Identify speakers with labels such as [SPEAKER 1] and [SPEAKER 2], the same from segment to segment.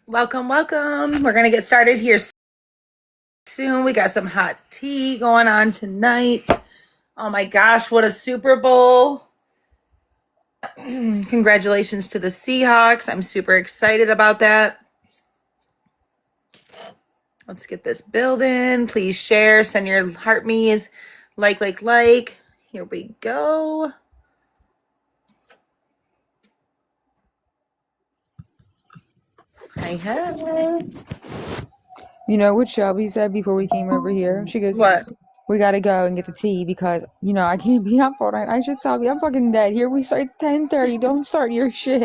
[SPEAKER 1] Welcome, welcome. We're going to get started here soon. We got some hot tea going on tonight. Oh my gosh, what a Super Bowl. Congratulations to the Seahawks. I'm super excited about that. Let's get this building. Please share, send your heart me's, like. Here we go. Hi.
[SPEAKER 2] You know what Shelby said before we came over here? She goes,
[SPEAKER 1] What?
[SPEAKER 2] we gotta go and get the tea because, I can't be up all night. I should tell you, I'm fucking dead. Here we start, it's 10:30. Don't start your shit.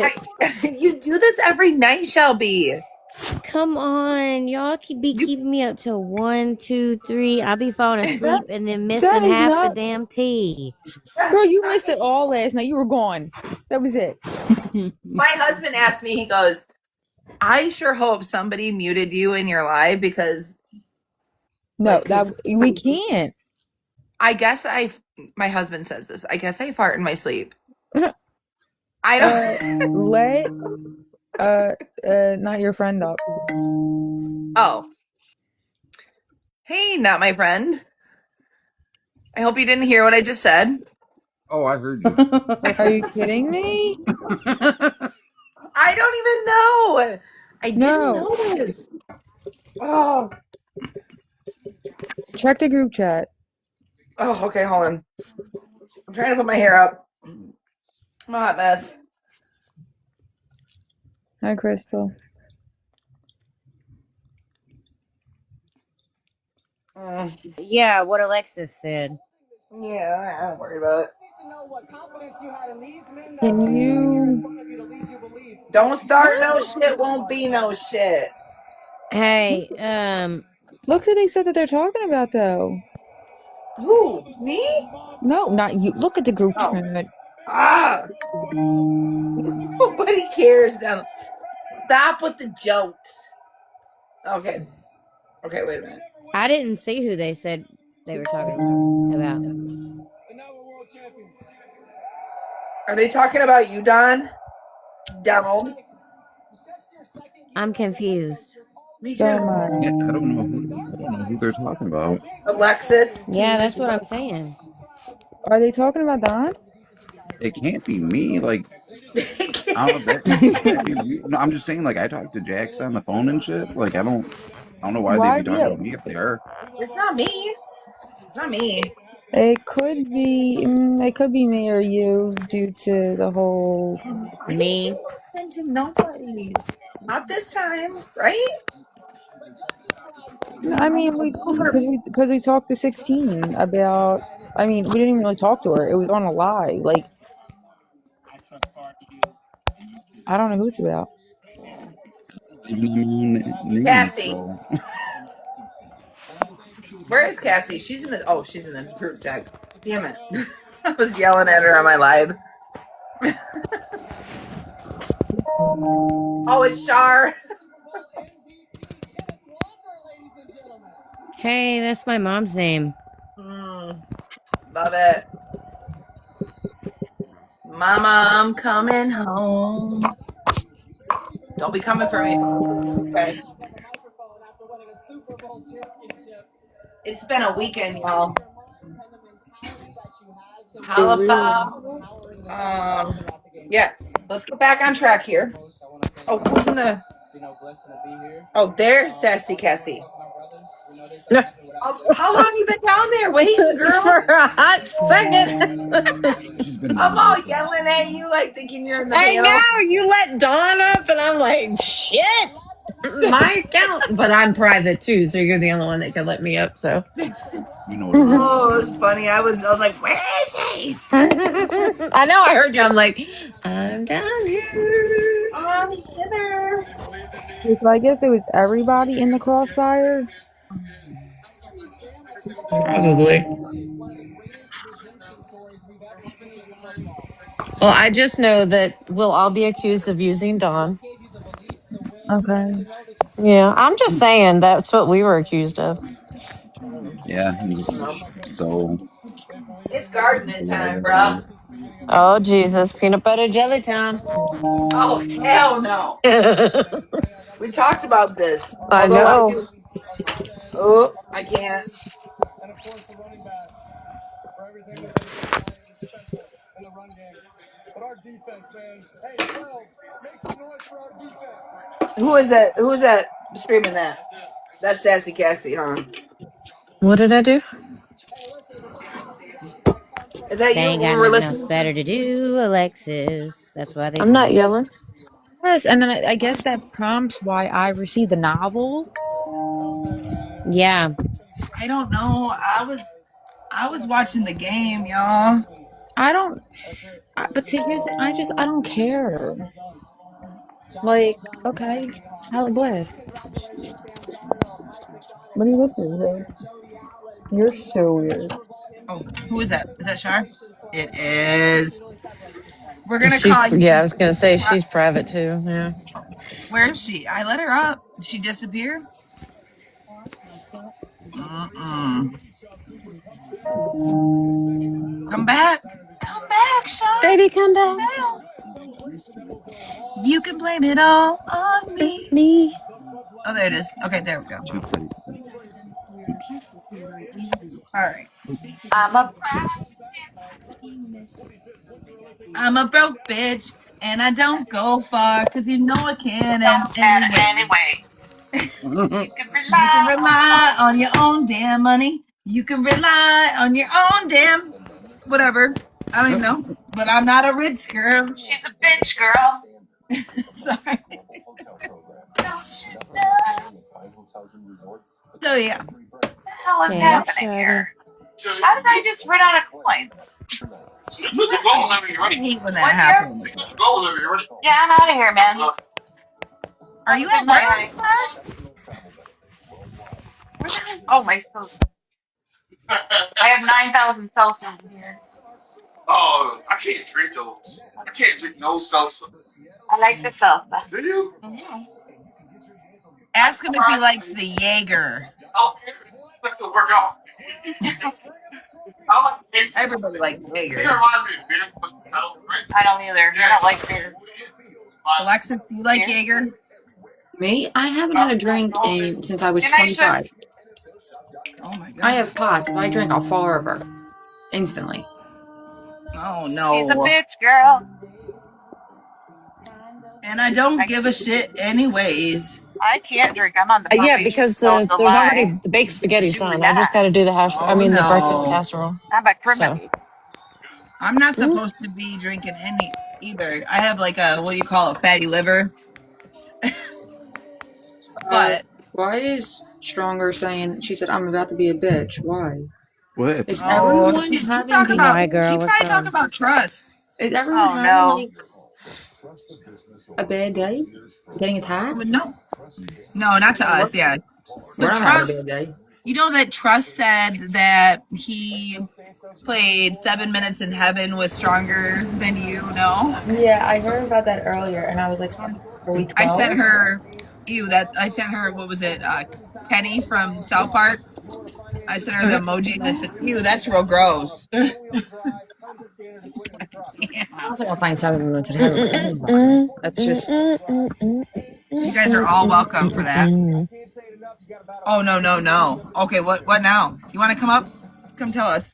[SPEAKER 1] You do this every night, Shelby.
[SPEAKER 3] Come on, y'all keeping me up till 1, 2, 3. I'll be falling asleep and then missing half the damn tea.
[SPEAKER 2] Girl, you missed it all last night. You were gone. That was it.
[SPEAKER 1] My husband asked me, he goes, I sure hope somebody muted you in your live because
[SPEAKER 2] No, we can't.
[SPEAKER 1] I guess my husband says this. I guess I fart in my sleep. I don't
[SPEAKER 2] let not your friend up.
[SPEAKER 1] Oh. Hey, not my friend. I hope you didn't hear what I just said.
[SPEAKER 4] Oh, I heard you.
[SPEAKER 2] Are you kidding me?
[SPEAKER 1] I don't even know. I didn't notice. Oh.
[SPEAKER 2] Check the group chat.
[SPEAKER 1] Oh, okay, hold on. I'm trying to put my hair up. I'm a hot mess.
[SPEAKER 2] Hi, Crystal.
[SPEAKER 3] Yeah, what Alexis said.
[SPEAKER 1] Yeah, I don't worry about it.
[SPEAKER 2] Can you...
[SPEAKER 1] Don't start no shit, won't be no shit.
[SPEAKER 3] Hey,
[SPEAKER 2] Look who they said that they're talking about, though.
[SPEAKER 1] Who? Me?
[SPEAKER 2] No, not you. Look at the group chat.
[SPEAKER 1] Nobody cares down. Stop with the jokes. Okay, wait a minute.
[SPEAKER 3] I didn't see who they said they were talking about.
[SPEAKER 1] Are they talking about you, Donald?
[SPEAKER 3] I'm confused.
[SPEAKER 1] Me too.
[SPEAKER 4] Yeah, I don't know who they're talking about.
[SPEAKER 1] Alexis.
[SPEAKER 3] Yeah, that's what I'm saying.
[SPEAKER 2] Are they talking about Don?
[SPEAKER 4] It can't be me. Like, I don't know. That'd be you. No, I'm just saying. Like, I talked to Jax on the phone and shit. Like, I don't know why they'd be talking about me if they are.
[SPEAKER 1] It's not me. It's not me.
[SPEAKER 2] It could be. It could be me or you due to the whole.
[SPEAKER 3] Me.
[SPEAKER 1] Into nobody's. Not this time, right?
[SPEAKER 2] I mean, because we talked to 16 about. I mean, we didn't even really talk to her. It was on a lie. Like, I don't know who it's about.
[SPEAKER 1] Cassie. Where is Cassie? She's in the group text. Damn it. I was yelling at her on my live. Oh, it's Char.
[SPEAKER 3] Hey, that's my mom's name.
[SPEAKER 1] Love it. Mama, I'm coming home. Don't be coming for me. Okay. It's been a weekend, y'all. How about yeah, let's get back on track here. Oh, who's in the Oh, there's Sassy Cassie. How long you been down there waiting, girl?
[SPEAKER 5] For a hot second.
[SPEAKER 1] I'm all yelling at you, like thinking you're in the
[SPEAKER 5] I
[SPEAKER 1] panel.
[SPEAKER 5] know, you let Dawn up, and I'm like, shit, my account. But I'm private too, so you're the only one that can let me up. So,
[SPEAKER 4] you know.
[SPEAKER 1] Oh, it was funny. I was like, where is he?
[SPEAKER 5] I know. I heard you. I'm like, I'm down here.
[SPEAKER 1] On hither.
[SPEAKER 2] So I guess it was everybody in the crossfire.
[SPEAKER 5] Probably. Well, I just know that we'll all be accused of using Dawn.
[SPEAKER 2] Okay.
[SPEAKER 5] Yeah, I'm just saying that's what we were accused of.
[SPEAKER 4] Yeah, so.
[SPEAKER 1] It's gardening time, bro.
[SPEAKER 5] Oh Jesus, peanut butter jelly time.
[SPEAKER 1] Oh hell no. We talked about this.
[SPEAKER 5] I
[SPEAKER 1] Although I
[SPEAKER 5] know.
[SPEAKER 1] do. Oh, I can't. Who is that? Who is that screaming that? That's Sassy Cassie, huh?
[SPEAKER 5] What did I do?
[SPEAKER 1] Is that
[SPEAKER 3] They
[SPEAKER 1] you?
[SPEAKER 3] ain't got
[SPEAKER 1] We're
[SPEAKER 3] nothing else
[SPEAKER 1] listening
[SPEAKER 3] better
[SPEAKER 1] to.
[SPEAKER 3] to do, Alexis. That's why they
[SPEAKER 5] I'm
[SPEAKER 3] do
[SPEAKER 5] not
[SPEAKER 3] it.
[SPEAKER 5] yelling.
[SPEAKER 2] Yes, and then I guess that prompts why I received the novel.
[SPEAKER 3] Yeah.
[SPEAKER 1] I don't know. I was watching the game, y'all.
[SPEAKER 2] I don't. But see, here's the, I don't care. Like, okay, have a blast. What are you listening to? You're so weird.
[SPEAKER 1] Oh, who is that? Is that Shar? It is. We're
[SPEAKER 5] And
[SPEAKER 1] gonna call
[SPEAKER 5] yeah, I
[SPEAKER 1] you.
[SPEAKER 5] was gonna say she's private too. Yeah.
[SPEAKER 1] Where is she? I let her up. Did she disappear? Mm-mm. Come back. Come back, Shar.
[SPEAKER 5] Baby, come back.
[SPEAKER 1] Now. You can blame it all on me.
[SPEAKER 5] Me.
[SPEAKER 1] Oh, there it is. Okay, there we go.
[SPEAKER 4] Two places. Oops.
[SPEAKER 1] All right.
[SPEAKER 6] I'm a
[SPEAKER 1] I'm a broke bitch, and I don't go far, cause you know I can. And
[SPEAKER 6] don't matter
[SPEAKER 1] anyway,
[SPEAKER 6] anyway. You can
[SPEAKER 1] you can
[SPEAKER 6] rely
[SPEAKER 1] rely on your own damn money. You can rely on your own damn whatever. I don't even know. But I'm not a rich girl.
[SPEAKER 6] she's a bitch, girl.
[SPEAKER 1] Sorry.
[SPEAKER 6] Don't you know
[SPEAKER 1] So yeah.
[SPEAKER 6] what the hell is
[SPEAKER 3] Hey,
[SPEAKER 6] happening here?
[SPEAKER 3] Shorty.
[SPEAKER 6] How did I just run out of coins?
[SPEAKER 1] I hate when that
[SPEAKER 6] What here?
[SPEAKER 1] happens.
[SPEAKER 6] Yeah, I'm out of here, man.
[SPEAKER 1] Are
[SPEAKER 6] Have a
[SPEAKER 1] you
[SPEAKER 6] good
[SPEAKER 1] at
[SPEAKER 6] night,
[SPEAKER 1] work?
[SPEAKER 6] honey. Where the hell? Oh, my cell phone. I have 9,000 cell phones here. I like the salsa. Mm-hmm.
[SPEAKER 1] Ask him if he likes the Jaeger. Everybody likes Jaeger.
[SPEAKER 6] I don't either. I don't like beer.
[SPEAKER 1] Alexis, do you like
[SPEAKER 6] Beer?
[SPEAKER 1] Jaeger?
[SPEAKER 7] Me? I haven't had a drink since I was
[SPEAKER 6] Good night,
[SPEAKER 7] 25.
[SPEAKER 6] Shooks.
[SPEAKER 1] Oh my
[SPEAKER 7] I
[SPEAKER 1] god.
[SPEAKER 7] have pots. If I drink, I'll fall over instantly.
[SPEAKER 1] Oh
[SPEAKER 6] She's a
[SPEAKER 1] no.
[SPEAKER 6] bitch, girl.
[SPEAKER 1] And I don't
[SPEAKER 6] I,
[SPEAKER 1] give a shit anyways.
[SPEAKER 6] I can't drink. I'm on the
[SPEAKER 5] Yeah,
[SPEAKER 6] probation,
[SPEAKER 5] because
[SPEAKER 6] so it's a
[SPEAKER 5] there's already
[SPEAKER 6] lie.
[SPEAKER 5] the baked spaghetti's
[SPEAKER 6] Je
[SPEAKER 5] on. I just
[SPEAKER 6] lie.
[SPEAKER 5] got to do the
[SPEAKER 1] Oh
[SPEAKER 5] the breakfast
[SPEAKER 1] no.
[SPEAKER 5] casserole.
[SPEAKER 6] I'm a
[SPEAKER 5] So,
[SPEAKER 6] criminal.
[SPEAKER 1] I'm not
[SPEAKER 5] mm,
[SPEAKER 1] supposed to be drinking any either. I have like a what do you call it, fatty liver. But
[SPEAKER 7] Why is Stronger saying, she said, I'm about to be a bitch? Why?
[SPEAKER 4] What
[SPEAKER 7] Is
[SPEAKER 4] happened?
[SPEAKER 1] oh,
[SPEAKER 7] everyone
[SPEAKER 1] she
[SPEAKER 7] having
[SPEAKER 1] talk
[SPEAKER 7] the,
[SPEAKER 1] about
[SPEAKER 3] White
[SPEAKER 1] she
[SPEAKER 3] girl, what's
[SPEAKER 1] probably talk
[SPEAKER 3] wrong?
[SPEAKER 1] about trust.
[SPEAKER 7] is everyone
[SPEAKER 6] Oh
[SPEAKER 7] having
[SPEAKER 6] no.
[SPEAKER 7] like a bad day? Getting
[SPEAKER 1] But
[SPEAKER 7] attacked?
[SPEAKER 1] no, no, not to us. Yeah,
[SPEAKER 7] We're
[SPEAKER 1] but
[SPEAKER 7] not having a
[SPEAKER 1] trust.
[SPEAKER 7] bad day.
[SPEAKER 1] You know that Trust said that he played 7 minutes in heaven with Stronger Than You. No,
[SPEAKER 2] Yeah, I heard about that earlier, and I was like, are we
[SPEAKER 1] I sent
[SPEAKER 2] 12?
[SPEAKER 1] her. Ew, that I sent her. What was it? Kenny from South Park. I sent her the emoji that said, "Ew, that's real gross." Yeah.
[SPEAKER 2] I don't think I'll find 7 minutes in heaven with anybody.
[SPEAKER 5] mm,
[SPEAKER 2] That's
[SPEAKER 5] mm,
[SPEAKER 2] just,
[SPEAKER 5] mm, mm, mm,
[SPEAKER 1] You
[SPEAKER 5] mm,
[SPEAKER 1] guys are
[SPEAKER 5] mm,
[SPEAKER 1] all
[SPEAKER 5] mm,
[SPEAKER 1] welcome for
[SPEAKER 5] mm,
[SPEAKER 1] that.
[SPEAKER 5] mm.
[SPEAKER 1] Oh no, no, no. Okay, what now? You want to come up? Come tell us.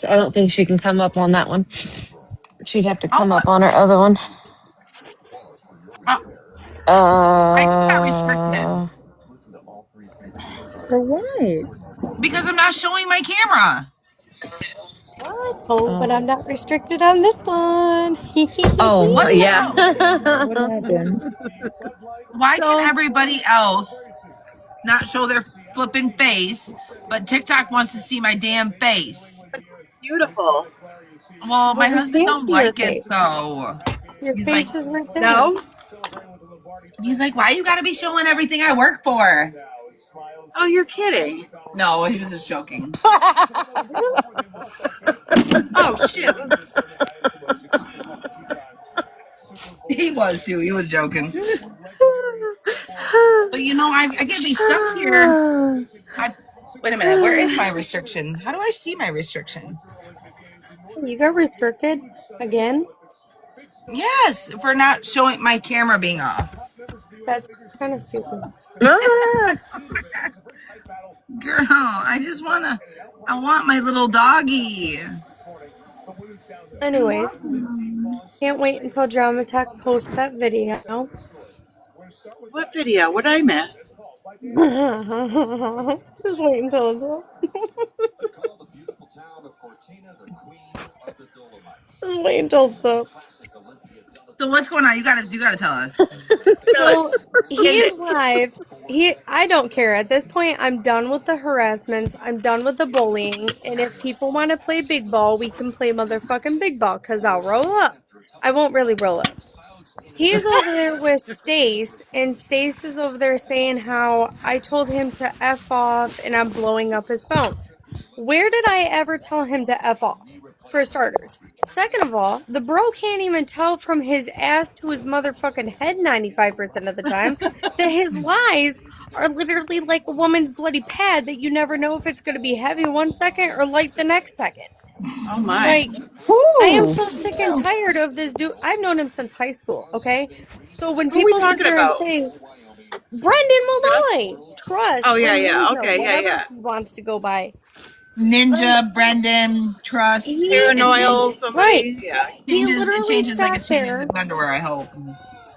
[SPEAKER 5] I don't think she can come up on that one. She'd have to
[SPEAKER 1] Oh,
[SPEAKER 5] come up on her other one.
[SPEAKER 1] uh, I got restricted
[SPEAKER 5] Uh,
[SPEAKER 2] for what?
[SPEAKER 1] because I'm not showing my camera.
[SPEAKER 3] Oh, but
[SPEAKER 5] oh,
[SPEAKER 3] I'm not restricted on this one.
[SPEAKER 5] oh,
[SPEAKER 1] What the
[SPEAKER 5] yeah.
[SPEAKER 1] hell?
[SPEAKER 2] What happened?
[SPEAKER 1] Why can
[SPEAKER 5] So,
[SPEAKER 1] everybody else not show their flipping face, but TikTok wants to see my damn face?
[SPEAKER 6] Beautiful.
[SPEAKER 1] Well,
[SPEAKER 3] Well,
[SPEAKER 1] my
[SPEAKER 3] we
[SPEAKER 1] husband
[SPEAKER 3] can't
[SPEAKER 1] don't
[SPEAKER 3] see your
[SPEAKER 1] like it
[SPEAKER 3] face.
[SPEAKER 1] though.
[SPEAKER 3] Your
[SPEAKER 1] He's like,
[SPEAKER 3] face is right there.
[SPEAKER 6] No?
[SPEAKER 1] why you gotta be showing everything I work for?
[SPEAKER 6] Oh, you're kidding.
[SPEAKER 1] No, he was just joking.
[SPEAKER 6] Oh, shit.
[SPEAKER 1] He was too. He was joking. But I get me stuck here. I Wait a minute. Where is my restriction? How do I see my restriction?
[SPEAKER 8] You got restricted again?
[SPEAKER 1] Yes, for not showing my camera being off.
[SPEAKER 8] That's kind of stupid.
[SPEAKER 1] Girl, I want my little doggy. I want
[SPEAKER 8] Anyways, can't wait until Drama Tech posts that video.
[SPEAKER 6] What video? What did I miss?
[SPEAKER 8] Just wait until it's up. Just wait until it's up.
[SPEAKER 1] So what's going on? You gotta tell us.
[SPEAKER 8] So he is live. I don't care. At this point, I'm done with the harassments. I'm done with the bullying. And if people want to play big ball, we can play motherfucking big ball, because I'll roll up. I won't really roll up. He's over there with Stace, and Stace is over there saying how I told him to F off and I'm blowing up his phone. Where did I ever tell him to F off? For starters. Second of all, the bro can't even tell from his ass to his motherfucking head 95% of the time that his lies are literally like a woman's bloody pad that you never know if it's going to be heavy 1 second or light the next second.
[SPEAKER 6] Oh my.
[SPEAKER 8] Like, I am so sick and tired of this dude. I've known him since high school, okay? So when
[SPEAKER 6] Who are we
[SPEAKER 8] people sit
[SPEAKER 6] talking
[SPEAKER 8] there and
[SPEAKER 6] about?
[SPEAKER 8] say, Brendan Malloy, Trust,
[SPEAKER 6] Oh yeah,
[SPEAKER 8] or
[SPEAKER 6] yeah.
[SPEAKER 8] Ninja,
[SPEAKER 6] Okay, yeah,
[SPEAKER 8] whatever
[SPEAKER 6] yeah.
[SPEAKER 8] he wants to go by.
[SPEAKER 1] Ninja, Brendan, Trust.
[SPEAKER 8] He,
[SPEAKER 6] Aaron Oil,
[SPEAKER 8] right.
[SPEAKER 6] somebody. Yeah.
[SPEAKER 8] He
[SPEAKER 1] It
[SPEAKER 8] literally
[SPEAKER 1] changes like
[SPEAKER 8] sat
[SPEAKER 1] it changes his
[SPEAKER 8] there.
[SPEAKER 1] underwear, I hope.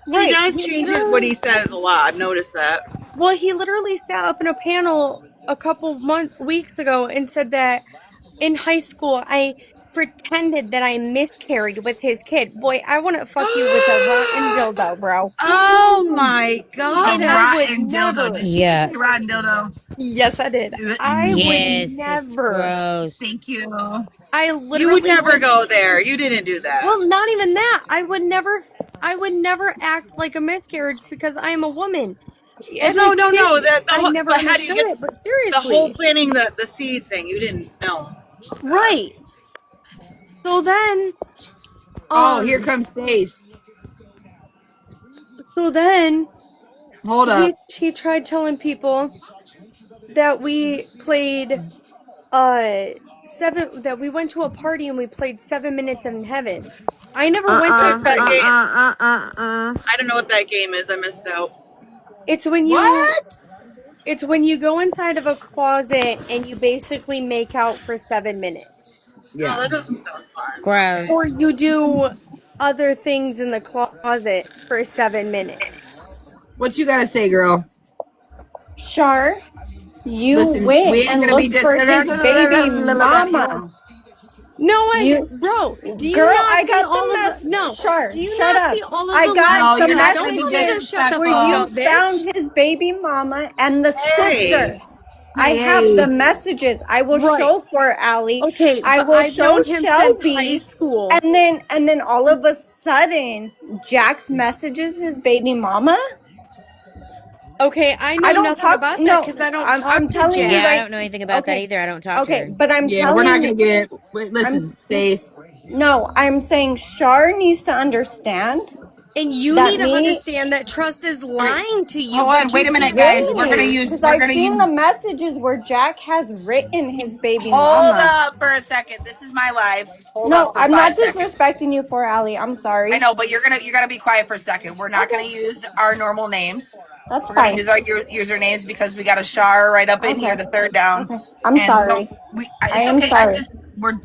[SPEAKER 6] He
[SPEAKER 8] Right.
[SPEAKER 6] does change what he says a lot. I've noticed that.
[SPEAKER 8] Well, he literally sat up in a panel a couple weeks ago and said that in high school I pretended that I miscarried with his kid. Boy, I wouldn't fuck you with a rotten dildo, bro.
[SPEAKER 6] Oh my
[SPEAKER 1] A
[SPEAKER 8] And
[SPEAKER 6] god.
[SPEAKER 8] I would
[SPEAKER 1] rotten dildo. Did
[SPEAKER 8] never.
[SPEAKER 1] she just
[SPEAKER 3] Yeah.
[SPEAKER 1] say rotten dildo?
[SPEAKER 8] Yes, I did. I would
[SPEAKER 3] Yes, it's
[SPEAKER 8] never.
[SPEAKER 3] gross.
[SPEAKER 1] Thank you.
[SPEAKER 8] I
[SPEAKER 6] You would
[SPEAKER 8] literally
[SPEAKER 6] never
[SPEAKER 8] would.
[SPEAKER 6] go there. You didn't do that.
[SPEAKER 8] Well, not even that. I would never. I would never act like a miscarriage because I am a woman.
[SPEAKER 6] Well,
[SPEAKER 8] As a
[SPEAKER 6] no.
[SPEAKER 8] kid, I never
[SPEAKER 6] But how do you
[SPEAKER 8] understood
[SPEAKER 6] get
[SPEAKER 8] it. But
[SPEAKER 6] the whole
[SPEAKER 8] seriously,
[SPEAKER 6] planting the seed thing? You didn't know. Oh god.
[SPEAKER 8] right? So then,
[SPEAKER 1] Oh, here
[SPEAKER 8] um,
[SPEAKER 1] comes Stace.
[SPEAKER 8] so then
[SPEAKER 1] Hold up.
[SPEAKER 8] he tried telling people that we played that we went to a party and we played 7 minutes in heaven. I never went to a
[SPEAKER 6] That
[SPEAKER 8] party.
[SPEAKER 6] game. I don't know what that game is. I missed out.
[SPEAKER 8] It's when you
[SPEAKER 1] What?
[SPEAKER 8] it's when you go inside of a closet and you basically make out for 7 minutes.
[SPEAKER 6] Oh,
[SPEAKER 1] Yeah.
[SPEAKER 6] that doesn't sound fun.
[SPEAKER 3] Gross.
[SPEAKER 8] Or you do other things in the closet for 7 minutes.
[SPEAKER 1] What you gotta say, girl?
[SPEAKER 9] Char, you
[SPEAKER 1] Listen,
[SPEAKER 9] went
[SPEAKER 1] we ain't
[SPEAKER 9] and
[SPEAKER 1] gonna be
[SPEAKER 9] looked
[SPEAKER 1] just.
[SPEAKER 9] for his baby
[SPEAKER 1] You
[SPEAKER 9] mama.
[SPEAKER 1] won't.
[SPEAKER 8] No,
[SPEAKER 9] You,
[SPEAKER 8] bro, do you
[SPEAKER 9] girl,
[SPEAKER 8] not
[SPEAKER 9] I
[SPEAKER 8] see
[SPEAKER 9] got
[SPEAKER 8] all
[SPEAKER 9] the
[SPEAKER 8] of the, no,
[SPEAKER 9] Char,
[SPEAKER 8] do you
[SPEAKER 9] shut
[SPEAKER 8] not
[SPEAKER 9] up.
[SPEAKER 8] see all of
[SPEAKER 9] I
[SPEAKER 8] the
[SPEAKER 9] got
[SPEAKER 1] No,
[SPEAKER 8] lives?
[SPEAKER 1] you're
[SPEAKER 9] the
[SPEAKER 1] not gonna be
[SPEAKER 8] Don't you just shut the
[SPEAKER 9] where
[SPEAKER 8] fuck
[SPEAKER 1] disrespectful.
[SPEAKER 9] you
[SPEAKER 8] up,
[SPEAKER 9] found
[SPEAKER 8] bitch?
[SPEAKER 9] his baby mama and the
[SPEAKER 6] Hey.
[SPEAKER 9] sister. I
[SPEAKER 1] Hey,
[SPEAKER 9] have the
[SPEAKER 1] hey.
[SPEAKER 9] messages. I will
[SPEAKER 8] Right.
[SPEAKER 9] show for Allie.
[SPEAKER 8] Okay,
[SPEAKER 9] I
[SPEAKER 8] but
[SPEAKER 9] will
[SPEAKER 8] I've
[SPEAKER 9] show
[SPEAKER 8] known him since high
[SPEAKER 9] Shelby.
[SPEAKER 8] school.
[SPEAKER 9] And then all of a sudden, Jax messages his baby mama.
[SPEAKER 8] Okay, I
[SPEAKER 9] I
[SPEAKER 8] know
[SPEAKER 9] don't
[SPEAKER 8] nothing
[SPEAKER 9] talk.
[SPEAKER 8] about that
[SPEAKER 9] No,
[SPEAKER 8] because I don't
[SPEAKER 9] I'm
[SPEAKER 8] talk to
[SPEAKER 9] telling you
[SPEAKER 3] Yeah, I
[SPEAKER 8] Jack.
[SPEAKER 9] right.
[SPEAKER 3] don't know anything about that
[SPEAKER 9] Okay,
[SPEAKER 3] either. I don't talk to
[SPEAKER 9] okay,
[SPEAKER 3] her.
[SPEAKER 9] but I'm
[SPEAKER 1] Yeah, we're not
[SPEAKER 9] telling
[SPEAKER 1] gonna
[SPEAKER 9] you.
[SPEAKER 1] get it. Wait,
[SPEAKER 9] I'm
[SPEAKER 1] listen, Stace.
[SPEAKER 9] no. I'm saying Shar needs to understand
[SPEAKER 8] And you
[SPEAKER 9] that
[SPEAKER 8] need to
[SPEAKER 9] me.
[SPEAKER 8] understand that Trust is
[SPEAKER 1] Okay,
[SPEAKER 8] lying to you,
[SPEAKER 1] hold on.
[SPEAKER 8] but
[SPEAKER 1] Wait
[SPEAKER 8] you
[SPEAKER 1] a minute,
[SPEAKER 8] keep
[SPEAKER 1] guys.
[SPEAKER 8] believing it.
[SPEAKER 9] Because
[SPEAKER 1] We're
[SPEAKER 9] I've
[SPEAKER 1] gonna
[SPEAKER 9] seen
[SPEAKER 1] use.
[SPEAKER 9] the messages where Jack has written his baby
[SPEAKER 1] Hold
[SPEAKER 9] mama.
[SPEAKER 1] up for a second. This is my life. Hold up
[SPEAKER 9] No,
[SPEAKER 1] for
[SPEAKER 9] I'm not
[SPEAKER 1] 5 seconds.
[SPEAKER 9] disrespecting you for Allie. I'm sorry.
[SPEAKER 1] I know, but you gotta be quiet for a second. We're not gonna
[SPEAKER 9] Okay,
[SPEAKER 1] use our normal names.
[SPEAKER 9] that's
[SPEAKER 1] We're gonna
[SPEAKER 9] fine.
[SPEAKER 1] use our usernames because we got a Shar right up in
[SPEAKER 9] Okay,
[SPEAKER 1] here, the third down,
[SPEAKER 9] okay. I'm
[SPEAKER 1] and we don't.
[SPEAKER 9] sorry. I
[SPEAKER 1] It's
[SPEAKER 9] am
[SPEAKER 1] okay.
[SPEAKER 9] sorry.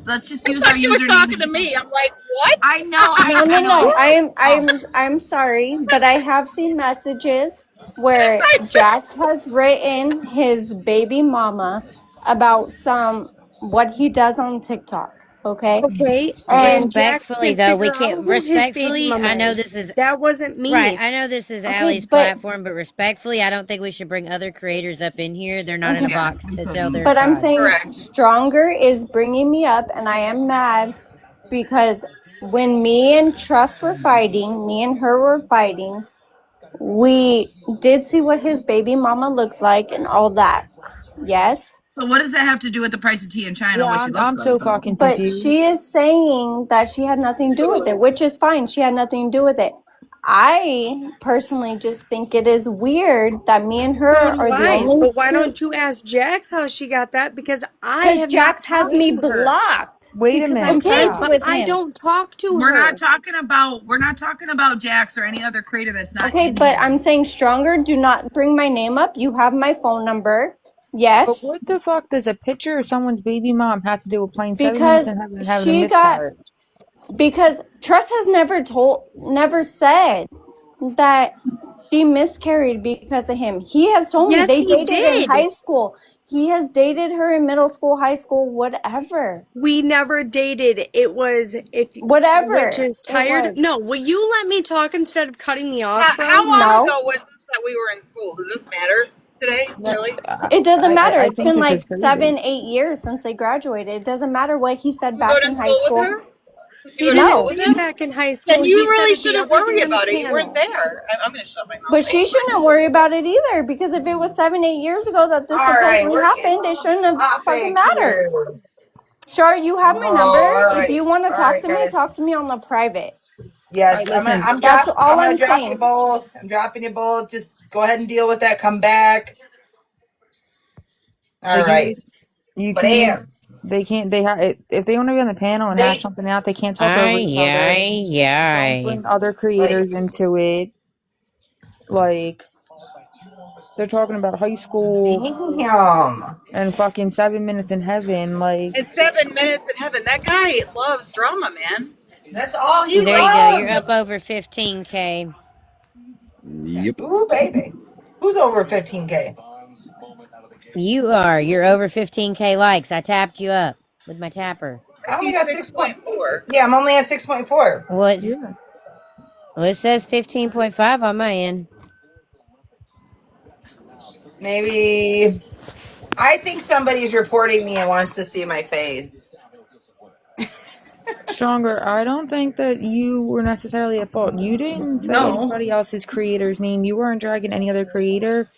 [SPEAKER 1] Let's just
[SPEAKER 6] I
[SPEAKER 1] use our
[SPEAKER 6] thought she was talking
[SPEAKER 1] usernames.
[SPEAKER 6] to me. I'm like, what?
[SPEAKER 1] I know.
[SPEAKER 9] No, no,
[SPEAKER 1] I know.
[SPEAKER 9] no.
[SPEAKER 1] Oh,
[SPEAKER 9] I'm sorry, but I have seen messages where Jax has written his baby mama about what he does on TikTok. Okay,
[SPEAKER 8] Okay,
[SPEAKER 9] and
[SPEAKER 8] and Jax
[SPEAKER 3] Respectfully,
[SPEAKER 8] can
[SPEAKER 3] though, we
[SPEAKER 8] figure out
[SPEAKER 3] can't.
[SPEAKER 8] who his baby
[SPEAKER 3] Respectfully,
[SPEAKER 8] mama
[SPEAKER 3] I know
[SPEAKER 8] is.
[SPEAKER 3] this is
[SPEAKER 8] That wasn't
[SPEAKER 3] right.
[SPEAKER 8] me.
[SPEAKER 3] I know this is
[SPEAKER 9] okay,
[SPEAKER 3] Allie's
[SPEAKER 9] but
[SPEAKER 3] platform, but respectfully, I don't think we should bring other creators up in here. They're not in
[SPEAKER 9] okay,
[SPEAKER 3] a
[SPEAKER 1] yeah.
[SPEAKER 3] box
[SPEAKER 1] We
[SPEAKER 3] to tell
[SPEAKER 1] couldn't.
[SPEAKER 3] their
[SPEAKER 9] but I'm
[SPEAKER 3] side.
[SPEAKER 9] saying
[SPEAKER 6] Correct.
[SPEAKER 9] stronger is bringing me up, and I am mad because when me and Trust were fighting, me and her were fighting. We did see what his baby mama looks like and all that. Yes.
[SPEAKER 1] So what does that have to do with the price of tea in China?
[SPEAKER 2] Yeah,
[SPEAKER 1] What she looks
[SPEAKER 2] I'm
[SPEAKER 1] like,
[SPEAKER 2] so
[SPEAKER 1] though?
[SPEAKER 2] fucking
[SPEAKER 9] But
[SPEAKER 2] confused.
[SPEAKER 9] she is saying that she had nothing to do with it, which is fine. She had nothing to do with it. I personally just think it is weird that me and her
[SPEAKER 8] So do
[SPEAKER 9] are the
[SPEAKER 8] I.
[SPEAKER 9] only
[SPEAKER 8] But why
[SPEAKER 9] two.
[SPEAKER 8] don't you ask Jax how she got that? Because I
[SPEAKER 9] Because
[SPEAKER 8] have not
[SPEAKER 9] Jax has
[SPEAKER 8] talked
[SPEAKER 9] me
[SPEAKER 8] to her.
[SPEAKER 9] blocked
[SPEAKER 2] Wait a
[SPEAKER 9] because I'm
[SPEAKER 2] minute.
[SPEAKER 8] Okay,
[SPEAKER 9] friends
[SPEAKER 2] Stop.
[SPEAKER 8] but
[SPEAKER 9] with
[SPEAKER 8] I
[SPEAKER 9] him.
[SPEAKER 8] don't talk to
[SPEAKER 1] We're
[SPEAKER 8] her.
[SPEAKER 1] not talking about Jax or any other creator that's not
[SPEAKER 9] Okay,
[SPEAKER 1] in
[SPEAKER 9] but
[SPEAKER 1] here.
[SPEAKER 9] I'm saying stronger. Do not bring my name up. You have my phone number.
[SPEAKER 2] But
[SPEAKER 9] Yes,
[SPEAKER 2] what the fuck does a picture of someone's baby mom have to do with playing 7 minutes
[SPEAKER 9] because
[SPEAKER 2] in heaven and having a
[SPEAKER 9] she got
[SPEAKER 2] miscarriage?
[SPEAKER 9] because Trust has never said that she miscarried because of him. He has told me
[SPEAKER 8] Yes,
[SPEAKER 9] they
[SPEAKER 8] he
[SPEAKER 9] dated in
[SPEAKER 8] did.
[SPEAKER 9] high school. He has dated her in middle school, high school, whatever.
[SPEAKER 8] We never dated. It was if which
[SPEAKER 9] Whatever
[SPEAKER 8] is
[SPEAKER 9] it
[SPEAKER 8] tired.
[SPEAKER 9] was.
[SPEAKER 8] No, will you let me talk instead of cutting me off,
[SPEAKER 6] How
[SPEAKER 8] bro?
[SPEAKER 6] long
[SPEAKER 9] No,
[SPEAKER 6] ago was this that we were in school? Does this matter today?
[SPEAKER 2] What?
[SPEAKER 6] Really?
[SPEAKER 9] it doesn't matter.
[SPEAKER 2] I
[SPEAKER 9] It's
[SPEAKER 2] think
[SPEAKER 9] been
[SPEAKER 2] this
[SPEAKER 9] like
[SPEAKER 2] is crazy.
[SPEAKER 9] 7, 8 years since they graduated. It doesn't matter what he said
[SPEAKER 6] You go
[SPEAKER 9] back
[SPEAKER 6] to
[SPEAKER 9] in high
[SPEAKER 6] school with
[SPEAKER 9] school.
[SPEAKER 6] her? Did you
[SPEAKER 8] He
[SPEAKER 6] go to
[SPEAKER 8] didn't
[SPEAKER 6] school
[SPEAKER 9] No,
[SPEAKER 6] with
[SPEAKER 8] say it
[SPEAKER 6] him?
[SPEAKER 8] back in high
[SPEAKER 6] Then
[SPEAKER 8] school. He
[SPEAKER 6] you
[SPEAKER 8] said
[SPEAKER 6] really
[SPEAKER 8] it the
[SPEAKER 6] shouldn't
[SPEAKER 8] other day
[SPEAKER 6] worry
[SPEAKER 8] on the
[SPEAKER 6] about it. You weren't
[SPEAKER 8] panel.
[SPEAKER 6] there. I'm going to shut my mouth.
[SPEAKER 9] but she shouldn't worry about it either because if it was 7, 8 years ago that this
[SPEAKER 1] All right,
[SPEAKER 9] supposedly
[SPEAKER 1] we're getting
[SPEAKER 9] happened, it
[SPEAKER 1] off
[SPEAKER 9] shouldn't have fucking
[SPEAKER 1] topic
[SPEAKER 9] mattered.
[SPEAKER 1] here.
[SPEAKER 9] Char, you have my number.
[SPEAKER 1] Oh,
[SPEAKER 9] If you want to
[SPEAKER 1] all right, guys.
[SPEAKER 9] talk to me on the private.
[SPEAKER 2] All right,
[SPEAKER 1] Yes,
[SPEAKER 2] listen.
[SPEAKER 9] That's
[SPEAKER 1] I'm
[SPEAKER 9] all
[SPEAKER 1] gonna
[SPEAKER 9] I'm
[SPEAKER 1] drop you
[SPEAKER 9] saying.
[SPEAKER 1] both. I'm dropping you both. Just go ahead and deal with that. Come back. All
[SPEAKER 2] Like
[SPEAKER 1] right.
[SPEAKER 2] you
[SPEAKER 1] But
[SPEAKER 2] can't.
[SPEAKER 1] Ann,
[SPEAKER 2] They can't. They if they want to be on the panel and hash
[SPEAKER 1] they
[SPEAKER 2] something out, they can't talk over
[SPEAKER 3] Ay,
[SPEAKER 2] each other.
[SPEAKER 3] ay,
[SPEAKER 2] Don't
[SPEAKER 3] ay.
[SPEAKER 2] bring other creators
[SPEAKER 1] like
[SPEAKER 2] into it. Like they're talking about high school
[SPEAKER 1] damn.
[SPEAKER 2] and fucking 7 minutes in heaven. Like
[SPEAKER 6] It's 7 minutes in heaven. That guy loves drama, man.
[SPEAKER 1] That's all he
[SPEAKER 3] There you go. You're
[SPEAKER 1] loves.
[SPEAKER 3] up over 15K.
[SPEAKER 4] Yep.
[SPEAKER 1] Ooh, baby. Who's over 15K?
[SPEAKER 3] You are. You're over 15K likes. I tapped you up with my tapper.
[SPEAKER 1] I
[SPEAKER 6] I
[SPEAKER 1] only
[SPEAKER 6] see
[SPEAKER 1] got 6 point.
[SPEAKER 6] 6.4.
[SPEAKER 1] Yeah, I'm only at 6.4.
[SPEAKER 3] What's
[SPEAKER 2] yeah.
[SPEAKER 3] well, it says 15.5 on my end.
[SPEAKER 1] Maybe I think somebody's reporting me and wants to see my face.
[SPEAKER 2] Stronger. I don't think that you were necessarily at fault. You didn't say
[SPEAKER 1] No.
[SPEAKER 2] anybody else's creator's name. You weren't dragging any other creator.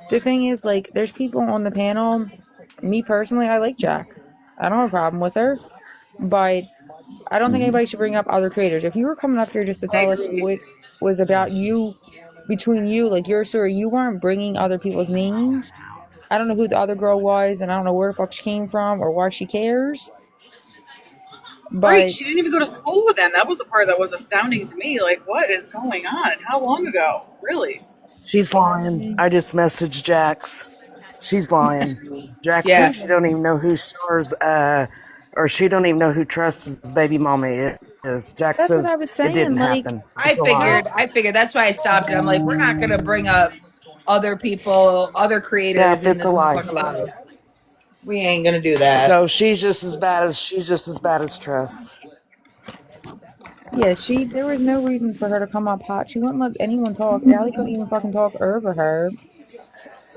[SPEAKER 2] The thing is, like, there's people on the panel. Me personally, I like Jack. I don't have a problem with her, but I don't think
[SPEAKER 4] Mhm.
[SPEAKER 2] anybody should bring up other creators. If you were coming up here just to
[SPEAKER 6] I
[SPEAKER 2] tell us
[SPEAKER 6] agree.
[SPEAKER 2] what was about you, between you, like your story, you weren't bringing other people's names. I don't know who the other girl was, and I don't know where the fuck she came from or why she cares.
[SPEAKER 6] Right.
[SPEAKER 2] But
[SPEAKER 6] She didn't even go to school with them. That was the part that was astounding to me. Like, what is going on? And how long ago? Really?
[SPEAKER 10] She's lying. I just messaged Jax. She's lying. Jax
[SPEAKER 1] Yeah.
[SPEAKER 10] said she don't even know who Char's or she don't even know who Trust's baby mommy is. Jax
[SPEAKER 2] that's what
[SPEAKER 10] says
[SPEAKER 2] I was
[SPEAKER 10] it
[SPEAKER 2] saying.
[SPEAKER 10] didn't
[SPEAKER 2] Like,
[SPEAKER 10] happen.
[SPEAKER 1] I
[SPEAKER 10] It's a lie.
[SPEAKER 1] figured. I figured. That's why I stopped it. I'm like, we're not gonna bring up other people, other creators
[SPEAKER 10] Yep,
[SPEAKER 1] in
[SPEAKER 10] it's a
[SPEAKER 1] this
[SPEAKER 10] lie.
[SPEAKER 1] motherfucker live. We ain't gonna do that.
[SPEAKER 10] So she's just as bad as Trust.
[SPEAKER 2] yeah, there was no reason for her to come up hot. She wouldn't let anyone talk. Allie couldn't even fucking talk over her.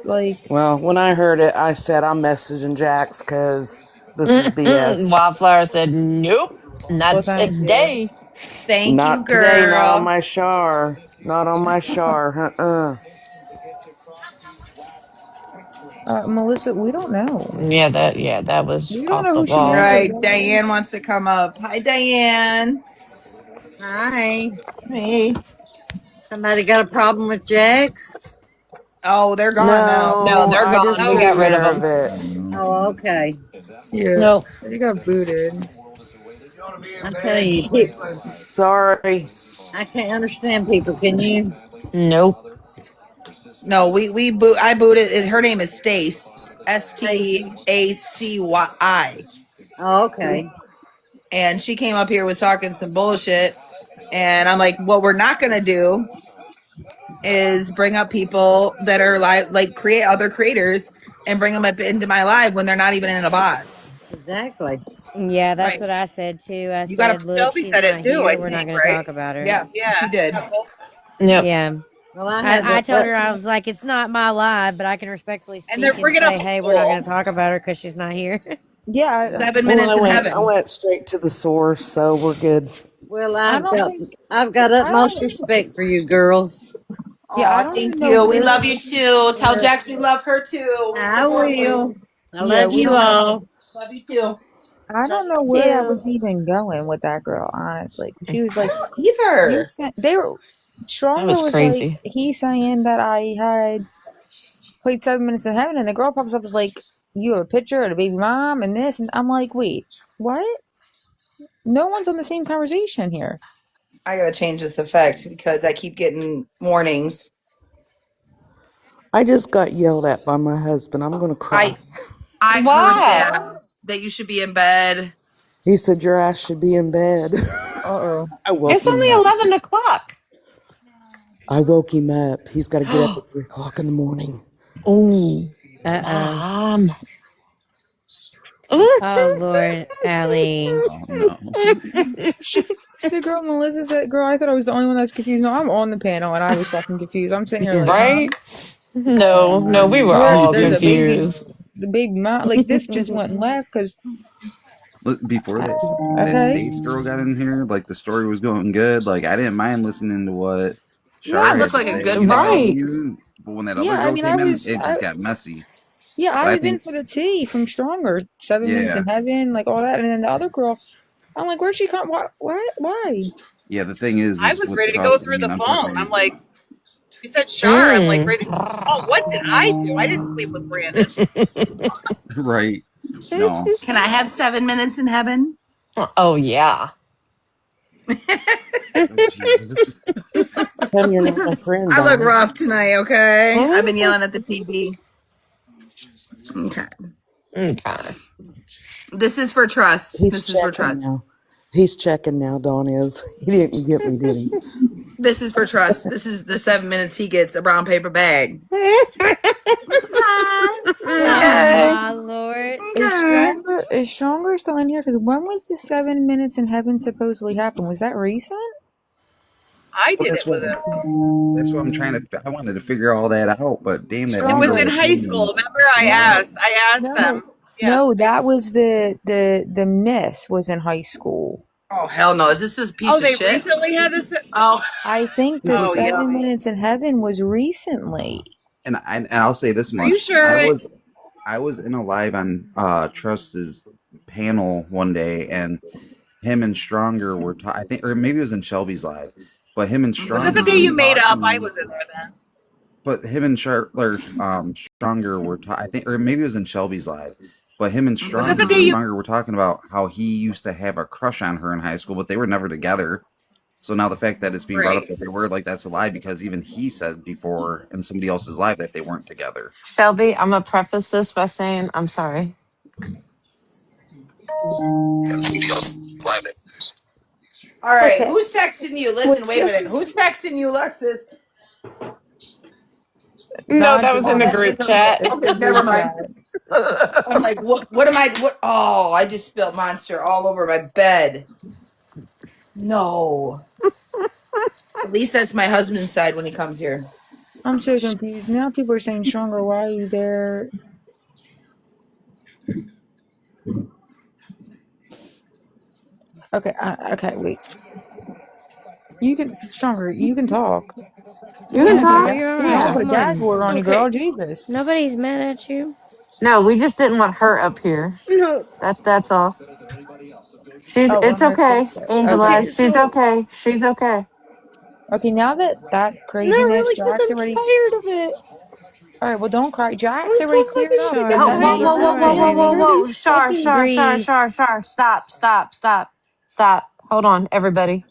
[SPEAKER 2] Like,
[SPEAKER 10] Well, when I heard it, I said I'm messaging Jax because this is BS.
[SPEAKER 5] Wildflower said, nope,
[SPEAKER 2] well,
[SPEAKER 5] not
[SPEAKER 2] thank you.
[SPEAKER 5] today.
[SPEAKER 1] Thank you,
[SPEAKER 10] Not today, not on
[SPEAKER 1] girl.
[SPEAKER 10] my Char. Not on my Char.
[SPEAKER 2] Melissa, we don't know.
[SPEAKER 5] Yeah, that was
[SPEAKER 2] We don't
[SPEAKER 5] off
[SPEAKER 2] know
[SPEAKER 5] the
[SPEAKER 2] who she
[SPEAKER 1] All
[SPEAKER 2] is
[SPEAKER 5] wall.
[SPEAKER 2] or
[SPEAKER 1] right,
[SPEAKER 2] whatever.
[SPEAKER 1] Diane wants to come up. Hi, Diane.
[SPEAKER 11] Hi.
[SPEAKER 1] Hey.
[SPEAKER 11] Somebody got a problem with Jax?
[SPEAKER 1] Oh, they're gone now.
[SPEAKER 5] No,
[SPEAKER 10] No,
[SPEAKER 5] they're
[SPEAKER 10] I
[SPEAKER 5] gone.
[SPEAKER 10] just
[SPEAKER 5] We
[SPEAKER 6] No.
[SPEAKER 10] took
[SPEAKER 5] got rid of
[SPEAKER 10] care of
[SPEAKER 5] them.
[SPEAKER 10] it.
[SPEAKER 11] Oh, okay.
[SPEAKER 2] Yeah,
[SPEAKER 5] No,
[SPEAKER 2] they got booted.
[SPEAKER 11] I'm telling you, pe-
[SPEAKER 10] Sorry.
[SPEAKER 11] I can't understand people. Can you?
[SPEAKER 5] nope.
[SPEAKER 1] No, we boot. I booted. Her name is Stace.
[SPEAKER 11] Stacy.
[SPEAKER 1] Stacy.
[SPEAKER 11] Oh, okay.
[SPEAKER 1] And she came up here was talking some bullshit. And I'm like, what we're not gonna do is bring up people that are like create other creators and bring them up into my live when they're not even in a box.
[SPEAKER 11] Exactly.
[SPEAKER 3] Yeah, that's
[SPEAKER 1] Right.
[SPEAKER 3] what I said too. I
[SPEAKER 1] You gotta
[SPEAKER 3] said, look,
[SPEAKER 6] Shelby
[SPEAKER 3] she's
[SPEAKER 6] said it
[SPEAKER 3] not
[SPEAKER 6] too, I
[SPEAKER 3] here. We're not
[SPEAKER 6] think,
[SPEAKER 3] going to
[SPEAKER 6] right?
[SPEAKER 3] talk about her.
[SPEAKER 1] yeah,
[SPEAKER 6] Yeah.
[SPEAKER 1] he did.
[SPEAKER 5] Yep.
[SPEAKER 3] Yeah.
[SPEAKER 11] Well, I had
[SPEAKER 3] I
[SPEAKER 11] to,
[SPEAKER 3] told her, I was like, it's not my live, but I can respectfully
[SPEAKER 6] And they're
[SPEAKER 3] speak and
[SPEAKER 6] bringing up
[SPEAKER 3] say,
[SPEAKER 6] a
[SPEAKER 3] hey, we're not going
[SPEAKER 6] school.
[SPEAKER 3] to talk about her because she's not here.
[SPEAKER 2] Yeah,
[SPEAKER 1] 7 minutes in
[SPEAKER 10] I
[SPEAKER 1] heaven.
[SPEAKER 10] went straight to the source, so we're good.
[SPEAKER 11] well,
[SPEAKER 2] I don't think.
[SPEAKER 11] I've got
[SPEAKER 2] I
[SPEAKER 11] utmost
[SPEAKER 2] don't.
[SPEAKER 11] respect for you girls.
[SPEAKER 2] Yeah, I
[SPEAKER 1] Oh,
[SPEAKER 2] don't even
[SPEAKER 1] thank
[SPEAKER 2] know
[SPEAKER 1] you. We
[SPEAKER 2] where
[SPEAKER 1] love you
[SPEAKER 2] she.
[SPEAKER 1] too. Tell Jax we love her too. We
[SPEAKER 11] I
[SPEAKER 1] support her.
[SPEAKER 11] will. I
[SPEAKER 2] Yeah,
[SPEAKER 11] love
[SPEAKER 2] we
[SPEAKER 11] you
[SPEAKER 2] don't know.
[SPEAKER 11] all.
[SPEAKER 1] Love you too.
[SPEAKER 2] I
[SPEAKER 9] Love
[SPEAKER 2] don't
[SPEAKER 9] you
[SPEAKER 2] know where that
[SPEAKER 9] too.
[SPEAKER 2] was even going with that girl. Honestly, she was
[SPEAKER 1] I
[SPEAKER 2] like,
[SPEAKER 1] don't
[SPEAKER 2] you
[SPEAKER 1] either.
[SPEAKER 2] sent. They were.
[SPEAKER 5] That
[SPEAKER 2] Stronger
[SPEAKER 5] was
[SPEAKER 2] was like,
[SPEAKER 5] crazy.
[SPEAKER 2] he's saying that I had played 7 minutes in heaven, and the girl pops up is like, you have a picture of the baby mom and this, and I'm like, wait, what? No one's on the same conversation here.
[SPEAKER 1] I gotta change this effect because I keep getting warnings.
[SPEAKER 10] I just got yelled at by my husband. I'm going to cry.
[SPEAKER 1] I heard
[SPEAKER 5] Why?
[SPEAKER 1] that you should be in bed.
[SPEAKER 10] He said, your ass should be in bed.
[SPEAKER 2] Uh-oh.
[SPEAKER 10] I woke
[SPEAKER 5] It's
[SPEAKER 10] him
[SPEAKER 5] only
[SPEAKER 10] up.
[SPEAKER 5] 11 o'clock.
[SPEAKER 10] I woke him up. He's got to get up at 3 o'clock in the morning.
[SPEAKER 5] Oh,
[SPEAKER 3] Uh-oh.
[SPEAKER 5] mom.
[SPEAKER 3] Oh, Lord, Allie.
[SPEAKER 4] Oh no.
[SPEAKER 2] The girl Melissa said, girl, I thought I was the only one that's confused. No, I'm on the panel, and I was fucking confused. I'm sitting here like, huh?
[SPEAKER 5] Right? No, no, we were
[SPEAKER 2] Where
[SPEAKER 5] all
[SPEAKER 2] there's a baby,
[SPEAKER 5] confused.
[SPEAKER 2] the baby mom, like this just went left because,
[SPEAKER 4] Before that
[SPEAKER 2] okay.
[SPEAKER 4] Stace girl got in here, like the story was going good. Like I didn't mind listening to what
[SPEAKER 1] I
[SPEAKER 4] Char
[SPEAKER 1] look
[SPEAKER 4] had to
[SPEAKER 1] like a
[SPEAKER 4] say,
[SPEAKER 1] good
[SPEAKER 4] you know what I
[SPEAKER 1] pickle.
[SPEAKER 5] Right.
[SPEAKER 4] mean? But when that
[SPEAKER 2] Yeah,
[SPEAKER 4] other
[SPEAKER 2] I
[SPEAKER 4] girl
[SPEAKER 2] mean, I
[SPEAKER 4] came in,
[SPEAKER 2] was,
[SPEAKER 4] it just got messy.
[SPEAKER 2] yeah, I
[SPEAKER 4] But I
[SPEAKER 2] was in
[SPEAKER 4] think,
[SPEAKER 2] for the tea from Stronger, 7 minutes
[SPEAKER 4] yeah,
[SPEAKER 2] in heaven, like all that, and then the other girl, I'm like, where'd she come? What? Why?
[SPEAKER 4] yeah. The thing
[SPEAKER 6] I
[SPEAKER 4] is
[SPEAKER 6] was
[SPEAKER 4] with
[SPEAKER 6] ready to go
[SPEAKER 4] trust. I
[SPEAKER 6] through
[SPEAKER 4] mean,
[SPEAKER 6] the phone. I'm
[SPEAKER 4] unfortunately,
[SPEAKER 6] like, she said Shar. I'm like
[SPEAKER 5] Mm.
[SPEAKER 6] ready. Oh, what did I do? I didn't sleep with Brandon.
[SPEAKER 4] right? No,
[SPEAKER 1] Can I have 7 minutes in heaven?
[SPEAKER 5] Oh, yeah.
[SPEAKER 4] oh, Jesus.
[SPEAKER 10] Tell him you're not my friend,
[SPEAKER 1] I look
[SPEAKER 10] Donna.
[SPEAKER 1] rough tonight, okay? I've been yelling at the TV. Okay.
[SPEAKER 5] Okay.
[SPEAKER 1] This is for trust.
[SPEAKER 10] He's
[SPEAKER 1] This is for
[SPEAKER 10] checking
[SPEAKER 1] trust.
[SPEAKER 10] now. He's checking now, Dawn is. He didn't get me, did he?
[SPEAKER 1] This is for trust. This is the 7 minutes he gets a brown paper bag. Okay.
[SPEAKER 3] Oh,
[SPEAKER 1] Okay.
[SPEAKER 5] Okay.
[SPEAKER 3] my Lord.
[SPEAKER 2] Is
[SPEAKER 1] Okay.
[SPEAKER 2] Stronger still in here? Because when was the 7 minutes in heaven supposedly happen? Was that recent?
[SPEAKER 6] I
[SPEAKER 4] Well,
[SPEAKER 6] did it with him.
[SPEAKER 4] that's what I'm trying to. I wanted to figure all that out, but damn, that
[SPEAKER 6] It
[SPEAKER 4] one
[SPEAKER 6] was
[SPEAKER 4] girl
[SPEAKER 6] in
[SPEAKER 2] Stronger.
[SPEAKER 4] that
[SPEAKER 6] high
[SPEAKER 4] came
[SPEAKER 6] school.
[SPEAKER 4] in.
[SPEAKER 6] Remember,
[SPEAKER 2] No,
[SPEAKER 6] I asked
[SPEAKER 2] no,
[SPEAKER 6] them. Yeah.
[SPEAKER 2] no. That was the miss was in high school.
[SPEAKER 1] Oh hell no! Is this piece
[SPEAKER 6] Oh,
[SPEAKER 1] of
[SPEAKER 6] they
[SPEAKER 1] shit?
[SPEAKER 6] recently had this.
[SPEAKER 1] Oh,
[SPEAKER 2] I think the
[SPEAKER 6] Oh,
[SPEAKER 2] seven
[SPEAKER 6] yummy.
[SPEAKER 2] minutes in heaven was recently.
[SPEAKER 4] And I'll say this
[SPEAKER 6] Are you
[SPEAKER 4] much:
[SPEAKER 6] sure?
[SPEAKER 4] I was in a live on Trust's panel one day, and him and Stronger were. I think, or maybe it was in Shelby's live, but him and
[SPEAKER 6] Was it the
[SPEAKER 4] Stronger
[SPEAKER 6] day
[SPEAKER 4] were
[SPEAKER 6] you made up? I
[SPEAKER 4] talking.
[SPEAKER 6] was in there then.
[SPEAKER 4] But him and Stronger were. I think, or maybe it was in Shelby's live. But him and
[SPEAKER 6] Was it the day you?
[SPEAKER 4] Stronger were talking about how he used to have a crush on her in high school, but they were never together. So now the fact that it's being brought up
[SPEAKER 6] Right.
[SPEAKER 4] that they were, like, that's a lie, because even he said before in somebody else's life that they weren't together.
[SPEAKER 5] Shelby, I'm going to preface this by saying I'm sorry.
[SPEAKER 1] all right.
[SPEAKER 8] Okay.
[SPEAKER 1] Who's texting you? Listen,
[SPEAKER 8] With
[SPEAKER 1] wait a
[SPEAKER 8] just
[SPEAKER 1] minute. Who's texting you, Lexus?
[SPEAKER 5] No,
[SPEAKER 2] Not
[SPEAKER 5] that was in
[SPEAKER 1] Oh,
[SPEAKER 5] the
[SPEAKER 2] Dawn.
[SPEAKER 1] that
[SPEAKER 5] group
[SPEAKER 1] is okay.
[SPEAKER 5] chat.
[SPEAKER 2] It's the
[SPEAKER 1] Okay, never
[SPEAKER 2] group
[SPEAKER 1] mind.
[SPEAKER 2] chat.
[SPEAKER 1] I'm like, what am I? What? Oh, I just spilled Monster all over my bed. No. At least that's my husband's side when he comes here.
[SPEAKER 2] I'm so confused. Now people are saying Stronger. Why are you there? Okay, okay, wait. You can Stronger. You can talk.
[SPEAKER 5] You
[SPEAKER 2] I
[SPEAKER 5] can
[SPEAKER 3] Yeah,
[SPEAKER 2] won't put a
[SPEAKER 3] girl,
[SPEAKER 5] talk.
[SPEAKER 2] gag.
[SPEAKER 3] you're all
[SPEAKER 2] I won't
[SPEAKER 5] Yeah.
[SPEAKER 3] right.
[SPEAKER 2] put a
[SPEAKER 3] Come
[SPEAKER 2] gag
[SPEAKER 3] on.
[SPEAKER 2] order on you, girl.
[SPEAKER 8] okay.
[SPEAKER 2] Jesus.
[SPEAKER 3] Nobody's mad at you.
[SPEAKER 5] No, we just didn't want her up here.
[SPEAKER 8] No.
[SPEAKER 5] That's all.
[SPEAKER 2] Oh,
[SPEAKER 5] It's okay,
[SPEAKER 2] okay.
[SPEAKER 5] Angela.
[SPEAKER 8] Okay.
[SPEAKER 5] She's
[SPEAKER 8] So
[SPEAKER 5] okay. She's okay.
[SPEAKER 2] Okay, now that
[SPEAKER 8] not
[SPEAKER 2] craziness,
[SPEAKER 8] really, because
[SPEAKER 2] Jack's
[SPEAKER 8] I'm
[SPEAKER 2] already.
[SPEAKER 8] tired of it.
[SPEAKER 2] All right, well, don't cry. Jack's
[SPEAKER 8] I'm
[SPEAKER 2] already
[SPEAKER 8] so
[SPEAKER 2] cleared
[SPEAKER 8] fucking
[SPEAKER 2] up
[SPEAKER 3] Sure,
[SPEAKER 2] that
[SPEAKER 5] Oh,
[SPEAKER 2] that
[SPEAKER 5] whoa,
[SPEAKER 3] honey.
[SPEAKER 5] whoa,
[SPEAKER 3] It's
[SPEAKER 5] whoa,
[SPEAKER 3] all
[SPEAKER 5] whoa,
[SPEAKER 3] right,
[SPEAKER 5] whoa,
[SPEAKER 2] motherfucking.
[SPEAKER 5] whoa,
[SPEAKER 3] baby.
[SPEAKER 5] whoa.
[SPEAKER 8] already
[SPEAKER 5] Shar,
[SPEAKER 8] fucking
[SPEAKER 5] Shar, Shar,
[SPEAKER 3] Breathe.
[SPEAKER 5] Shar, Shar. Stop. Hold on, everybody.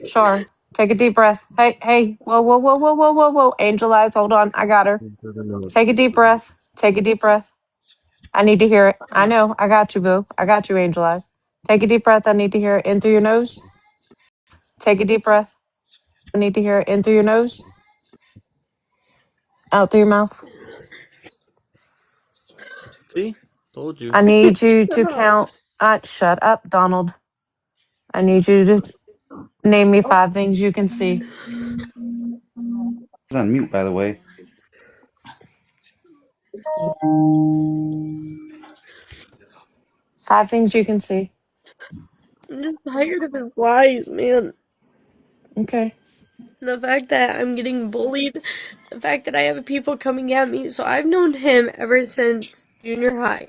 [SPEAKER 5] Shar, take a deep breath. Hey. Whoa, whoa, whoa, whoa, whoa, whoa, whoa. Angel Eyes, hold on. I got her. Take a deep breath. Take a deep breath. I need to hear it. I know. I got you, boo. I got you, Angel Eyes. Take a deep breath. I need to hear it in through your nose. Take a deep breath. I need to hear it in through your nose, out through your mouth.
[SPEAKER 12] See? Told you.
[SPEAKER 5] I need you to
[SPEAKER 8] up.
[SPEAKER 5] count. Shut up, Donald. I need you to name me 5 things you can see.
[SPEAKER 4] He's on mute, by the way.
[SPEAKER 5] 5 things you can see.
[SPEAKER 8] I'm just tired of his lies, man.
[SPEAKER 5] Okay.
[SPEAKER 8] The fact that I'm getting bullied, the fact that I have people coming at me. So I've known him ever since junior high.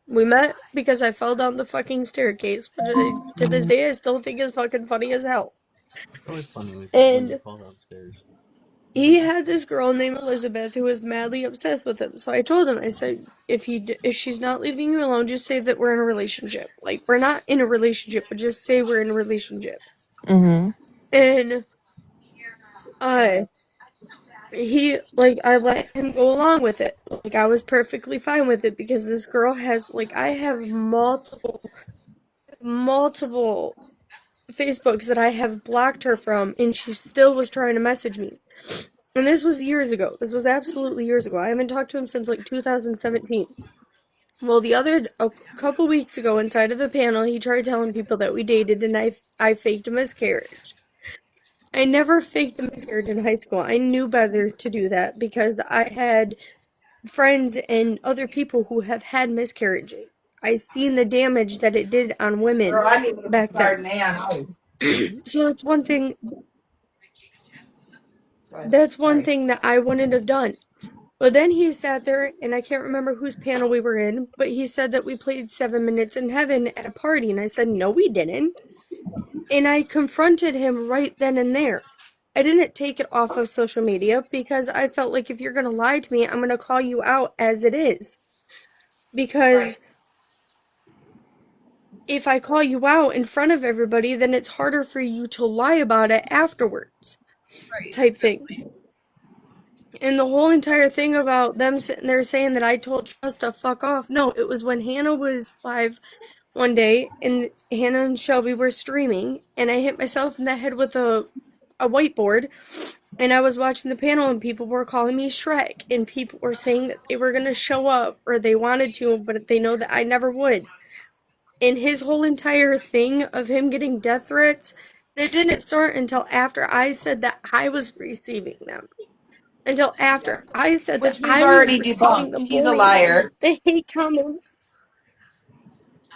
[SPEAKER 8] We met because I fell down the fucking staircase, but to this day I still think it's fucking funny as hell.
[SPEAKER 12] It's always funny when
[SPEAKER 8] And
[SPEAKER 12] you fall upstairs.
[SPEAKER 8] he had this girl named Elizabeth who was madly obsessed with him. So I told him, I said, if she's not leaving you alone, just say that we're in a relationship. Like, we're not in a relationship, but just say we're in a relationship.
[SPEAKER 5] Mm-hmm.
[SPEAKER 8] And uh I let him go along with it. Like, I was perfectly fine with it because this girl has, like, I have multiple Facebooks that I have blocked her from, and she still was trying to message me. And this was years ago. This was absolutely years ago. I haven't talked to him since like 2017. Well, a couple weeks ago, inside of a panel, he tried telling people that we dated, and I faked a miscarriage. I never faked a miscarriage in high school. I knew better to do that because I had friends and other people who have had miscarriages. I seen the damage that it did on women
[SPEAKER 1] Girl, I need to
[SPEAKER 8] back
[SPEAKER 1] start
[SPEAKER 8] then.
[SPEAKER 1] now.
[SPEAKER 8] So that's one thing.
[SPEAKER 1] But
[SPEAKER 8] That's one
[SPEAKER 1] sorry.
[SPEAKER 8] thing that I wouldn't have done. But then he sat there, and I can't remember whose panel we were in, but he said that we played 7 Minutes in Heaven at a party, and I said, no, we didn't. And I confronted him right then and there. I didn't take it off of social media because I felt like if you're going to lie to me, I'm going to call you out as it is. Because if I call you out in front of everybody, then it's harder for you to lie about it afterwards, type thing. And the whole entire thing about them sitting there saying that I told Trust to fuck off, no, it was when Hannah was live one day, and Hannah and Shelby were streaming, and I hit myself in the head with a whiteboard, and I was watching the panel, and people were calling me Shrek, and people were saying that they were going to show up, or they wanted to, but they know that I never would. And his whole entire thing of him getting death threats, that didn't start until after I said that I was receiving them. Until after I said that
[SPEAKER 1] Which we've
[SPEAKER 8] I was
[SPEAKER 1] already
[SPEAKER 8] receiving the
[SPEAKER 1] debunked. She's a
[SPEAKER 8] bullying,
[SPEAKER 1] liar.
[SPEAKER 8] the hate comments.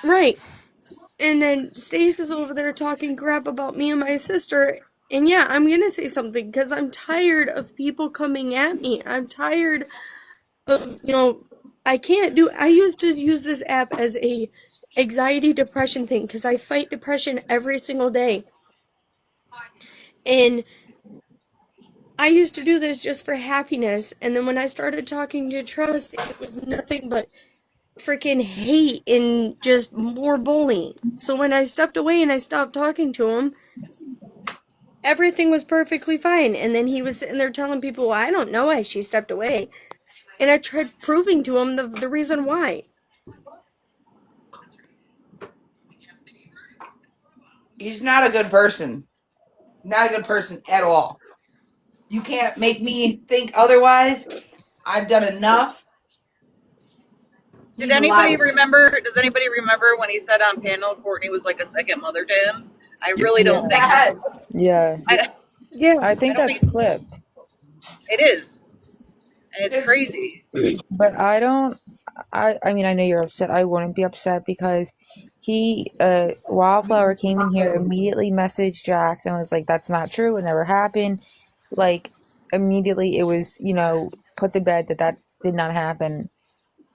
[SPEAKER 8] Right. And then Stace is over there talking crap about me and my sister. And yeah, I'm gonna say something because I'm tired of people coming at me. I'm tired of, I used to use this app as a anxiety depression thing because I fight depression every single day. And I used to do this just for happiness. And then when I started talking to Trust, it was nothing but freaking hate and just more bullying. So when I stepped away and I stopped talking to him, everything was perfectly fine. And then he was sitting there telling people, well, I don't know why she stepped away. And I tried proving to him the reason why.
[SPEAKER 1] He's not a good person. Not a good person at all. You can't make me think otherwise. I've done enough.
[SPEAKER 6] Did
[SPEAKER 1] He's a
[SPEAKER 6] anybody
[SPEAKER 1] liar.
[SPEAKER 6] remember? Does anybody remember when he said on panel Courtney was like a second mother to him? I
[SPEAKER 12] Yep.
[SPEAKER 6] really don't
[SPEAKER 2] Yeah.
[SPEAKER 6] think that.
[SPEAKER 1] Yes.
[SPEAKER 2] Yeah.
[SPEAKER 6] I,
[SPEAKER 8] Yeah.
[SPEAKER 2] I
[SPEAKER 6] I
[SPEAKER 2] think
[SPEAKER 6] don't
[SPEAKER 2] that's
[SPEAKER 6] think
[SPEAKER 2] clipped.
[SPEAKER 6] it is, and it's
[SPEAKER 1] It's,
[SPEAKER 6] crazy.
[SPEAKER 2] But I don't I mean I know you're upset. I wouldn't be upset because he Wildflower came in here, immediately messaged Jax and was like, that's not true, it never happened. Like immediately it was, put to bed that did not happen.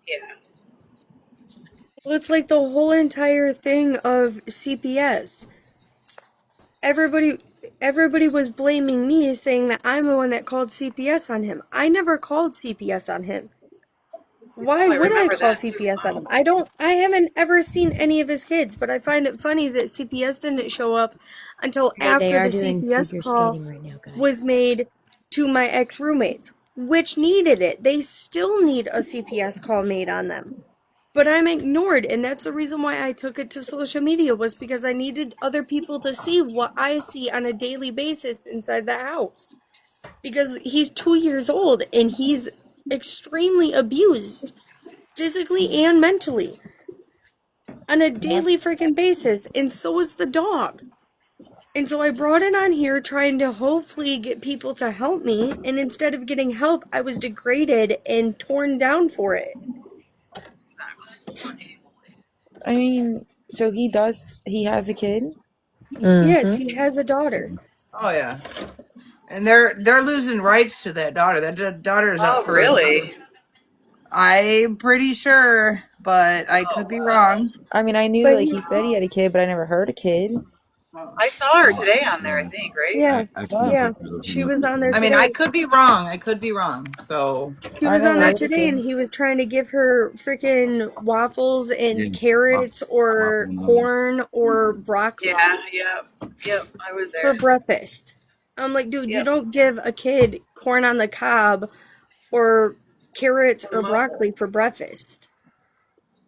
[SPEAKER 6] Yeah.
[SPEAKER 8] Well, it's like the whole entire thing of CPS. Everybody everybody was blaming me, saying that I'm the one that called CPS on him. I never called CPS on him. Why
[SPEAKER 6] Oh, I
[SPEAKER 8] would I
[SPEAKER 6] remember
[SPEAKER 8] call
[SPEAKER 6] that too.
[SPEAKER 8] CPS on him? I haven't ever seen any of his kids, but I find it funny that CPS didn't show up until
[SPEAKER 3] Hey, they
[SPEAKER 8] after
[SPEAKER 3] are
[SPEAKER 8] the
[SPEAKER 3] doing
[SPEAKER 8] CPS
[SPEAKER 3] figure
[SPEAKER 8] call
[SPEAKER 3] skating right now, guys.
[SPEAKER 8] was made to my ex-roommates, which needed it. They still need a CPS call made on them. But I'm ignored, and that's the reason why I took it to social media, was because I needed other people to see what I see on a daily basis inside the house. Because he's 2 years old, and he's extremely abused, physically and mentally, on a daily freaking basis, and so is the dog. And so I brought it on here trying to hopefully get people to help me, and instead of getting help, I was degraded and torn down for it.
[SPEAKER 6] It's not right.
[SPEAKER 2] I mean, so he has a kid?
[SPEAKER 8] Yes,
[SPEAKER 5] Mm-hmm.
[SPEAKER 8] he has a daughter.
[SPEAKER 1] oh yeah. And they're losing rights to that daughter. That daughter is up
[SPEAKER 6] Oh,
[SPEAKER 1] for adoption.
[SPEAKER 6] really?
[SPEAKER 1] I'm pretty sure, but I
[SPEAKER 6] Oh,
[SPEAKER 1] could be
[SPEAKER 6] wow.
[SPEAKER 1] wrong.
[SPEAKER 2] I mean, I knew
[SPEAKER 8] But
[SPEAKER 2] like he said he had a kid, but I never heard a kid.
[SPEAKER 6] I saw her today on there, I think, right?
[SPEAKER 8] Yeah,
[SPEAKER 4] I've seen
[SPEAKER 8] yeah.
[SPEAKER 4] pictures of
[SPEAKER 8] She
[SPEAKER 4] him.
[SPEAKER 8] was on there
[SPEAKER 1] I mean, I
[SPEAKER 8] today.
[SPEAKER 1] could be wrong. I could be wrong. So
[SPEAKER 8] He
[SPEAKER 2] I
[SPEAKER 8] was
[SPEAKER 2] know,
[SPEAKER 8] on there
[SPEAKER 2] right?
[SPEAKER 8] today and he was trying to give her freaking waffles
[SPEAKER 4] Yeah,
[SPEAKER 8] and carrots or
[SPEAKER 4] waffle and
[SPEAKER 8] corn or broccoli
[SPEAKER 6] Yeah, yep. I was
[SPEAKER 8] for
[SPEAKER 6] there.
[SPEAKER 8] breakfast. I'm like, dude, you
[SPEAKER 6] Yep.
[SPEAKER 8] don't give a kid corn on the cob or carrots or
[SPEAKER 6] Nope.
[SPEAKER 8] broccoli for breakfast.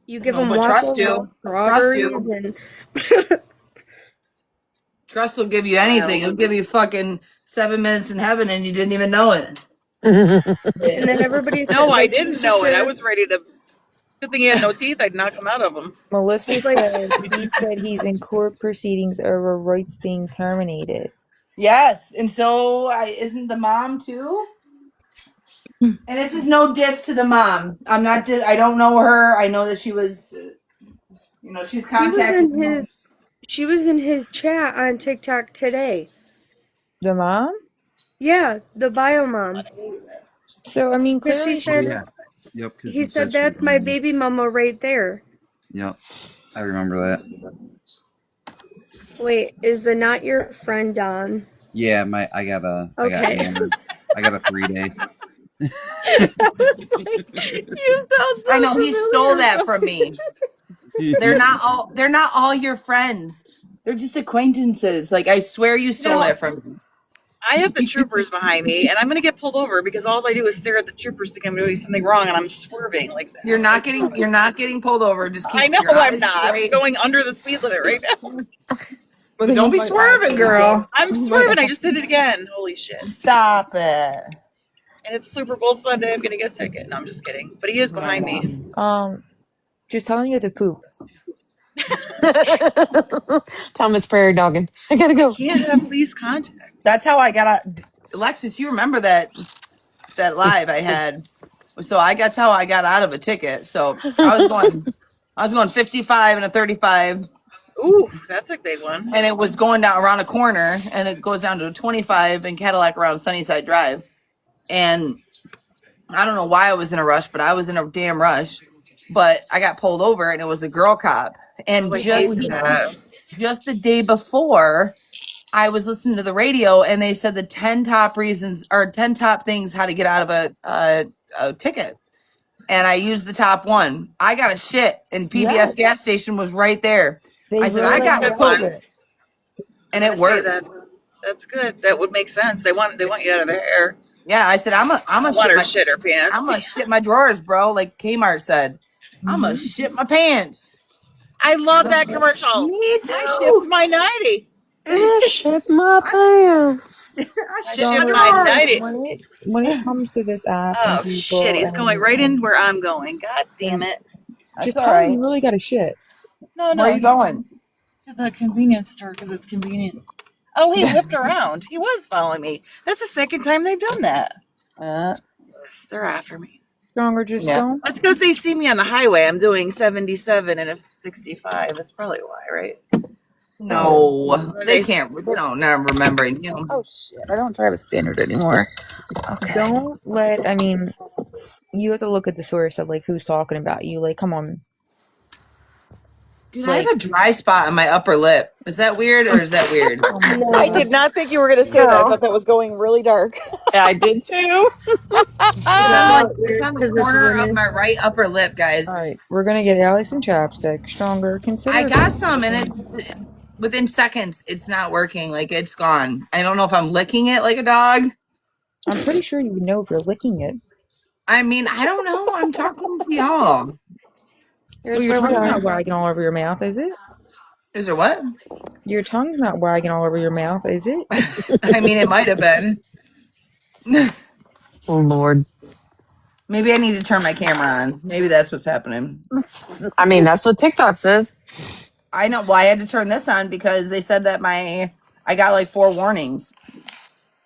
[SPEAKER 8] You give
[SPEAKER 1] no,
[SPEAKER 8] them
[SPEAKER 1] but trust
[SPEAKER 8] waffles
[SPEAKER 1] you,
[SPEAKER 8] and
[SPEAKER 1] trust
[SPEAKER 8] strawberries
[SPEAKER 1] you,
[SPEAKER 8] and
[SPEAKER 1] trust will give you anything.
[SPEAKER 6] Wild.
[SPEAKER 1] It'll give you fucking 7 minutes in heaven, and you didn't even know it.
[SPEAKER 8] and then everybody
[SPEAKER 6] No,
[SPEAKER 8] said
[SPEAKER 6] I
[SPEAKER 8] like she's
[SPEAKER 6] didn't
[SPEAKER 8] such
[SPEAKER 6] know it. I
[SPEAKER 8] a
[SPEAKER 6] was ready to. Good thing he had no teeth. I'd knock him out of them.
[SPEAKER 2] Melissa
[SPEAKER 8] like
[SPEAKER 2] said he said he's in court proceedings over rights being terminated.
[SPEAKER 1] Yes, and so isn't the mom too? And this is no diss to the mom. I'm not. I don't know her. I know that she was. She's
[SPEAKER 8] she was
[SPEAKER 1] contacted
[SPEAKER 8] in
[SPEAKER 1] me.
[SPEAKER 8] his chat on TikTok today.
[SPEAKER 2] The mom?
[SPEAKER 8] Yeah, the bio mom.
[SPEAKER 2] So, I mean,
[SPEAKER 8] Because
[SPEAKER 2] clearly
[SPEAKER 4] Oh
[SPEAKER 2] she.
[SPEAKER 4] yeah, yep. Because
[SPEAKER 8] he
[SPEAKER 4] he
[SPEAKER 8] said
[SPEAKER 4] said she was
[SPEAKER 8] that's my
[SPEAKER 4] behind me.
[SPEAKER 8] baby mama right there.
[SPEAKER 4] Yep, I remember that.
[SPEAKER 8] Wait, is the not your friend Don?
[SPEAKER 4] Yeah, I got
[SPEAKER 8] Okay.
[SPEAKER 4] hammered. I got a 3-day.
[SPEAKER 8] I was like, you sound
[SPEAKER 1] I
[SPEAKER 8] so
[SPEAKER 1] know he stole
[SPEAKER 8] familiar.
[SPEAKER 1] that from me. They're not all your friends. They're just acquaintances. Like I swear you
[SPEAKER 6] You
[SPEAKER 1] stole
[SPEAKER 6] know,
[SPEAKER 1] that from
[SPEAKER 6] I have the
[SPEAKER 1] me.
[SPEAKER 6] troopers behind me, and I'm gonna get pulled over because all I do is stare at the troopers, think I'm doing something wrong, and I'm swerving like
[SPEAKER 1] You're
[SPEAKER 6] that.
[SPEAKER 1] not
[SPEAKER 6] It's
[SPEAKER 1] getting
[SPEAKER 6] funny.
[SPEAKER 1] you're not getting pulled over. Just
[SPEAKER 6] I
[SPEAKER 1] keep
[SPEAKER 6] know
[SPEAKER 1] your
[SPEAKER 6] I'm
[SPEAKER 1] eyes
[SPEAKER 6] not. I'm
[SPEAKER 1] straight.
[SPEAKER 6] going under the speed limit right now.
[SPEAKER 2] Well,
[SPEAKER 1] But
[SPEAKER 2] then you
[SPEAKER 1] don't be
[SPEAKER 2] might
[SPEAKER 1] swerving,
[SPEAKER 2] actually get.
[SPEAKER 1] girl.
[SPEAKER 6] I'm
[SPEAKER 2] You might.
[SPEAKER 6] swerving. I just did it again. Holy shit!
[SPEAKER 1] Stop it.
[SPEAKER 6] And it's Super Bowl Sunday. I'm gonna get a ticket. No, I'm just kidding. But he is behind me.
[SPEAKER 2] Just telling you to poop.
[SPEAKER 5] Tell him it's prairie dogging. I gotta
[SPEAKER 6] I
[SPEAKER 5] go.
[SPEAKER 6] can't have police contact.
[SPEAKER 1] That's how I got out. Alexis, you remember that live I had? So that's how I got out of a ticket. So I was going 55 and a 35,
[SPEAKER 6] Ooh, that's a big one.
[SPEAKER 1] and it was going down around a corner, and it goes down to a 25 in Cadillac around Sunnyside Drive. And I don't know why I was in a rush, but I was in a damn rush. But I got pulled over, and it was a girl cop.
[SPEAKER 6] Oh,
[SPEAKER 1] And
[SPEAKER 6] I hate that.
[SPEAKER 1] just the day before, I was listening to the radio, and they said the 10 top reasons or 10 top things how to get out of a ticket. And I used the top one. I got a shit, and
[SPEAKER 2] Yes,
[SPEAKER 1] PBS gas station was right there.
[SPEAKER 2] they
[SPEAKER 1] I said,
[SPEAKER 2] wrote
[SPEAKER 1] I
[SPEAKER 2] on
[SPEAKER 6] That's a
[SPEAKER 1] got
[SPEAKER 2] the
[SPEAKER 6] good
[SPEAKER 1] pulled,
[SPEAKER 6] one.
[SPEAKER 2] ticket.
[SPEAKER 6] I'm
[SPEAKER 1] and it
[SPEAKER 6] gonna say
[SPEAKER 1] worked.
[SPEAKER 6] that. That's good. That would make sense. They want you out of there.
[SPEAKER 1] Yeah, I said, I'm a
[SPEAKER 6] Want
[SPEAKER 1] shit
[SPEAKER 6] her
[SPEAKER 1] my
[SPEAKER 6] shit her
[SPEAKER 1] I'm
[SPEAKER 6] pants.
[SPEAKER 1] gonna shit my drawers, bro. Like Kmart said, I'm gonna shit my pants.
[SPEAKER 6] I love that commercial.
[SPEAKER 1] Me
[SPEAKER 6] I shipped
[SPEAKER 1] too.
[SPEAKER 6] my 90.
[SPEAKER 5] I shit my pants.
[SPEAKER 1] I
[SPEAKER 6] I
[SPEAKER 1] shit my
[SPEAKER 6] shipped
[SPEAKER 2] Stronger
[SPEAKER 6] my
[SPEAKER 1] drawers.
[SPEAKER 2] when
[SPEAKER 6] 90.
[SPEAKER 2] it comes to this app and
[SPEAKER 6] Oh shit,
[SPEAKER 2] people
[SPEAKER 6] he's going right
[SPEAKER 2] and
[SPEAKER 6] in where I'm going. God damn
[SPEAKER 2] and
[SPEAKER 6] it.
[SPEAKER 1] That's
[SPEAKER 2] just
[SPEAKER 1] all
[SPEAKER 2] tell him
[SPEAKER 1] right.
[SPEAKER 2] you really got to shit.
[SPEAKER 6] No,
[SPEAKER 1] Where are
[SPEAKER 6] no,
[SPEAKER 1] you going?
[SPEAKER 6] to the convenience store because it's convenient. Oh, he whipped around. He was following me. That's the second time they've done that.
[SPEAKER 1] Uh,
[SPEAKER 6] They're after me.
[SPEAKER 2] Stronger, just
[SPEAKER 1] yeah.
[SPEAKER 2] don't.
[SPEAKER 6] That's because they see me on the highway. I'm doing 77 and a 65. That's probably why, right?
[SPEAKER 1] No, they
[SPEAKER 6] They
[SPEAKER 1] can't. They don't never remembering you.
[SPEAKER 2] Oh shit! I don't drive a standard anymore.
[SPEAKER 1] Okay.
[SPEAKER 2] Don't let. I mean, you have to look at the source of like who's talking about you. Like, come on.
[SPEAKER 1] Dude, I have
[SPEAKER 2] Like,
[SPEAKER 1] a dry spot on my upper lip. Is that weird or is that weird?
[SPEAKER 2] oh my
[SPEAKER 13] I
[SPEAKER 2] god.
[SPEAKER 13] did not think you were going to say that. I thought that was going really dark.
[SPEAKER 5] Yeah, I did too.
[SPEAKER 1] It's
[SPEAKER 8] It's
[SPEAKER 1] on
[SPEAKER 8] not
[SPEAKER 1] it's
[SPEAKER 8] weird
[SPEAKER 1] on the
[SPEAKER 8] because it's
[SPEAKER 1] corner of
[SPEAKER 8] women.
[SPEAKER 1] my right upper lip,
[SPEAKER 2] All
[SPEAKER 1] guys.
[SPEAKER 2] right, we're gonna get Alex some chapstick. Stronger.
[SPEAKER 1] I
[SPEAKER 2] Consider.
[SPEAKER 1] got some, and it within seconds it's not working. Like it's gone. I don't know if I'm licking it like a dog.
[SPEAKER 2] I'm pretty sure you would know if you're licking it.
[SPEAKER 1] I mean, I don't know. I'm talking to y'all.
[SPEAKER 2] Well,
[SPEAKER 6] here's
[SPEAKER 2] your
[SPEAKER 6] where we
[SPEAKER 2] tongue's
[SPEAKER 6] are.
[SPEAKER 2] not wagging all over your mouth, is it?
[SPEAKER 1] Is there what?
[SPEAKER 2] Your tongue's not wagging all over your mouth, is it?
[SPEAKER 1] I mean, it might have been.
[SPEAKER 5] Oh Lord.
[SPEAKER 1] Maybe I need to turn my camera on. Maybe that's what's happening.
[SPEAKER 5] I mean, that's what TikTok says.
[SPEAKER 1] I know. Well, I had to turn this on because they said that I got like 4 warnings.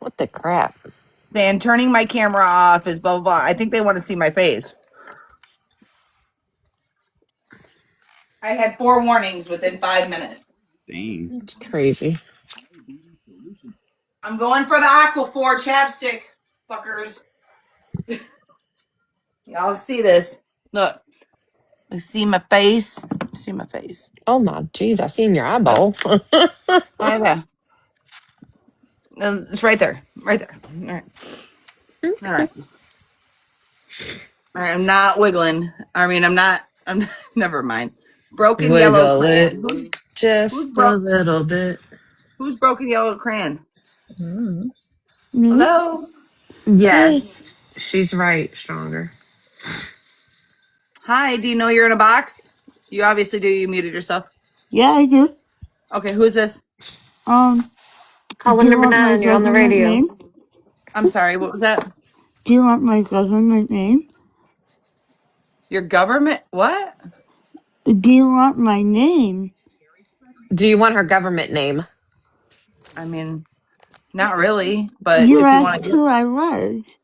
[SPEAKER 5] What the crap?
[SPEAKER 1] Then turning my camera off is blah blah blah. I think they want to see my face. I had 4 warnings within 5 minutes.
[SPEAKER 4] Dang.
[SPEAKER 5] It's crazy.
[SPEAKER 1] I'm going for the Aquaphor chapstick, fuckers. Y'all see this? Look, you see my face? See my face.
[SPEAKER 5] Oh my jeez, I seen your eyeball.
[SPEAKER 1] Oh, yeah. No, it's right there. Right there. All right. All right. All right. I'm not wiggling. I mean, I'm never mind. Broken yellow
[SPEAKER 5] Wiggle it
[SPEAKER 1] crayon. Who's
[SPEAKER 5] just a
[SPEAKER 1] broke?
[SPEAKER 5] little bit.
[SPEAKER 1] Who's broken yellow crayon?
[SPEAKER 14] Me?
[SPEAKER 1] Hello.
[SPEAKER 14] Hey.
[SPEAKER 5] Yes, she's right. Stronger.
[SPEAKER 1] Hi. Do you know you're in a box? You obviously do. You muted yourself.
[SPEAKER 14] Yeah, I do.
[SPEAKER 1] Okay. Who is this?
[SPEAKER 14] Do
[SPEAKER 5] Caller
[SPEAKER 14] you
[SPEAKER 5] number
[SPEAKER 14] want my
[SPEAKER 5] 9, you're on the
[SPEAKER 14] government
[SPEAKER 5] radio.
[SPEAKER 14] name?
[SPEAKER 1] I'm sorry. What was that?
[SPEAKER 14] Do you want my government name?
[SPEAKER 1] Your government? What?
[SPEAKER 14] Do you want my name?
[SPEAKER 5] Do you want her government name?
[SPEAKER 1] I mean, not really. But
[SPEAKER 14] You
[SPEAKER 1] if you want
[SPEAKER 14] asked
[SPEAKER 1] to,
[SPEAKER 14] who I was.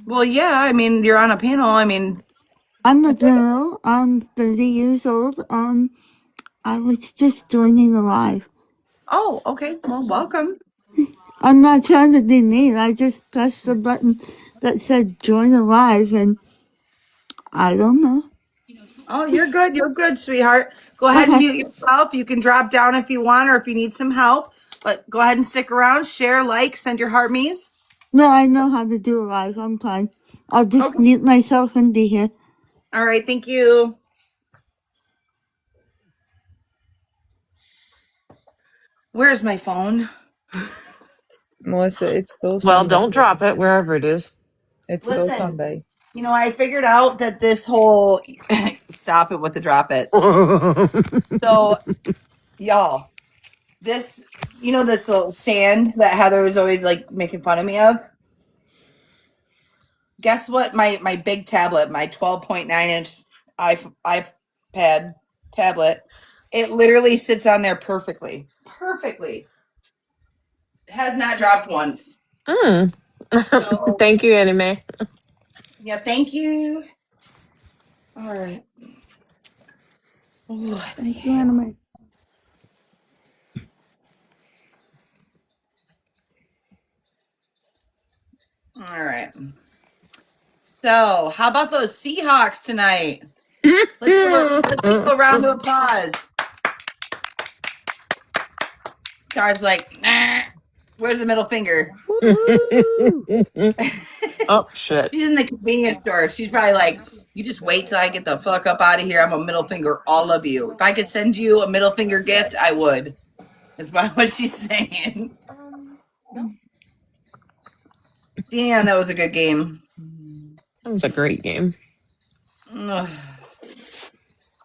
[SPEAKER 1] well, yeah. I mean, you're on a panel. I mean,
[SPEAKER 14] I'm a girl. I'm 30 years old. I was just joining the live.
[SPEAKER 1] oh, okay. Well, welcome.
[SPEAKER 14] I'm not trying to be mean. I just pressed the button that said join the live, and I don't know.
[SPEAKER 1] Oh, you're good. You're good, sweetheart. Go ahead and
[SPEAKER 14] Okay.
[SPEAKER 1] mute yourself. You can drop down if you want or if you need some help. But go ahead and stick around. Share, like, send your heart me's.
[SPEAKER 14] No, I know how to do a live. I'm fine. I'll just
[SPEAKER 1] Okay.
[SPEAKER 14] mute myself and be here.
[SPEAKER 1] All right. Thank you. Where's my phone?
[SPEAKER 2] Melissa, it's still
[SPEAKER 5] Well,
[SPEAKER 2] Sunday.
[SPEAKER 5] don't drop it wherever it is.
[SPEAKER 2] It's still
[SPEAKER 1] Listen,
[SPEAKER 2] Sunday.
[SPEAKER 1] you know, I figured out that this whole stop it with the drop it. So, y'all, this, you know, this little stand that Heather was always like making fun of me of? Guess what? My big tablet, my 12.9-inch iPad tablet, it literally sits on there perfectly. Perfectly. It has not dropped once.
[SPEAKER 5] Mm.
[SPEAKER 1] So,
[SPEAKER 5] Thank you, Anime.
[SPEAKER 1] yeah, thank you. All right. What the
[SPEAKER 14] Thank you,
[SPEAKER 1] hell?
[SPEAKER 14] Anime.
[SPEAKER 1] All right. So, how about those Seahawks tonight? Let's give a round of applause. Char's like, nah. Where's the middle finger?
[SPEAKER 5] Oh shit.
[SPEAKER 1] She's in the convenience store. She's probably like, you just wait till I get the fuck up out of here. I'm a middle finger all of you. If I could send you a middle finger gift, I would. That's what she's saying. Damn, that was a good game.
[SPEAKER 5] That was a great game.
[SPEAKER 1] Ugh.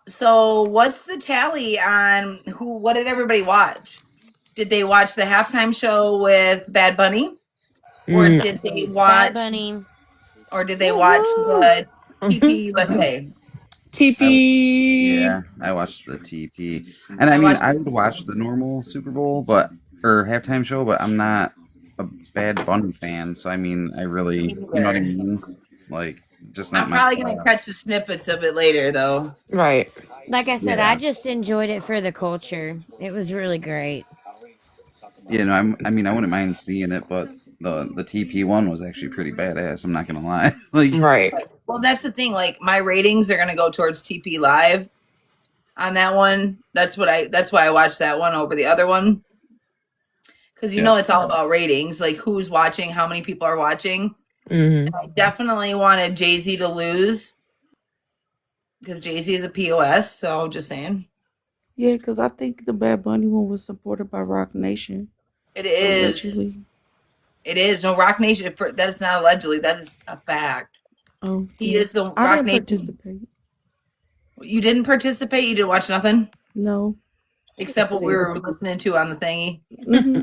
[SPEAKER 1] So, what's the tally on who? What did everybody watch? Did they watch the halftime show with Bad Bunny, or
[SPEAKER 5] No.
[SPEAKER 1] did they
[SPEAKER 3] Bad
[SPEAKER 1] watch,
[SPEAKER 3] Bunny.
[SPEAKER 1] or did they watch
[SPEAKER 3] Woohoo!
[SPEAKER 1] the TP USA?
[SPEAKER 5] TP.
[SPEAKER 4] I watched the TP, and I
[SPEAKER 1] I
[SPEAKER 4] mean,
[SPEAKER 1] watched.
[SPEAKER 4] I would watch the normal Super Bowl, but or halftime show, but I'm not a Bad Bunny fan, so I mean, I really,
[SPEAKER 1] Me
[SPEAKER 4] you know what I
[SPEAKER 1] neither.
[SPEAKER 4] mean? Like, just
[SPEAKER 1] I'm
[SPEAKER 4] not my
[SPEAKER 1] probably gonna
[SPEAKER 4] style.
[SPEAKER 1] catch the snippets of it later, though.
[SPEAKER 5] Right.
[SPEAKER 3] Like I said, I
[SPEAKER 4] Yeah,
[SPEAKER 3] just enjoyed it for the culture. It was really great.
[SPEAKER 4] you know, I mean, I wouldn't mind seeing it, but the TP one was actually pretty badass. I'm not gonna lie. Like,
[SPEAKER 5] Right.
[SPEAKER 1] Well, that's the thing. Like my ratings are gonna go towards TP Live on that one. That's why I watched that one over the other one. Because you
[SPEAKER 4] yeah,
[SPEAKER 1] know it's all about ratings, like who's watching, how many people are watching.
[SPEAKER 5] Hmm.
[SPEAKER 1] I definitely wanted Jay-Z to lose because Jay-Z is a POS, so just saying.
[SPEAKER 13] Yeah, because I think the Bad Bunny one was supported by Rock Nation,
[SPEAKER 1] It is.
[SPEAKER 13] allegedly.
[SPEAKER 1] It is. No, Rock Nation, that is not allegedly, that is a fact.
[SPEAKER 13] Oh,
[SPEAKER 1] He
[SPEAKER 13] yeah.
[SPEAKER 1] is the
[SPEAKER 13] I
[SPEAKER 1] Rock
[SPEAKER 13] didn't
[SPEAKER 1] Nation.
[SPEAKER 13] participate.
[SPEAKER 1] You didn't participate? You didn't watch nothing?
[SPEAKER 13] No.
[SPEAKER 1] Except what we were listening to on the thingy?
[SPEAKER 13] Mm-hmm.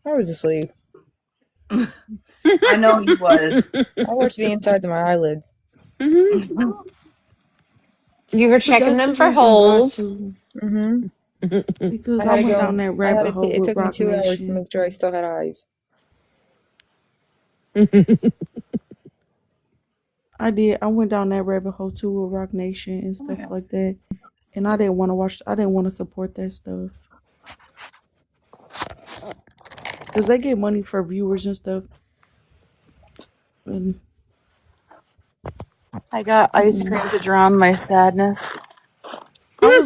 [SPEAKER 2] I was asleep.
[SPEAKER 1] I know you was.
[SPEAKER 2] I watched the inside of my eyelids.
[SPEAKER 5] You were
[SPEAKER 13] But
[SPEAKER 5] checking
[SPEAKER 13] that's
[SPEAKER 5] them
[SPEAKER 13] the
[SPEAKER 5] for
[SPEAKER 13] reason why,
[SPEAKER 5] holes.
[SPEAKER 13] too.
[SPEAKER 2] Mm-hmm.
[SPEAKER 13] Because
[SPEAKER 2] I
[SPEAKER 13] I
[SPEAKER 2] had to
[SPEAKER 13] went
[SPEAKER 2] go.
[SPEAKER 13] down that rabbit hole
[SPEAKER 2] It
[SPEAKER 13] with
[SPEAKER 2] took me
[SPEAKER 13] Rock
[SPEAKER 2] 2 hours to
[SPEAKER 13] Nation.
[SPEAKER 2] make sure I still had eyes.
[SPEAKER 13] I did. I went down that rabbit hole, too, with Rock Nation and stuff like that. And I didn't want to I didn't want to support that stuff. Because they get money for viewers and stuff. And
[SPEAKER 6] I got ice cream to drown my sadness.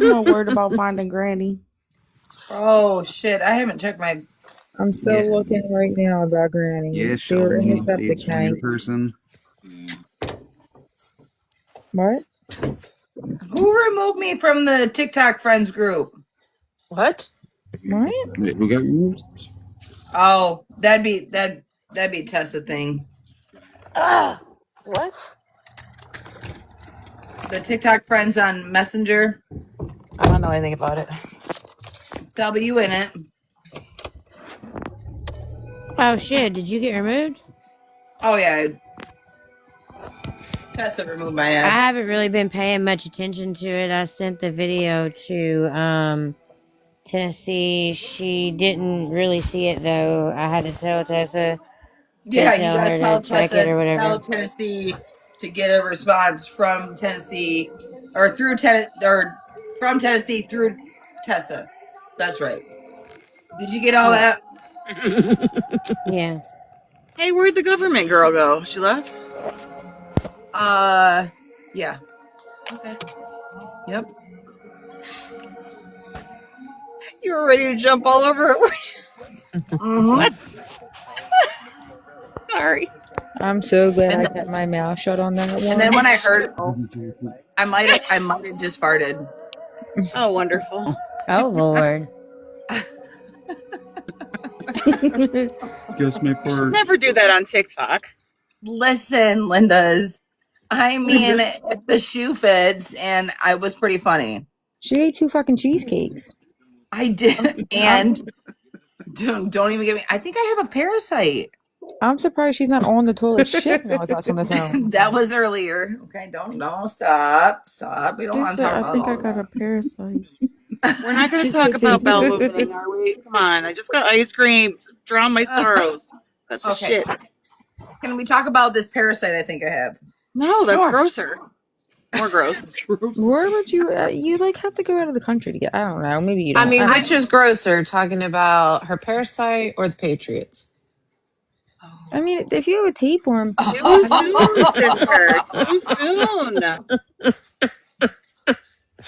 [SPEAKER 13] was more worried about finding Granny.
[SPEAKER 1] Oh shit! I haven't checked my.
[SPEAKER 2] I'm still looking right now about Granny.
[SPEAKER 4] Yeah,
[SPEAKER 2] They were in the
[SPEAKER 4] Sheldon
[SPEAKER 2] septic
[SPEAKER 4] dates
[SPEAKER 2] tank.
[SPEAKER 4] weird person.
[SPEAKER 2] What?
[SPEAKER 1] Who removed me from the TikTok friends group?
[SPEAKER 5] What?
[SPEAKER 2] What?
[SPEAKER 4] Wait, who got removed?
[SPEAKER 1] Oh, that'd be Tessa thing.
[SPEAKER 5] Ah, what?
[SPEAKER 1] The TikTok friends on Messenger.
[SPEAKER 5] I don't know anything about it.
[SPEAKER 1] W in it.
[SPEAKER 3] Oh shit! Did you get removed?
[SPEAKER 1] Oh yeah, Tessa removed my
[SPEAKER 3] I
[SPEAKER 1] ass.
[SPEAKER 3] haven't really been paying much attention to it. I sent the video to Tennessee. She didn't really see it though. I had to tell Tessa to
[SPEAKER 1] Yeah, you
[SPEAKER 3] tell
[SPEAKER 1] gotta
[SPEAKER 3] her to
[SPEAKER 1] tell
[SPEAKER 3] check it
[SPEAKER 1] Tessa,
[SPEAKER 3] or
[SPEAKER 1] tell
[SPEAKER 3] whatever.
[SPEAKER 1] Tennessee to get a response from Tennessee or through or from Tennessee through Tessa. That's right. Did you get all
[SPEAKER 3] Yeah.
[SPEAKER 1] that?
[SPEAKER 3] Yeah.
[SPEAKER 6] Hey, where'd the government girl go? She left?
[SPEAKER 1] Yeah.
[SPEAKER 6] Okay.
[SPEAKER 1] Yep.
[SPEAKER 6] You were ready to jump all over it.
[SPEAKER 1] Mm-hmm.
[SPEAKER 6] What? Sorry.
[SPEAKER 2] I'm so glad
[SPEAKER 1] And
[SPEAKER 2] I
[SPEAKER 1] th-
[SPEAKER 2] kept my mouth shut on that
[SPEAKER 1] and then
[SPEAKER 2] one.
[SPEAKER 1] when I heard, I might have just farted.
[SPEAKER 6] Oh, wonderful.
[SPEAKER 3] Oh Lord.
[SPEAKER 4] Guess my
[SPEAKER 6] You should
[SPEAKER 4] part.
[SPEAKER 6] never do that on TikTok.
[SPEAKER 1] Listen, Linda's. I mean, if the shoe fits, and I was pretty funny.
[SPEAKER 2] She ate 2 fucking cheesecakes.
[SPEAKER 1] I did, and don't even get me. I think I have a parasite.
[SPEAKER 2] I'm surprised she's not on the toilet shit while it's on the phone.
[SPEAKER 1] That was earlier. Okay, don't stop. We don't
[SPEAKER 13] She
[SPEAKER 1] want to
[SPEAKER 13] said,
[SPEAKER 1] talk
[SPEAKER 13] I
[SPEAKER 1] about
[SPEAKER 13] think I
[SPEAKER 1] all
[SPEAKER 13] got a parasite.
[SPEAKER 6] We're not going to
[SPEAKER 2] She
[SPEAKER 6] talk
[SPEAKER 2] said
[SPEAKER 6] about bowel
[SPEAKER 2] too.
[SPEAKER 6] moving, are we? Come on. I just got ice cream. Drown my
[SPEAKER 1] that.
[SPEAKER 6] sorrows. Cut the
[SPEAKER 1] Okay,
[SPEAKER 6] shit.
[SPEAKER 1] can we talk about this parasite I think I have?
[SPEAKER 6] No, that's
[SPEAKER 2] Sure.
[SPEAKER 6] grosser. More gross.
[SPEAKER 2] Where would you, you like have to go out of the country to get, I don't know, maybe you
[SPEAKER 5] I
[SPEAKER 2] don't.
[SPEAKER 5] mean,
[SPEAKER 2] I don't
[SPEAKER 1] I
[SPEAKER 5] which
[SPEAKER 2] know.
[SPEAKER 5] is grosser, talking about her parasite or the Patriots?
[SPEAKER 2] I mean, if you have a tapeworm,
[SPEAKER 6] Too
[SPEAKER 2] I mean,
[SPEAKER 6] soon, sister. Too soon.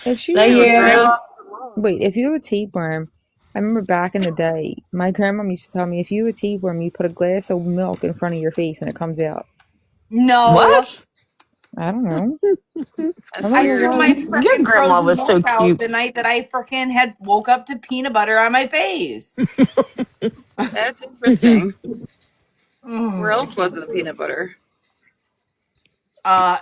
[SPEAKER 2] if she
[SPEAKER 5] Thank
[SPEAKER 2] has
[SPEAKER 6] It'll drive
[SPEAKER 5] you.
[SPEAKER 6] them.
[SPEAKER 2] wait, if you have a tapeworm, I remember back in the day, my grandma used to tell me if you have a tapeworm, you put a glass of milk in front of your face and it comes out.
[SPEAKER 1] no.
[SPEAKER 5] What?
[SPEAKER 2] I don't know. I
[SPEAKER 6] That's
[SPEAKER 2] don't
[SPEAKER 1] I
[SPEAKER 2] know
[SPEAKER 6] weird.
[SPEAKER 1] threw
[SPEAKER 2] why.
[SPEAKER 1] my
[SPEAKER 5] Your
[SPEAKER 1] freaking
[SPEAKER 5] grandma
[SPEAKER 1] frozen
[SPEAKER 5] was
[SPEAKER 1] milk
[SPEAKER 5] so
[SPEAKER 1] out
[SPEAKER 5] cute.
[SPEAKER 1] the night that I freaking had woke up to peanut butter on my face.
[SPEAKER 6] That's interesting. Where
[SPEAKER 1] I
[SPEAKER 6] else was
[SPEAKER 1] can't.
[SPEAKER 6] it the peanut butter?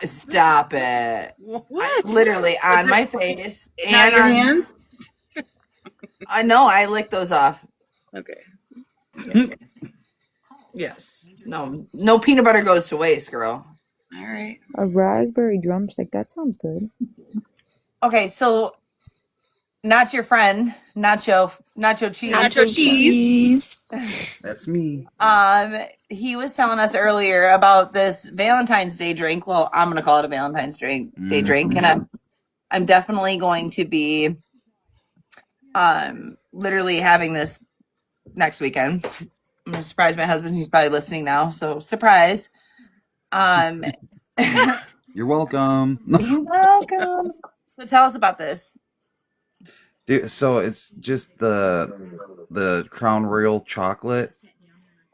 [SPEAKER 1] Stop it. I
[SPEAKER 6] What?
[SPEAKER 1] literally
[SPEAKER 6] Was
[SPEAKER 1] on
[SPEAKER 6] it
[SPEAKER 1] my face
[SPEAKER 6] not
[SPEAKER 1] and
[SPEAKER 6] your
[SPEAKER 1] on.
[SPEAKER 6] hands?
[SPEAKER 1] I know I licked those off.
[SPEAKER 6] Okay.
[SPEAKER 1] Okay. Yes. No peanut butter goes to waste, girl.
[SPEAKER 6] All right.
[SPEAKER 2] A raspberry drumstick, that sounds good.
[SPEAKER 1] Okay, so not your friend, Nacho Cheese.
[SPEAKER 6] Nacho
[SPEAKER 5] Nacho
[SPEAKER 6] cheese.
[SPEAKER 5] cheese.
[SPEAKER 4] That's me.
[SPEAKER 1] He was telling us earlier about this Valentine's Day drink. Well, I'm gonna call it a Valentine's Day drink, and I'm definitely going to be literally having this next weekend. I'm gonna surprise my husband. He's probably listening now, so surprise. Um,
[SPEAKER 4] You're welcome.
[SPEAKER 1] you're welcome. So tell us about this.
[SPEAKER 4] Dude, so it's just the Crown Royal chocolate,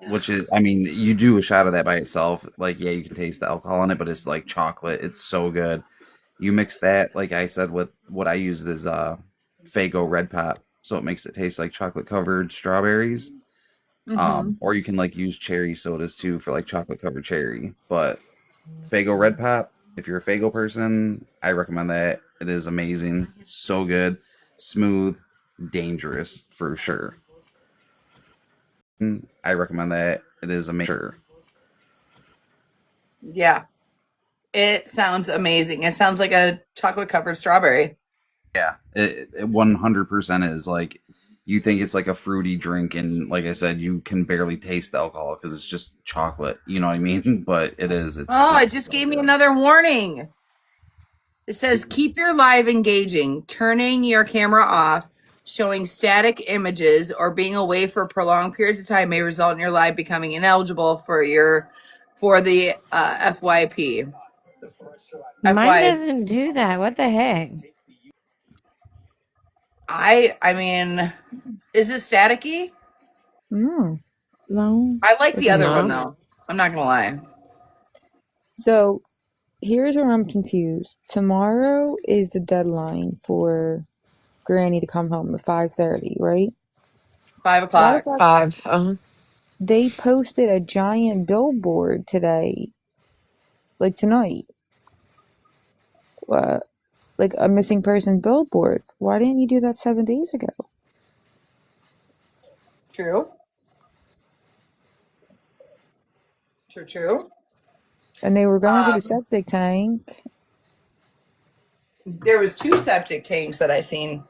[SPEAKER 4] which is, I mean, you do a shot of that by itself. Like, yeah, you can taste the alcohol in it, but it's like chocolate. It's so good. You mix that, like I said, with what I use is Fago Red Pop, so it makes it taste like chocolate covered strawberries.
[SPEAKER 1] Mm-hmm.
[SPEAKER 4] Or you can like use cherry sodas too for like chocolate covered cherry. But Fago Red Pop, if you're a Fago person, I recommend that. It is amazing. It's so good, smooth, dangerous for sure. I recommend that. It is amazing. Sure.
[SPEAKER 1] Yeah, it sounds amazing. It sounds like a chocolate covered strawberry.
[SPEAKER 4] Yeah, it 100% is like you think it's like a fruity drink, and like I said, you can barely taste the alcohol because it's just chocolate. You know what I mean? But it is.
[SPEAKER 1] Oh, it
[SPEAKER 4] It's
[SPEAKER 1] just
[SPEAKER 4] so
[SPEAKER 1] gave me
[SPEAKER 4] good.
[SPEAKER 1] another warning. It says keep your live engaging, turning your camera off, showing static images, or being away for prolonged periods of time may result in your live becoming ineligible for the FYP.
[SPEAKER 3] Mine
[SPEAKER 1] FY.
[SPEAKER 3] doesn't do that. What the heck?
[SPEAKER 1] I mean, is it staticky?
[SPEAKER 2] No.
[SPEAKER 13] No.
[SPEAKER 1] I like the
[SPEAKER 2] It's
[SPEAKER 1] other
[SPEAKER 2] not.
[SPEAKER 1] one
[SPEAKER 5] No.
[SPEAKER 1] though. I'm not gonna lie.
[SPEAKER 2] So here's where I'm confused. Tomorrow is the deadline for Granny to come home at 5:30, right?
[SPEAKER 1] 5 o'clock.
[SPEAKER 2] 5 o'clock.
[SPEAKER 5] 5.
[SPEAKER 2] They posted a giant billboard today, like tonight, uh, like a missing person billboard. Why didn't you do that 7 days ago?
[SPEAKER 1] True. True. True.
[SPEAKER 2] And they were going to the
[SPEAKER 1] Um,
[SPEAKER 2] septic tank.
[SPEAKER 1] there was 2 septic tanks that I seen.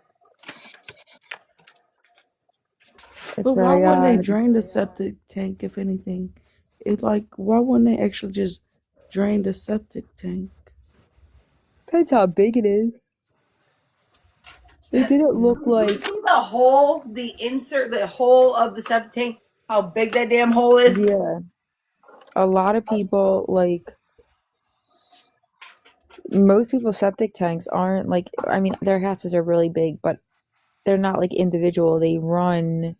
[SPEAKER 2] It's
[SPEAKER 13] But why
[SPEAKER 2] very
[SPEAKER 13] wouldn't they
[SPEAKER 2] odd.
[SPEAKER 13] drain the septic tank if anything? It like why wouldn't they actually just drain the septic tank?
[SPEAKER 2] Depends how big it is. It didn't look
[SPEAKER 1] You
[SPEAKER 2] like,
[SPEAKER 1] see the hole, the hole of the septic tank, how big that damn hole is?
[SPEAKER 2] yeah. A lot of people, like, most people's septic tanks aren't like, I mean, their houses are really big, but they're not like individual. They run.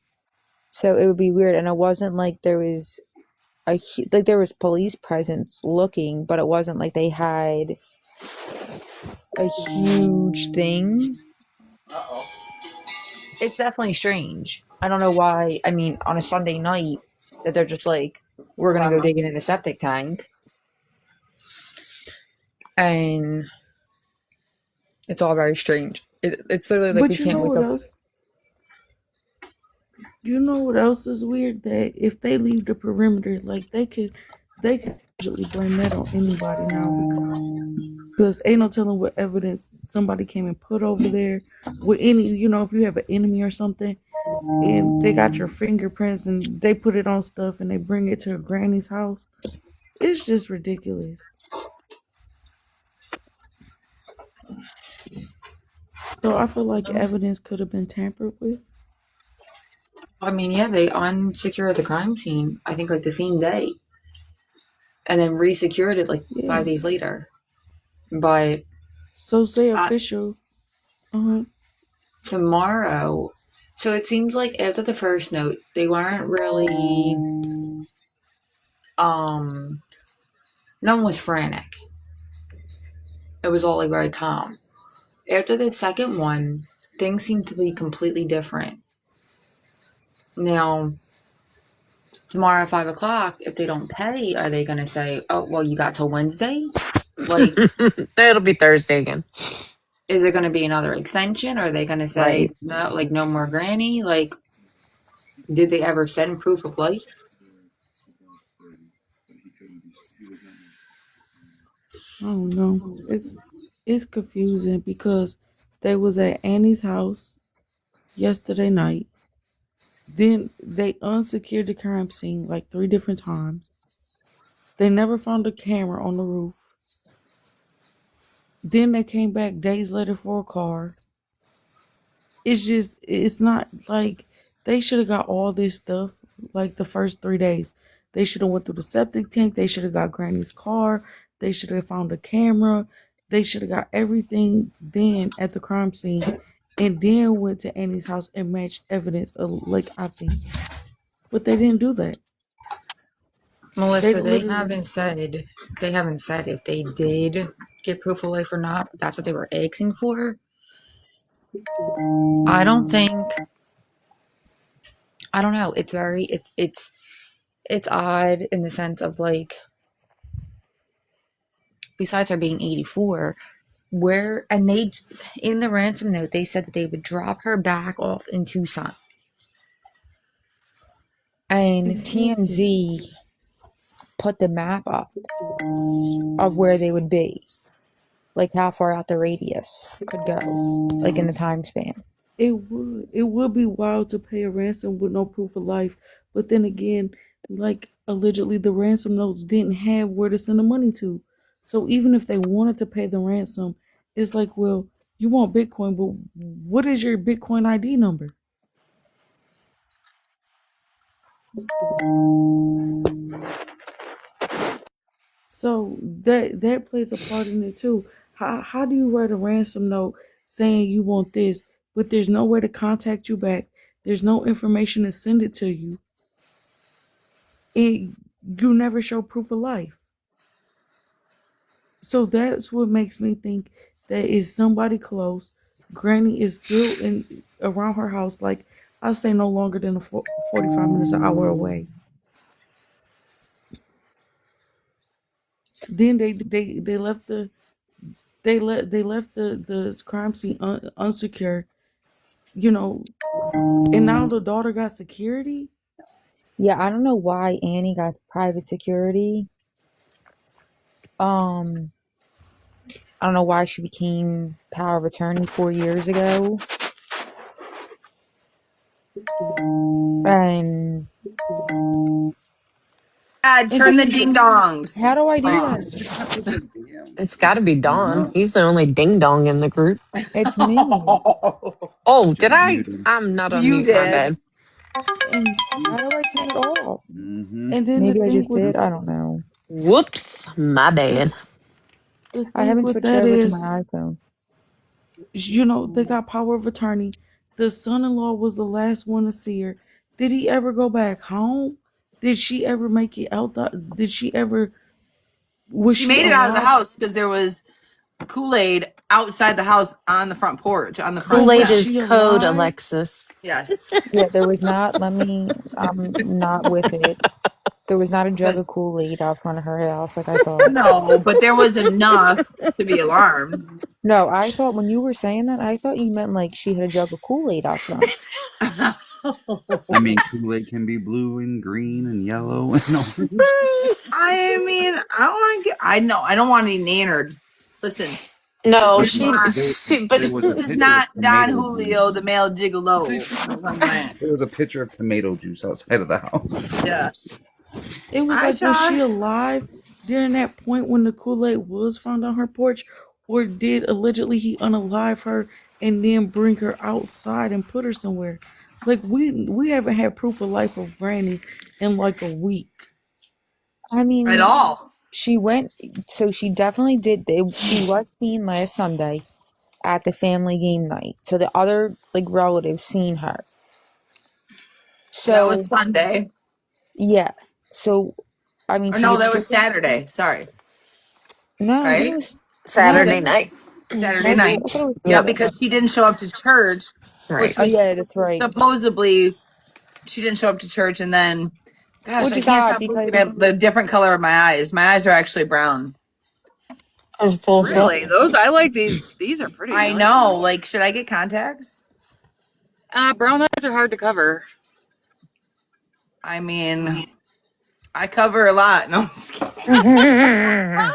[SPEAKER 2] So it would be weird. And it wasn't like there was like there was police presence looking, but it wasn't like they had a huge thing.
[SPEAKER 1] Uh-oh.
[SPEAKER 2] It's definitely strange. I don't know why. I mean, on a Sunday night, that they're just like, we're gonna go
[SPEAKER 1] Wow.
[SPEAKER 2] digging in the septic tank, and it's all very strange. It's literally like we
[SPEAKER 13] But you
[SPEAKER 2] can't
[SPEAKER 13] know
[SPEAKER 2] wake
[SPEAKER 13] what
[SPEAKER 2] up.
[SPEAKER 13] else? You know what else is weird? That if they leave the perimeter, like they could usually blame that on anybody now because ain't no telling what evidence somebody came and put over there. With any, if you have an enemy or something, and they got your fingerprints and they put it on stuff and they bring it to a granny's house, it's just ridiculous. So I feel like evidence could have been tampered with.
[SPEAKER 7] I mean, yeah, they unsecured the crime scene, I think like the same day, and then resecured it like
[SPEAKER 13] Yeah.
[SPEAKER 7] 5 days later. But
[SPEAKER 13] So say
[SPEAKER 7] uh,
[SPEAKER 13] official. Uh-huh.
[SPEAKER 7] tomorrow, so it seems like after the first note, they weren't really, um, no one was frantic. It was all like very calm. After the second one, things seem to be completely different. Now, tomorrow at 5 o'clock, if they don't pay, are they going to say, oh, well, you got till Wednesday? Like,
[SPEAKER 5] It'll be Thursday again.
[SPEAKER 7] is it going to be another extension? Or are they going to say,
[SPEAKER 5] Right.
[SPEAKER 7] no, like, no more granny? Like, did they ever send proof of life?
[SPEAKER 13] I don't know. It's confusing because they was at Annie's house yesterday night. Then they unsecured the crime scene like 3 different times. They never found a camera on the roof. Then they came back days later for a car. It's not like they should have got all this stuff like the first 3 days. They should have went through the septic tank. They should have got Granny's car. They should have found a camera. They should have got everything then at the crime scene, and then went to Annie's house and matched evidence. Like I think, but they didn't do that. They
[SPEAKER 7] Melissa,
[SPEAKER 13] literally.
[SPEAKER 7] they haven't said if they did get proof of life or not, but that's what they were asking for. I don't think, I don't know. It's very, it's odd in the sense of like, besides her being 84, where, and they, in the ransom note, they said that they would drop her back off in Tucson. And
[SPEAKER 13] Exactly.
[SPEAKER 7] TMZ put the map up of where they would be, like how far out the radius could go, like in the time span.
[SPEAKER 13] It would be wild to pay a ransom with no proof of life, but then again, like allegedly the ransom notes didn't have where to send the money to. So even if they wanted to pay the ransom, it's like, well, you want Bitcoin, but what is your Bitcoin ID number? So that plays a part in it too. How do you write a ransom note saying you want this, but there's no way to contact you back. There's no information to send it to you. And you never show proof of life. So that's what makes me think that is somebody close. Granny is still in around her house, like I say, no longer than 45 minutes, an hour away. Then they left they left the crime scene unsecure, you know, and now the daughter got security.
[SPEAKER 2] Yeah, I don't know why Annie got private security. Um, I don't know why she became power of attorney 4 years ago. And
[SPEAKER 1] Dad,
[SPEAKER 13] And
[SPEAKER 1] turn the
[SPEAKER 13] then
[SPEAKER 1] ding dongs
[SPEAKER 2] how do I do
[SPEAKER 1] off.
[SPEAKER 2] that?
[SPEAKER 5] It's got to be Dawn. He's the only ding dong in the group.
[SPEAKER 2] It's me.
[SPEAKER 5] Oh, did
[SPEAKER 4] Just
[SPEAKER 5] I?
[SPEAKER 4] muted.
[SPEAKER 5] I'm not on
[SPEAKER 1] You
[SPEAKER 5] mute. My
[SPEAKER 1] did.
[SPEAKER 5] bad.
[SPEAKER 13] and
[SPEAKER 2] How do I turn it off?
[SPEAKER 4] Mm-hmm.
[SPEAKER 13] and then
[SPEAKER 2] Maybe I just did. I don't know.
[SPEAKER 5] Whoops, my bad.
[SPEAKER 13] the
[SPEAKER 2] I
[SPEAKER 13] thing
[SPEAKER 2] haven't
[SPEAKER 13] with
[SPEAKER 2] switched
[SPEAKER 13] that
[SPEAKER 2] over to
[SPEAKER 13] is,
[SPEAKER 2] my iPhone.
[SPEAKER 13] they got power of attorney. The son-in-law was the last one to see her. Did he ever go back home? Did she ever make it out? Did she ever? Was
[SPEAKER 1] She
[SPEAKER 13] she
[SPEAKER 1] made it out of the
[SPEAKER 13] alive?
[SPEAKER 1] house because there was Kool-Aid outside the house on the front porch, on the front
[SPEAKER 13] But
[SPEAKER 5] Kool-Aid
[SPEAKER 13] was
[SPEAKER 1] step.
[SPEAKER 5] is
[SPEAKER 13] she
[SPEAKER 5] code,
[SPEAKER 13] alive?
[SPEAKER 5] Alexis.
[SPEAKER 1] Yes.
[SPEAKER 2] Yeah, there was not. I'm not with it. There was not a jug
[SPEAKER 1] Because
[SPEAKER 2] of Kool-Aid out front of her house like I thought.
[SPEAKER 1] no, but there was enough to be alarmed.
[SPEAKER 2] No, I thought when you were saying that, I thought you meant like she had a jug of Kool-Aid out front.
[SPEAKER 4] I mean, Kool-Aid can be blue and green and yellow and orange.
[SPEAKER 1] I mean, I don't want to get. I know I don't want to be nannered. Listen, this
[SPEAKER 5] No,
[SPEAKER 1] is
[SPEAKER 4] But
[SPEAKER 5] she,
[SPEAKER 1] not.
[SPEAKER 5] but
[SPEAKER 4] there was a
[SPEAKER 1] This is
[SPEAKER 4] pitcher of
[SPEAKER 1] not Don
[SPEAKER 4] tomato
[SPEAKER 1] Julio,
[SPEAKER 4] juice.
[SPEAKER 1] the male gigolo. That's what I'm saying.
[SPEAKER 4] There was a pitcher of tomato juice outside of the house.
[SPEAKER 1] Yeah.
[SPEAKER 13] It was
[SPEAKER 1] Hi,
[SPEAKER 13] like, was
[SPEAKER 1] Sean.
[SPEAKER 13] she alive during that point when the Kool-Aid was found on her porch, or did allegedly he unalive her and then bring her outside and put her somewhere? Like we haven't had proof of life of Granny in like a week.
[SPEAKER 2] I
[SPEAKER 1] At
[SPEAKER 2] mean,
[SPEAKER 1] all.
[SPEAKER 2] she went, so she definitely did. She was seen last Sunday at the family game night. So the other like relatives seen her.
[SPEAKER 1] And that was
[SPEAKER 2] So
[SPEAKER 1] Sunday.
[SPEAKER 2] yeah. So I mean,
[SPEAKER 1] Or
[SPEAKER 2] she
[SPEAKER 1] no,
[SPEAKER 2] could
[SPEAKER 1] that was
[SPEAKER 2] still.
[SPEAKER 1] Saturday. Sorry.
[SPEAKER 2] No, I think it
[SPEAKER 1] Right?
[SPEAKER 2] was. No,
[SPEAKER 5] Saturday
[SPEAKER 2] that's
[SPEAKER 5] night.
[SPEAKER 1] Saturday
[SPEAKER 2] was it?
[SPEAKER 1] night.
[SPEAKER 2] I thought it was
[SPEAKER 1] Yeah,
[SPEAKER 5] Yep.
[SPEAKER 2] Sunday.
[SPEAKER 1] because she didn't show up to church, which
[SPEAKER 5] Right.
[SPEAKER 2] Oh
[SPEAKER 1] was
[SPEAKER 2] yeah, that's right.
[SPEAKER 1] supposedly she didn't show up to church. And then, gosh,
[SPEAKER 2] Which
[SPEAKER 1] I
[SPEAKER 2] is
[SPEAKER 1] can't
[SPEAKER 2] odd
[SPEAKER 1] stop looking
[SPEAKER 2] because
[SPEAKER 1] at the different color of my eyes. My eyes are actually brown.
[SPEAKER 5] Full.
[SPEAKER 6] Really? Those I like these. These are pretty. I
[SPEAKER 1] I
[SPEAKER 6] like
[SPEAKER 1] know.
[SPEAKER 6] them.
[SPEAKER 1] Like, should I get contacts?
[SPEAKER 6] Brown eyes are hard to cover.
[SPEAKER 1] I mean, I cover a lot. No, I'm just kidding.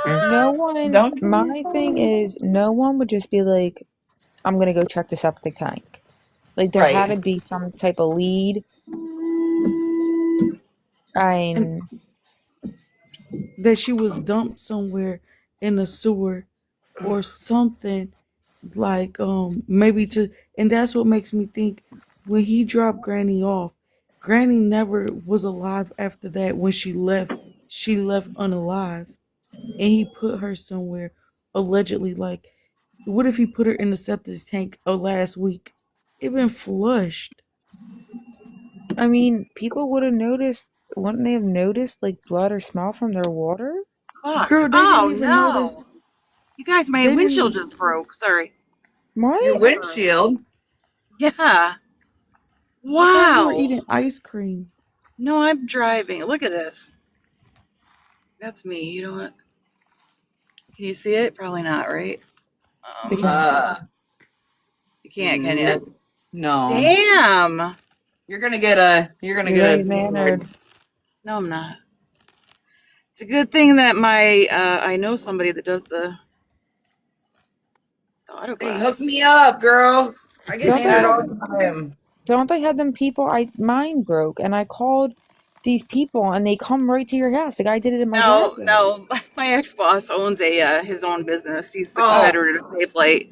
[SPEAKER 2] no one.
[SPEAKER 1] Don't get me
[SPEAKER 2] My thing
[SPEAKER 1] started.
[SPEAKER 2] is, no one would just be like, "I'm gonna go check the septic tank." Like there had
[SPEAKER 1] Right.
[SPEAKER 2] to be some type of lead.
[SPEAKER 13] And
[SPEAKER 2] And
[SPEAKER 13] that she was dumped somewhere in a sewer or something, like maybe to, and that's what makes me think when he dropped Granny off, Granny never was alive after that. When she left unalive, and he put her somewhere allegedly. Like, what if he put her in the septic tank last week? It been flushed.
[SPEAKER 2] I mean, people would have noticed. Wouldn't they have noticed like blood or smell from their water?
[SPEAKER 6] Fuck.
[SPEAKER 13] Girl, they didn't
[SPEAKER 6] Oh
[SPEAKER 13] even notice.
[SPEAKER 6] no. You guys, my
[SPEAKER 13] They
[SPEAKER 6] windshield
[SPEAKER 13] didn't.
[SPEAKER 6] just broke. Sorry.
[SPEAKER 1] Your
[SPEAKER 2] What?
[SPEAKER 1] windshield.
[SPEAKER 6] Yeah.
[SPEAKER 13] I thought you were
[SPEAKER 6] Wow.
[SPEAKER 13] eating ice cream.
[SPEAKER 6] No, I'm driving. Look at this. That's me. You know what? Can you see it? Probably not, right?
[SPEAKER 2] They can't.
[SPEAKER 1] Uh,
[SPEAKER 6] You can't, can you?
[SPEAKER 1] no.
[SPEAKER 6] Damn.
[SPEAKER 1] You're gonna get a. You're gonna
[SPEAKER 2] You're
[SPEAKER 1] get
[SPEAKER 2] gonna
[SPEAKER 1] a
[SPEAKER 2] get mannered.
[SPEAKER 1] billboard.
[SPEAKER 6] No, I'm not. It's a good thing that my I know somebody that does the
[SPEAKER 1] Hey, hook
[SPEAKER 6] autoglass.
[SPEAKER 1] me up, girl. I get
[SPEAKER 2] Don't they
[SPEAKER 1] nannered
[SPEAKER 6] Yeah.
[SPEAKER 2] have?
[SPEAKER 1] all the time.
[SPEAKER 2] Don't they have them people? Mine broke, and I called these people, and they come right to your house. The guy did it in my
[SPEAKER 6] No,
[SPEAKER 2] driveway.
[SPEAKER 6] no. My ex boss owns a his own business. He's the
[SPEAKER 1] Oh,
[SPEAKER 6] competitor to Pay Plate,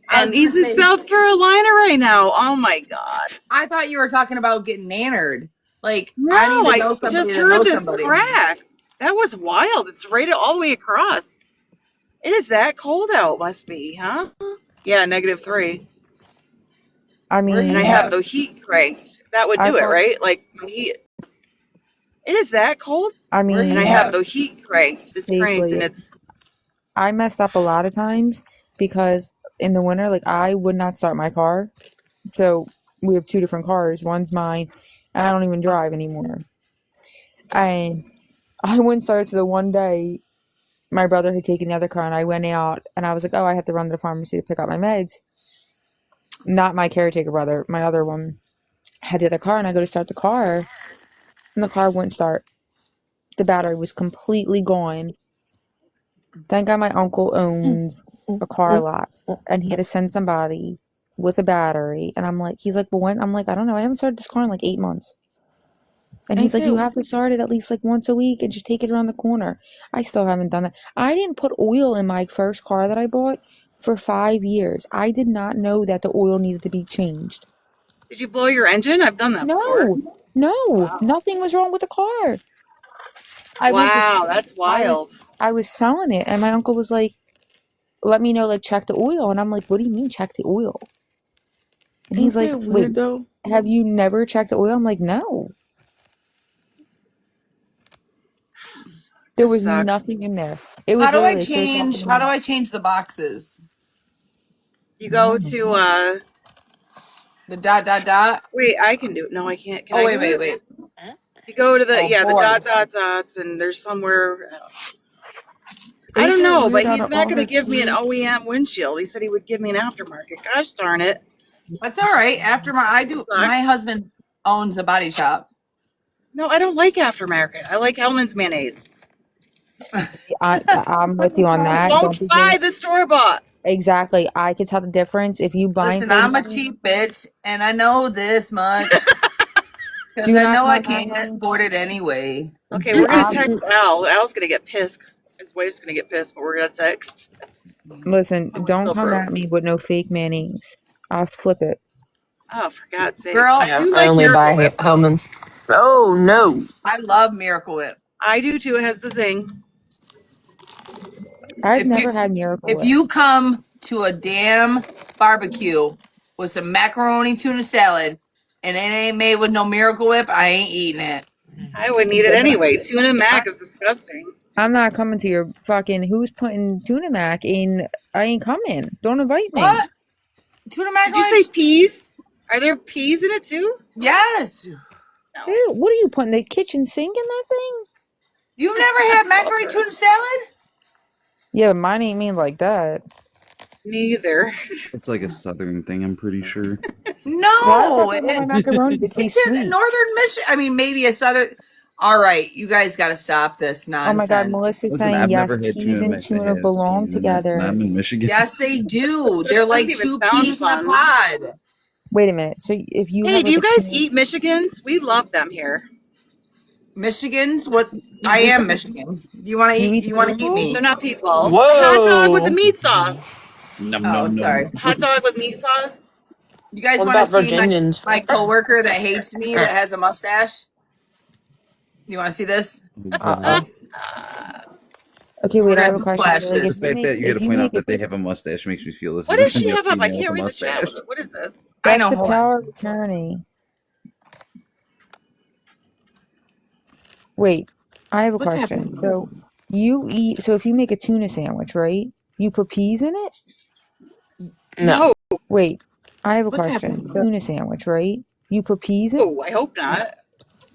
[SPEAKER 1] I
[SPEAKER 6] and
[SPEAKER 1] was gonna
[SPEAKER 6] he's in
[SPEAKER 1] say.
[SPEAKER 6] South Carolina right now. Oh my god.
[SPEAKER 1] I thought you were talking about getting nannered. Like,
[SPEAKER 6] No,
[SPEAKER 1] I need to
[SPEAKER 6] I
[SPEAKER 1] know somebody
[SPEAKER 6] just
[SPEAKER 1] that
[SPEAKER 6] heard
[SPEAKER 1] knows
[SPEAKER 6] this
[SPEAKER 1] somebody.
[SPEAKER 6] crack. That was wild. It's rated all the way across. It is that cold out, must be, huh? Yeah, -3.
[SPEAKER 2] I
[SPEAKER 1] Where are
[SPEAKER 6] and I
[SPEAKER 1] you
[SPEAKER 2] mean,
[SPEAKER 6] have
[SPEAKER 1] at?
[SPEAKER 6] the heat cranked. That would
[SPEAKER 2] I
[SPEAKER 6] do it,
[SPEAKER 2] bought.
[SPEAKER 6] right? Like when heat. It is that cold,
[SPEAKER 2] I
[SPEAKER 1] Where are
[SPEAKER 6] and
[SPEAKER 1] you
[SPEAKER 6] I
[SPEAKER 2] mean,
[SPEAKER 6] have
[SPEAKER 1] at?
[SPEAKER 6] the heat cranked. It's cranked, and
[SPEAKER 2] safely.
[SPEAKER 6] it's.
[SPEAKER 2] I messed up a lot of times because in the winter, like I would not start my car. So we have two different cars. One's mine, and I don't even drive anymore. And I wouldn't start to the one day my brother had taken the other car, and I went out, and I was like, "Oh, I have to run to the pharmacy to pick up my meds." Not my caretaker brother, my other one had the other car, and I go to start the car, and the car wouldn't start. The battery was completely gone. Thank God my uncle owns a car lot, and he had to send somebody with a battery. And I'm like, he's like, well, when? I'm like, I don't know. I haven't started this car in like 8 months. And he's like, you have to start it at least like once a week and just take it around the corner. I still haven't done that. I didn't put oil in my first car that I bought for 5 years. I did not know that the oil needed to be changed.
[SPEAKER 6] Did you blow your engine? I've done that before.
[SPEAKER 2] No,
[SPEAKER 6] Wow.
[SPEAKER 2] nothing was wrong with the car. I went to,
[SPEAKER 6] Wow, that's wild.
[SPEAKER 2] I was selling it, and my uncle was like, let me know, like, check the oil. And I'm like, what do you mean check the oil? And he's
[SPEAKER 13] Ain't
[SPEAKER 2] like,
[SPEAKER 13] that
[SPEAKER 2] wait,
[SPEAKER 13] weird though?
[SPEAKER 2] have you never checked the oil? I'm like, no. There
[SPEAKER 6] This
[SPEAKER 2] was
[SPEAKER 6] sucks.
[SPEAKER 2] nothing in there. It
[SPEAKER 1] How
[SPEAKER 2] was
[SPEAKER 1] do I
[SPEAKER 2] literally a straight top of
[SPEAKER 1] change?
[SPEAKER 2] the
[SPEAKER 1] How do
[SPEAKER 2] line.
[SPEAKER 1] I change the boxes?
[SPEAKER 6] You go to
[SPEAKER 1] The dot dot dot.
[SPEAKER 6] wait, I can do it. No, I can't. Can
[SPEAKER 1] Oh
[SPEAKER 6] I
[SPEAKER 1] wait,
[SPEAKER 6] do
[SPEAKER 1] wait,
[SPEAKER 6] it?
[SPEAKER 1] wait.
[SPEAKER 6] You go to the
[SPEAKER 1] Oh
[SPEAKER 6] yeah, the dot
[SPEAKER 1] boards.
[SPEAKER 6] dot dots, and there's somewhere. I
[SPEAKER 13] Ain't
[SPEAKER 6] don't
[SPEAKER 13] that
[SPEAKER 6] know,
[SPEAKER 13] weird
[SPEAKER 6] but
[SPEAKER 13] out
[SPEAKER 6] he's
[SPEAKER 13] of
[SPEAKER 6] not
[SPEAKER 13] all
[SPEAKER 6] going to
[SPEAKER 13] her
[SPEAKER 6] give me an
[SPEAKER 13] kids?
[SPEAKER 6] OEM windshield. He said he would give me an aftermarket. Gosh darn it!
[SPEAKER 1] That's all right. After I do. My
[SPEAKER 6] Sucks.
[SPEAKER 1] husband owns a body shop.
[SPEAKER 6] No, I don't like aftermarket. I like Hellman's mayonnaise.
[SPEAKER 2] I'm with you on
[SPEAKER 6] You
[SPEAKER 2] that. Don't
[SPEAKER 6] won't
[SPEAKER 2] be
[SPEAKER 6] buy
[SPEAKER 2] giving
[SPEAKER 6] the store bought.
[SPEAKER 2] exactly. I could tell the difference if you buying
[SPEAKER 1] Listen, I'm a
[SPEAKER 2] something.
[SPEAKER 1] cheap bitch, and I know this much because
[SPEAKER 2] Do
[SPEAKER 1] I
[SPEAKER 2] not
[SPEAKER 1] know I
[SPEAKER 2] come at
[SPEAKER 1] can't
[SPEAKER 2] me.
[SPEAKER 1] afford it anyway.
[SPEAKER 6] Okay, we're gonna
[SPEAKER 2] I
[SPEAKER 6] text Al. Al's gonna get pissed. 'Cause his wife's gonna get pissed, but we're gonna text.
[SPEAKER 2] listen.
[SPEAKER 6] Oh, it's
[SPEAKER 2] Don't
[SPEAKER 6] so
[SPEAKER 2] come
[SPEAKER 6] broke.
[SPEAKER 2] at me with no fake mayonnaise. I'll flip it.
[SPEAKER 6] Oh, for God's sakes! I
[SPEAKER 1] Girl,
[SPEAKER 5] Yeah,
[SPEAKER 6] do
[SPEAKER 5] I
[SPEAKER 6] like
[SPEAKER 5] only
[SPEAKER 6] Miracle
[SPEAKER 5] buy
[SPEAKER 6] Whip though.
[SPEAKER 5] Hellman's. Oh no.
[SPEAKER 1] I love Miracle Whip.
[SPEAKER 6] I do too. It has the zing.
[SPEAKER 2] I've
[SPEAKER 1] If
[SPEAKER 2] never
[SPEAKER 1] you
[SPEAKER 2] had Miracle
[SPEAKER 1] if
[SPEAKER 2] Whip.
[SPEAKER 1] you come to a damn barbecue with some macaroni tuna salad and it ain't made with no Miracle Whip, I ain't eating it.
[SPEAKER 6] I wouldn't eat it anyway. Tuna mac is disgusting.
[SPEAKER 2] I'm not coming to your fucking. Who's putting tuna mac in? I ain't coming. Don't invite me.
[SPEAKER 1] What? Tuna
[SPEAKER 6] Did you say
[SPEAKER 1] macaroni?
[SPEAKER 6] peas? Are there peas in it too?
[SPEAKER 1] Yes.
[SPEAKER 6] No.
[SPEAKER 2] Ew, what are you putting the kitchen sink in that thing?
[SPEAKER 1] You've never had
[SPEAKER 6] That's
[SPEAKER 1] macaroni
[SPEAKER 6] vulgar.
[SPEAKER 1] tuna salad?
[SPEAKER 2] Yeah, but mine ain't mean like that.
[SPEAKER 6] Neither.
[SPEAKER 4] It's like a southern thing, I'm pretty sure.
[SPEAKER 2] Why the
[SPEAKER 1] No,
[SPEAKER 2] fuck I want my macaroni to
[SPEAKER 1] it's
[SPEAKER 2] taste
[SPEAKER 1] in
[SPEAKER 2] sweet?
[SPEAKER 1] northern Michigan. I mean, maybe a southern. All right, you guys got to stop this
[SPEAKER 2] Oh my God,
[SPEAKER 1] nonsense.
[SPEAKER 2] Melissa's
[SPEAKER 4] Listen,
[SPEAKER 2] saying
[SPEAKER 4] I've
[SPEAKER 2] yes,
[SPEAKER 4] never had
[SPEAKER 2] peas
[SPEAKER 4] tuna
[SPEAKER 2] and
[SPEAKER 4] mix that
[SPEAKER 2] tuna
[SPEAKER 4] has
[SPEAKER 2] belong
[SPEAKER 4] peas in it, and
[SPEAKER 2] together.
[SPEAKER 4] I'm in Michigan.
[SPEAKER 1] Yes, they do. They're
[SPEAKER 6] Doesn't
[SPEAKER 1] like
[SPEAKER 6] even
[SPEAKER 1] two
[SPEAKER 6] sound
[SPEAKER 1] peas in a
[SPEAKER 6] fun.
[SPEAKER 1] pod.
[SPEAKER 2] Wait a minute. So if you
[SPEAKER 6] Hey,
[SPEAKER 2] have
[SPEAKER 6] do
[SPEAKER 2] like
[SPEAKER 6] you
[SPEAKER 2] a
[SPEAKER 6] guys
[SPEAKER 2] tuna,
[SPEAKER 6] eat Michigans? We love them here.
[SPEAKER 1] Michigan's what I am Michigan. Do you want to
[SPEAKER 2] do you
[SPEAKER 1] eat?
[SPEAKER 2] eat
[SPEAKER 1] You
[SPEAKER 2] the
[SPEAKER 1] want to eat
[SPEAKER 2] people?
[SPEAKER 6] They're
[SPEAKER 1] me?
[SPEAKER 6] not people. The hot dog with the
[SPEAKER 5] Whoa.
[SPEAKER 6] meat sauce.
[SPEAKER 4] Num
[SPEAKER 1] Oh,
[SPEAKER 4] num
[SPEAKER 1] sorry.
[SPEAKER 4] num.
[SPEAKER 6] Hot dog with meat sauce.
[SPEAKER 1] You guys
[SPEAKER 5] What
[SPEAKER 1] want to
[SPEAKER 5] about
[SPEAKER 1] see
[SPEAKER 5] Virginians?
[SPEAKER 1] my coworker that hates me that has a mustache? You want to see this?
[SPEAKER 4] Oh
[SPEAKER 5] Uh-oh.
[SPEAKER 4] God!
[SPEAKER 2] Okay,
[SPEAKER 1] We're
[SPEAKER 2] wait, I
[SPEAKER 1] gonna
[SPEAKER 2] have a
[SPEAKER 1] do
[SPEAKER 2] question. So
[SPEAKER 1] flash
[SPEAKER 2] like
[SPEAKER 4] The
[SPEAKER 1] this.
[SPEAKER 4] fact that you got
[SPEAKER 2] if
[SPEAKER 4] to
[SPEAKER 2] you
[SPEAKER 4] point out
[SPEAKER 2] make it,
[SPEAKER 4] that they have a mustache makes me feel this
[SPEAKER 6] What
[SPEAKER 4] is
[SPEAKER 6] does
[SPEAKER 4] going to
[SPEAKER 6] she
[SPEAKER 4] be a
[SPEAKER 6] have up? I
[SPEAKER 4] female with a
[SPEAKER 6] can't read the chat.
[SPEAKER 4] mustache.
[SPEAKER 6] What is this?
[SPEAKER 1] I
[SPEAKER 2] that's
[SPEAKER 1] know.
[SPEAKER 2] the
[SPEAKER 1] Hold on.
[SPEAKER 2] power of attorney. Wait, I have a
[SPEAKER 1] What's
[SPEAKER 2] question.
[SPEAKER 1] happening?
[SPEAKER 2] So you eat, so if you make a tuna sandwich, right? You put peas in it?
[SPEAKER 5] No.
[SPEAKER 6] No.
[SPEAKER 2] Wait, I have a
[SPEAKER 1] What's
[SPEAKER 2] question.
[SPEAKER 1] happening?
[SPEAKER 2] So, tuna sandwich, right? You put peas in?
[SPEAKER 6] Oh, I hope not.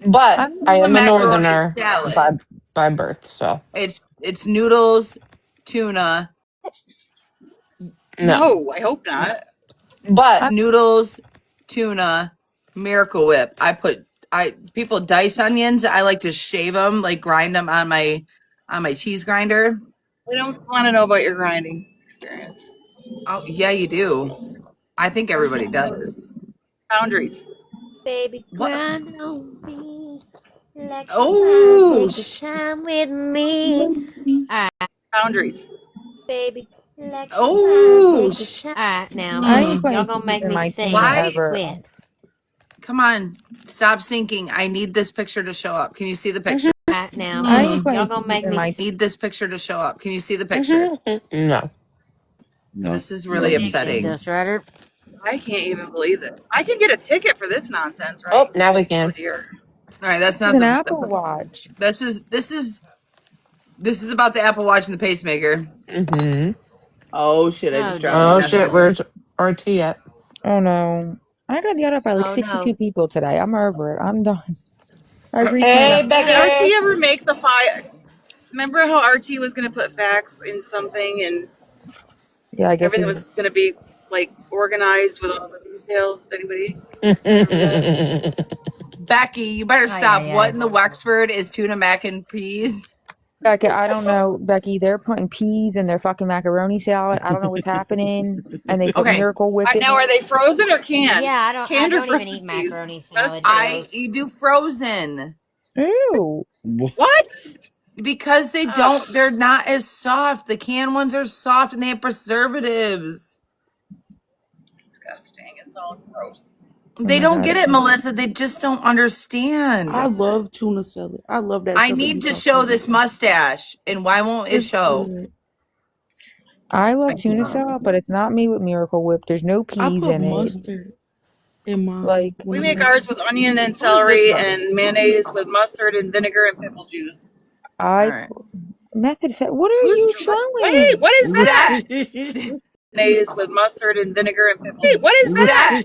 [SPEAKER 5] But
[SPEAKER 2] I don't
[SPEAKER 5] I
[SPEAKER 1] A
[SPEAKER 5] am a
[SPEAKER 1] macaroni
[SPEAKER 5] northerner by
[SPEAKER 1] salad.
[SPEAKER 5] birth, so
[SPEAKER 1] It's noodles, tuna,
[SPEAKER 5] no.
[SPEAKER 6] No, I hope not.
[SPEAKER 5] But
[SPEAKER 2] I,
[SPEAKER 1] noodles, tuna, Miracle Whip. I people dice onions. I like to shave them, like grind them on my cheese grinder.
[SPEAKER 6] We don't want to know about your grinding experience.
[SPEAKER 1] Oh yeah, you do. I think everybody does.
[SPEAKER 6] Boundaries.
[SPEAKER 3] Baby,
[SPEAKER 1] What?
[SPEAKER 3] grind on me like somebody
[SPEAKER 1] Oh,
[SPEAKER 3] take your time with me.
[SPEAKER 6] Boundaries.
[SPEAKER 3] Baby, like somebody
[SPEAKER 1] oh,
[SPEAKER 3] take your time. Alright, now,
[SPEAKER 2] I ain't
[SPEAKER 3] y'all
[SPEAKER 2] putting
[SPEAKER 3] gonna
[SPEAKER 2] peas
[SPEAKER 3] make
[SPEAKER 2] in
[SPEAKER 3] me
[SPEAKER 2] my tuna
[SPEAKER 3] sing.
[SPEAKER 1] why?
[SPEAKER 2] ever.
[SPEAKER 3] Quit.
[SPEAKER 1] Come on, stop sinking. I need this picture to show up. Can you see the picture?
[SPEAKER 3] Alright, now,
[SPEAKER 2] I ain't
[SPEAKER 3] y'all
[SPEAKER 2] putting
[SPEAKER 3] gonna
[SPEAKER 2] peas
[SPEAKER 3] make
[SPEAKER 2] in
[SPEAKER 3] me
[SPEAKER 2] my
[SPEAKER 3] sing.
[SPEAKER 2] tuna.
[SPEAKER 1] Need this picture to show up. Can you see the picture?
[SPEAKER 5] no.
[SPEAKER 4] No,
[SPEAKER 1] This is
[SPEAKER 4] no,
[SPEAKER 1] really
[SPEAKER 4] you can't.
[SPEAKER 1] upsetting.
[SPEAKER 3] Ghost Rider.
[SPEAKER 6] I can't even believe it. I can get a ticket for this nonsense,
[SPEAKER 5] Oh,
[SPEAKER 6] right?
[SPEAKER 5] now we
[SPEAKER 6] Oh
[SPEAKER 5] can.
[SPEAKER 6] dear.
[SPEAKER 1] All right, that's
[SPEAKER 2] It's
[SPEAKER 1] not
[SPEAKER 2] an
[SPEAKER 1] the.
[SPEAKER 2] Apple Watch.
[SPEAKER 1] This is about the Apple Watch and the pacemaker.
[SPEAKER 5] Mm-hmm.
[SPEAKER 1] Oh shit! I
[SPEAKER 3] Oh
[SPEAKER 1] just dropped my
[SPEAKER 5] Oh
[SPEAKER 3] damn.
[SPEAKER 5] shit,
[SPEAKER 1] messenger.
[SPEAKER 5] where's RT at?
[SPEAKER 2] Oh no. I got yelled at by like
[SPEAKER 3] Oh
[SPEAKER 2] 62
[SPEAKER 3] no.
[SPEAKER 2] people today. I'm over it. I'm done. I've reached my
[SPEAKER 5] Hey,
[SPEAKER 6] Did
[SPEAKER 2] limit.
[SPEAKER 6] RT
[SPEAKER 5] Becky.
[SPEAKER 6] ever make the file? Remember how RT was going to put facts in something and
[SPEAKER 2] Yeah, I guess
[SPEAKER 6] everything
[SPEAKER 2] we
[SPEAKER 6] was going to be like organized with all the details? Anybody remember that?
[SPEAKER 1] Becky, you better
[SPEAKER 3] Ay
[SPEAKER 1] stop.
[SPEAKER 3] ay
[SPEAKER 1] What
[SPEAKER 3] ay.
[SPEAKER 1] in the Wexford is tuna mac and peas?
[SPEAKER 2] Becky, I don't know, Becky. They're putting peas in their fucking macaroni salad. I don't know what's happening. And they put
[SPEAKER 1] Okay,
[SPEAKER 2] Miracle Whip in
[SPEAKER 6] Now, are
[SPEAKER 2] it.
[SPEAKER 6] they frozen or canned?
[SPEAKER 3] Yeah, I
[SPEAKER 6] Canned or
[SPEAKER 3] don't even
[SPEAKER 6] frozen
[SPEAKER 3] eat
[SPEAKER 6] peas?
[SPEAKER 3] macaroni
[SPEAKER 6] Best
[SPEAKER 3] salad,
[SPEAKER 6] choice.
[SPEAKER 3] gross.
[SPEAKER 1] you do frozen
[SPEAKER 2] Ew.
[SPEAKER 6] What?
[SPEAKER 1] because they
[SPEAKER 6] Ugh,
[SPEAKER 1] don't. They're not as soft. The canned ones are soft and they have preservatives.
[SPEAKER 6] disgusting. It's all gross.
[SPEAKER 2] Oh
[SPEAKER 1] They
[SPEAKER 2] my
[SPEAKER 1] don't
[SPEAKER 2] god.
[SPEAKER 1] get it, Melissa. They just don't understand.
[SPEAKER 13] I love tuna salad. I love that
[SPEAKER 1] I
[SPEAKER 13] salad
[SPEAKER 1] need
[SPEAKER 13] you
[SPEAKER 1] to
[SPEAKER 13] talking
[SPEAKER 1] show
[SPEAKER 13] about.
[SPEAKER 1] this mustache, and why won't it
[SPEAKER 13] It's
[SPEAKER 1] show?
[SPEAKER 13] good.
[SPEAKER 2] I
[SPEAKER 1] I
[SPEAKER 2] love tuna
[SPEAKER 1] can't.
[SPEAKER 2] salad, but it's not made with Miracle Whip. There's no
[SPEAKER 13] I
[SPEAKER 2] peas
[SPEAKER 13] put
[SPEAKER 2] in it.
[SPEAKER 13] mustard in mine
[SPEAKER 2] Like,
[SPEAKER 13] when
[SPEAKER 6] We
[SPEAKER 13] I
[SPEAKER 6] make
[SPEAKER 13] make
[SPEAKER 6] ours
[SPEAKER 13] it.
[SPEAKER 6] with onion and
[SPEAKER 1] What is this
[SPEAKER 6] celery
[SPEAKER 1] about?
[SPEAKER 6] and mayonnaise with mustard and vinegar and pickle juice.
[SPEAKER 1] All
[SPEAKER 2] I
[SPEAKER 1] right.
[SPEAKER 2] What are
[SPEAKER 6] Who's
[SPEAKER 2] you
[SPEAKER 6] wait?
[SPEAKER 2] showing?
[SPEAKER 6] What is that?
[SPEAKER 1] That
[SPEAKER 6] Mayonnaise with mustard and vinegar and pickle. Wait, what is
[SPEAKER 1] that
[SPEAKER 6] that?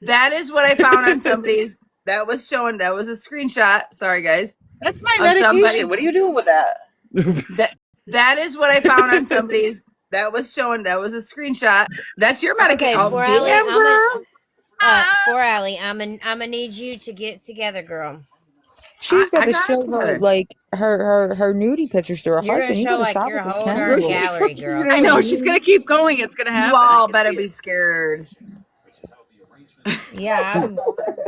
[SPEAKER 1] that is what I found on somebody's. That was showing. That was a screenshot. Sorry, guys.
[SPEAKER 6] That's my
[SPEAKER 1] Of
[SPEAKER 6] medication.
[SPEAKER 1] somebody.
[SPEAKER 6] What are you doing with that?
[SPEAKER 1] That is what I found on somebody's. That was showing. That was a screenshot. That's your medication.
[SPEAKER 3] Okay,
[SPEAKER 1] Oh
[SPEAKER 3] for Allie,
[SPEAKER 1] damn, girl.
[SPEAKER 3] for Allie, I'm gonna need you to get together, girl.
[SPEAKER 2] She's about
[SPEAKER 1] I
[SPEAKER 2] to
[SPEAKER 1] got it
[SPEAKER 2] show her
[SPEAKER 1] together.
[SPEAKER 2] like her nudie pictures to her
[SPEAKER 3] You're gonna
[SPEAKER 2] husband. You
[SPEAKER 3] show
[SPEAKER 2] better
[SPEAKER 3] like
[SPEAKER 2] stop
[SPEAKER 3] your
[SPEAKER 2] with this
[SPEAKER 3] whole
[SPEAKER 2] camera
[SPEAKER 3] darn
[SPEAKER 1] What the
[SPEAKER 2] bull.
[SPEAKER 3] gallery,
[SPEAKER 1] fuck are you
[SPEAKER 3] girl.
[SPEAKER 6] I
[SPEAKER 1] gonna
[SPEAKER 6] know she's
[SPEAKER 1] do?
[SPEAKER 6] gonna keep going. It's gonna
[SPEAKER 1] You
[SPEAKER 6] happen. I
[SPEAKER 1] all
[SPEAKER 6] can
[SPEAKER 1] better
[SPEAKER 6] see
[SPEAKER 1] be
[SPEAKER 6] it.
[SPEAKER 1] scared.
[SPEAKER 3] Yeah, I'm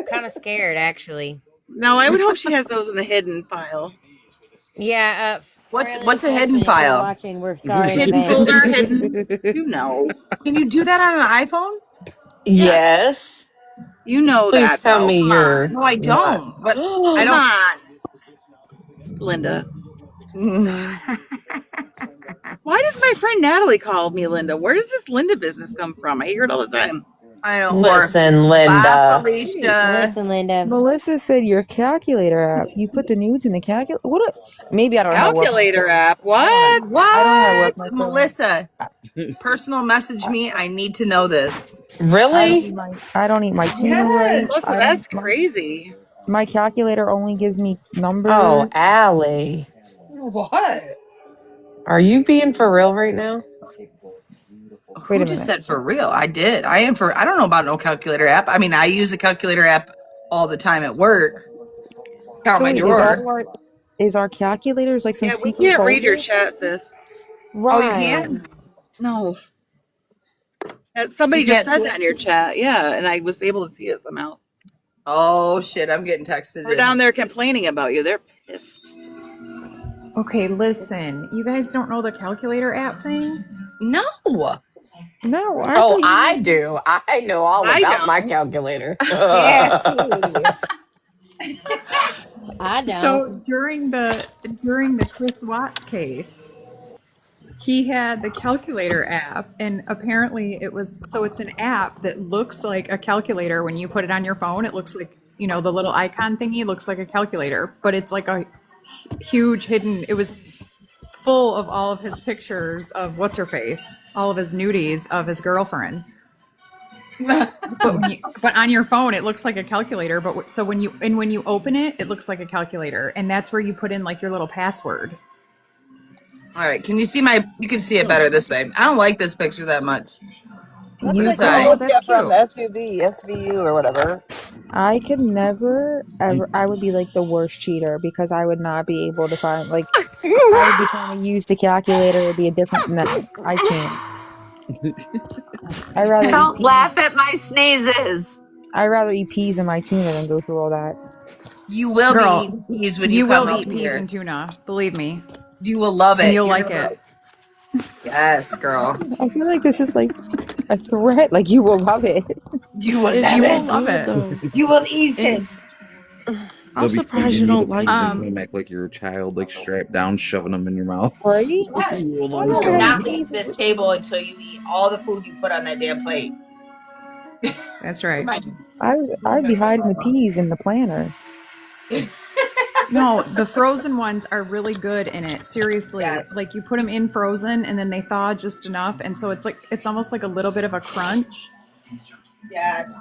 [SPEAKER 3] kind of scared actually.
[SPEAKER 6] No, I would hope she has those in the hidden file.
[SPEAKER 3] Yeah, for
[SPEAKER 1] What's
[SPEAKER 3] Allie's
[SPEAKER 1] a hidden
[SPEAKER 3] husband, if you're
[SPEAKER 1] file?
[SPEAKER 3] watching, we're sorry in
[SPEAKER 6] Hidden
[SPEAKER 3] advance.
[SPEAKER 6] folder, hidden. You know.
[SPEAKER 1] Can you do that on an iPhone?
[SPEAKER 6] Yes.
[SPEAKER 5] Yes.
[SPEAKER 6] You know
[SPEAKER 5] Please
[SPEAKER 6] that
[SPEAKER 5] tell
[SPEAKER 6] though.
[SPEAKER 5] me
[SPEAKER 6] Come
[SPEAKER 5] you're
[SPEAKER 6] on.
[SPEAKER 1] No, I
[SPEAKER 5] not.
[SPEAKER 1] don't. But I
[SPEAKER 6] Come
[SPEAKER 1] don't.
[SPEAKER 6] on, Linda. Why does my friend Natalie call me Linda? Where does this Linda business come from? I hear it all the time.
[SPEAKER 1] I don't. Or
[SPEAKER 5] Listen,
[SPEAKER 1] bye,
[SPEAKER 5] Linda.
[SPEAKER 1] Felicia.
[SPEAKER 3] Listen, Linda.
[SPEAKER 2] Melissa said your calculator app. You put the nudes in the calculator. Maybe I don't know how to work my
[SPEAKER 6] Calculator
[SPEAKER 2] phone.
[SPEAKER 6] app. What?
[SPEAKER 2] I don't know how to
[SPEAKER 1] What?
[SPEAKER 2] work my phone.
[SPEAKER 1] Melissa, personal message
[SPEAKER 2] I,
[SPEAKER 1] me. I need to know this.
[SPEAKER 5] Really?
[SPEAKER 2] I don't eat my tuna right.
[SPEAKER 1] Yes.
[SPEAKER 6] Melissa,
[SPEAKER 2] I don't
[SPEAKER 6] that's crazy.
[SPEAKER 2] my calculator only gives me
[SPEAKER 5] Oh,
[SPEAKER 2] numbers.
[SPEAKER 5] Allie.
[SPEAKER 1] What?
[SPEAKER 5] Are you being for real right now?
[SPEAKER 2] Wait
[SPEAKER 1] Who
[SPEAKER 2] a
[SPEAKER 1] just
[SPEAKER 2] minute.
[SPEAKER 1] said for real? I did. I am for. I don't know about no calculator app. I mean, I use a calculator app all the time at work. Count
[SPEAKER 2] So
[SPEAKER 1] my
[SPEAKER 2] wait,
[SPEAKER 1] drawer.
[SPEAKER 2] is our calculators like some
[SPEAKER 6] Yeah, we
[SPEAKER 2] secret
[SPEAKER 6] can't read your
[SPEAKER 2] folder?
[SPEAKER 6] chat, sis.
[SPEAKER 1] Oh, you
[SPEAKER 2] Right.
[SPEAKER 1] can?
[SPEAKER 6] No.
[SPEAKER 1] You
[SPEAKER 6] Somebody just
[SPEAKER 1] can't
[SPEAKER 6] said
[SPEAKER 1] see
[SPEAKER 6] that
[SPEAKER 1] it?
[SPEAKER 6] in your chat. Yeah, and I was able to see it somehow.
[SPEAKER 1] Oh shit! I'm getting texted
[SPEAKER 6] We're
[SPEAKER 1] in.
[SPEAKER 6] down there complaining about you. They're pissed.
[SPEAKER 15] Okay, listen. You guys don't know the calculator app thing?
[SPEAKER 1] No.
[SPEAKER 2] No, I
[SPEAKER 5] Oh,
[SPEAKER 2] thought you
[SPEAKER 5] I
[SPEAKER 2] meant
[SPEAKER 5] do. I know all
[SPEAKER 6] I
[SPEAKER 5] about my
[SPEAKER 6] don't.
[SPEAKER 5] calculator.
[SPEAKER 1] Yes.
[SPEAKER 3] I don't.
[SPEAKER 15] So during the Chris Watts case, he had the calculator app, and apparently it's an app that looks like a calculator. When you put it on your phone, it looks like, the little icon thingy looks like a calculator, but it's like a huge hidden. It was full of all of his pictures of what's her face, all of his nudies of his girlfriend. But on your phone it looks like a calculator. But so when you open it, it looks like a calculator, and that's where you put in like your little password.
[SPEAKER 1] All right. Can you see my? You can see it better this way. I don't like this picture that much.
[SPEAKER 2] you
[SPEAKER 1] What is
[SPEAKER 2] could
[SPEAKER 1] that?
[SPEAKER 15] Oh,
[SPEAKER 2] never.
[SPEAKER 15] that's
[SPEAKER 10] From
[SPEAKER 15] cute.
[SPEAKER 10] SUV, SVU, or whatever.
[SPEAKER 2] I could never ever. I would be like the worst cheater because I would not be able to find like. I would be trying to use the calculator. It'd be a different. No, I can't. I rather eat
[SPEAKER 5] Don't laugh
[SPEAKER 2] peas.
[SPEAKER 5] at my sneezes.
[SPEAKER 2] I rather eat peas and my tuna than go through all that.
[SPEAKER 1] You will be
[SPEAKER 15] Girl,
[SPEAKER 1] eating peas when you
[SPEAKER 15] you
[SPEAKER 1] come
[SPEAKER 15] will
[SPEAKER 1] up
[SPEAKER 15] eat peas
[SPEAKER 1] here.
[SPEAKER 15] and tuna, believe me,
[SPEAKER 1] You will love
[SPEAKER 15] and
[SPEAKER 1] it.
[SPEAKER 15] you'll
[SPEAKER 1] You're
[SPEAKER 15] like
[SPEAKER 1] gonna
[SPEAKER 15] it.
[SPEAKER 1] love. Yes, girl.
[SPEAKER 2] I feel like this is like a threat. Like you will love it.
[SPEAKER 1] You will
[SPEAKER 13] It's
[SPEAKER 1] love
[SPEAKER 15] You
[SPEAKER 13] real
[SPEAKER 15] will
[SPEAKER 1] it.
[SPEAKER 15] love
[SPEAKER 13] good
[SPEAKER 15] it.
[SPEAKER 13] though.
[SPEAKER 1] You will eat
[SPEAKER 13] And
[SPEAKER 1] it.
[SPEAKER 13] I'm
[SPEAKER 4] They'll be
[SPEAKER 13] surprised
[SPEAKER 4] feeding
[SPEAKER 13] you
[SPEAKER 4] you the
[SPEAKER 13] don't like
[SPEAKER 4] peas and
[SPEAKER 15] Um,
[SPEAKER 13] them.
[SPEAKER 4] tuna mac like you're a child, like strapped down, shoving them in your mouth.
[SPEAKER 2] Right?
[SPEAKER 1] Yes.
[SPEAKER 4] You will
[SPEAKER 2] I
[SPEAKER 1] You
[SPEAKER 4] like
[SPEAKER 1] will
[SPEAKER 2] never had any
[SPEAKER 1] not
[SPEAKER 4] them.
[SPEAKER 1] leave
[SPEAKER 2] peas.
[SPEAKER 1] this table until you eat all the food you put on that damn plate.
[SPEAKER 15] That's right.
[SPEAKER 2] I'd be hiding the peas in the planter.
[SPEAKER 15] No, the frozen ones are really good in it. Seriously,
[SPEAKER 1] Yes.
[SPEAKER 15] like you put them in frozen and then they thaw just enough, and so it's almost like a little bit of a crunch.
[SPEAKER 1] Yes.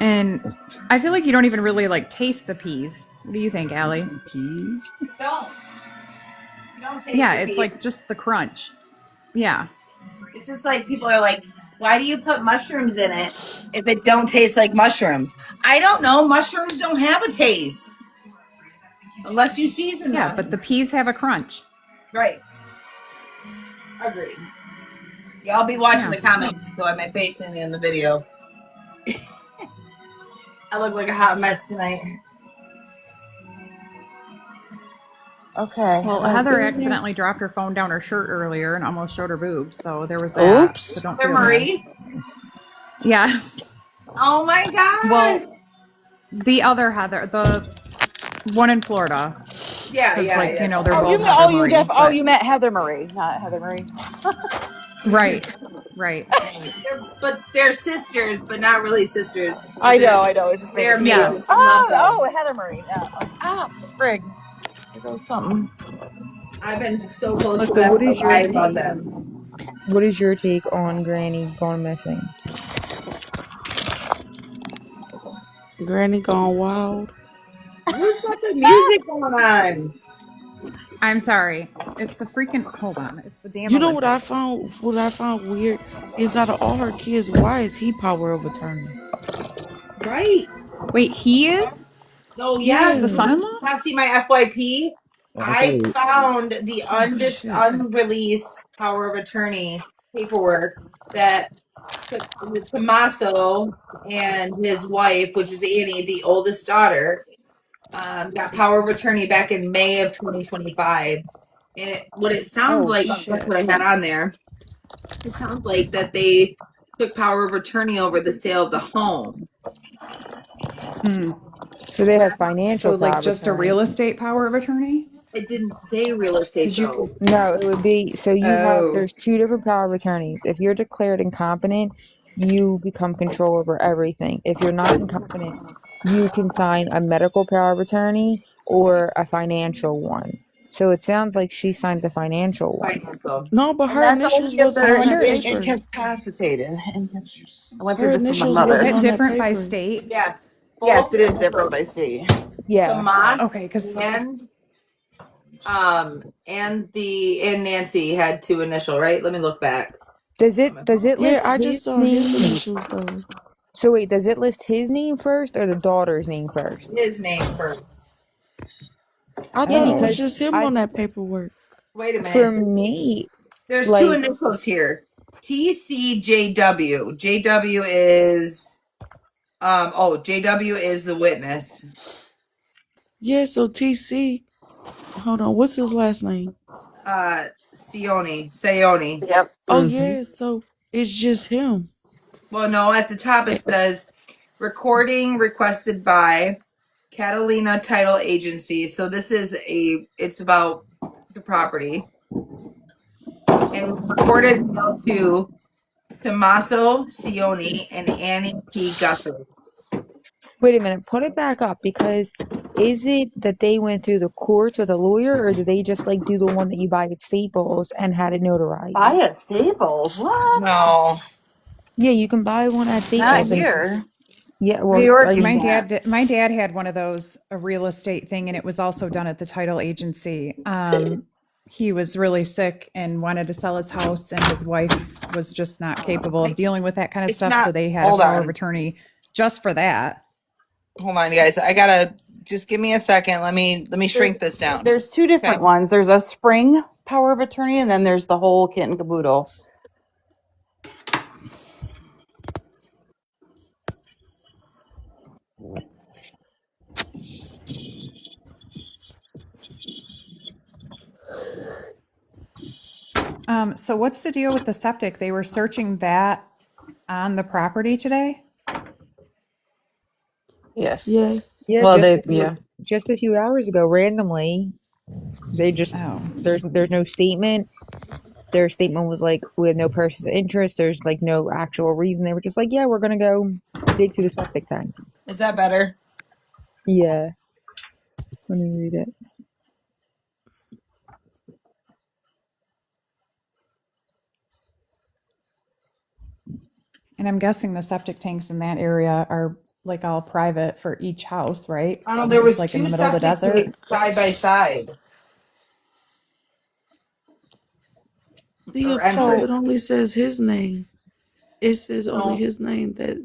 [SPEAKER 15] And I feel like you don't even really like taste the peas. What do you think, Allie?
[SPEAKER 4] Peas?
[SPEAKER 1] Don't. You don't taste
[SPEAKER 15] Yeah,
[SPEAKER 1] the
[SPEAKER 15] it's
[SPEAKER 1] peas.
[SPEAKER 15] like just the crunch. Yeah.
[SPEAKER 1] It's just like people are like, why do you put mushrooms in it if it don't taste like mushrooms? I don't know. Mushrooms don't have a taste unless you season
[SPEAKER 15] Yeah, but
[SPEAKER 1] them.
[SPEAKER 15] the peas have a crunch.
[SPEAKER 1] Right. Agreed. Y'all be watching
[SPEAKER 15] Yeah.
[SPEAKER 1] the comments so I may face in the video. I look like a hot mess tonight. Okay.
[SPEAKER 15] Well,
[SPEAKER 1] So
[SPEAKER 15] Heather
[SPEAKER 1] in here.
[SPEAKER 15] accidentally dropped her phone down her shirt earlier and almost showed her boobs, so there was that. So
[SPEAKER 5] Oops.
[SPEAKER 15] don't
[SPEAKER 1] Heather
[SPEAKER 15] feel bad.
[SPEAKER 1] Marie.
[SPEAKER 15] Yes.
[SPEAKER 1] Oh my God.
[SPEAKER 15] Well, the other Heather, the one in Florida,
[SPEAKER 1] Yeah,
[SPEAKER 15] because
[SPEAKER 1] yeah,
[SPEAKER 15] like
[SPEAKER 1] yeah.
[SPEAKER 15] they're
[SPEAKER 16] Oh, you
[SPEAKER 15] both
[SPEAKER 16] mean,
[SPEAKER 15] Heather Marie, but
[SPEAKER 16] you meant Heather Marie, not Heather Marie.
[SPEAKER 15] right, right.
[SPEAKER 1] But they're sisters, but not really sisters. But
[SPEAKER 16] I know. It's just making
[SPEAKER 1] they're
[SPEAKER 16] me
[SPEAKER 1] me.
[SPEAKER 16] giggle.
[SPEAKER 15] Yes.
[SPEAKER 1] Love them.
[SPEAKER 16] Oh, Heather Marie. Yeah. Frig. There goes something.
[SPEAKER 1] I've been so close to
[SPEAKER 2] Melissa,
[SPEAKER 1] them.
[SPEAKER 2] what is your
[SPEAKER 1] I love
[SPEAKER 2] take?
[SPEAKER 1] them.
[SPEAKER 2] What is your take on Granny gone missing?
[SPEAKER 13] Granny gone wild.
[SPEAKER 1] Who's got the music going on?
[SPEAKER 15] I'm sorry. It's the freaking. Hold on. It's the damn
[SPEAKER 13] You know what I
[SPEAKER 15] Olympics.
[SPEAKER 13] found? What I found weird is out of all her kids, why is he power of attorney?
[SPEAKER 1] Right.
[SPEAKER 15] Wait, he is?
[SPEAKER 1] Oh
[SPEAKER 15] He's
[SPEAKER 1] yes.
[SPEAKER 15] the
[SPEAKER 13] Yeah.
[SPEAKER 15] son-in-law?
[SPEAKER 1] Want to see my FYP? I
[SPEAKER 4] Okay.
[SPEAKER 1] found the
[SPEAKER 13] Oh shit.
[SPEAKER 1] unreleased power of attorney paperwork that Tommaso and his wife, which is Annie, the oldest daughter, got power of attorney back in May of 2025. And what it sounds
[SPEAKER 15] Oh
[SPEAKER 1] like, that's
[SPEAKER 15] shit.
[SPEAKER 1] what I had on there. It sounds like that they took power of attorney over the sale of the home.
[SPEAKER 15] Hmm.
[SPEAKER 2] So they have financial
[SPEAKER 15] So
[SPEAKER 2] power
[SPEAKER 15] like
[SPEAKER 2] of
[SPEAKER 15] just a
[SPEAKER 2] attorney.
[SPEAKER 15] real estate power of attorney?
[SPEAKER 1] It didn't say real estate
[SPEAKER 15] Because you
[SPEAKER 1] though.
[SPEAKER 15] could.
[SPEAKER 2] No, it would be so you have
[SPEAKER 15] Oh.
[SPEAKER 2] there's two different power of attorneys. If you're declared incompetent, you become control over everything. If you're not incompetent, you can sign a medical power of attorney or a financial one. So it sounds like she signed the financial one.
[SPEAKER 1] Financial.
[SPEAKER 13] No, but
[SPEAKER 16] And
[SPEAKER 13] her
[SPEAKER 16] that's only
[SPEAKER 13] initials
[SPEAKER 16] if
[SPEAKER 13] wasn't
[SPEAKER 15] I
[SPEAKER 16] they're
[SPEAKER 13] on that
[SPEAKER 15] wonder.
[SPEAKER 13] paper.
[SPEAKER 16] incapacitated. And I went through
[SPEAKER 13] Her
[SPEAKER 16] this with my
[SPEAKER 13] initials
[SPEAKER 15] Is
[SPEAKER 16] mother.
[SPEAKER 13] wasn't
[SPEAKER 15] it
[SPEAKER 13] on that
[SPEAKER 15] different by
[SPEAKER 13] paper.
[SPEAKER 15] state?
[SPEAKER 1] Yeah.
[SPEAKER 16] Yes,
[SPEAKER 1] Both
[SPEAKER 16] it is different by state.
[SPEAKER 2] Yeah.
[SPEAKER 1] Tomas
[SPEAKER 15] Okay, because
[SPEAKER 1] and Nancy had two initial, right? Let me look back.
[SPEAKER 2] Does it
[SPEAKER 13] Yeah,
[SPEAKER 2] list
[SPEAKER 13] I
[SPEAKER 2] his
[SPEAKER 13] just saw his
[SPEAKER 2] name?
[SPEAKER 13] initials though.
[SPEAKER 2] So wait, does it list his name first or the daughter's name first?
[SPEAKER 1] His name first.
[SPEAKER 13] I
[SPEAKER 2] Yeah,
[SPEAKER 13] thought it was
[SPEAKER 2] because
[SPEAKER 13] just him
[SPEAKER 2] I
[SPEAKER 13] on that paperwork.
[SPEAKER 1] Wait a
[SPEAKER 2] for
[SPEAKER 1] minute.
[SPEAKER 2] me,
[SPEAKER 1] There's two
[SPEAKER 2] like
[SPEAKER 1] initials here. TCJW. JW is JW is the witness.
[SPEAKER 13] Yeah, so TC, hold on, what's his last name?
[SPEAKER 1] Sayoni.
[SPEAKER 5] Yep.
[SPEAKER 13] Oh
[SPEAKER 5] Mm-hmm.
[SPEAKER 13] yeah, so it's just him.
[SPEAKER 1] Well, no, at the top it says recording requested by Catalina Title Agency. So it's about the property. And recorded to Tommaso Sioni and Annie P. Guthrie.
[SPEAKER 2] wait a minute, put it back up because is it that they went through the courts with a lawyer or did they just like do the one that you buy at Staples and had it
[SPEAKER 16] Buy
[SPEAKER 2] notarized?
[SPEAKER 16] at Staples? What?
[SPEAKER 1] No.
[SPEAKER 2] Yeah, you can buy one at
[SPEAKER 16] Not
[SPEAKER 2] Staples and
[SPEAKER 16] here.
[SPEAKER 2] yeah,
[SPEAKER 16] New
[SPEAKER 2] well,
[SPEAKER 16] York,
[SPEAKER 2] I
[SPEAKER 16] you
[SPEAKER 15] my
[SPEAKER 2] mean,
[SPEAKER 16] can't.
[SPEAKER 15] dad had one of those, a real estate thing, and it was also done at the title agency. He was really sick and wanted to sell his house, and his wife was just not capable of dealing with that kind of
[SPEAKER 1] It's
[SPEAKER 15] stuff.
[SPEAKER 1] not.
[SPEAKER 15] So they had a
[SPEAKER 1] Hold
[SPEAKER 15] power of
[SPEAKER 1] on.
[SPEAKER 15] attorney just for that.
[SPEAKER 1] Hold on, guys. I gotta just give me a second. Let me shrink this down.
[SPEAKER 16] There's two different
[SPEAKER 1] Okay.
[SPEAKER 16] ones. There's a spring power of attorney, and then there's the whole kit and caboodle.
[SPEAKER 15] So what's the deal with the septic? They were searching that on the property today.
[SPEAKER 5] Yes.
[SPEAKER 13] Yes.
[SPEAKER 2] yeah,
[SPEAKER 5] Well, yeah.
[SPEAKER 2] just a few hours ago, randomly, they just
[SPEAKER 15] Oh,
[SPEAKER 2] there's no statement. Their statement was like, we have no person's interest. There's like no actual reason. They were just like, yeah, we're gonna go dig to the septic tank.
[SPEAKER 1] Is that better?
[SPEAKER 2] Yeah. Let me read it.
[SPEAKER 15] And I'm guessing the septic tanks in that area are like all private for each house, right?
[SPEAKER 1] I don't know. There
[SPEAKER 15] Since it's
[SPEAKER 1] was
[SPEAKER 15] like in the
[SPEAKER 1] two
[SPEAKER 15] middle of the
[SPEAKER 1] septic
[SPEAKER 15] desert.
[SPEAKER 1] tanks side by side
[SPEAKER 13] The
[SPEAKER 1] or
[SPEAKER 13] up top, it
[SPEAKER 15] So
[SPEAKER 1] entrance.
[SPEAKER 13] only says his name. It says only
[SPEAKER 1] No,
[SPEAKER 13] his name, that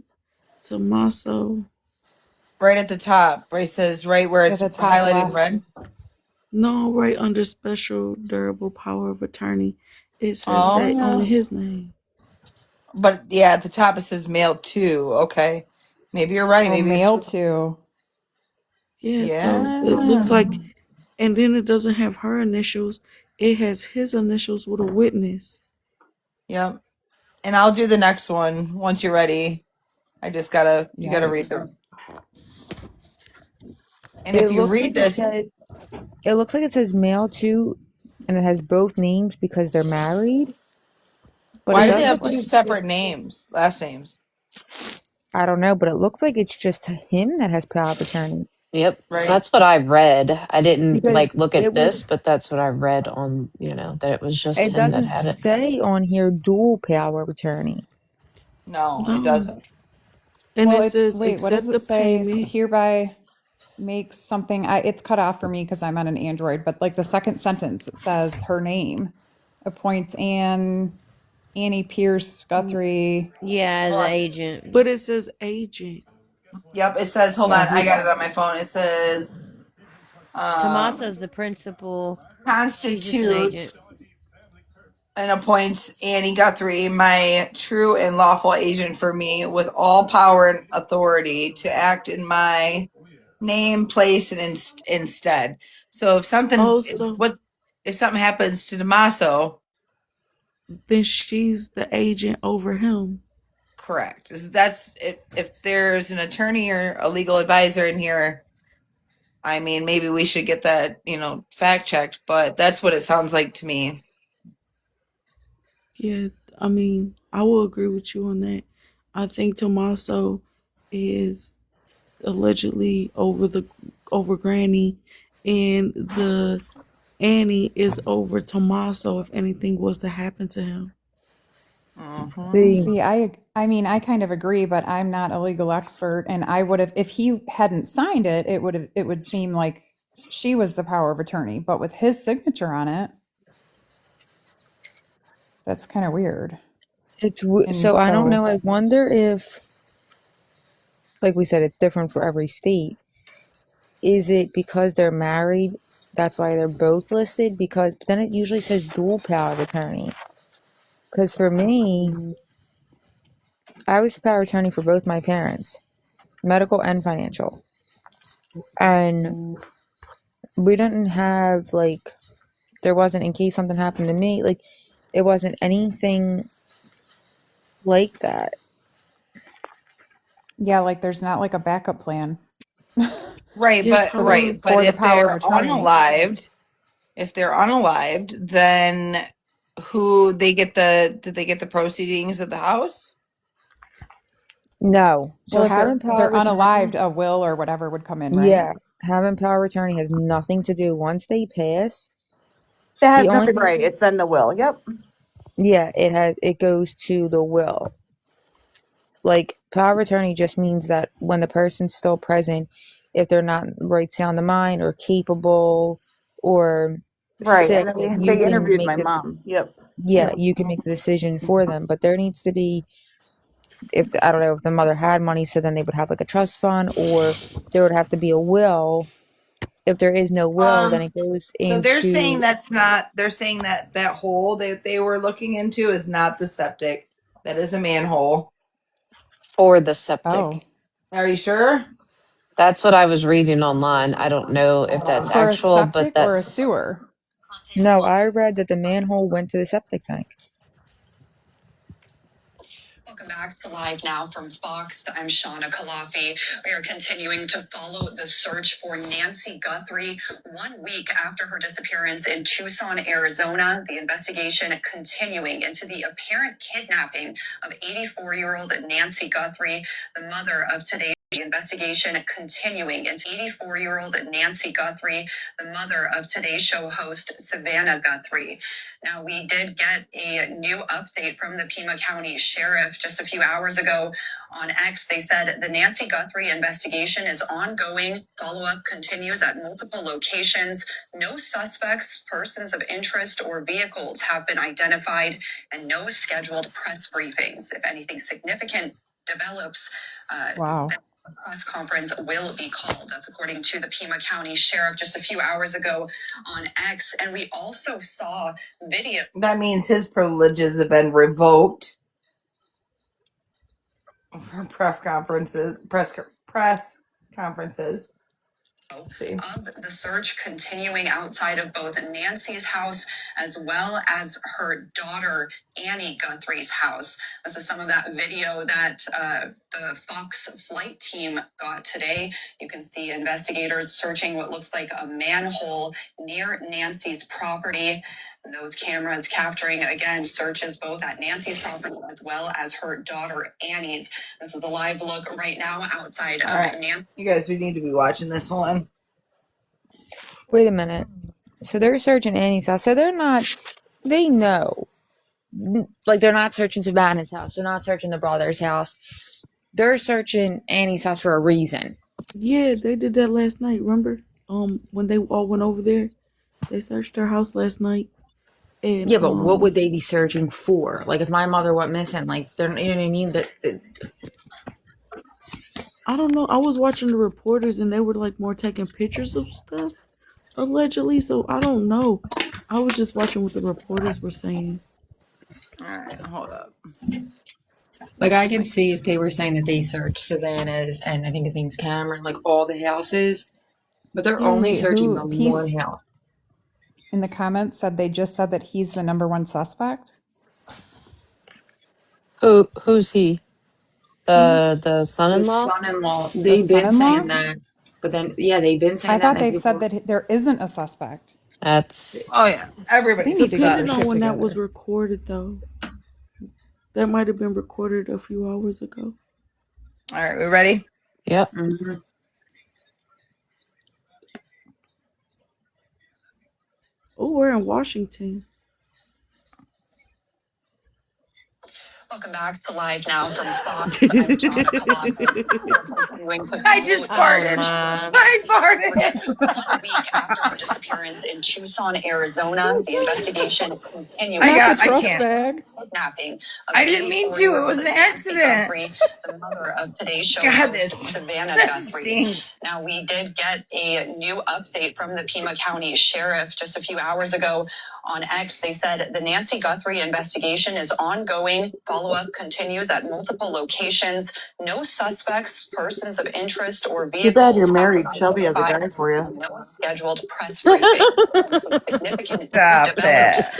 [SPEAKER 13] Tommaso.
[SPEAKER 1] right at the top, where it says right where
[SPEAKER 15] at
[SPEAKER 1] it's
[SPEAKER 15] the top
[SPEAKER 1] highlighted in
[SPEAKER 15] left.
[SPEAKER 1] red.
[SPEAKER 13] No, right under special durable power of attorney, it says
[SPEAKER 1] Oh
[SPEAKER 13] that only
[SPEAKER 1] yeah,
[SPEAKER 13] his name.
[SPEAKER 1] but yeah, at the top it says mail two. Okay, maybe you're right.
[SPEAKER 15] Oh,
[SPEAKER 1] Maybe it's
[SPEAKER 15] mail to.
[SPEAKER 13] Yeah, so it looks
[SPEAKER 1] yeah.
[SPEAKER 13] like, and then it doesn't have her initials. It has his initials with a witness.
[SPEAKER 1] Yep. And I'll do the next one once you're ready. I just gotta you gotta read
[SPEAKER 15] Yikes.
[SPEAKER 1] the. And
[SPEAKER 2] It
[SPEAKER 1] if you
[SPEAKER 2] looks
[SPEAKER 1] read
[SPEAKER 2] like it
[SPEAKER 1] this,
[SPEAKER 2] said it looks like it says male too, and it has both names because they're married. But it
[SPEAKER 1] why do they
[SPEAKER 2] does
[SPEAKER 1] have
[SPEAKER 2] look like
[SPEAKER 1] two
[SPEAKER 2] it's
[SPEAKER 1] separate
[SPEAKER 2] just,
[SPEAKER 1] names, last names?
[SPEAKER 2] I don't know, but it looks like it's just him that has power of attorney.
[SPEAKER 5] Yep.
[SPEAKER 1] Right.
[SPEAKER 5] That's what I read. I didn't like
[SPEAKER 2] Because
[SPEAKER 5] look
[SPEAKER 2] it
[SPEAKER 5] at
[SPEAKER 2] would
[SPEAKER 5] this, but that's what I read on, that it was just
[SPEAKER 2] it
[SPEAKER 5] him that
[SPEAKER 2] doesn't
[SPEAKER 5] had it.
[SPEAKER 2] say on here dual power of attorney.
[SPEAKER 1] No, it
[SPEAKER 13] No.
[SPEAKER 1] doesn't.
[SPEAKER 13] And
[SPEAKER 15] Well,
[SPEAKER 13] it
[SPEAKER 15] it
[SPEAKER 13] says
[SPEAKER 15] wait, what does
[SPEAKER 13] accept
[SPEAKER 15] it
[SPEAKER 13] the
[SPEAKER 15] say?
[SPEAKER 13] payment.
[SPEAKER 15] Hereby makes something. It's cut off for me because I'm on an Android. But like the second sentence, it says her name appoints Annie Pierce Guthrie.
[SPEAKER 3] Yeah, as
[SPEAKER 1] Hold
[SPEAKER 3] an
[SPEAKER 1] on.
[SPEAKER 3] agent.
[SPEAKER 13] But it says agent.
[SPEAKER 1] Yep, it says. Hold
[SPEAKER 15] Yeah,
[SPEAKER 1] on, I
[SPEAKER 15] he.
[SPEAKER 1] got it on my phone. It says
[SPEAKER 3] Tommaso's the principal. She's just an agent.
[SPEAKER 1] constitutes and appoints Annie Guthrie, my true and lawful agent for me, with all power and authority to act in my name, place, and instead. So if something,
[SPEAKER 13] Also,
[SPEAKER 1] if something happens to Damaso,
[SPEAKER 13] then she's the agent over him.
[SPEAKER 1] correct. That's if there's an attorney or a legal advisor in here. I mean, maybe we should get that, fact checked, but that's what it sounds like to me.
[SPEAKER 13] Yeah, I mean, I will agree with you on that. I think Tommaso is allegedly over Granny, and the Annie is over Tommaso if anything was to happen to him.
[SPEAKER 1] Mm-hmm.
[SPEAKER 2] See,
[SPEAKER 15] See, I mean, I kind of agree, but I'm not a legal expert, and I would have, if he hadn't signed it, it would seem like she was the power of attorney, but with his signature on it, that's kind of weird. And
[SPEAKER 2] so I don't
[SPEAKER 15] so,
[SPEAKER 2] know. I wonder if, like we said, it's different for every state. Is it because they're married? That's why they're both listed? Because then it usually says dual power of attorney. Because for me, I was the power of attorney for both my parents, medical and financial. And we didn't have, like, there wasn't, in case something happened to me, like, it wasn't anything like that.
[SPEAKER 15] yeah, like there's not like a backup plan
[SPEAKER 1] Right,
[SPEAKER 13] Yeah,
[SPEAKER 1] but
[SPEAKER 15] for the
[SPEAKER 13] power.
[SPEAKER 1] right, but
[SPEAKER 15] for the
[SPEAKER 1] if
[SPEAKER 15] power
[SPEAKER 1] they're
[SPEAKER 15] of attorney.
[SPEAKER 1] unalived, then who they get the did they get the proceedings of the house?
[SPEAKER 2] No. So
[SPEAKER 15] Well, if
[SPEAKER 2] having power
[SPEAKER 15] they're
[SPEAKER 2] of attorney,
[SPEAKER 15] unalived, a will or whatever would come in, right?
[SPEAKER 2] yeah, having power of attorney has nothing to do. Once they pass,
[SPEAKER 16] That
[SPEAKER 2] the
[SPEAKER 16] has
[SPEAKER 2] only
[SPEAKER 16] nothing
[SPEAKER 2] thing,
[SPEAKER 16] right. It's in the will. Yep.
[SPEAKER 2] yeah, it goes to the will. Like, power of attorney just means that when the person's still present, if they're not right sound of mind or capable or
[SPEAKER 16] Right.
[SPEAKER 2] sick,
[SPEAKER 16] And
[SPEAKER 2] like you
[SPEAKER 16] they
[SPEAKER 2] can
[SPEAKER 16] interviewed
[SPEAKER 2] make
[SPEAKER 16] my
[SPEAKER 2] the,
[SPEAKER 16] mom. Yep.
[SPEAKER 2] yeah,
[SPEAKER 16] Yep.
[SPEAKER 2] you can make the decision for them. But there needs to be, if I don't know if the mother had money, so then they would have like a trust fund, or there would have to be a will. If there is no will, then it goes
[SPEAKER 1] So they're saying
[SPEAKER 2] into,
[SPEAKER 1] that's not. They're saying that that hole that they were looking into is not the septic. That is a manhole.
[SPEAKER 5] For the
[SPEAKER 15] Oh,
[SPEAKER 5] septic.
[SPEAKER 1] Are you sure?
[SPEAKER 5] That's what I was reading online. I don't know if that's
[SPEAKER 15] for a
[SPEAKER 5] actual, but
[SPEAKER 15] septic or a
[SPEAKER 5] that's
[SPEAKER 15] sewer?
[SPEAKER 2] no, I read that the manhole went to the septic tank.
[SPEAKER 17] Back to live now from Fox. I'm Shauna Kalafi. We are continuing to follow the search for Nancy Guthrie 1 week after her disappearance in Tucson, Arizona. The investigation continuing into the apparent kidnapping of 84-year-old Nancy Guthrie, the mother of today's. The investigation continuing into 84-year-old Nancy Guthrie, the mother of Today Show host Savannah Guthrie. Now, we did get a new update from the Pima County Sheriff just a few hours ago on X. They said the Nancy Guthrie investigation is ongoing. Follow-up continues at multiple locations. No suspects, persons of interest, or vehicles have been identified, and no scheduled press briefings. If anything significant develops,
[SPEAKER 15] Wow.
[SPEAKER 17] a press conference will be called. That's according to the Pima County Sheriff just a few hours ago on X. And we also saw video.
[SPEAKER 1] That means his privileges have been revoked for press conferences.
[SPEAKER 17] Of the search continuing outside of both Nancy's house as well as her daughter Annie Guthrie's house. This is some of that video that the Fox flight team got today. You can see investigators searching what looks like a manhole near Nancy's property. Those cameras capturing, again, searches both at Nancy's property as well as her daughter Annie's. This is a live look right now outside of Nancy.
[SPEAKER 1] You guys, we need to be watching this one.
[SPEAKER 2] Wait a minute. So they're searching Annie's house. So they know. Like, they're not searching Savannah's house. They're not searching the brother's house. They're searching Annie's house for a reason.
[SPEAKER 13] Yeah, they did that last night, remember? When they all went over there, they searched her house last night. And,
[SPEAKER 2] yeah, but what would they be searching for? Like, if my mother went missing, like, they're, you know what I mean?
[SPEAKER 13] I don't know. I was watching the reporters, and they were, like, more taking pictures of stuff, allegedly. So, I don't know. I was just watching what the reporters were saying.
[SPEAKER 1] All right, hold up.
[SPEAKER 2] Like, I can see if they were saying that they searched Savannah's, and I think his name's Cameron, like, all the houses. But they're only searching the one house.
[SPEAKER 15] In the comments they just said that he's the number one suspect.
[SPEAKER 5] Who's he? The
[SPEAKER 2] The
[SPEAKER 5] son-in-law?
[SPEAKER 2] son-in-law. They've been saying that. But then, yeah, they've been saying
[SPEAKER 15] I
[SPEAKER 2] that.
[SPEAKER 15] thought they've said that there isn't a suspect.
[SPEAKER 5] That's.
[SPEAKER 1] Oh yeah, everybody's
[SPEAKER 13] depending on when that was recorded, though. That might have been recorded a few hours ago.
[SPEAKER 1] All right, we ready?
[SPEAKER 5] Yep.
[SPEAKER 2] Mm-hmm.
[SPEAKER 13] Oh, we're in Washington.
[SPEAKER 17] Welcome back to live now from Fox. I'm Shauna Kalafi.
[SPEAKER 1] I just farted. I farted.
[SPEAKER 17] 1 week after her disappearance in Tucson, Arizona, the investigation continuing.
[SPEAKER 1] I can't.
[SPEAKER 17] Kidnapping.
[SPEAKER 1] I didn't mean to. It was an accident.
[SPEAKER 17] Guthrie, the mother of Today's Show host, Savannah Guthrie.
[SPEAKER 1] Stinks.
[SPEAKER 17] Now, we did get a new update from the Pima County Sheriff just a few hours ago on X. They said the Nancy Guthrie investigation is ongoing. Follow-up continues at multiple locations. No suspects, persons of interest, or vehicles.
[SPEAKER 10] Too bad you're married. Shelby has a guy for you.
[SPEAKER 17] No scheduled press briefing. Significant develops,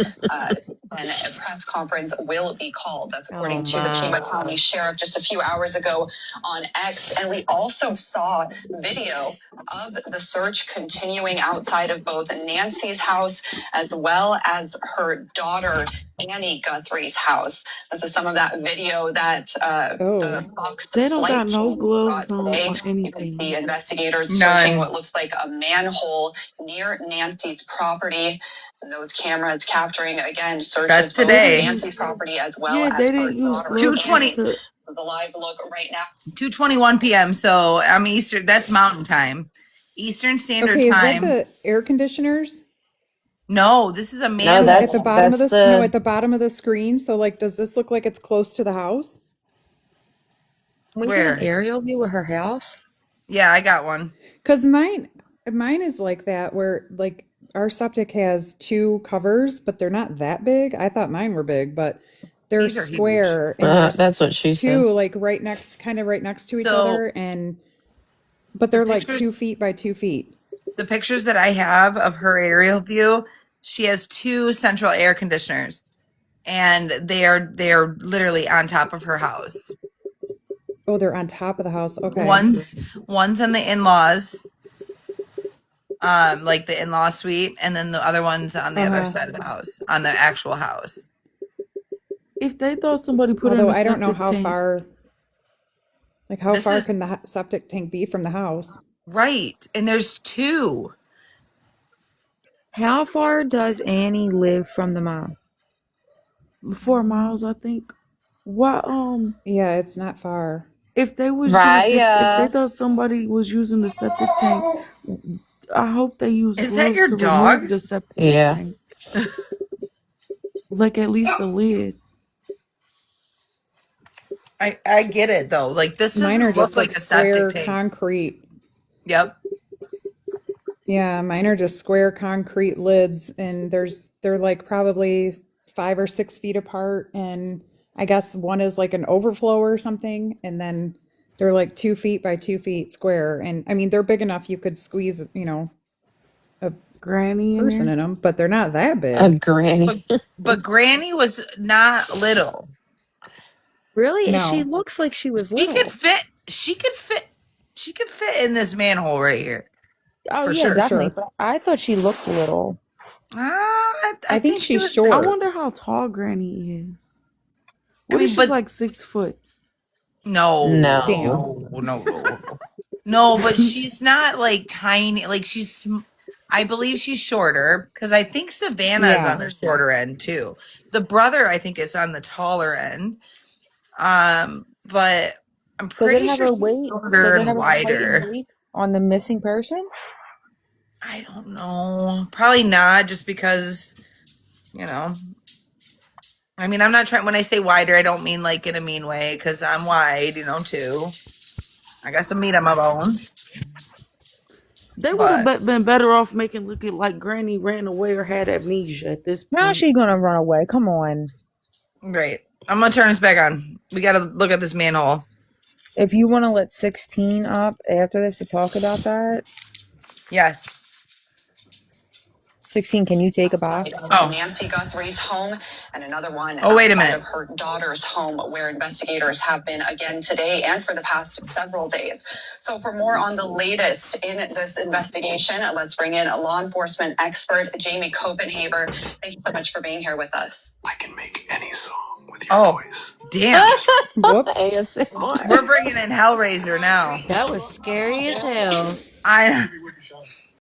[SPEAKER 17] and a press conference will be called. That's according to the Pima County Sheriff just a few hours ago on X. And we also saw video of the search continuing outside of both Nancy's house as well as her daughter Annie Guthrie's house. This is some of that video that the Fox
[SPEAKER 13] they don't got no
[SPEAKER 17] team
[SPEAKER 13] gloves
[SPEAKER 17] got
[SPEAKER 13] on
[SPEAKER 17] today.
[SPEAKER 13] or anything.
[SPEAKER 17] You can see investigators searching what looks like a manhole near Nancy's property. Those cameras capturing, again, searches
[SPEAKER 1] That's today.
[SPEAKER 17] both Nancy's property as well as
[SPEAKER 13] they
[SPEAKER 17] her
[SPEAKER 13] didn't use
[SPEAKER 17] daughter.
[SPEAKER 1] 2:20.
[SPEAKER 17] The live look right now.
[SPEAKER 1] 2:21 p.m. So I'm Eastern. That's Mountain Time. Eastern Standard Time.
[SPEAKER 15] Is that the air conditioners?
[SPEAKER 1] No, this is a man.
[SPEAKER 5] No, that's
[SPEAKER 15] at the bottom of
[SPEAKER 5] that's
[SPEAKER 15] at the bottom of the screen. So, like, does this look like it's close to the house?
[SPEAKER 2] We get an aerial view of her house.
[SPEAKER 1] Yeah, I got one.
[SPEAKER 15] Because mine is like that, where like our septic has two covers, but they're not that big. I thought mine were big, but they're
[SPEAKER 1] These are
[SPEAKER 15] square.
[SPEAKER 1] huge.
[SPEAKER 15] And
[SPEAKER 5] that's what she said.
[SPEAKER 15] two, like right next to each other, but they're like 2 feet by 2 feet.
[SPEAKER 1] The pictures that I have of her aerial view, she has two central air conditioners, and they're literally on top of her house.
[SPEAKER 15] Oh, they're on top of the house. Okay.
[SPEAKER 1] One's in the in-laws, like the in-law suite, and then the other one's on the other side of the house, on the actual house.
[SPEAKER 13] If they thought somebody put
[SPEAKER 15] Although
[SPEAKER 13] in a
[SPEAKER 15] I don't know
[SPEAKER 13] septic
[SPEAKER 15] how
[SPEAKER 13] tank,
[SPEAKER 15] far, like how far can the septic tank be from the house?
[SPEAKER 1] Right, and there's two.
[SPEAKER 2] How far does Annie live from the mom?
[SPEAKER 13] 4 miles, I think. Why?
[SPEAKER 15] Yeah, it's not far.
[SPEAKER 13] If they was gonna take, if they
[SPEAKER 5] Raya.
[SPEAKER 13] thought somebody was using the septic tank, I hope they use
[SPEAKER 1] Is that
[SPEAKER 13] gloves
[SPEAKER 1] your
[SPEAKER 13] to
[SPEAKER 1] dog?
[SPEAKER 13] remove the septic
[SPEAKER 5] Yeah.
[SPEAKER 13] tank. Like at least the lid.
[SPEAKER 1] I get it though. Like this
[SPEAKER 15] Mine are
[SPEAKER 1] doesn't look
[SPEAKER 15] just like
[SPEAKER 1] like a septic
[SPEAKER 15] square
[SPEAKER 1] tank.
[SPEAKER 15] concrete.
[SPEAKER 1] Yep.
[SPEAKER 15] Yeah, mine are just square concrete lids, and they're like probably 5 or 6 feet apart, and I guess one is like an overflow or something, and then they're like 2 feet by 2 feet square, and I mean they're big enough you could squeeze, a
[SPEAKER 13] Granny in
[SPEAKER 15] person
[SPEAKER 13] there.
[SPEAKER 15] in them, but they're not that
[SPEAKER 5] A
[SPEAKER 15] big.
[SPEAKER 5] granny.
[SPEAKER 1] But Granny was not little.
[SPEAKER 2] Really? She
[SPEAKER 15] No.
[SPEAKER 2] looks like she was
[SPEAKER 1] She
[SPEAKER 2] little.
[SPEAKER 1] could fit. She could fit in this manhole right here.
[SPEAKER 2] Oh
[SPEAKER 1] For
[SPEAKER 2] yeah,
[SPEAKER 1] sure.
[SPEAKER 2] definitely. But I thought she looked little.
[SPEAKER 1] I think she
[SPEAKER 15] she's
[SPEAKER 1] was.
[SPEAKER 15] short.
[SPEAKER 13] I wonder how tall Granny is. What
[SPEAKER 1] I
[SPEAKER 13] if
[SPEAKER 1] mean,
[SPEAKER 13] she's
[SPEAKER 1] but
[SPEAKER 13] like 6 foot?
[SPEAKER 1] no,
[SPEAKER 5] No.
[SPEAKER 1] no. But she's not like tiny. Like I believe she's shorter because I think Savannah is on
[SPEAKER 15] Yeah.
[SPEAKER 1] the shorter end too. The brother, I think, is on the taller end. But I'm
[SPEAKER 2] Does it
[SPEAKER 1] pretty
[SPEAKER 2] have
[SPEAKER 1] sure
[SPEAKER 2] her
[SPEAKER 1] she's
[SPEAKER 2] weight?
[SPEAKER 1] shorter
[SPEAKER 2] Does it
[SPEAKER 1] and
[SPEAKER 2] have her height and
[SPEAKER 1] wider.
[SPEAKER 2] weight on the missing person?
[SPEAKER 1] I don't know. Probably not, just because, you know. I mean, I'm not trying. When I say wider, I don't mean like in a mean way, because I'm wide, too. I got some meat on my bones.
[SPEAKER 13] They would have
[SPEAKER 1] But
[SPEAKER 13] been better off making look like Granny ran away or had amnesia at this
[SPEAKER 2] How's
[SPEAKER 13] point.
[SPEAKER 2] she gonna run away? Come on.
[SPEAKER 1] great. I'm gonna turn this back on. We gotta look at this manhole.
[SPEAKER 2] If you want to let 16 up after this to talk about that,
[SPEAKER 1] Yes.
[SPEAKER 2] 16, can you take a box?
[SPEAKER 17] Nancy Guthrie's home, and another one
[SPEAKER 1] Oh, wait a
[SPEAKER 17] outside
[SPEAKER 1] minute.
[SPEAKER 17] of her daughter's home, where investigators have been again today and for the past several days. So for more on the latest in this investigation, let's bring in a law enforcement expert, Jamie Copenhaver. Thank you so much for being here with us.
[SPEAKER 18] I can make any song with your voice.
[SPEAKER 1] Damn.
[SPEAKER 15] Whoops.
[SPEAKER 5] ASMR.
[SPEAKER 1] We're bringing in Hellraiser now.
[SPEAKER 3] That was scary as hell.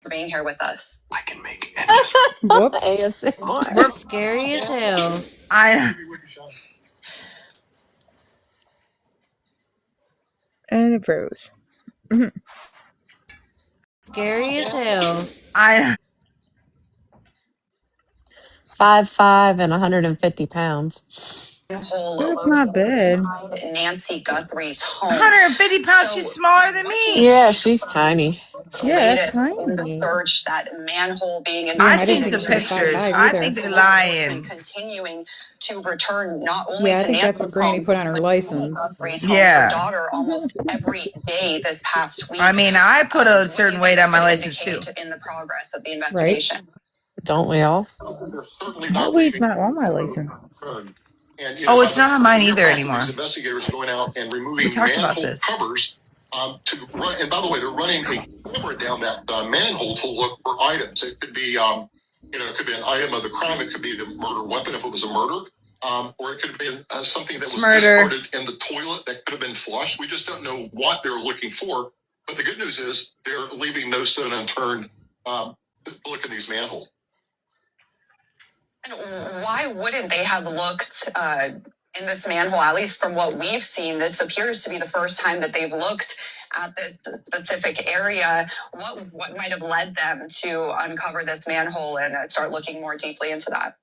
[SPEAKER 17] For being here with us.
[SPEAKER 18] I can make any song.
[SPEAKER 15] Whoops.
[SPEAKER 5] ASMR.
[SPEAKER 3] We're scary as hell.
[SPEAKER 2] And it froze.
[SPEAKER 3] Scary as hell.
[SPEAKER 5] 5'5" and 150 pounds.
[SPEAKER 2] That's not bad.
[SPEAKER 17] Nancy Guthrie's home.
[SPEAKER 1] 150 pounds. She's smaller than me.
[SPEAKER 5] Yeah, she's tiny.
[SPEAKER 2] Yeah, that's
[SPEAKER 17] In the
[SPEAKER 2] tiny.
[SPEAKER 17] search, that manhole being
[SPEAKER 15] Yeah,
[SPEAKER 1] I
[SPEAKER 15] I
[SPEAKER 1] seen
[SPEAKER 15] didn't
[SPEAKER 1] some
[SPEAKER 15] think she was
[SPEAKER 1] pictures.
[SPEAKER 15] 5'5"
[SPEAKER 1] I
[SPEAKER 15] either.
[SPEAKER 1] think they're lying.
[SPEAKER 17] Continuing to return not only
[SPEAKER 15] Yeah, I
[SPEAKER 17] to
[SPEAKER 15] think that's
[SPEAKER 17] Nancy's
[SPEAKER 15] what Granny
[SPEAKER 17] home,
[SPEAKER 15] put on her
[SPEAKER 17] but
[SPEAKER 15] license.
[SPEAKER 17] Guthrie's home,
[SPEAKER 1] Yeah.
[SPEAKER 17] her daughter, almost every day this past week.
[SPEAKER 1] I mean, I put a certain weight on my license too.
[SPEAKER 17] In the progress of the investigation.
[SPEAKER 5] Don't we all?
[SPEAKER 2] My weight's not on my license.
[SPEAKER 18] And,
[SPEAKER 1] Oh, it's not on mine either
[SPEAKER 18] these
[SPEAKER 1] anymore.
[SPEAKER 18] investigators are going out and removing
[SPEAKER 1] We talked about
[SPEAKER 18] manhole
[SPEAKER 1] this.
[SPEAKER 18] covers to run. And by the way, they're running a camera down that manhole to look for items. It could be, it could be an item of the crime. It could be the murder weapon if it was a murder, or it could have been something that was discarded in the toilet that could have been flushed. We just don't know what they're looking for. But the good news is they're leaving no stone unturned to look in these manholes.
[SPEAKER 17] And why wouldn't they have looked in this manhole? At least from what we've seen, this appears to be the first time that they've looked at this specific area. What might have led them to uncover this manhole and start looking more deeply into that?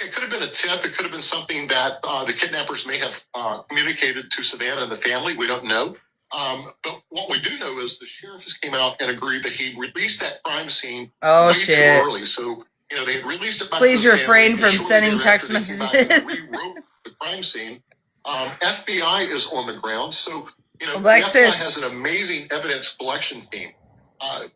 [SPEAKER 18] It could have been a tip. It could have been something that the kidnappers may have communicated to Savannah and the family. We don't know. But what we do know is the sheriff has came out and agreed that he released that crime scene way too early. So, they had released it back
[SPEAKER 1] Please
[SPEAKER 18] to the
[SPEAKER 1] refrain
[SPEAKER 18] family.
[SPEAKER 1] from sending text messages.
[SPEAKER 18] Rewrote the crime scene. FBI is on the ground. So,
[SPEAKER 1] Alexis.
[SPEAKER 18] the FBI has an amazing evidence collection team.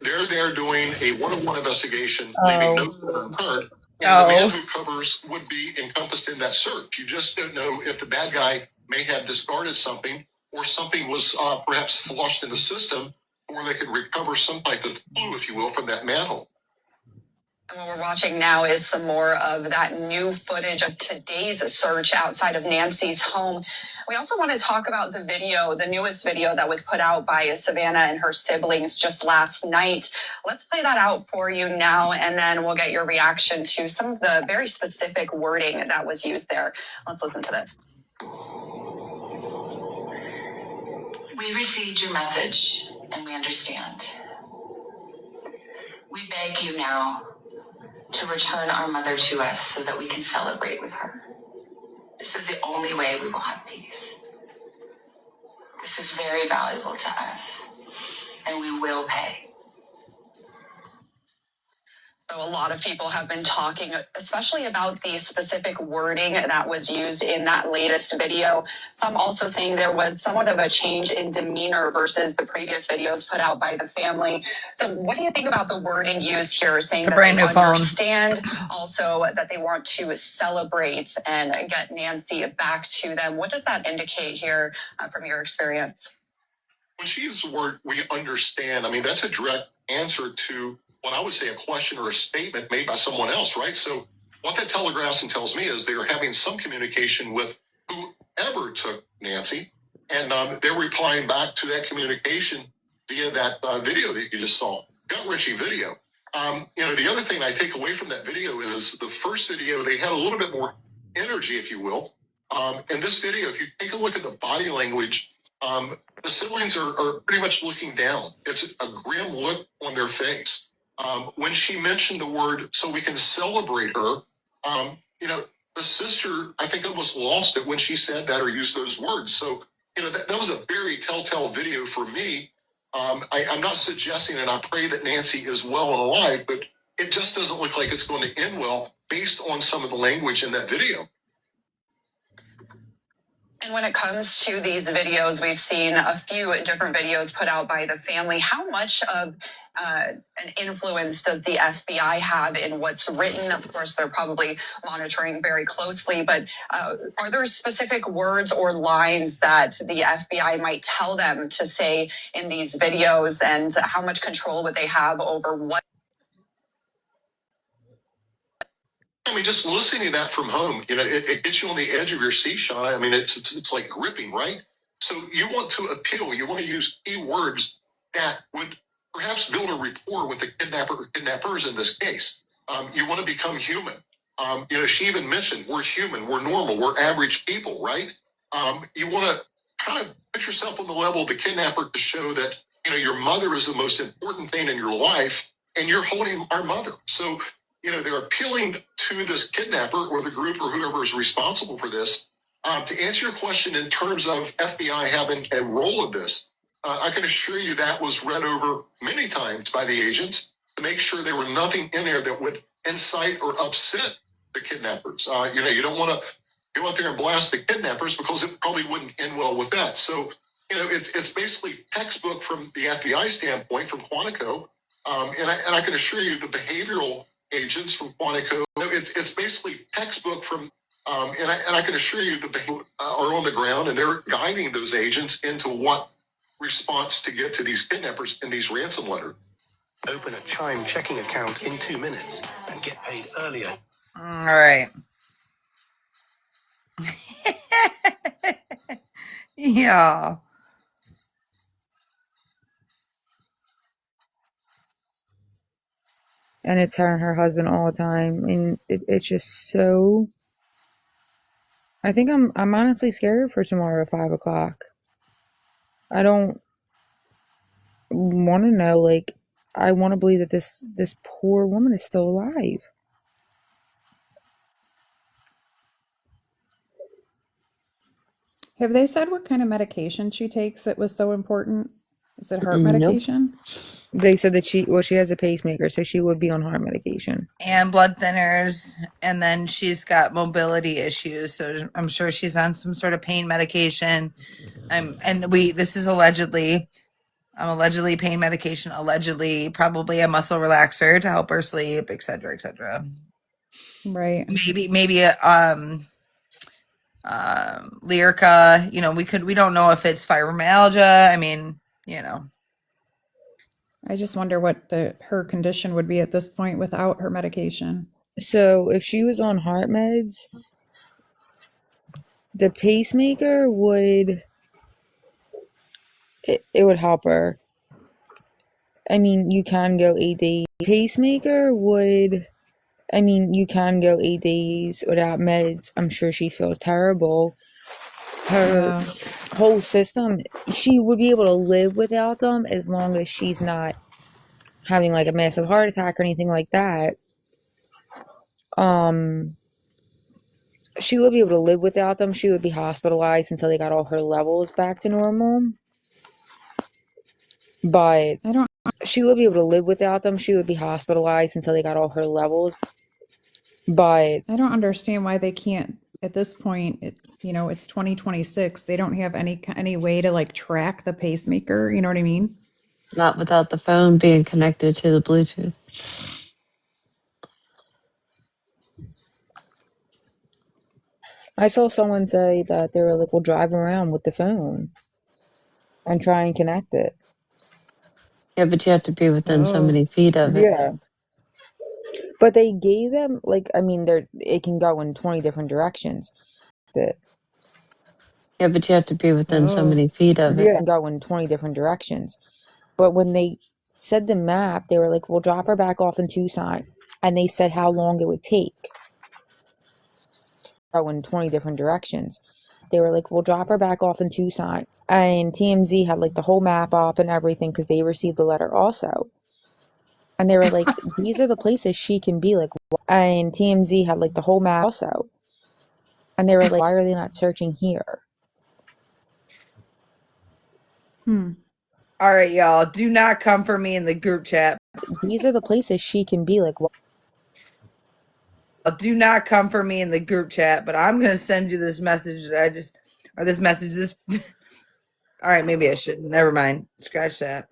[SPEAKER 18] They're there doing a one-on-one investigation, leaving no stone unturned. And the man who covers would be encompassed in that search. You just don't know if the bad guy may have discarded something or something was perhaps flushed in the system, or they could recover some type of clue, if you will, from that manhole. And what we're watching now is some more of that new footage of today's search outside of Nancy's home. We also want to talk about the video, the newest video that was put out by Savannah and her siblings just last night. Let's play that out for you now, and then we'll get your reaction to some of the very specific wording that was used there. Let's listen to this. We received your message, and we understand. We beg you now to return our mother to us so that we can celebrate with her. This is the only way we will have peace. This is very valuable to us, and we will pay. So a lot of people have been talking, especially about the specific wording that was used in that latest video. Some also saying there was somewhat of a change in demeanor versus the previous videos put out by the family. So what do you think about the wording used here, saying that they understand, also that they want to celebrate and get Nancy back to them? What does that indicate here from your experience? When she uses the word "we understand," I mean, that's a direct answer to what I would say a question or a statement made by someone else, right? So what that telegraphs and tells me is they are having some communication with whoever took Nancy, and they're replying back to that communication via that video that you just saw, gut-wrenching video. The other thing I take away from that video is the first video, they had a little bit more energy, if you will. In this video, if you take a look at the body language, the siblings are pretty much looking down. It's a grim look on their face. When she mentioned the word "so we can celebrate her," the sister, I think, almost lost it when she said that or used those words. So, that was a very telltale video for me. I'm not suggesting, and I pray that Nancy is well and alive, but it just doesn't look like it's going to end well based on some of the language in that video. And when it comes to these videos, we've seen a few different videos put out by the family. How much of an influence does the FBI have in what's written? Of course, they're probably monitoring very closely, but are there specific words or lines that the FBI might tell them to say in these videos, and how much control would they have over what? I mean, just listening to that from home, it gets you on the edge of your seat, Sean. I mean, it's like gripping, right? So you want to appeal, you want to use key words that would perhaps build a rapport with the kidnapper or kidnappers in this case. You want to become human. She even mentioned we're human, we're normal, we're average people, right? You want to kind of put yourself on the level of the kidnapper to show that, your mother is the most important thing in your life, and you're holding our mother. So, they're appealing to this kidnapper or the group or whoever is responsible for this. To answer your question in terms of FBI having a role of this, I can assure you that was read over many times by the agents to make sure there were nothing in there that would incite or upset the kidnappers. You don't want to go out there and blast the kidnappers because it probably wouldn't end well with that. So, it's basically textbook from the FBI standpoint from Quantico. And I can assure you the behavioral agents from Quantico, it's basically textbook from, and I can assure you the are on the ground and they're guiding those agents into what response to get to these kidnappers in these ransom letters.
[SPEAKER 19] Open a Chime checking account in 2 minutes and get paid earlier.
[SPEAKER 1] All right. Yeah.
[SPEAKER 2] And it's her and her husband all the time, and it's just so. I think I'm honestly scared for tomorrow at 5:00. I don't want to know. Like, I want to believe that this poor woman is still alive.
[SPEAKER 15] Have they said what kind of medication she takes that was so important? Is it heart medication?
[SPEAKER 2] They said that she has a pacemaker, so she would be on heart medication.
[SPEAKER 1] And blood thinners, and then she's got mobility issues, so I'm sure she's on some sort of pain medication. This is allegedly pain medication, allegedly probably a muscle relaxer to help her sleep, et cetera, et cetera.
[SPEAKER 15] Right.
[SPEAKER 1] maybe Lyrica. You know, we don't know if it's fibromyalgia. I mean, you know.
[SPEAKER 15] I just wonder what her condition would be at this point without her medication.
[SPEAKER 2] So if she was on heart meds, the pacemaker would it would help her. I mean, you can go 8 days. Pacemaker would. I mean, you can go 8 days without meds. I'm sure she feels terrible. Her
[SPEAKER 15] Yeah.
[SPEAKER 2] whole system, she would be able to live without them as long as she's not having like a massive heart attack or anything like that. Um, she would be able to live without them. She would be hospitalized until they got all her levels back to normal. But
[SPEAKER 15] I don't
[SPEAKER 2] she would be able to live without them. She would be hospitalized until they got all her levels. But
[SPEAKER 15] I don't understand why they can't at this point. It's 2026. They don't have any way to like track the pacemaker. You know what I mean?
[SPEAKER 5] Not without the phone being connected to the Bluetooth.
[SPEAKER 2] I saw someone say that they were like, "We'll drive around with the phone and try and connect it."
[SPEAKER 5] Yeah, but you have to be within so
[SPEAKER 15] Oh.
[SPEAKER 5] many feet of it.
[SPEAKER 2] Yeah. But they gave them like, I mean, it can go in 20 different directions. That
[SPEAKER 5] Yeah, but you have to be within so
[SPEAKER 15] Oh.
[SPEAKER 5] many feet of it.
[SPEAKER 2] can go in 20 different directions. But when they said the map, they were like, "We'll drop her back off in Tucson," and they said how long it would take. Go in 20 different directions. They were like, "We'll drop her back off in Tucson," and TMZ had like the whole map up and everything because they received the letter also. And they were like, "These are the places she can be." Like, and TMZ had like the whole map also. And they were like, "Why are they not searching here?"
[SPEAKER 1] All right, y'all. Do not come for me in the group chat.
[SPEAKER 2] These are the places she can be. Like,
[SPEAKER 1] Do not come for me in the group chat, but I'm gonna send you this message that this. All right, maybe I shouldn't. Never mind. Scratch that.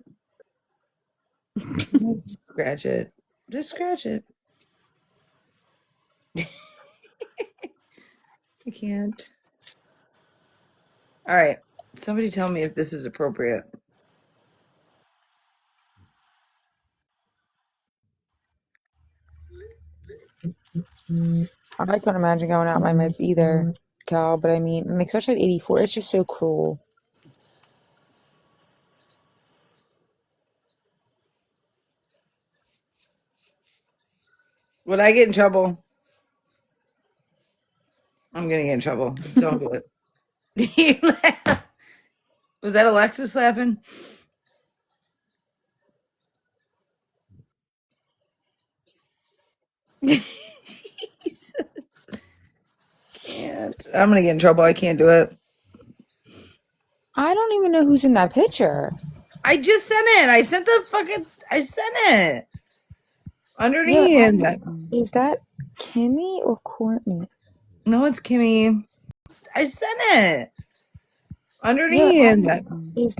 [SPEAKER 1] Scratch it. Just scratch it. I can't. All right. Somebody tell me if this is appropriate.
[SPEAKER 2] I couldn't imagine going out my meds either, Cal. But I mean, and especially at 84, it's just so cruel.
[SPEAKER 1] Would I get in trouble? I'm gonna get in trouble. Don't do it. Was that Alexis laughing? Jesus. Can't. I'm gonna get in trouble. I can't do it.
[SPEAKER 2] I don't even know who's in that picture.
[SPEAKER 1] I just sent it. I sent the fucking. I sent it.
[SPEAKER 2] Yeah,
[SPEAKER 1] Underneath.
[SPEAKER 2] is that Kimmy or Courtney?
[SPEAKER 1] No, it's Kimmy. I sent it.
[SPEAKER 2] Yeah,
[SPEAKER 1] Underneath.
[SPEAKER 2] is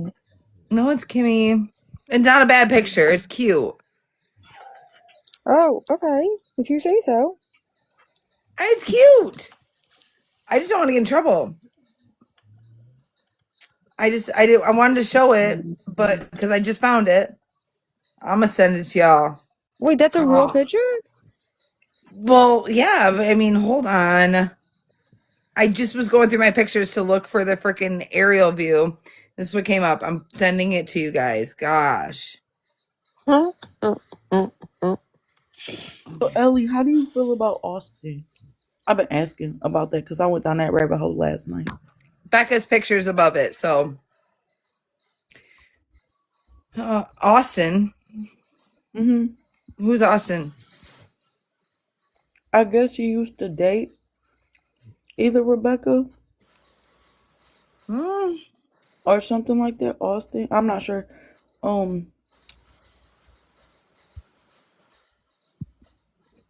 [SPEAKER 1] No, it's Kimmy. It's not a bad picture. It's cute.
[SPEAKER 2] oh, okay. If you say so.
[SPEAKER 1] It's cute. I just don't want to get in trouble. I wanted to show it, but because I just found it, I'm gonna send it to y'all.
[SPEAKER 2] Wait, that's a real picture?
[SPEAKER 1] Well, yeah. I mean, hold on. I just was going through my pictures to look for the freaking aerial view. This is what came up. I'm sending it to you guys. Gosh.
[SPEAKER 13] So, Ellie, how do you feel about Austin? I've been asking about that because I went down that rabbit hole last night.
[SPEAKER 1] Becca's picture's above it. So, Austin.
[SPEAKER 13] Mm-hmm.
[SPEAKER 1] Who's Austin?
[SPEAKER 13] I guess you used to date either Rebecca or something like that. Austin. I'm not sure. Um,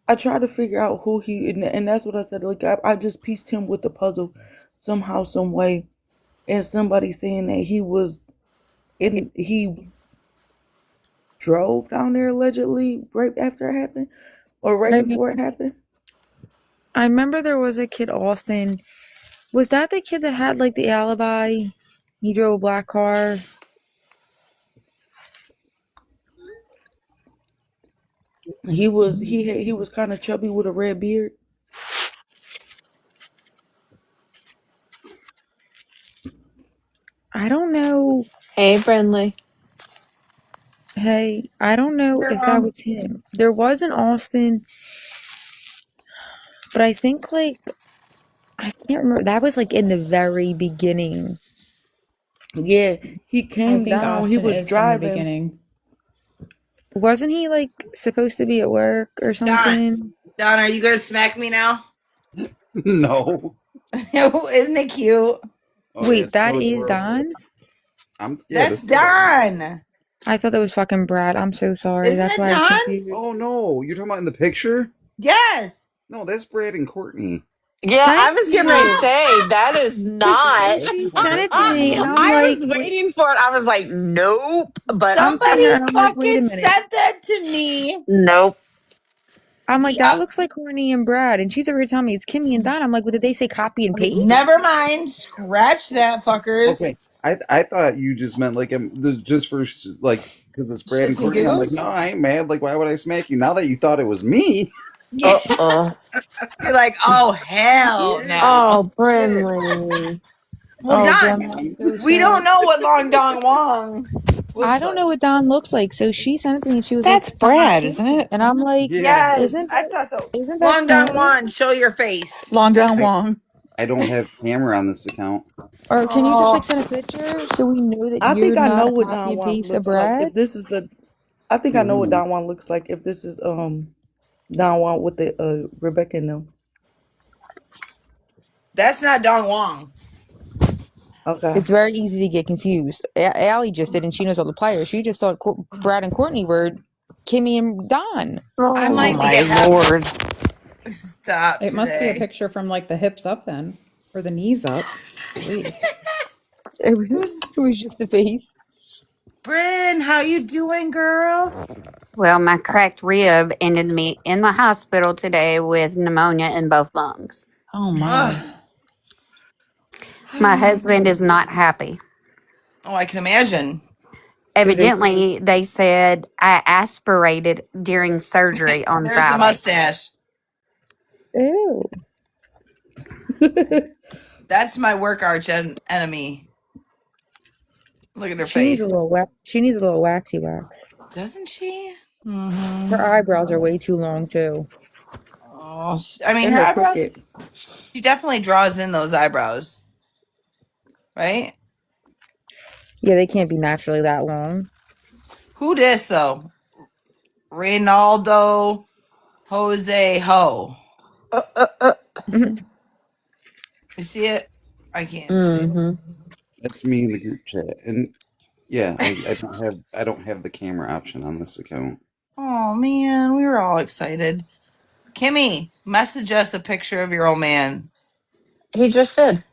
[SPEAKER 13] I tried to figure out who he, and that's what I said. Like I just pieced him with the puzzle somehow, some way, and somebody saying that he drove down there allegedly right after it happened, or right
[SPEAKER 2] I
[SPEAKER 13] before it
[SPEAKER 2] mean,
[SPEAKER 13] happened.
[SPEAKER 2] I remember there was a kid, Austin. Was that the kid that had like the alibi? He drove a black car.
[SPEAKER 13] He was kind of chubby with a red beard.
[SPEAKER 2] I don't know.
[SPEAKER 5] Hey, Brindley.
[SPEAKER 2] Hey, I don't know if that was him. There was an Austin, but I think like I can't remember. That was like in the very beginning.
[SPEAKER 13] Yeah, he
[SPEAKER 15] I
[SPEAKER 13] came
[SPEAKER 15] think
[SPEAKER 13] down. He
[SPEAKER 15] Austin
[SPEAKER 13] was
[SPEAKER 15] is from the
[SPEAKER 13] driving.
[SPEAKER 15] beginning.
[SPEAKER 2] Wasn't he like supposed to be at work or something?
[SPEAKER 1] Don, are you gonna smack me now?
[SPEAKER 4] No.
[SPEAKER 1] Isn't it cute?
[SPEAKER 4] Oh yeah,
[SPEAKER 2] Wait,
[SPEAKER 4] it's
[SPEAKER 2] that
[SPEAKER 4] so
[SPEAKER 2] is
[SPEAKER 4] adorable.
[SPEAKER 2] Don?
[SPEAKER 4] Yeah,
[SPEAKER 1] That's
[SPEAKER 4] this is Don.
[SPEAKER 1] Don.
[SPEAKER 2] I thought that was fucking Brad. I'm so sorry.
[SPEAKER 1] Isn't
[SPEAKER 2] That's
[SPEAKER 1] it
[SPEAKER 2] why I was
[SPEAKER 1] Don?
[SPEAKER 2] confused.
[SPEAKER 4] Oh no, you're talking about in the picture?
[SPEAKER 1] Yes.
[SPEAKER 4] No, that's Brad and Courtney.
[SPEAKER 5] Yeah, I
[SPEAKER 2] Thank
[SPEAKER 5] was getting ready to
[SPEAKER 2] you.
[SPEAKER 5] say that is
[SPEAKER 2] Because
[SPEAKER 5] not.
[SPEAKER 2] she sent
[SPEAKER 4] That's
[SPEAKER 2] it to
[SPEAKER 4] not
[SPEAKER 2] me, and I'm
[SPEAKER 4] me.
[SPEAKER 5] I
[SPEAKER 2] like,
[SPEAKER 5] was
[SPEAKER 2] wait.
[SPEAKER 5] waiting for it. I was like, nope. But
[SPEAKER 2] I'm sitting here
[SPEAKER 1] Somebody
[SPEAKER 2] and I'm like, wait a
[SPEAKER 1] fucking
[SPEAKER 2] minute.
[SPEAKER 1] sent that to me.
[SPEAKER 5] nope.
[SPEAKER 2] I'm like,
[SPEAKER 1] The
[SPEAKER 2] that looks like Courtney and Brad. And she's over here telling me it's Kimmy and Don. I'm like, well, did they say copy and
[SPEAKER 1] okay,
[SPEAKER 2] paste?
[SPEAKER 1] never mind. Scratch that, fuckers.
[SPEAKER 4] Okay, I thought you just meant like just for like because it's Brad and
[SPEAKER 1] Shits and
[SPEAKER 4] Courtney. I'm like, no,
[SPEAKER 1] giggles.
[SPEAKER 4] I ain't mad. Like, why would I smack you? Now that you thought it was me,
[SPEAKER 1] Yeah.
[SPEAKER 5] Uh.
[SPEAKER 1] You're like, oh hell no.
[SPEAKER 5] Oh, Brindley.
[SPEAKER 1] Well,
[SPEAKER 2] Oh,
[SPEAKER 1] Don,
[SPEAKER 2] Brenda, I'm so
[SPEAKER 1] we don't
[SPEAKER 2] sorry.
[SPEAKER 1] know what Long Dong Wong
[SPEAKER 2] I
[SPEAKER 1] looks
[SPEAKER 2] don't
[SPEAKER 1] like.
[SPEAKER 2] know what Don looks like. So she sent it to me and she was like,
[SPEAKER 15] That's
[SPEAKER 2] copy
[SPEAKER 15] Brad, isn't
[SPEAKER 2] paste.
[SPEAKER 15] it?
[SPEAKER 2] And I'm like,
[SPEAKER 4] yeah,
[SPEAKER 1] Yes,
[SPEAKER 2] isn't
[SPEAKER 1] I
[SPEAKER 2] that
[SPEAKER 1] thought so.
[SPEAKER 2] isn't that
[SPEAKER 1] Long Dong
[SPEAKER 2] Courtney?
[SPEAKER 1] Wong, show your face.
[SPEAKER 15] Long John
[SPEAKER 4] I
[SPEAKER 15] Wong.
[SPEAKER 4] I don't have camera on this account.
[SPEAKER 2] Or can you just like
[SPEAKER 1] Oh,
[SPEAKER 2] send a picture so we know that
[SPEAKER 13] I
[SPEAKER 2] you're
[SPEAKER 13] think I
[SPEAKER 2] not
[SPEAKER 13] know
[SPEAKER 2] a
[SPEAKER 13] what
[SPEAKER 2] copy
[SPEAKER 13] Don
[SPEAKER 2] and
[SPEAKER 13] Juan
[SPEAKER 2] paste of
[SPEAKER 13] looks like.
[SPEAKER 2] Brad?
[SPEAKER 13] If this is the, I think I know what
[SPEAKER 4] Hmm.
[SPEAKER 13] Don Juan looks like. If this is Don Juan with the Rebecca and them.
[SPEAKER 1] that's not Dong Wong.
[SPEAKER 13] Okay.
[SPEAKER 2] It's very easy to get confused. Allie just did, and she knows all the players. She just thought Brad and Courtney were Kimmy and Don.
[SPEAKER 1] I
[SPEAKER 5] Oh
[SPEAKER 1] might be
[SPEAKER 5] my
[SPEAKER 1] a half.
[SPEAKER 5] lord.
[SPEAKER 1] Stop
[SPEAKER 15] It must be a
[SPEAKER 1] today.
[SPEAKER 15] picture from like the hips up then, or the knees up, at least.
[SPEAKER 1] Who's
[SPEAKER 2] It was just the face.
[SPEAKER 1] Bryn? How you doing, girl?
[SPEAKER 20] Well, my cracked rib ended me in the hospital today with pneumonia in both lungs.
[SPEAKER 15] Oh my.
[SPEAKER 1] Ugh.
[SPEAKER 20] My husband is not happy.
[SPEAKER 1] Oh, I can imagine.
[SPEAKER 13] Did they?
[SPEAKER 20] Evidently, they said I aspirated during surgery on
[SPEAKER 1] There's the
[SPEAKER 20] Friday.
[SPEAKER 1] mustache.
[SPEAKER 2] Ew.
[SPEAKER 1] That's my work arch enemy. Look at her
[SPEAKER 2] She needs
[SPEAKER 1] face.
[SPEAKER 2] a little She needs a little waxy wax.
[SPEAKER 1] Doesn't she?
[SPEAKER 2] Her eyebrows are way too long too.
[SPEAKER 1] Oh, I mean,
[SPEAKER 13] And
[SPEAKER 1] her
[SPEAKER 13] they're
[SPEAKER 1] eyebrows.
[SPEAKER 13] crooked.
[SPEAKER 1] She definitely draws in those eyebrows, right?
[SPEAKER 2] Yeah, they can't be naturally that long.
[SPEAKER 1] Who this though? Reynaldo Jose Ho. You see it? I can't see it.
[SPEAKER 5] Mm-hmm.
[SPEAKER 4] That's me in the group chat, and yeah, I don't have the camera option on this account.
[SPEAKER 1] Oh man, we were all excited. Kimmy, message us a picture of your old man.
[SPEAKER 5] He just did.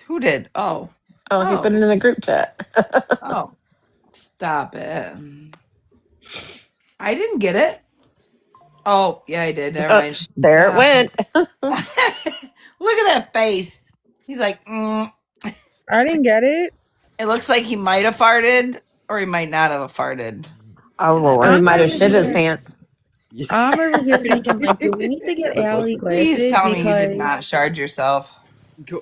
[SPEAKER 1] Who did? Oh.
[SPEAKER 5] Oh, he put
[SPEAKER 1] Oh.
[SPEAKER 5] it in the group chat.
[SPEAKER 1] Oh. Stop it. I didn't get it. Oh, yeah, I did. Never mind.
[SPEAKER 5] There it
[SPEAKER 1] Stop.
[SPEAKER 5] went.
[SPEAKER 1] Look at that face. He's like,
[SPEAKER 2] I didn't get it.
[SPEAKER 1] It looks like he might have farted or he might not have farted
[SPEAKER 20] Oh
[SPEAKER 1] in that
[SPEAKER 5] Or he
[SPEAKER 20] Lord.
[SPEAKER 2] I'm
[SPEAKER 5] might have
[SPEAKER 2] over
[SPEAKER 5] shit his
[SPEAKER 2] here.
[SPEAKER 5] pants.
[SPEAKER 2] I'm over here thinking like, do we need to get
[SPEAKER 4] That must
[SPEAKER 2] Allie
[SPEAKER 4] have been.
[SPEAKER 1] Please
[SPEAKER 2] glasses
[SPEAKER 1] tell me you did
[SPEAKER 2] because
[SPEAKER 1] not shard yourself.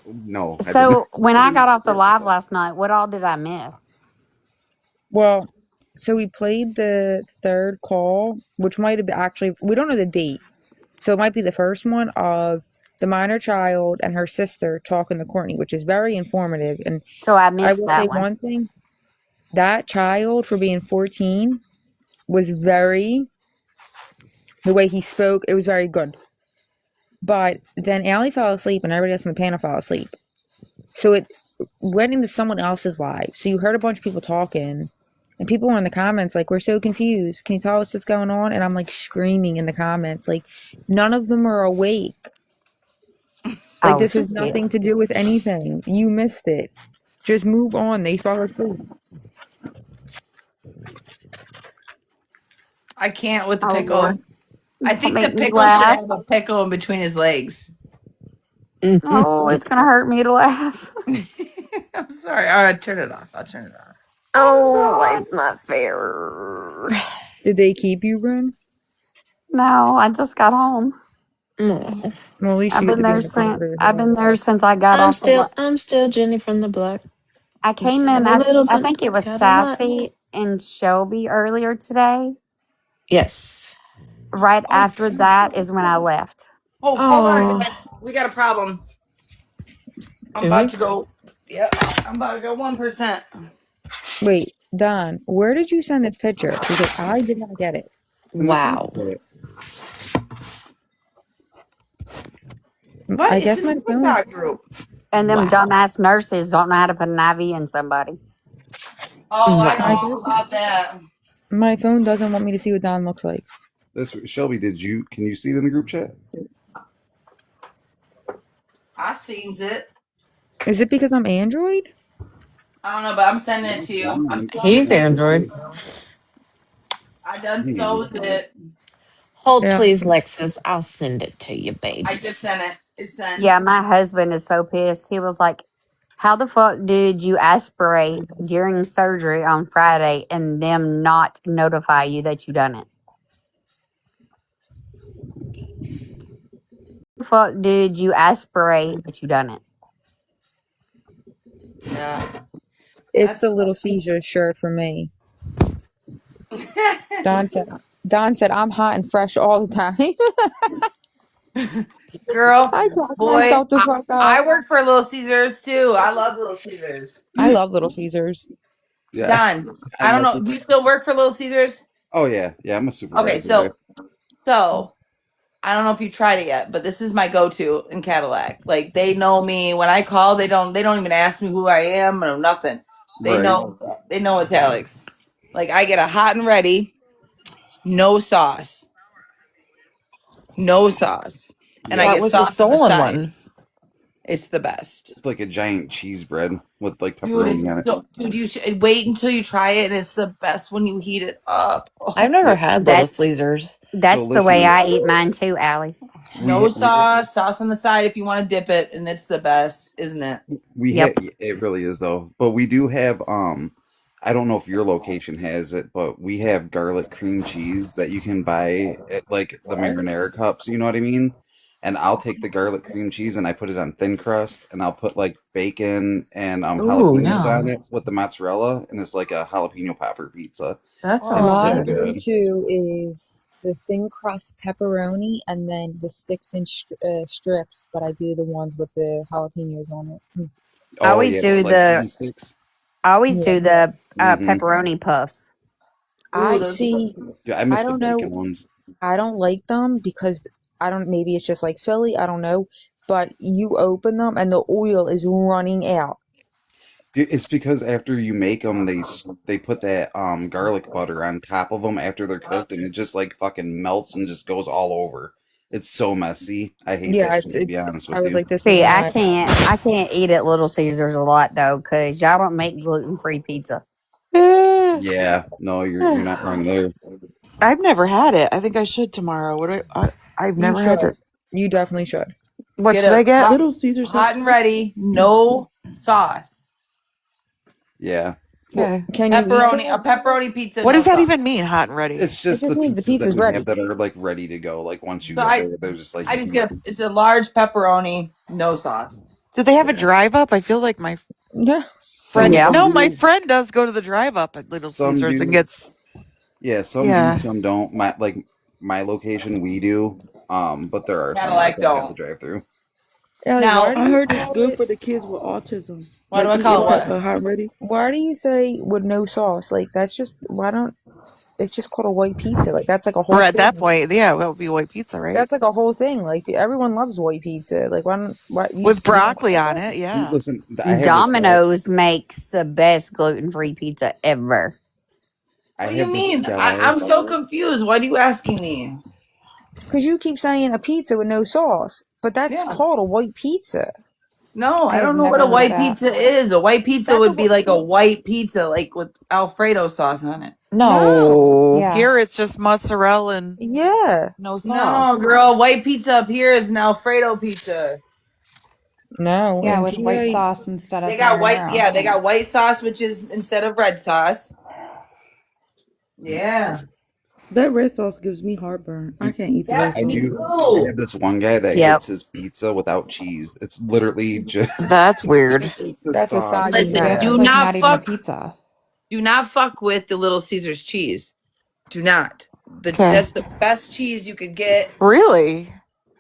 [SPEAKER 4] No, I did not.
[SPEAKER 20] So when
[SPEAKER 4] I
[SPEAKER 20] I
[SPEAKER 4] didn't
[SPEAKER 20] got off the
[SPEAKER 4] start
[SPEAKER 20] live
[SPEAKER 4] myself.
[SPEAKER 20] last night, what all did I miss?
[SPEAKER 2] well, so we played the third call, which might have been actually we don't know the date. So it might be the first one of the minor child and her sister talking to Courtney, which is very informative. And
[SPEAKER 20] So I
[SPEAKER 2] I
[SPEAKER 20] missed
[SPEAKER 2] will say
[SPEAKER 20] that one.
[SPEAKER 2] one thing, that child for being 14 was very the way he spoke, it was very good. But then Allie fell asleep and everybody else on the panel fell asleep. So it went into someone else's live. So you heard a bunch of people talking, and people were in the comments like, "We're so confused. Can you tell us what's going on?" And I'm like screaming in the comments, like, none of them are awake. Like,
[SPEAKER 20] Oh
[SPEAKER 2] this has
[SPEAKER 20] shit.
[SPEAKER 2] nothing to do with anything. You missed it. Just move on. They fell asleep.
[SPEAKER 1] I can't with the
[SPEAKER 20] Oh
[SPEAKER 1] pickle.
[SPEAKER 20] Lord.
[SPEAKER 1] I think the
[SPEAKER 20] make me
[SPEAKER 1] pickle should
[SPEAKER 20] laugh.
[SPEAKER 1] have a pickle in between his legs.
[SPEAKER 20] Oh, it's gonna hurt me to laugh.
[SPEAKER 1] I'm sorry. All right, turn it off. I'll turn it off.
[SPEAKER 5] Oh, life's not fair.
[SPEAKER 2] Did they keep you, Bryn?
[SPEAKER 20] No, I just got home.
[SPEAKER 5] No.
[SPEAKER 2] Well, at least you get to be in the comfort of your
[SPEAKER 20] I've been
[SPEAKER 2] home.
[SPEAKER 20] there since I got
[SPEAKER 5] I'm
[SPEAKER 20] off the.
[SPEAKER 5] still I'm still Jenny from the block.
[SPEAKER 20] I
[SPEAKER 5] Just
[SPEAKER 20] came
[SPEAKER 5] have
[SPEAKER 20] in.
[SPEAKER 5] a little
[SPEAKER 20] I
[SPEAKER 5] bit,
[SPEAKER 20] think it was
[SPEAKER 5] got a lot.
[SPEAKER 20] Sassy and Shelby earlier today.
[SPEAKER 5] Yes.
[SPEAKER 20] Right after that is when I left.
[SPEAKER 1] Oh, hold on,
[SPEAKER 5] Oh,
[SPEAKER 1] guys. We got a problem. I'm
[SPEAKER 5] do
[SPEAKER 1] about
[SPEAKER 5] we?
[SPEAKER 1] to go. Yeah, I'm about to go 1%.
[SPEAKER 2] Wait, Don, where did you send this picture? Because I did not get it.
[SPEAKER 4] In the group
[SPEAKER 5] Wow.
[SPEAKER 4] chat.
[SPEAKER 1] What?
[SPEAKER 2] I
[SPEAKER 1] It's
[SPEAKER 2] guess
[SPEAKER 1] in the
[SPEAKER 2] my phone.
[SPEAKER 1] TikTok group.
[SPEAKER 20] And them
[SPEAKER 5] Wow.
[SPEAKER 20] dumbass nurses don't know how to put an IV in somebody.
[SPEAKER 1] Oh, I know
[SPEAKER 2] I
[SPEAKER 5] Wow.
[SPEAKER 1] all
[SPEAKER 2] guess
[SPEAKER 1] about that.
[SPEAKER 2] my phone doesn't want me to see what Don looks like.
[SPEAKER 4] This Shelby, can you see it in the group chat?
[SPEAKER 1] I seen it.
[SPEAKER 2] Is it because I'm Android?
[SPEAKER 1] I don't know, but I'm sending it to you. I'm sending it
[SPEAKER 5] He's
[SPEAKER 1] to you.
[SPEAKER 5] Android.
[SPEAKER 1] I done stole it.
[SPEAKER 5] Hold
[SPEAKER 2] Yeah.
[SPEAKER 5] please, Lexus. I'll send it to you,
[SPEAKER 1] I just
[SPEAKER 5] babes.
[SPEAKER 1] sent it. It's sent.
[SPEAKER 20] Yeah, my husband is so pissed. He was like, "How the fuck did you aspirate during surgery on Friday and them not notify you that you done it? The fuck did you aspirate that you done it?"
[SPEAKER 1] Yeah.
[SPEAKER 2] It's
[SPEAKER 1] That's
[SPEAKER 2] the Little Caesars shirt for me. Don said, Don said, I'm hot and fresh all the time.
[SPEAKER 1] girl,
[SPEAKER 2] I cracked
[SPEAKER 1] boy.
[SPEAKER 2] myself the fuck
[SPEAKER 1] I
[SPEAKER 2] up.
[SPEAKER 1] work for Little Caesars too. I love Little Caesars.
[SPEAKER 2] I love Little Caesars.
[SPEAKER 4] Yeah,
[SPEAKER 1] Don,
[SPEAKER 4] I
[SPEAKER 1] I don't
[SPEAKER 4] mess
[SPEAKER 1] know.
[SPEAKER 4] with.
[SPEAKER 1] Do you still work for Little Caesars?
[SPEAKER 4] Oh yeah, I'm a
[SPEAKER 1] Okay,
[SPEAKER 4] supervisor there.
[SPEAKER 1] so I don't know if you tried it yet, but this is my go-to in Cadillac. Like they know me when I call. They don't even ask me who I am or nothing. They
[SPEAKER 4] Right.
[SPEAKER 1] know it's Alex. Like I get a hot and ready, no sauce, no sauce, and I
[SPEAKER 4] Yeah,
[SPEAKER 21] That
[SPEAKER 1] get
[SPEAKER 21] was the
[SPEAKER 1] sauce on the
[SPEAKER 21] stolen
[SPEAKER 1] side.
[SPEAKER 21] one.
[SPEAKER 1] It's the best.
[SPEAKER 4] it's like a giant cheese bread with like
[SPEAKER 1] Dude,
[SPEAKER 4] pepperoni on it.
[SPEAKER 1] dude, you should wait until you try it, and it's the best when you heat it up.
[SPEAKER 21] I've
[SPEAKER 1] Oh,
[SPEAKER 21] never
[SPEAKER 4] Yeah.
[SPEAKER 21] had Little
[SPEAKER 20] That's
[SPEAKER 21] Caesars.
[SPEAKER 4] So
[SPEAKER 20] that's the way
[SPEAKER 4] listen,
[SPEAKER 20] I eat mine too, Allie.
[SPEAKER 1] no
[SPEAKER 4] we
[SPEAKER 1] sauce on the side if you want to dip it, and it's the best, isn't it?
[SPEAKER 4] we have
[SPEAKER 20] Yep.
[SPEAKER 4] it really is though, but we do have I don't know if your location has it, but we have garlic cream cheese that you can buy at like the
[SPEAKER 1] What?
[SPEAKER 4] marinara cups, you know what I mean? And I'll take the garlic cream cheese and I put it on thin crust and I'll put like bacon and
[SPEAKER 21] Ooh,
[SPEAKER 4] jalapenos on
[SPEAKER 21] yum.
[SPEAKER 4] it with the mozzarella and it's like a jalapeno popper pizza.
[SPEAKER 21] That
[SPEAKER 1] Oh,
[SPEAKER 21] sounds
[SPEAKER 4] It's
[SPEAKER 2] My
[SPEAKER 4] so
[SPEAKER 21] good.
[SPEAKER 4] good.
[SPEAKER 2] go-to is the thin crust pepperoni and then the sticks and strips, but I do the ones with the jalapenos on it.
[SPEAKER 20] I
[SPEAKER 4] Oh
[SPEAKER 20] always
[SPEAKER 4] yeah, the
[SPEAKER 20] do
[SPEAKER 4] slices
[SPEAKER 20] the
[SPEAKER 4] and sticks.
[SPEAKER 2] Yeah.
[SPEAKER 4] Mm-hmm.
[SPEAKER 20] pepperoni puffs.
[SPEAKER 1] ooh,
[SPEAKER 2] I
[SPEAKER 1] those are
[SPEAKER 2] see.
[SPEAKER 4] Yeah, I
[SPEAKER 2] I
[SPEAKER 4] miss the
[SPEAKER 2] don't
[SPEAKER 4] bacon
[SPEAKER 2] know.
[SPEAKER 4] ones.
[SPEAKER 2] I don't like them because I don't. Maybe it's just like Philly. I don't know. But you open them and the oil is running out.
[SPEAKER 4] Dude, it's because after you make them, they put that garlic butter on top of them after they're cooked, and it just like fucking melts and just goes all over. It's so messy. I hate
[SPEAKER 2] Yeah,
[SPEAKER 4] that
[SPEAKER 2] it's.
[SPEAKER 4] shit, to
[SPEAKER 2] It,
[SPEAKER 4] be honest
[SPEAKER 2] I
[SPEAKER 4] with
[SPEAKER 2] was
[SPEAKER 4] you.
[SPEAKER 2] like, this is
[SPEAKER 20] See,
[SPEAKER 2] not.
[SPEAKER 20] I can't eat at Little Caesars a lot though, cause y'all don't make gluten free pizza.
[SPEAKER 4] Yeah, no, you're not wrong there.
[SPEAKER 21] I've never had it. I think I should tomorrow. I've
[SPEAKER 2] You
[SPEAKER 21] never had
[SPEAKER 2] should.
[SPEAKER 21] it.
[SPEAKER 2] You definitely should.
[SPEAKER 21] What
[SPEAKER 1] get
[SPEAKER 21] should
[SPEAKER 1] a
[SPEAKER 21] I get?
[SPEAKER 1] hot,
[SPEAKER 13] Little Caesars has
[SPEAKER 1] hot and ready, no sauce.
[SPEAKER 4] Yeah,
[SPEAKER 2] Well,
[SPEAKER 21] Okay.
[SPEAKER 2] can you eat
[SPEAKER 1] Pepperoni, a
[SPEAKER 2] it?
[SPEAKER 1] pepperoni pizza,
[SPEAKER 21] What
[SPEAKER 1] no
[SPEAKER 21] does that
[SPEAKER 1] sauce.
[SPEAKER 21] even mean, hot and ready?
[SPEAKER 4] it's
[SPEAKER 2] It
[SPEAKER 4] just
[SPEAKER 2] just
[SPEAKER 4] the
[SPEAKER 2] means the
[SPEAKER 4] pizzas that
[SPEAKER 2] pizza's
[SPEAKER 4] we have
[SPEAKER 2] ready.
[SPEAKER 4] that are like ready to go. Like once you
[SPEAKER 1] So
[SPEAKER 4] get there, they're just like
[SPEAKER 1] I
[SPEAKER 4] you
[SPEAKER 1] just
[SPEAKER 4] can.
[SPEAKER 1] get it's a large pepperoni, no sauce.
[SPEAKER 21] Did they have a
[SPEAKER 4] Yeah,
[SPEAKER 21] drive up? I feel like my
[SPEAKER 2] Yeah.
[SPEAKER 4] some of
[SPEAKER 21] friend.
[SPEAKER 20] Yeah.
[SPEAKER 4] them
[SPEAKER 21] No, my
[SPEAKER 4] do,
[SPEAKER 21] friend does go to the drive up at Little
[SPEAKER 4] some
[SPEAKER 21] Caesars and
[SPEAKER 4] do.
[SPEAKER 21] gets.
[SPEAKER 4] Yeah, some do,
[SPEAKER 21] Yeah.
[SPEAKER 4] some don't. My location, we do. But there are some
[SPEAKER 1] Cadillac
[SPEAKER 4] that have the
[SPEAKER 1] don't.
[SPEAKER 4] drive through.
[SPEAKER 2] Ellie,
[SPEAKER 1] Now,
[SPEAKER 2] why do
[SPEAKER 13] I
[SPEAKER 2] you
[SPEAKER 13] heard it's
[SPEAKER 2] call
[SPEAKER 13] good
[SPEAKER 2] it?
[SPEAKER 13] for the kids with autism,
[SPEAKER 1] why do
[SPEAKER 13] like
[SPEAKER 1] I call
[SPEAKER 13] eating
[SPEAKER 1] it
[SPEAKER 2] Why?
[SPEAKER 1] what?
[SPEAKER 13] hot and ready.
[SPEAKER 2] Why do you say with no sauce? Like that's just. Why don't? It's just called a white pizza. Like that's like a
[SPEAKER 21] Or
[SPEAKER 2] whole
[SPEAKER 21] at that
[SPEAKER 2] thing.
[SPEAKER 21] point, yeah, that would be white pizza, right?
[SPEAKER 2] That's like a whole thing. Like everyone loves white pizza. Like why don't? Why
[SPEAKER 21] With
[SPEAKER 2] you don't
[SPEAKER 21] broccoli
[SPEAKER 2] like
[SPEAKER 21] on
[SPEAKER 2] it?
[SPEAKER 21] it, yeah.
[SPEAKER 4] Listen, I have this guy.
[SPEAKER 20] Domino's makes the best gluten free pizza ever.
[SPEAKER 4] I
[SPEAKER 1] What do you
[SPEAKER 4] have this
[SPEAKER 1] mean?
[SPEAKER 4] guy.
[SPEAKER 1] I'm so confused. Why are you asking me?
[SPEAKER 2] Because you keep saying a pizza with no sauce, but that's
[SPEAKER 1] Yeah.
[SPEAKER 2] called a white pizza.
[SPEAKER 1] No,
[SPEAKER 2] I
[SPEAKER 1] I
[SPEAKER 2] have
[SPEAKER 1] don't know what a
[SPEAKER 2] never heard
[SPEAKER 1] white
[SPEAKER 2] that.
[SPEAKER 1] pizza is. A white pizza
[SPEAKER 2] That's a
[SPEAKER 1] would be like a white pizza, like with Alfredo sauce on it.
[SPEAKER 2] no.
[SPEAKER 21] No,
[SPEAKER 20] Yeah.
[SPEAKER 21] here it's just mozzarella and
[SPEAKER 2] Yeah.
[SPEAKER 21] no sauce.
[SPEAKER 1] No, girl, white pizza up here is an Alfredo pizza.
[SPEAKER 2] No,
[SPEAKER 11] Yeah,
[SPEAKER 2] in
[SPEAKER 11] with white
[SPEAKER 2] PA,
[SPEAKER 11] sauce instead
[SPEAKER 1] They
[SPEAKER 11] of
[SPEAKER 1] got white,
[SPEAKER 11] marinara.
[SPEAKER 1] yeah, they got white sauce, which is instead of red sauce. Yeah.
[SPEAKER 13] That red sauce gives me heartburn. I can't eat the red
[SPEAKER 1] Yes,
[SPEAKER 4] I
[SPEAKER 13] sauce.
[SPEAKER 1] me
[SPEAKER 4] do. I
[SPEAKER 1] too.
[SPEAKER 4] have this one guy that
[SPEAKER 20] Yep.
[SPEAKER 4] gets his pizza without cheese. It's literally just,
[SPEAKER 21] That's weird.
[SPEAKER 4] just the
[SPEAKER 2] that's a
[SPEAKER 4] sauce.
[SPEAKER 2] soggy
[SPEAKER 1] Listen,
[SPEAKER 11] That's
[SPEAKER 1] do
[SPEAKER 2] crap.
[SPEAKER 11] like
[SPEAKER 1] not
[SPEAKER 11] not even a
[SPEAKER 1] fuck,
[SPEAKER 11] pizza.
[SPEAKER 1] do not fuck with the Little Caesars cheese. Do not.
[SPEAKER 21] Okay.
[SPEAKER 1] That's the best cheese you could get.
[SPEAKER 21] Really?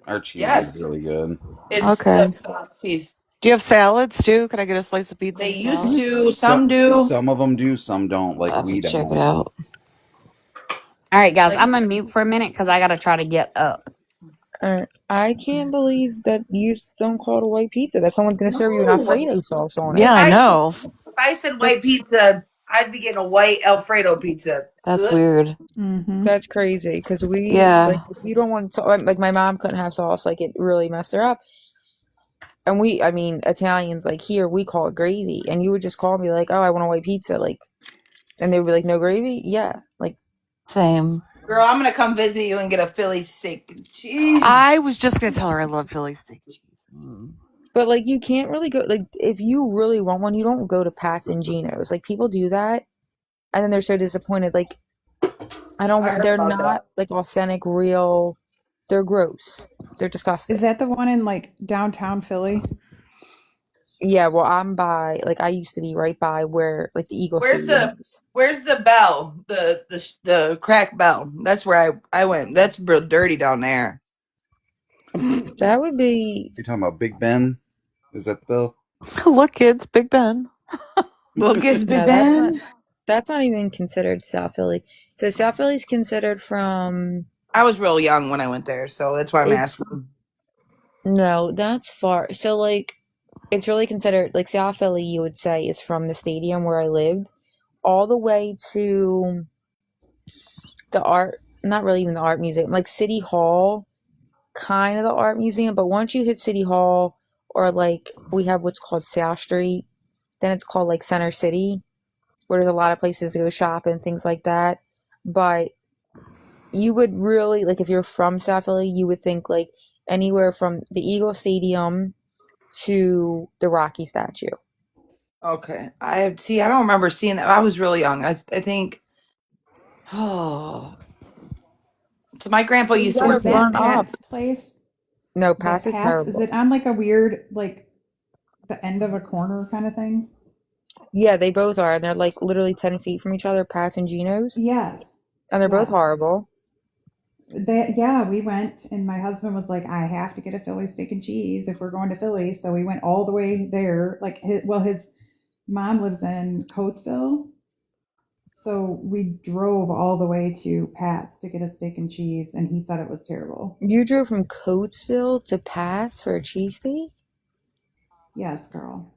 [SPEAKER 4] Our cheese is
[SPEAKER 1] Yes,
[SPEAKER 4] really good.
[SPEAKER 1] it's
[SPEAKER 21] Okay.
[SPEAKER 1] the best cheese.
[SPEAKER 21] Do you have salads too? Can I get a slice of pizza
[SPEAKER 1] They
[SPEAKER 21] and
[SPEAKER 1] used
[SPEAKER 21] salad?
[SPEAKER 1] to,
[SPEAKER 4] So
[SPEAKER 1] some do.
[SPEAKER 4] some of them do, some don't. Like
[SPEAKER 21] I'll have to
[SPEAKER 4] we
[SPEAKER 21] check it
[SPEAKER 4] don't.
[SPEAKER 21] out.
[SPEAKER 20] All right, guys,
[SPEAKER 1] Like,
[SPEAKER 20] I'm gonna mute for a minute because I gotta try to get up.
[SPEAKER 2] I can't believe that you don't call it a white pizza. That someone's gonna serve you an
[SPEAKER 1] no.
[SPEAKER 2] Alfredo sauce on
[SPEAKER 1] If
[SPEAKER 2] it.
[SPEAKER 21] Yeah, I
[SPEAKER 1] I
[SPEAKER 21] know.
[SPEAKER 1] if I said white
[SPEAKER 2] That's
[SPEAKER 1] pizza, I'd be getting a white Alfredo pizza.
[SPEAKER 21] That's
[SPEAKER 1] Ugh.
[SPEAKER 21] weird.
[SPEAKER 11] Mm-hmm.
[SPEAKER 2] that's crazy because we like
[SPEAKER 21] Yeah.
[SPEAKER 2] if you don't want like my mom couldn't have sauce, like it really messed her up. And I mean, Italians like here we call it gravy, and you would just call me like, oh, I want a white pizza, like, and they would be like, no gravy, yeah, like.
[SPEAKER 21] Same.
[SPEAKER 1] Girl, I'm gonna come visit you and get a Philly steak and cheese.
[SPEAKER 21] I was just gonna tell her I love Philly steak cheese.
[SPEAKER 2] But like you can't really go like if you really want one, you don't go to Pat's and Geno's. Like people do that and then they're so disappointed. Like I don't
[SPEAKER 1] I
[SPEAKER 2] want
[SPEAKER 1] heard
[SPEAKER 2] they're
[SPEAKER 1] about that.
[SPEAKER 2] not like authentic, real. They're gross. They're
[SPEAKER 11] Is
[SPEAKER 2] disgusting.
[SPEAKER 11] that the one in like downtown Philly?
[SPEAKER 2] Yeah, well I'm by like I used to be right by where like the Eagle
[SPEAKER 1] Where's
[SPEAKER 2] Stadium
[SPEAKER 1] the
[SPEAKER 2] is.
[SPEAKER 1] Where's the bell? The crack bell. That's where I went. That's real dirty down there.
[SPEAKER 2] That would be
[SPEAKER 4] You're talking about Big Ben? Is that the bill?
[SPEAKER 21] Look, kids, Big Ben.
[SPEAKER 1] Look, it's Big
[SPEAKER 2] no,
[SPEAKER 1] Ben.
[SPEAKER 2] that's not even considered South Philly. So South Philly's considered from
[SPEAKER 1] I was real young when I went there, so that's why I'm
[SPEAKER 2] it's
[SPEAKER 1] asking.
[SPEAKER 2] no, that's far. So like it's really considered like South Philly you would say is from the stadium where I lived all the way to the art, not really even the art museum, like City Hall, kind of the art museum. But once you hit City Hall, or like we have what's called South Street, then it's called like Center City, where there's a lot of places to go shop and things like that. But you would really, like, if you're from South Philly, you would think like anywhere from the Eagle Stadium to the Rocky statue.
[SPEAKER 1] Okay, I see. I don't remember seeing that. I was really young. I think. Oh, so my grandpa
[SPEAKER 2] You
[SPEAKER 1] used to
[SPEAKER 2] gotta
[SPEAKER 1] work
[SPEAKER 11] Is
[SPEAKER 1] there.
[SPEAKER 11] that
[SPEAKER 2] run up.
[SPEAKER 11] Pat's place?
[SPEAKER 2] No,
[SPEAKER 11] The
[SPEAKER 2] Pat's is
[SPEAKER 11] Pat's, is
[SPEAKER 2] terrible.
[SPEAKER 11] it on like a weird, like the end of a corner kind of thing?
[SPEAKER 2] Yeah, they both are, and they're like literally 10 feet from each other, Pat's and Geno's,
[SPEAKER 11] Yes.
[SPEAKER 2] and they're both
[SPEAKER 11] Yes.
[SPEAKER 2] horrible.
[SPEAKER 11] Yeah, we went, and my husband was like, "I have to get a Philly steak and cheese if we're going to Philly." So we went all the way there. Like, his mom lives in Coatesville, so we drove all the way to Pat's to get a steak and cheese, and he said it was terrible.
[SPEAKER 2] You drove from Coatesville to Pat's for a cheesesteak?
[SPEAKER 11] Yes, girl.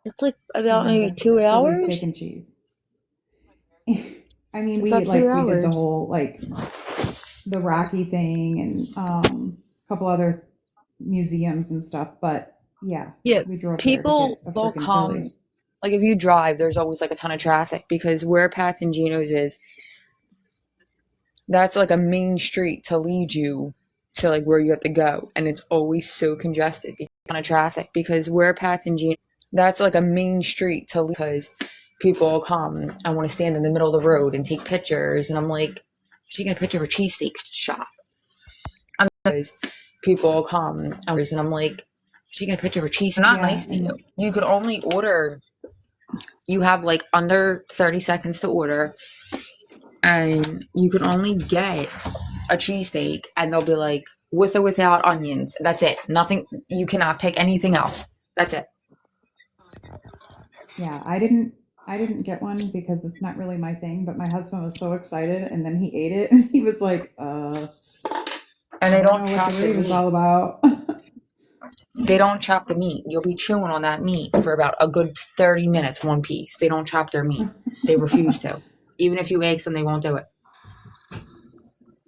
[SPEAKER 2] It's like
[SPEAKER 11] We
[SPEAKER 2] about
[SPEAKER 11] wanted
[SPEAKER 2] maybe
[SPEAKER 11] a
[SPEAKER 2] two
[SPEAKER 11] Philly steak
[SPEAKER 2] hours.
[SPEAKER 11] and cheese. I mean,
[SPEAKER 2] It's about two
[SPEAKER 11] we did the
[SPEAKER 2] hours.
[SPEAKER 11] whole like the Rocky thing and a couple other museums and stuff, but yeah,
[SPEAKER 2] Yeah,
[SPEAKER 11] we drove there to
[SPEAKER 2] people
[SPEAKER 11] get a
[SPEAKER 2] will
[SPEAKER 11] freaking Philly.
[SPEAKER 2] come. Like if you drive, there's always like a ton of traffic because where Pat's and Geno's is, that's like a main street to lead you to like where you have to go, and it's always so congested because of traffic. Because where Pat's and Geno's, that's like a main street to lead because people will come and want to stand in the middle of the road and take pictures, and I'm like, taking a picture of a cheesesteak shop. Because people will come and I'm like, taking a picture of a cheese. Not
[SPEAKER 11] Yeah,
[SPEAKER 2] nice to you.
[SPEAKER 11] and
[SPEAKER 2] You could only order. You have like under 30 seconds to order, and you can only get a cheesesteak, and they'll be like with or without onions. That's it. Nothing. You cannot pick anything else. That's it.
[SPEAKER 11] yeah, I didn't get one because it's not really my thing, but my husband was so excited and then he ate it and he was like,
[SPEAKER 2] And
[SPEAKER 11] I
[SPEAKER 2] they
[SPEAKER 11] don't
[SPEAKER 2] don't
[SPEAKER 11] know what
[SPEAKER 2] chop
[SPEAKER 11] the
[SPEAKER 2] the
[SPEAKER 11] wait is
[SPEAKER 2] meat.
[SPEAKER 11] all about.
[SPEAKER 2] They don't chop the meat. You'll be chewing on that meat for about a good 30 minutes, one piece. They don't chop their meat. They refuse to. Even if you ask them, they won't do it.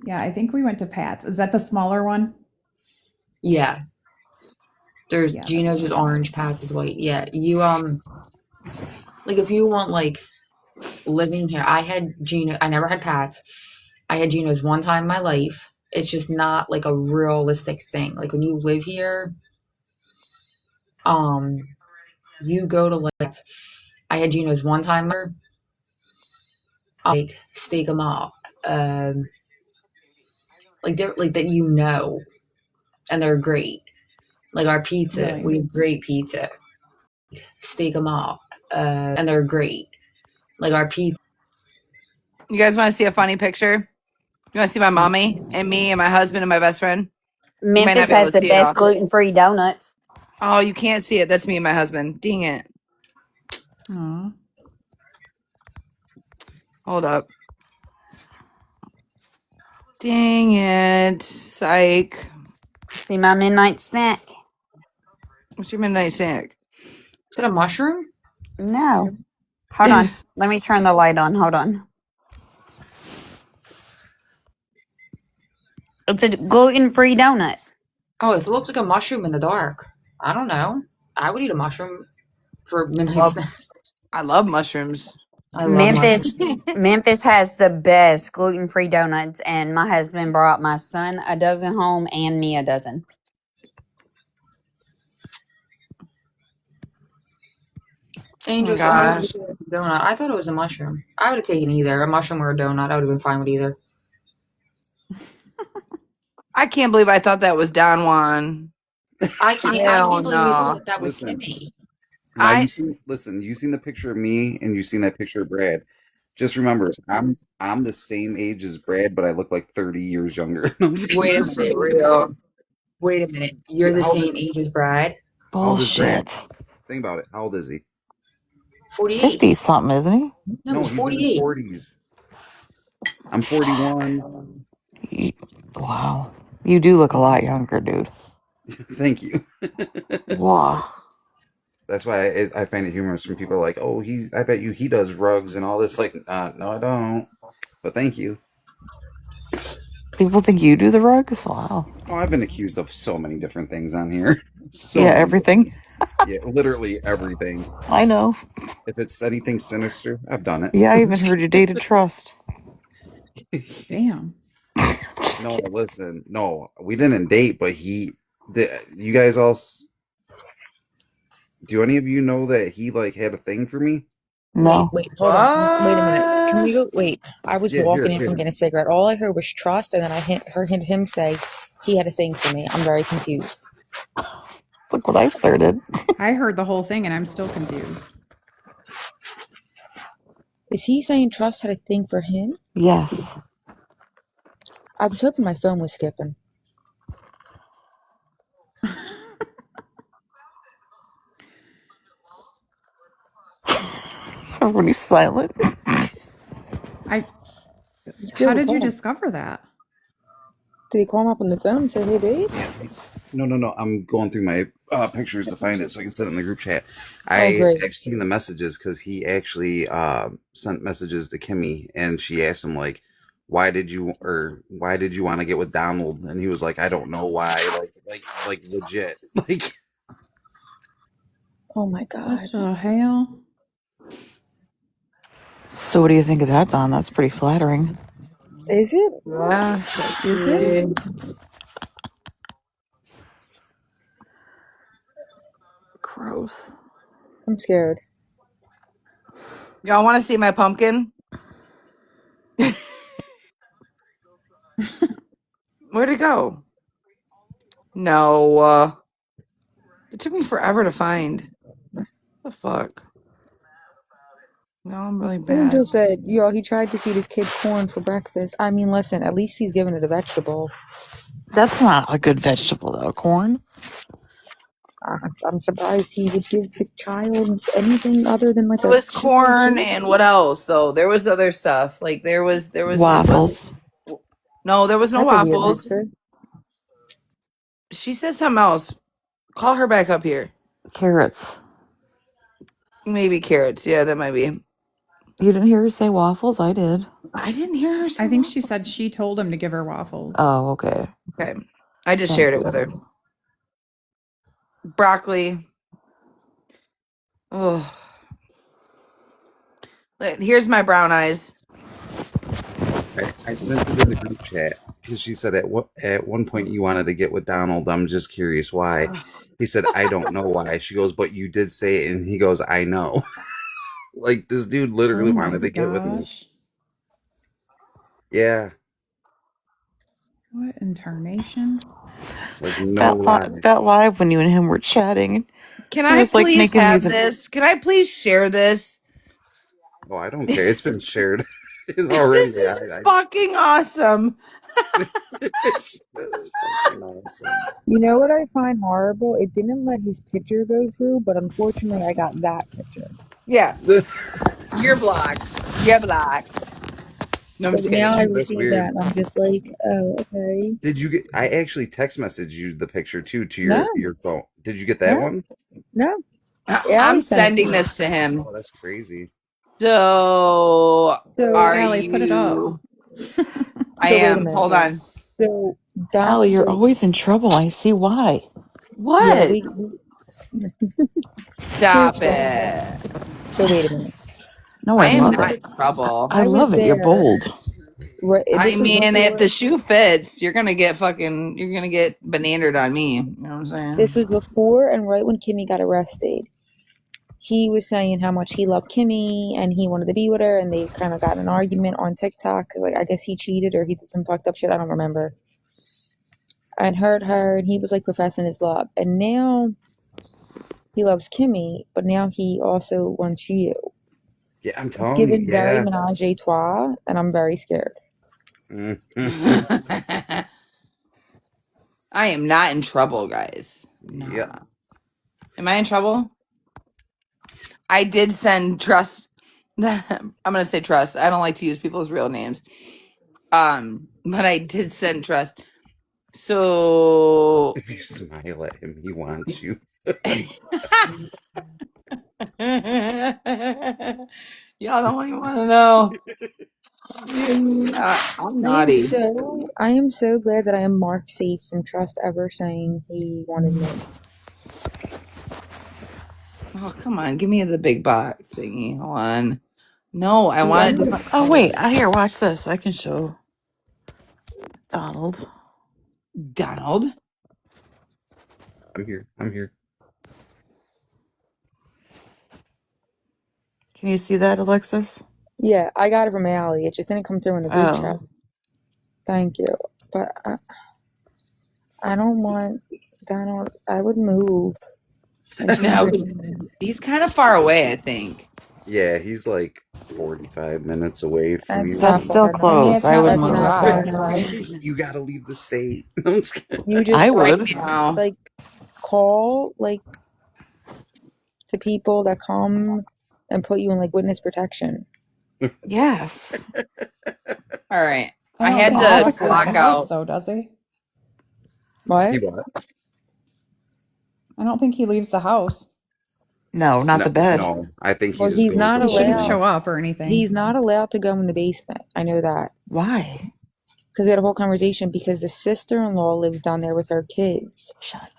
[SPEAKER 11] Yeah, I think we went to Pat's. Is that the smaller one?
[SPEAKER 2] Yeah. There's
[SPEAKER 11] Yeah, that's
[SPEAKER 2] Geno's
[SPEAKER 11] what
[SPEAKER 2] is
[SPEAKER 11] I thought.
[SPEAKER 2] orange, Pat's is white. Yeah. You like if you want like living here, I had Geno. I never had Pat's.
[SPEAKER 7] I had Geno's one time in my life. It's just not like a realistic thing. Like when you live here, you go to like I had Geno's one time, like steak them up, like they're like that, and they're great. Like our pizza,
[SPEAKER 11] Really?
[SPEAKER 7] we have great pizza. Steak them up, and they're great. Like our pizza.
[SPEAKER 1] You guys want to see a funny picture? You want to see my mommy and me and my husband and my best friend? You might not
[SPEAKER 20] Memphis
[SPEAKER 1] be able
[SPEAKER 20] has
[SPEAKER 1] to
[SPEAKER 20] the
[SPEAKER 1] see it
[SPEAKER 20] best
[SPEAKER 1] all.
[SPEAKER 20] gluten-free donuts.
[SPEAKER 1] Oh, you can't see it. That's me and my husband. Dang it.
[SPEAKER 11] Aw.
[SPEAKER 1] Hold up. Dang it. Psych.
[SPEAKER 20] See my midnight snack?
[SPEAKER 1] What's your midnight snack?
[SPEAKER 7] Is it a mushroom?
[SPEAKER 20] No. Hold on. Let me turn the light on. Hold on. It's a gluten-free donut.
[SPEAKER 7] Oh, it looks like a mushroom in the dark. I don't know. I would eat a mushroom for midnight
[SPEAKER 1] Love,
[SPEAKER 7] snack.
[SPEAKER 1] I love mushrooms.
[SPEAKER 7] I love
[SPEAKER 20] Memphis
[SPEAKER 7] mushrooms.
[SPEAKER 20] Memphis has the best gluten-free donuts, and my husband brought my son a dozen home and me a dozen.
[SPEAKER 1] Oh my
[SPEAKER 7] Angel, so how was
[SPEAKER 1] gosh.
[SPEAKER 7] the donut? I thought it was a mushroom. I would have taken either a mushroom or a donut. I would have been fine with either.
[SPEAKER 1] I can't believe I thought that was Don Juan.
[SPEAKER 7] I can't
[SPEAKER 1] Hell
[SPEAKER 7] believe you
[SPEAKER 1] no.
[SPEAKER 7] thought that was
[SPEAKER 4] Listen,
[SPEAKER 7] Kimmy.
[SPEAKER 4] now
[SPEAKER 1] I
[SPEAKER 4] you seen the picture of me and you seen that picture of Brad. Just remember, I'm the same age as Brad, but I look like 30 years younger. No, I'm just
[SPEAKER 7] Wait a
[SPEAKER 4] kidding.
[SPEAKER 7] minute.
[SPEAKER 1] real.
[SPEAKER 7] Wait a minute. You're the
[SPEAKER 4] How old is
[SPEAKER 7] same age as Brad?
[SPEAKER 4] how old is Brad?
[SPEAKER 21] Bullshit.
[SPEAKER 4] Think about it. How old is he?
[SPEAKER 7] 48.
[SPEAKER 21] 50 something, isn't he?
[SPEAKER 7] No,
[SPEAKER 4] No,
[SPEAKER 7] he's
[SPEAKER 4] he's in his
[SPEAKER 7] 48.
[SPEAKER 4] 40s. I'm 41.
[SPEAKER 21] You- wow. You do look a lot younger, dude.
[SPEAKER 4] Thank you.
[SPEAKER 21] Wow.
[SPEAKER 4] That's why I find it humorous when people are like, "Oh, I bet you he does rugs and all this." Like, no, I don't. But thank you.
[SPEAKER 21] People think you do the rugs? Wow.
[SPEAKER 4] Oh, I've been accused of so many different things on here. So
[SPEAKER 21] Yeah,
[SPEAKER 4] many different.
[SPEAKER 21] everything.
[SPEAKER 4] Yeah, literally everything.
[SPEAKER 21] I know.
[SPEAKER 4] If it's anything sinister, I've done it.
[SPEAKER 21] Yeah, I even heard you dated Trust.
[SPEAKER 11] Damn.
[SPEAKER 21] Just
[SPEAKER 4] No,
[SPEAKER 21] kidding.
[SPEAKER 4] listen, no, we didn't date, but he did. You guys all, do any of you know that he like had a thing for me?
[SPEAKER 21] No.
[SPEAKER 7] Hold on. Wait a minute. Can
[SPEAKER 1] What?
[SPEAKER 7] we go? Wait. I was
[SPEAKER 4] Yeah,
[SPEAKER 7] walking in from
[SPEAKER 4] here.
[SPEAKER 7] getting a cigarette. All I heard was trust, and then heard him say he had a thing for me. I'm very confused.
[SPEAKER 21] Look what I started.
[SPEAKER 11] I heard the whole thing and I'm still confused.
[SPEAKER 7] Is he saying trust had a thing for him?
[SPEAKER 21] Yes.
[SPEAKER 7] I was hoping my phone was skipping.
[SPEAKER 21] Everybody's silent.
[SPEAKER 11] I
[SPEAKER 7] Still
[SPEAKER 11] How
[SPEAKER 7] with
[SPEAKER 11] did you
[SPEAKER 7] Paul.
[SPEAKER 11] discover that?
[SPEAKER 7] Did he call him up on the phone and say, "Hey, babe"?
[SPEAKER 4] Yeah. No. I'm going through my pictures to find it so I can send it in the group chat.
[SPEAKER 7] Oh, great.
[SPEAKER 4] I've seen the messages because he actually sent messages to Kimmy, and she asked him like, why did you want to get with Donald? And he was like, I don't know why. Like legit. Like
[SPEAKER 7] Oh my God.
[SPEAKER 11] What the hell?
[SPEAKER 21] So what do you think of that, Don? That's pretty flattering.
[SPEAKER 7] Is it?
[SPEAKER 1] Yeah,
[SPEAKER 11] Is it?
[SPEAKER 1] sexy.
[SPEAKER 21] Gross.
[SPEAKER 7] I'm scared.
[SPEAKER 1] Y'all want to see my pumpkin? Where'd it go? No. It took me forever to find. What the fuck? No, I'm really
[SPEAKER 7] Angel
[SPEAKER 1] bad.
[SPEAKER 7] said, "Yo, he tried to feed his kid corn for breakfast." I mean, listen, at least he's giving it a vegetable.
[SPEAKER 21] That's not a good vegetable, though. Corn?
[SPEAKER 7] I'm surprised he would give the child anything other than like
[SPEAKER 1] It
[SPEAKER 7] a
[SPEAKER 1] was
[SPEAKER 7] sugary
[SPEAKER 1] corn
[SPEAKER 7] sandwich.
[SPEAKER 1] and what else though? There was other stuff. Like there was it was
[SPEAKER 21] Waffles.
[SPEAKER 1] no, there was no
[SPEAKER 7] That's a weird
[SPEAKER 1] waffles.
[SPEAKER 7] answer.
[SPEAKER 1] She said something else. Call her back up here.
[SPEAKER 21] Carrots.
[SPEAKER 1] Maybe carrots. Yeah, that might be.
[SPEAKER 21] You didn't hear her say waffles? I did.
[SPEAKER 1] I didn't hear her say
[SPEAKER 11] I think
[SPEAKER 1] waffles.
[SPEAKER 11] she said she told him to give her waffles.
[SPEAKER 21] Oh, okay.
[SPEAKER 1] Okay. I just
[SPEAKER 21] Thank
[SPEAKER 1] shared it
[SPEAKER 21] you.
[SPEAKER 1] with her. Broccoli. Oh. Here's my brown eyes.
[SPEAKER 4] I sent it in the group chat because she said at one point you wanted to get with Donald. I'm just curious why. He said, I don't know why. She goes, but you did say it, and he goes, I know. Like this dude
[SPEAKER 11] Oh
[SPEAKER 4] literally
[SPEAKER 11] my
[SPEAKER 4] wanted to get with me.
[SPEAKER 11] gosh.
[SPEAKER 4] Yeah,
[SPEAKER 11] What incarnation?
[SPEAKER 4] like no lie.
[SPEAKER 21] That live when you and him were chatting,
[SPEAKER 1] Can
[SPEAKER 21] he
[SPEAKER 1] I
[SPEAKER 21] was like
[SPEAKER 1] please
[SPEAKER 21] making
[SPEAKER 1] have
[SPEAKER 21] music.
[SPEAKER 1] this? Can I please share this?
[SPEAKER 4] Oh, I don't care. It's been shared
[SPEAKER 1] This
[SPEAKER 4] already.
[SPEAKER 1] is fucking awesome.
[SPEAKER 4] This is fucking awesome.
[SPEAKER 2] You know what I find horrible? It didn't let his picture go through, but unfortunately, I got that picture.
[SPEAKER 1] Yeah. You're blocked. You're blocked. No, I'm
[SPEAKER 2] So
[SPEAKER 1] just
[SPEAKER 2] now I
[SPEAKER 1] kidding.
[SPEAKER 4] That's
[SPEAKER 2] receive
[SPEAKER 4] weird.
[SPEAKER 2] that, and I'm just like, oh, okay.
[SPEAKER 4] Did you get? I actually text messaged you the picture too to
[SPEAKER 2] No,
[SPEAKER 4] your phone. Did you get that
[SPEAKER 2] no,
[SPEAKER 4] one?
[SPEAKER 2] no.
[SPEAKER 1] I'm
[SPEAKER 2] Allie sent it to
[SPEAKER 1] sending
[SPEAKER 2] me.
[SPEAKER 1] this to him.
[SPEAKER 4] Oh, that's crazy.
[SPEAKER 1] So,
[SPEAKER 2] So,
[SPEAKER 1] are
[SPEAKER 11] Allie, put it up.
[SPEAKER 1] you? I
[SPEAKER 2] so wait a
[SPEAKER 1] am.
[SPEAKER 2] minute.
[SPEAKER 1] Hold on.
[SPEAKER 2] So,
[SPEAKER 21] Allie, you're
[SPEAKER 2] so
[SPEAKER 21] always in trouble. I see why.
[SPEAKER 2] yeah,
[SPEAKER 1] What?
[SPEAKER 2] here's
[SPEAKER 1] Stop
[SPEAKER 2] the.
[SPEAKER 1] it.
[SPEAKER 2] So wait a minute.
[SPEAKER 21] No, I
[SPEAKER 1] I am
[SPEAKER 21] love
[SPEAKER 1] not
[SPEAKER 21] it.
[SPEAKER 1] in trouble.
[SPEAKER 21] I
[SPEAKER 2] I was
[SPEAKER 21] love it. You're
[SPEAKER 2] there.
[SPEAKER 21] bold.
[SPEAKER 2] Right,
[SPEAKER 1] I
[SPEAKER 2] this was
[SPEAKER 1] mean, if the
[SPEAKER 2] before.
[SPEAKER 1] shoe fits, you're gonna get fucking. You're gonna get bananaed on me. You know what I'm saying?
[SPEAKER 2] This was before and right when Kimmy got arrested. He was saying how much he loved Kimmy and he wanted to be with her, and they kind of got in an argument on TikTok. Like I guess he cheated or he did some fucked up shit. I don't remember. And hurt her, and he was like professing his love. And now he loves Kimmy, but now he also wants you.
[SPEAKER 4] Yeah, I'm
[SPEAKER 2] It's
[SPEAKER 4] telling you.
[SPEAKER 2] given very
[SPEAKER 4] Yeah.
[SPEAKER 2] menage a trois, and I'm very scared.
[SPEAKER 1] I am not in trouble, guys.
[SPEAKER 4] Yep.
[SPEAKER 1] Nah. Am I in trouble? I did send Trust. I'm gonna say Trust. I don't like to use people's real names. But I did send Trust. So
[SPEAKER 4] If you smile at him, he wants you.
[SPEAKER 1] y'all don't even want to know. I'm naughty.
[SPEAKER 2] I am so glad that I am marked safe from Trust ever saying he wanted me.
[SPEAKER 1] Oh, come on. Give me the big box thingy. Hold on. No, I want a different
[SPEAKER 21] Oh wait,
[SPEAKER 1] color.
[SPEAKER 21] here, watch this. I can show Donald.
[SPEAKER 1] Donald?
[SPEAKER 4] I'm here. I'm here.
[SPEAKER 21] Can you see that, Alexis?
[SPEAKER 2] Yeah, I got it from Allie. It just didn't come through in the group chat.
[SPEAKER 21] Oh.
[SPEAKER 2] Thank you. But I don't want Donald. I would move. And
[SPEAKER 1] No, he's kind of far away, I think.
[SPEAKER 4] Yeah, he's like 45 minutes away from
[SPEAKER 2] That's
[SPEAKER 4] you.
[SPEAKER 2] not
[SPEAKER 21] That's still
[SPEAKER 2] far enough.
[SPEAKER 11] I mean,
[SPEAKER 21] close.
[SPEAKER 11] it's
[SPEAKER 21] I
[SPEAKER 11] not
[SPEAKER 21] would
[SPEAKER 11] like
[SPEAKER 2] That's
[SPEAKER 11] you
[SPEAKER 21] move.
[SPEAKER 11] don't
[SPEAKER 2] not far
[SPEAKER 11] drive
[SPEAKER 2] enough.
[SPEAKER 11] far.
[SPEAKER 4] You gotta leave the state. No, I'm just kidding.
[SPEAKER 2] You
[SPEAKER 21] I
[SPEAKER 2] just
[SPEAKER 1] Right
[SPEAKER 21] would.
[SPEAKER 1] now.
[SPEAKER 2] like call like the people that come and put you in like witness protection.
[SPEAKER 21] Yes.
[SPEAKER 1] All right.
[SPEAKER 11] I
[SPEAKER 1] I
[SPEAKER 11] don't
[SPEAKER 1] had
[SPEAKER 11] think he
[SPEAKER 21] All the
[SPEAKER 1] to
[SPEAKER 11] lets you out the
[SPEAKER 1] block
[SPEAKER 21] crime.
[SPEAKER 11] house,
[SPEAKER 1] out.
[SPEAKER 11] though, does he?
[SPEAKER 2] What?
[SPEAKER 4] He what?
[SPEAKER 11] I don't think he leaves the house.
[SPEAKER 21] No, not
[SPEAKER 4] No,
[SPEAKER 21] the bed.
[SPEAKER 4] no. I think he
[SPEAKER 2] Well,
[SPEAKER 4] just
[SPEAKER 2] he's
[SPEAKER 4] goes
[SPEAKER 2] not
[SPEAKER 4] to
[SPEAKER 11] He
[SPEAKER 4] the
[SPEAKER 11] shouldn't
[SPEAKER 2] allowed.
[SPEAKER 11] show
[SPEAKER 4] room.
[SPEAKER 11] up or anything.
[SPEAKER 2] He's not allowed to go in the basement. I know that
[SPEAKER 21] Why?
[SPEAKER 2] because we had a whole conversation because the sister-in-law lives down there with her kids.
[SPEAKER 21] Shut up.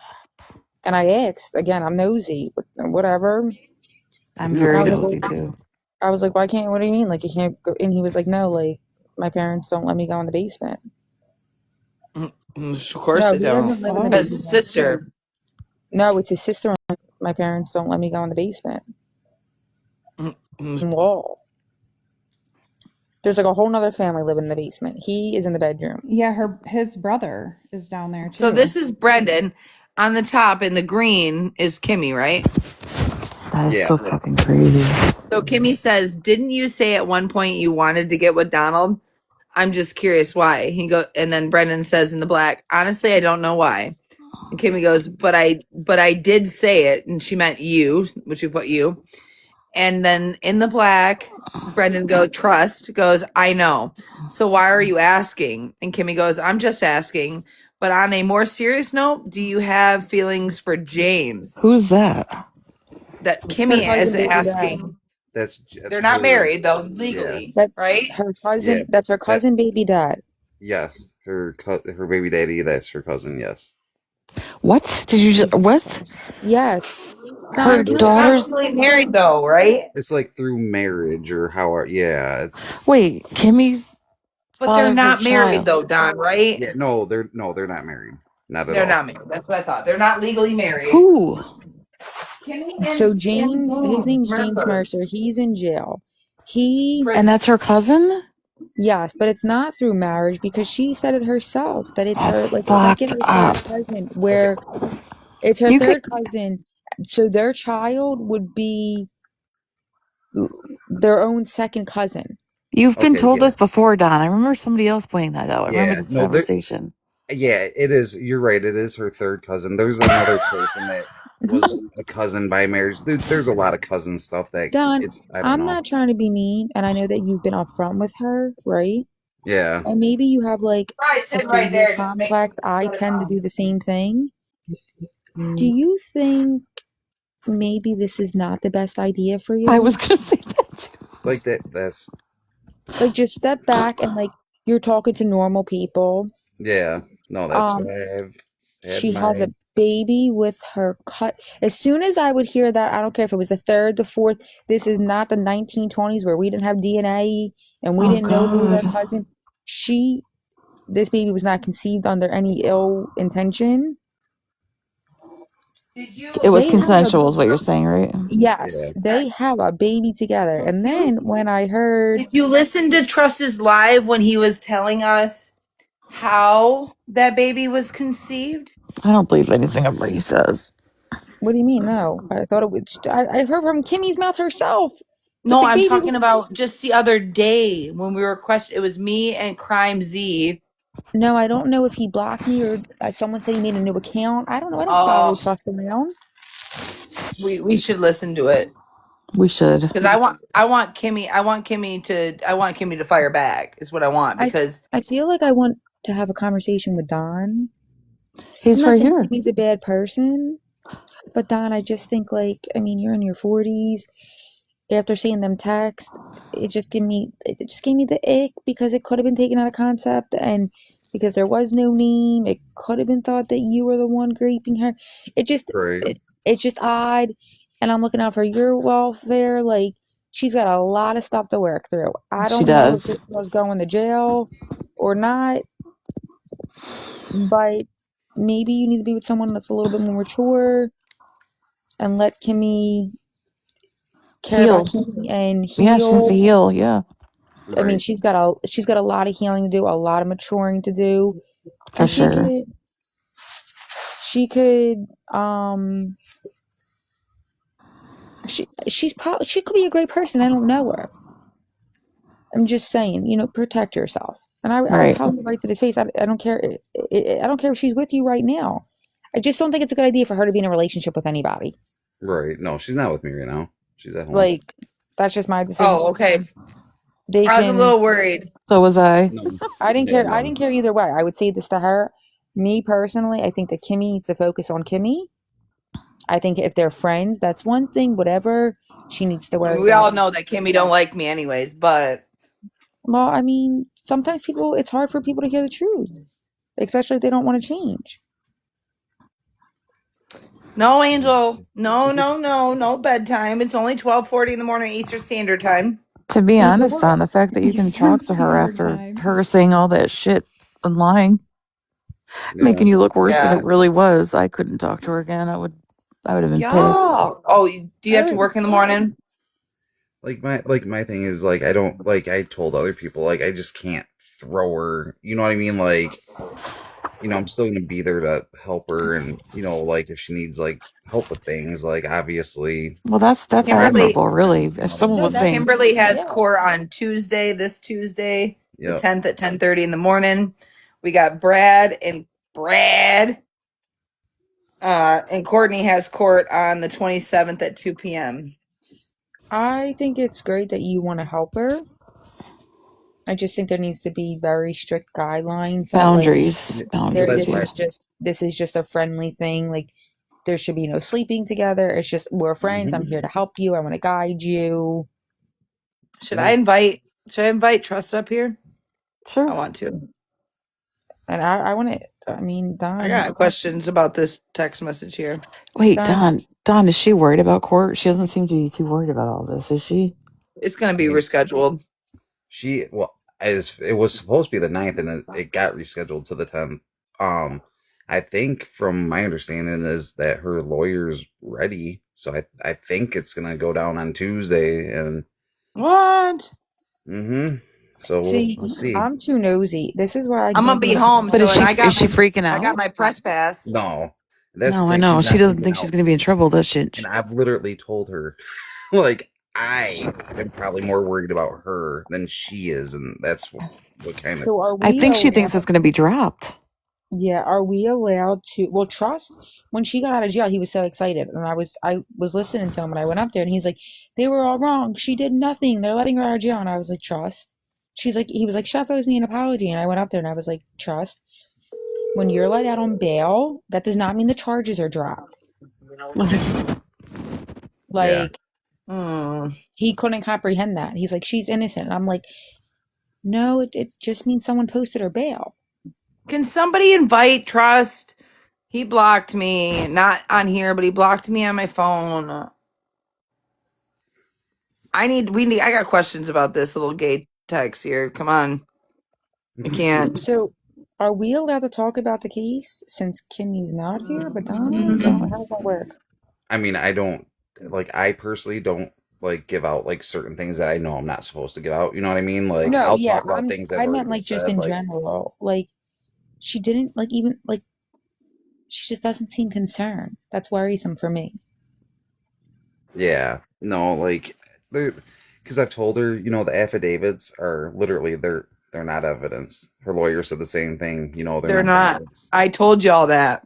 [SPEAKER 2] And I asked again. I'm nosy, whatever.
[SPEAKER 21] I'm
[SPEAKER 2] And I
[SPEAKER 21] very
[SPEAKER 2] was like,
[SPEAKER 21] nosy too.
[SPEAKER 2] why can't? What do you mean? Like you can't go? And he was like, no, like my parents don't let me go in the basement.
[SPEAKER 1] Of course
[SPEAKER 2] No,
[SPEAKER 1] they
[SPEAKER 2] he
[SPEAKER 1] don't.
[SPEAKER 2] doesn't live in the
[SPEAKER 1] That's his
[SPEAKER 2] basement.
[SPEAKER 1] sister.
[SPEAKER 2] No, it's his sister. My parents don't let me go in the basement. Wall. There's like a whole nother family living in the basement. He is in the bedroom.
[SPEAKER 11] Yeah, his brother is down there too.
[SPEAKER 1] So this is Brendan. On the top in the green is Kimmy, right?
[SPEAKER 21] That is
[SPEAKER 4] Yeah.
[SPEAKER 21] so fucking crazy.
[SPEAKER 1] So Kimmy says, "Didn't you say at one point you wanted to get with Donald? I'm just curious why." And then Brendan says in the black, "Honestly, I don't know why." And Kimmy goes, "But I did say it," and she meant you, which you put you. And then in the black, Brendan goes, "I know. So why are you asking?" And Kimmy goes, "I'm just asking. But on a more serious note, do you have feelings for James?"
[SPEAKER 21] Who's that?
[SPEAKER 1] That
[SPEAKER 2] Her
[SPEAKER 1] Kimmy is
[SPEAKER 2] cousin, baby dad.
[SPEAKER 1] asking.
[SPEAKER 4] That's
[SPEAKER 1] They're not
[SPEAKER 4] her.
[SPEAKER 1] married though,
[SPEAKER 4] Yeah.
[SPEAKER 1] legally,
[SPEAKER 2] That
[SPEAKER 1] right?
[SPEAKER 2] her
[SPEAKER 4] Yeah.
[SPEAKER 2] cousin. That's her
[SPEAKER 4] That.
[SPEAKER 2] cousin, baby dad.
[SPEAKER 4] Yes. Her baby daddy. That's her cousin. Yes.
[SPEAKER 21] What? Did you just what?
[SPEAKER 2] Yes.
[SPEAKER 21] Her
[SPEAKER 1] They're not
[SPEAKER 21] daughter's
[SPEAKER 1] legally married though, right?
[SPEAKER 4] It's like through marriage or how. Yeah. It's.
[SPEAKER 21] wait, Kimmy's
[SPEAKER 1] But they're
[SPEAKER 21] father of her
[SPEAKER 1] not married
[SPEAKER 21] child.
[SPEAKER 1] though, Don, right?
[SPEAKER 4] Yeah, they're not married. Not at
[SPEAKER 1] They're
[SPEAKER 4] all.
[SPEAKER 1] not married. That's what I thought. They're not legally married.
[SPEAKER 21] Who?
[SPEAKER 1] Kimmy
[SPEAKER 2] So
[SPEAKER 1] and
[SPEAKER 2] James, his name's James
[SPEAKER 1] Mercer.
[SPEAKER 2] Mercer. He's in jail. He,
[SPEAKER 21] And that's her cousin?
[SPEAKER 2] yes, but it's not through marriage because she said it herself that it's her
[SPEAKER 21] That's
[SPEAKER 2] like
[SPEAKER 21] fucked
[SPEAKER 2] second or
[SPEAKER 21] up.
[SPEAKER 2] third cousin.
[SPEAKER 4] Okay.
[SPEAKER 2] Where it's her
[SPEAKER 21] You could
[SPEAKER 2] third cousin, so their child would be their own second cousin.
[SPEAKER 21] you've been
[SPEAKER 4] Okay,
[SPEAKER 21] told
[SPEAKER 4] yeah.
[SPEAKER 21] this before, Don. I remember somebody else pointing that out. I remember
[SPEAKER 4] Yeah.
[SPEAKER 21] this
[SPEAKER 4] No, there
[SPEAKER 21] conversation.
[SPEAKER 4] yeah, it is. You're right. It is her third cousin. There's another person that was a cousin by marriage. There's a lot of cousin stuff that
[SPEAKER 2] Don,
[SPEAKER 4] it's I don't
[SPEAKER 2] I'm
[SPEAKER 4] know.
[SPEAKER 2] not trying to be mean, and I know that you've been upfront with her, right?
[SPEAKER 4] Yeah.
[SPEAKER 2] And maybe you have like
[SPEAKER 1] Right,
[SPEAKER 2] a
[SPEAKER 1] sitting right
[SPEAKER 2] savior
[SPEAKER 1] there, just make
[SPEAKER 2] complex. I tend to do the same thing. Do you think maybe this is not the best idea for
[SPEAKER 21] I
[SPEAKER 2] you?
[SPEAKER 21] was gonna say that too.
[SPEAKER 4] Like that's
[SPEAKER 2] Like just step back and like you're talking to normal people.
[SPEAKER 4] yeah. No, that's
[SPEAKER 2] Um,
[SPEAKER 4] why I've had
[SPEAKER 2] she has a
[SPEAKER 4] my
[SPEAKER 2] baby with her cut. As soon as I would hear that, I don't care if it was the third, the fourth, this is not the 1920s where we didn't have DNA and we
[SPEAKER 21] Oh
[SPEAKER 2] didn't know who was our
[SPEAKER 21] God.
[SPEAKER 2] cousin. This baby was not conceived under any ill intention.
[SPEAKER 1] Did you
[SPEAKER 21] It was
[SPEAKER 2] They have a,
[SPEAKER 21] consensual is what you're saying, right?
[SPEAKER 2] yes,
[SPEAKER 4] yeah.
[SPEAKER 2] they have a baby together. And then when I heard,
[SPEAKER 1] did you listen to Trust's live when he was telling us how that baby was conceived?
[SPEAKER 21] I don't believe anything a Bree says.
[SPEAKER 2] what do you mean? No, I thought it would, I heard from Kimmy's mouth herself that
[SPEAKER 1] No,
[SPEAKER 2] the
[SPEAKER 1] I'm
[SPEAKER 2] baby,
[SPEAKER 1] talking about just the other day when we were it was me and Crime Z.
[SPEAKER 2] no, I don't know if he blocked me or someone said he made a new account. I don't know. I don't follow
[SPEAKER 1] Oh,
[SPEAKER 2] Trust around.
[SPEAKER 1] we should listen to it.
[SPEAKER 21] We should.
[SPEAKER 1] Because I want Kimmy to fire back is what I want
[SPEAKER 2] I,
[SPEAKER 1] because
[SPEAKER 2] I feel like I want to have a conversation with Don. I'm
[SPEAKER 21] He's
[SPEAKER 2] not
[SPEAKER 21] right
[SPEAKER 2] saying
[SPEAKER 21] here.
[SPEAKER 2] Kimmy's a bad person, but Don, I just think like, I mean, you're in your 40s. After seeing them text, it just gave me the ick because it could have been taken out of concept and because there was no name, it could have been thought that you were the one raping her. It just
[SPEAKER 4] right.
[SPEAKER 2] it's just odd, and I'm looking out for your welfare. Like she's got a lot of stuff to work through. I
[SPEAKER 21] She
[SPEAKER 2] don't know if this
[SPEAKER 21] does.
[SPEAKER 2] girl's going to jail or not, but maybe you need to be with someone that's a little bit more mature and let Kimmy care about
[SPEAKER 21] Heal.
[SPEAKER 2] Kimmy and
[SPEAKER 21] Yeah, she needs to
[SPEAKER 2] heal.
[SPEAKER 21] heal. Yeah,
[SPEAKER 2] I mean,
[SPEAKER 4] Right.
[SPEAKER 2] she's got a lot of healing to do, a lot of maturing to do,
[SPEAKER 21] for
[SPEAKER 2] and
[SPEAKER 21] sure.
[SPEAKER 2] she could she could be a great person. I don't know her. I'm just saying, protect yourself. And I would
[SPEAKER 21] Right.
[SPEAKER 2] tell him right to his face. I don't care. I don't care if she's with you right now. I just don't think it's a good idea for her to be in a relationship with anybody.
[SPEAKER 4] Right. No, she's not with me right now. She's at home.
[SPEAKER 2] Like that's just my decision.
[SPEAKER 1] oh, okay.
[SPEAKER 2] They
[SPEAKER 1] I was a
[SPEAKER 2] can.
[SPEAKER 1] little worried.
[SPEAKER 21] So was I.
[SPEAKER 4] No.
[SPEAKER 2] I didn't
[SPEAKER 4] Yeah,
[SPEAKER 2] care. I
[SPEAKER 4] no.
[SPEAKER 2] didn't care either way. I would say this to her. Me personally, I think that Kimmy needs to focus on Kimmy. I think if they're friends, that's one thing. Whatever she needs to
[SPEAKER 1] I
[SPEAKER 2] worry
[SPEAKER 1] mean, we
[SPEAKER 2] about.
[SPEAKER 1] all know that Kimmy don't like me anyways, but
[SPEAKER 2] Well, I mean, sometimes it's hard for people to hear the truth, especially if they don't want to change.
[SPEAKER 1] no, Angel, no bedtime. It's only 12:40 in the morning Eastern Standard Time.
[SPEAKER 21] To be
[SPEAKER 2] You know
[SPEAKER 21] honest,
[SPEAKER 2] what?
[SPEAKER 21] Don, the fact that you can
[SPEAKER 11] Eastern
[SPEAKER 21] talk to her
[SPEAKER 11] Standard
[SPEAKER 21] after
[SPEAKER 11] Time.
[SPEAKER 21] her saying all that shit and lying,
[SPEAKER 4] Yeah.
[SPEAKER 21] making you look worse than
[SPEAKER 1] Yeah.
[SPEAKER 21] it really was, I couldn't talk to her again. I would have been
[SPEAKER 1] Yeah.
[SPEAKER 21] pissed.
[SPEAKER 1] Oh, do you
[SPEAKER 2] I
[SPEAKER 1] have to
[SPEAKER 2] would.
[SPEAKER 1] work in the morning?
[SPEAKER 4] Like my thing is like I don't like I told other people like I just can't throw her. You know what I mean? Like I'm still gonna be there to help her, and like if she needs like help with things, like obviously,
[SPEAKER 21] Well, that's
[SPEAKER 1] Kimberly,
[SPEAKER 21] admirable, really. If someone
[SPEAKER 2] No,
[SPEAKER 21] was
[SPEAKER 2] that's
[SPEAKER 21] saying,
[SPEAKER 1] Kimberly has
[SPEAKER 2] yeah.
[SPEAKER 1] court on this Tuesday, the
[SPEAKER 4] yep.
[SPEAKER 1] 10th at 10:30 in the morning. We got Brad, and Courtney has court on the 27th at 2 p.m.
[SPEAKER 2] I think it's great that you want to help her. I just think there needs to be very strict guidelines that like
[SPEAKER 21] boundaries,
[SPEAKER 4] Well,
[SPEAKER 2] there
[SPEAKER 4] that's
[SPEAKER 21] boundaries.
[SPEAKER 2] this
[SPEAKER 4] why.
[SPEAKER 21] Yeah,
[SPEAKER 2] is just a friendly thing. Like there should be no sleeping together. It's just we're friends. I'm
[SPEAKER 4] Mhm.
[SPEAKER 2] here to help you. I want to guide you.
[SPEAKER 1] Should
[SPEAKER 4] Yeah.
[SPEAKER 1] I invite Trust up here? I
[SPEAKER 21] sure.
[SPEAKER 1] want to.
[SPEAKER 2] And I want to. I mean,
[SPEAKER 1] I
[SPEAKER 2] Don,
[SPEAKER 1] got questions about this text message here.
[SPEAKER 21] Wait,
[SPEAKER 2] Don,
[SPEAKER 21] Don, is she worried about court? She doesn't seem to be too worried about all this, is she?
[SPEAKER 1] It's going to
[SPEAKER 4] I
[SPEAKER 1] be
[SPEAKER 4] mean,
[SPEAKER 1] rescheduled.
[SPEAKER 4] well, as it was supposed to be the 9th, and it got rescheduled to the 10th. I think from my understanding is that her lawyer's ready, so I think it's gonna go down on Tuesday, and
[SPEAKER 1] What?
[SPEAKER 4] mm-hmm. So
[SPEAKER 2] See,
[SPEAKER 4] we'll see.
[SPEAKER 2] I'm too nosy. This is why I
[SPEAKER 1] I'm gonna
[SPEAKER 2] can't be
[SPEAKER 1] be
[SPEAKER 2] in
[SPEAKER 1] home,
[SPEAKER 10] But
[SPEAKER 1] so and
[SPEAKER 10] is she freaking
[SPEAKER 1] I got
[SPEAKER 10] out?
[SPEAKER 1] my press pass.
[SPEAKER 4] No, that's the
[SPEAKER 10] No, I
[SPEAKER 4] thing.
[SPEAKER 10] know.
[SPEAKER 4] She's
[SPEAKER 10] She
[SPEAKER 4] not
[SPEAKER 10] doesn't
[SPEAKER 4] freaking
[SPEAKER 10] think she's
[SPEAKER 4] out,
[SPEAKER 10] going to be in trouble, does she?
[SPEAKER 4] and I've literally told her, like, I am probably more worried about her than she is, and that's what kind of.
[SPEAKER 2] So are
[SPEAKER 10] I
[SPEAKER 2] we
[SPEAKER 10] think she thinks
[SPEAKER 2] allowed?
[SPEAKER 10] it's going to be dropped.
[SPEAKER 2] Yeah, are we allowed to? Well, Trust, when she got out of jail, he was so excited, and I was listening to him, and I went up there, and he's like, "They were all wrong. She did nothing. They're letting her out of jail." And I was like, "Trust." He was like, "Chef owes me an apology," and I went up there, and I was like, "Trust. When you're let out on bail, that does not mean the charges are dropped."
[SPEAKER 4] Yeah.
[SPEAKER 2] Like, he couldn't comprehend that. He's like, "She's innocent." And I'm like, "No, it just means someone posted her bail."
[SPEAKER 1] Can somebody invite Trust? He blocked me, not on here, but he blocked me on my phone. I got questions about this little gay text here. Come on. I can't.
[SPEAKER 2] So, are we allowed to talk about the case since Kimmy's not here, but Donna is? How does that work?
[SPEAKER 4] I mean, I don't like. I personally don't like give out like certain things that I know I'm not supposed to give out. You know what I mean? Like,
[SPEAKER 2] No,
[SPEAKER 4] I'll
[SPEAKER 2] yeah,
[SPEAKER 4] talk about things that have
[SPEAKER 2] I
[SPEAKER 4] already
[SPEAKER 2] meant
[SPEAKER 4] been
[SPEAKER 2] like just
[SPEAKER 4] said.
[SPEAKER 2] in
[SPEAKER 4] Like,
[SPEAKER 2] general. Like she didn't like even like she just doesn't seem concerned. That's worrisome for me.
[SPEAKER 4] yeah, no, like they're because I've told her, the affidavits are literally they're not evidence. Her lawyer said the same thing. They're
[SPEAKER 1] They're
[SPEAKER 4] not
[SPEAKER 1] not.
[SPEAKER 4] evidence,
[SPEAKER 1] I told y'all that.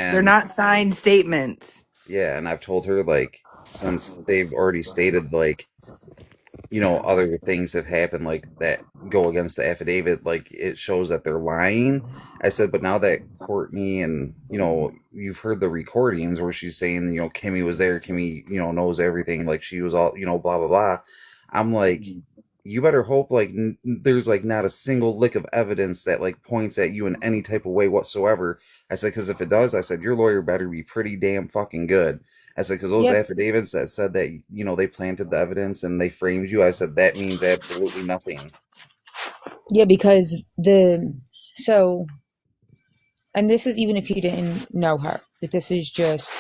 [SPEAKER 1] They're
[SPEAKER 4] and
[SPEAKER 1] not signed statements.
[SPEAKER 4] yeah, and I've told her like since they've already stated like other things have happened like that go against the affidavit, like it shows that they're lying. I said, but now that Courtney and you've heard the recordings where she's saying, Kimmy was there, Kimmy, knows everything, like she was all, blah blah blah. I'm like, you better hope like there's like not a single lick of evidence that like points at you in any type of way whatsoever. I said, because if it does, I said, your lawyer better be pretty damn fucking good. I said, because those
[SPEAKER 2] Yep.
[SPEAKER 4] affidavits that said that, they planted the evidence and they framed you, I said, that means absolutely nothing.
[SPEAKER 2] Yeah, because so and this is even if you didn't know her. Like this is just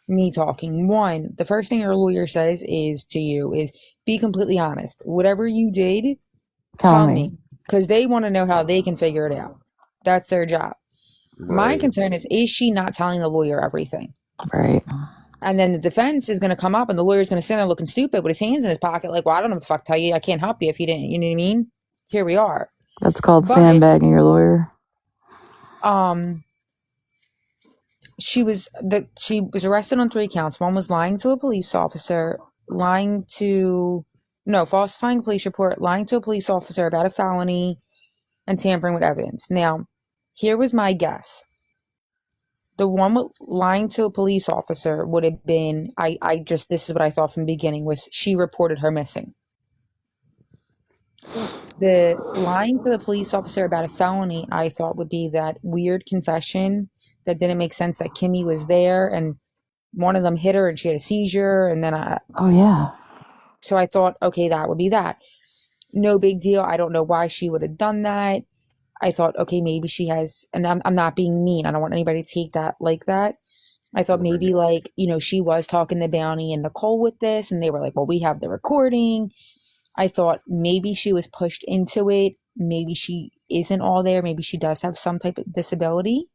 [SPEAKER 2] me talking. One, the first thing your lawyer says is to you is be completely honest. Whatever you did, tell me. Because they want to know how they can figure it out. That's their job. My
[SPEAKER 4] Right.
[SPEAKER 2] concern is she not telling the lawyer everything?
[SPEAKER 10] Right.
[SPEAKER 2] And then the defense is going to come up and the lawyer's going to stand there looking stupid with his hands in his pocket, like, well, I don't know what the fuck to tell you. I can't help you if you didn't. You know what I mean? Here we are.
[SPEAKER 10] That's called
[SPEAKER 2] But
[SPEAKER 10] sandbagging your lawyer.
[SPEAKER 2] um she was arrested on 3 counts. One was lying to a police officer, falsifying a police report, lying to a police officer about a felony, and tampering with evidence. Now, here was my guess. The one with lying to a police officer would have been, this is what I thought from the beginning, was she reported her missing. The lying to the police officer about a felony, I thought would be that weird confession that didn't make sense, that Kimmy was there and one of them hit her and she had a seizure. And then
[SPEAKER 10] Oh, yeah.
[SPEAKER 2] so I thought, okay, that would be that. No big deal. I don't know why she would have done that. I thought, okay, maybe she has, and I'm not being mean. I don't want anybody to take that like that. I thought maybe like, she was talking to Bounty and Nicole with this, and they were like, well, we have the recording. I thought maybe she was pushed into it. Maybe she isn't all there. Maybe she does have some type of disability.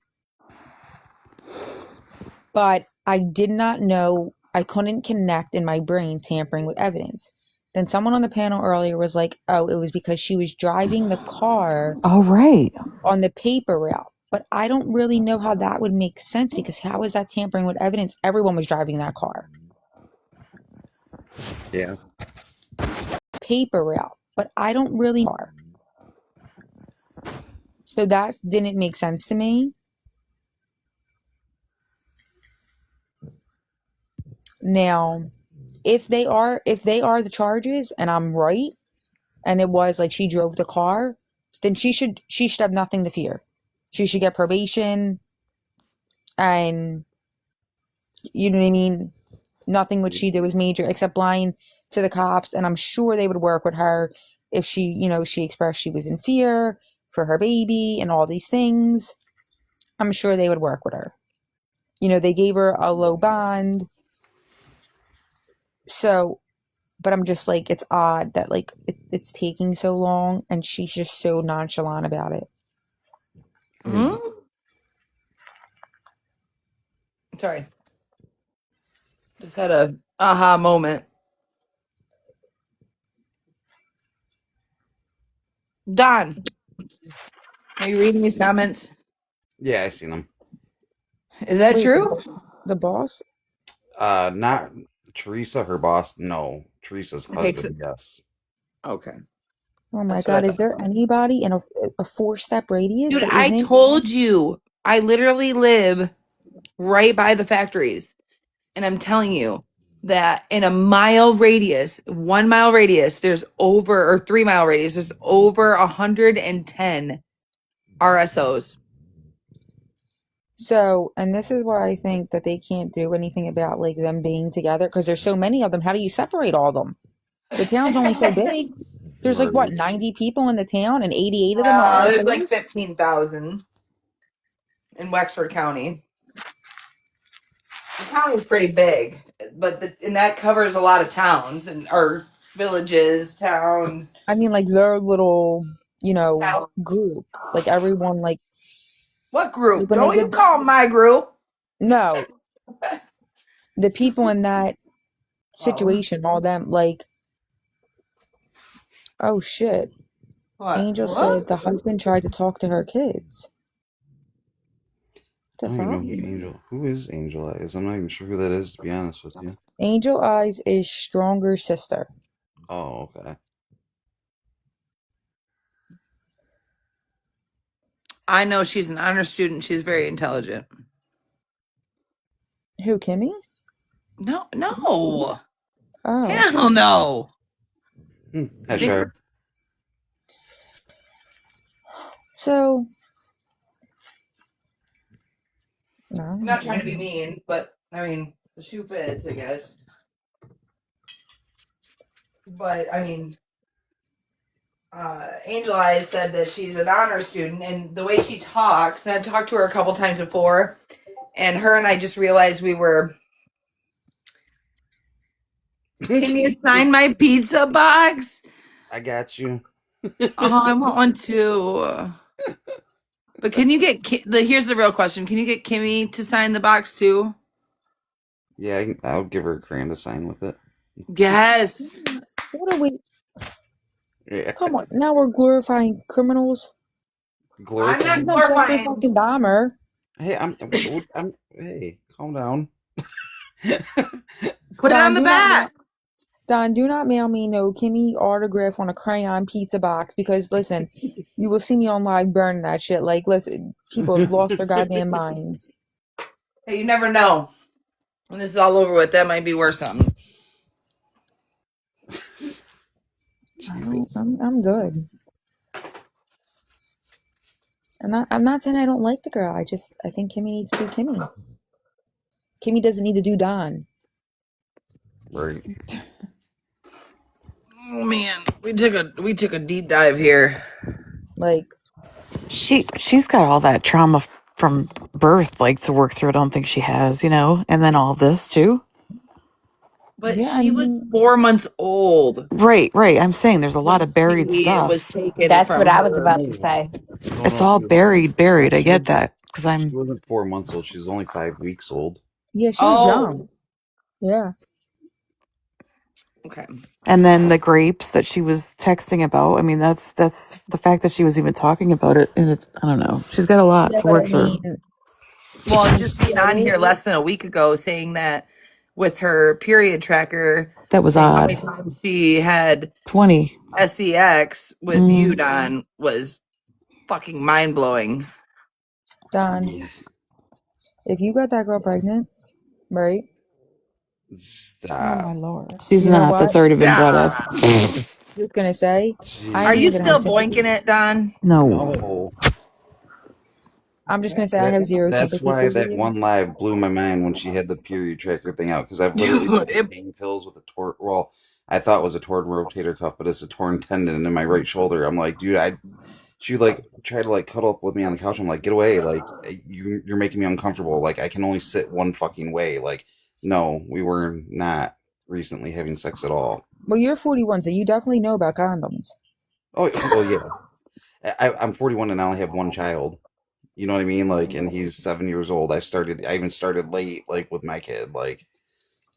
[SPEAKER 2] But I did not know, I couldn't connect in my brain tampering with evidence. Then someone on the panel earlier was like, oh, it was because she was driving the car
[SPEAKER 10] Oh, right.
[SPEAKER 2] on the paper route. But I don't really know how that would make sense, because how is that tampering with evidence? Everyone was driving that car.
[SPEAKER 4] Yeah.
[SPEAKER 2] Paper route. But I don't really know. So that didn't make sense to me. Now, if they are the charges and I'm right, and it was like she drove the car, then she should have nothing to fear. She should get probation, and you know what I mean? Nothing what she did was major except lying to the cops, and I'm sure they would work with her. if she expressed she was in fear for her baby and all these things, I'm sure they would work with her. They gave her a low bond. So, but I'm just like, it's odd that like it's taking so long and she's just so nonchalant about it.
[SPEAKER 1] Hmm? Sorry. Just had a aha moment. Don, are you reading these comments?
[SPEAKER 4] Yeah, I seen them.
[SPEAKER 1] Is that
[SPEAKER 2] Wait,
[SPEAKER 1] true?
[SPEAKER 2] the boss?
[SPEAKER 4] Not Teresa, her boss. No, Teresa's
[SPEAKER 1] Okay.
[SPEAKER 4] husband. Yes.
[SPEAKER 1] Okay.
[SPEAKER 2] Oh my
[SPEAKER 1] That's what I
[SPEAKER 2] God, is
[SPEAKER 1] thought.
[SPEAKER 2] there anybody in a 4-step radius
[SPEAKER 1] Dude,
[SPEAKER 2] that
[SPEAKER 1] I
[SPEAKER 2] isn't?
[SPEAKER 1] told you. I literally live right by the factories. And I'm telling you that in a mile radius, 1 mile radius, there's over, or 3 mile radius, there's over 110 RSOs.
[SPEAKER 2] So, and this is why I think that they can't do anything about like them being together because there's so many of them. How do you separate all of them? The town's only so big. There's like what,
[SPEAKER 4] Right.
[SPEAKER 2] 90 people in the town and 88 of them are
[SPEAKER 1] There's like
[SPEAKER 2] RSOs?
[SPEAKER 1] 15,000 in Wexford County. The county is pretty big, but and that covers a lot of towns and or villages, towns.
[SPEAKER 2] I mean, like their little,
[SPEAKER 1] Town.
[SPEAKER 2] group. Like everyone, like
[SPEAKER 1] What group?
[SPEAKER 2] when they
[SPEAKER 1] Don't you
[SPEAKER 2] did,
[SPEAKER 1] call my group?
[SPEAKER 2] no, the people in that
[SPEAKER 1] Oh,
[SPEAKER 2] situation, all them, like, oh shit.
[SPEAKER 1] what?
[SPEAKER 2] Angel
[SPEAKER 1] What?
[SPEAKER 2] said the husband tried to talk to her kids.
[SPEAKER 4] I
[SPEAKER 2] The
[SPEAKER 4] don't even know
[SPEAKER 2] fuck?
[SPEAKER 4] who is Angel Eyes. I'm not even sure who that is, to be honest with you.
[SPEAKER 2] Angel Eyes is stronger sister.
[SPEAKER 4] Oh, okay.
[SPEAKER 1] I know she's an honor student. She's very intelligent.
[SPEAKER 2] Who, Kimmy?
[SPEAKER 1] No, no.
[SPEAKER 2] Oh.
[SPEAKER 1] Hell no. I
[SPEAKER 4] Hi,
[SPEAKER 1] think
[SPEAKER 4] Shar.
[SPEAKER 2] So, no,
[SPEAKER 1] I'm not trying to be mean, but I mean, the shoe fits, I guess. But I mean, Angel Eyes said that she's an honor student, and the way she talks, and I've talked to her a couple times before, and her and I just realized we were. Can you sign my pizza box?
[SPEAKER 4] I got you.
[SPEAKER 1] Oh, I want one too. But can you get here's the real question: can you get Kimmy to sign the box too?
[SPEAKER 4] Yeah, I'll give her a crayon to sign with it.
[SPEAKER 1] Yes.
[SPEAKER 2] what are we?
[SPEAKER 4] Yeah.
[SPEAKER 2] Come on. Now we're glorifying criminals.
[SPEAKER 1] I'm
[SPEAKER 2] She's
[SPEAKER 1] not
[SPEAKER 4] Glorifying.
[SPEAKER 2] not Jeffrey
[SPEAKER 1] glorifying.
[SPEAKER 2] fucking Dahmer.
[SPEAKER 4] Hey, hey, calm down.
[SPEAKER 1] Put it
[SPEAKER 2] Don,
[SPEAKER 1] on the
[SPEAKER 2] do not mail.
[SPEAKER 1] back.
[SPEAKER 2] Don, do not mail me no Kimmy autograph on a crayon pizza box because listen, you will see me on live burning that shit. Like, listen, people have lost their goddamn minds.
[SPEAKER 1] Hey, you never know. When this is all over with, that might be worth something.
[SPEAKER 4] Jesus.
[SPEAKER 2] I'm good. I'm not saying I don't like the girl. I think Kimmy needs to do Kimmy. Kimmy doesn't need to do Don.
[SPEAKER 4] Right.
[SPEAKER 1] Oh man, we took a deep dive here.
[SPEAKER 2] Like,
[SPEAKER 10] She's got all that trauma from birth, like to work through. I don't think she has, and then all this too.
[SPEAKER 1] But
[SPEAKER 2] yeah, I
[SPEAKER 1] she was
[SPEAKER 2] mean,
[SPEAKER 1] 4 months old
[SPEAKER 10] Right. I'm saying there's a lot
[SPEAKER 1] when
[SPEAKER 10] of buried
[SPEAKER 1] she was
[SPEAKER 10] stuff.
[SPEAKER 1] taken
[SPEAKER 20] That's what
[SPEAKER 1] from
[SPEAKER 20] I was
[SPEAKER 1] her.
[SPEAKER 20] about to
[SPEAKER 4] No,
[SPEAKER 20] say.
[SPEAKER 10] It's
[SPEAKER 4] no,
[SPEAKER 10] all buried. I
[SPEAKER 4] she
[SPEAKER 10] get
[SPEAKER 4] wasn't.
[SPEAKER 10] that because
[SPEAKER 4] She
[SPEAKER 10] I'm.
[SPEAKER 4] wasn't 4 months old. She was only 5 weeks old.
[SPEAKER 2] yeah, she was
[SPEAKER 1] Oh,
[SPEAKER 2] young. Yeah.
[SPEAKER 1] okay.
[SPEAKER 10] And then the grapes that she was texting about. I mean, that's the fact that she was even talking about it, and it's I don't know. She's got a lot
[SPEAKER 2] Yeah,
[SPEAKER 10] to
[SPEAKER 2] but I
[SPEAKER 10] work
[SPEAKER 2] mean,
[SPEAKER 10] through.
[SPEAKER 1] Well,
[SPEAKER 2] she
[SPEAKER 1] just being
[SPEAKER 2] said
[SPEAKER 1] on
[SPEAKER 2] it.
[SPEAKER 1] here less than a week ago saying that with her period tracker,
[SPEAKER 10] That was
[SPEAKER 1] saying how many
[SPEAKER 10] odd.
[SPEAKER 1] times she had
[SPEAKER 10] 20.
[SPEAKER 1] sex with you,
[SPEAKER 10] Mm.
[SPEAKER 1] Don, was fucking mind blowing.
[SPEAKER 2] Don,
[SPEAKER 4] Yeah.
[SPEAKER 2] if you got that girl pregnant, right?
[SPEAKER 11] Oh
[SPEAKER 4] Stop.
[SPEAKER 11] my lord.
[SPEAKER 10] She's
[SPEAKER 2] You know
[SPEAKER 10] not.
[SPEAKER 2] what?
[SPEAKER 10] That's already been brought up.
[SPEAKER 1] Stop.
[SPEAKER 2] Just gonna say, I
[SPEAKER 1] Are
[SPEAKER 2] ain't
[SPEAKER 1] you
[SPEAKER 2] even gonna have
[SPEAKER 1] still
[SPEAKER 2] sympathy.
[SPEAKER 1] boinking it, Don?
[SPEAKER 10] No.
[SPEAKER 4] No.
[SPEAKER 2] I'm just gonna say I have zero
[SPEAKER 4] That's
[SPEAKER 2] sympathy for
[SPEAKER 4] why that
[SPEAKER 2] you.
[SPEAKER 4] one live blew my mind when she had the period tracker thing out because I've literally
[SPEAKER 1] Dude,
[SPEAKER 4] taken pain pills with a well, I thought was a torn rotator cuff, but it's a torn tendon in my right shoulder. I'm like, dude, she like tried to like cuddle up with me on the couch. I'm like, get away! Like you're making me uncomfortable. Like I can only sit one fucking way. Like no, we were not recently having sex at all.
[SPEAKER 2] Well, you're 41, so you definitely know about condoms.
[SPEAKER 4] Oh well, yeah. I'm 41 and I only have one child. You know what I mean? Like, and he's 7 years old. I even started late, like with my kid. Like,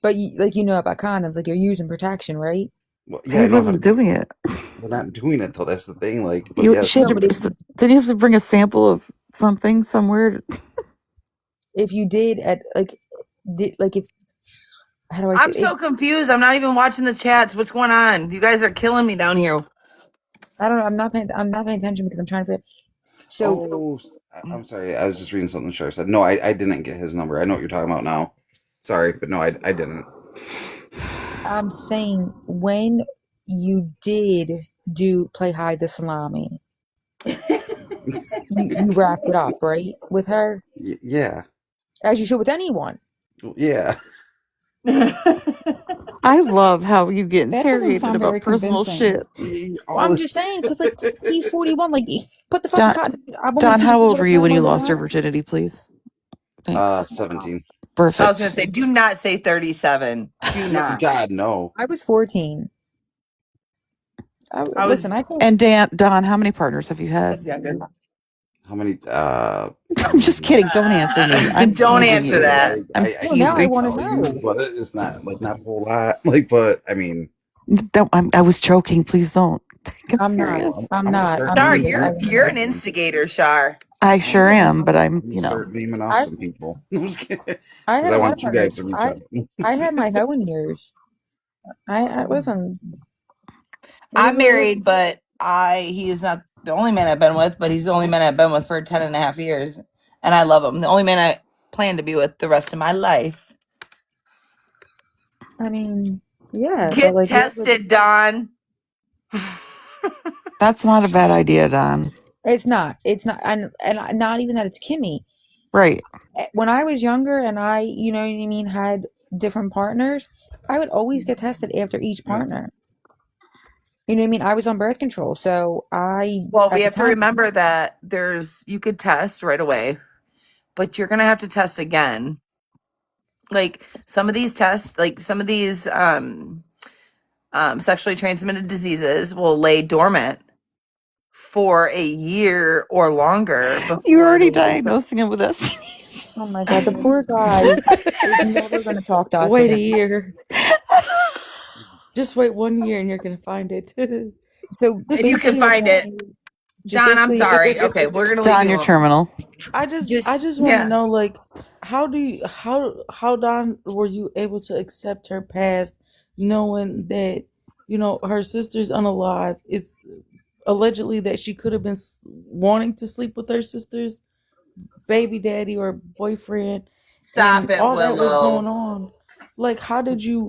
[SPEAKER 2] But you know about condoms, like you're using protection, right?
[SPEAKER 4] well, yeah,
[SPEAKER 10] He
[SPEAKER 4] I know how
[SPEAKER 10] wasn't
[SPEAKER 4] to do.
[SPEAKER 10] doing it.
[SPEAKER 4] We're not doing it though. That's the thing. Like, but
[SPEAKER 10] You
[SPEAKER 4] yes,
[SPEAKER 10] she had
[SPEAKER 2] No,
[SPEAKER 10] to.
[SPEAKER 2] but
[SPEAKER 10] Didn't you have to bring a sample of something somewhere?
[SPEAKER 2] if you did if how do I say
[SPEAKER 1] I'm
[SPEAKER 2] it?
[SPEAKER 1] so confused. I'm not even watching the chats. What's going on? You guys are killing me down here.
[SPEAKER 2] I don't know. I'm not paying attention because I'm trying to figure. So
[SPEAKER 4] oh, I'm sorry. I was just reading something Char said. No, I didn't get his number. I know what you're talking about now. Sorry, but no, I didn't.
[SPEAKER 2] I'm saying when you did do play hide the salami, you wrapped it up, right? With her,
[SPEAKER 4] Yeah,
[SPEAKER 2] as you should with anyone.
[SPEAKER 4] yeah.
[SPEAKER 10] I love how you get
[SPEAKER 11] That doesn't
[SPEAKER 10] interrogated
[SPEAKER 11] sound very
[SPEAKER 10] about personal
[SPEAKER 11] convincing.
[SPEAKER 10] shit.
[SPEAKER 2] Well, I'm
[SPEAKER 4] All
[SPEAKER 2] just saying because like he's 41. Like put the fucking
[SPEAKER 10] Don,
[SPEAKER 2] cotton. I want to
[SPEAKER 10] Don,
[SPEAKER 2] teach you
[SPEAKER 10] how old
[SPEAKER 2] what
[SPEAKER 10] were
[SPEAKER 2] a
[SPEAKER 10] you when you
[SPEAKER 2] grandmother
[SPEAKER 10] lost your
[SPEAKER 2] does.
[SPEAKER 10] virginity, please? Thanks.
[SPEAKER 4] 17.
[SPEAKER 1] I was gonna
[SPEAKER 10] Perfect.
[SPEAKER 1] say, do not say 37. Do
[SPEAKER 4] No,
[SPEAKER 1] not.
[SPEAKER 4] God, no.
[SPEAKER 2] I was 14.
[SPEAKER 1] I was
[SPEAKER 2] Listen, I think
[SPEAKER 10] And Don, how many partners have you had?
[SPEAKER 1] that's younger.
[SPEAKER 4] How many?
[SPEAKER 10] I'm just kidding. Don't answer me. I'm
[SPEAKER 1] Don't
[SPEAKER 10] teasing
[SPEAKER 1] answer
[SPEAKER 10] you.
[SPEAKER 1] that.
[SPEAKER 10] I'm
[SPEAKER 2] no. Now I
[SPEAKER 10] teasing.
[SPEAKER 2] want to
[SPEAKER 4] Tell you,
[SPEAKER 2] know.
[SPEAKER 4] but it's not like not a whole lot. Like, but I mean,
[SPEAKER 10] Don't. I was joking. Please don't. I'm
[SPEAKER 2] I'm not.
[SPEAKER 10] serious.
[SPEAKER 2] I'm
[SPEAKER 4] I'm gonna
[SPEAKER 2] not.
[SPEAKER 4] start
[SPEAKER 2] I'm
[SPEAKER 1] Shar,
[SPEAKER 4] naming
[SPEAKER 2] serious. I
[SPEAKER 1] you're
[SPEAKER 2] want
[SPEAKER 4] names.
[SPEAKER 2] to
[SPEAKER 1] you're
[SPEAKER 2] know.
[SPEAKER 1] an
[SPEAKER 4] Listen,
[SPEAKER 1] instigator, Shar.
[SPEAKER 10] I
[SPEAKER 4] I'm gonna
[SPEAKER 10] sure
[SPEAKER 4] start.
[SPEAKER 10] am, but
[SPEAKER 4] I'm
[SPEAKER 10] I'm,
[SPEAKER 4] gonna start naming off
[SPEAKER 2] I
[SPEAKER 4] some people. I'm just kidding,
[SPEAKER 2] I
[SPEAKER 4] because
[SPEAKER 2] had
[SPEAKER 4] I
[SPEAKER 2] a lot of
[SPEAKER 4] want you guys
[SPEAKER 2] partners.
[SPEAKER 4] to reach out.
[SPEAKER 2] I had my hoeing years. I listen. It is
[SPEAKER 1] I'm
[SPEAKER 2] what it is.
[SPEAKER 1] married, but he is not the only man I've been with, but he's the only man I've been with for 10 and a half years. And I love him. The only man I plan to be with the rest of my life.
[SPEAKER 2] I mean, yeah, but
[SPEAKER 1] Get
[SPEAKER 2] like
[SPEAKER 1] tested, Don.
[SPEAKER 10] That's not a bad idea, Don.
[SPEAKER 2] it's not. It's not, and not even that it's Kimmy.
[SPEAKER 10] Right.
[SPEAKER 2] When I was younger and I, you know what I mean, had different partners, I would always get tested after each
[SPEAKER 4] Yeah.
[SPEAKER 2] partner. You know what I mean? I was on birth control, so I
[SPEAKER 1] Well, we
[SPEAKER 2] at the
[SPEAKER 1] have to
[SPEAKER 2] time.
[SPEAKER 1] remember that you could test right away, but you're going to have to test again. Like some of these tests, like some of these sexually transmitted diseases will lay dormant for a year or longer
[SPEAKER 10] You're
[SPEAKER 1] before
[SPEAKER 10] already
[SPEAKER 1] they release them.
[SPEAKER 10] diagnosing him with STDs.
[SPEAKER 2] Oh my god, the poor guy is never going to talk to us
[SPEAKER 13] Wait a
[SPEAKER 2] again.
[SPEAKER 13] year. Just wait 1 year and you're gonna find it.
[SPEAKER 2] So
[SPEAKER 1] And you can
[SPEAKER 2] basically,
[SPEAKER 1] find it.
[SPEAKER 2] just
[SPEAKER 1] Don, I'm
[SPEAKER 2] basically,
[SPEAKER 1] sorry. Okay, we're gonna leave
[SPEAKER 10] Don,
[SPEAKER 1] you
[SPEAKER 10] you're
[SPEAKER 1] alone.
[SPEAKER 10] terminal.
[SPEAKER 2] just
[SPEAKER 13] I just want to
[SPEAKER 1] Yeah.
[SPEAKER 13] know, like, how Don were you able to accept her past, knowing that her sister's unalive? It's allegedly that she could have been wanting to sleep with her sister's baby daddy or boyfriend,
[SPEAKER 1] Stop
[SPEAKER 13] and
[SPEAKER 1] it,
[SPEAKER 13] all that was
[SPEAKER 1] Willow.
[SPEAKER 13] going on. Like,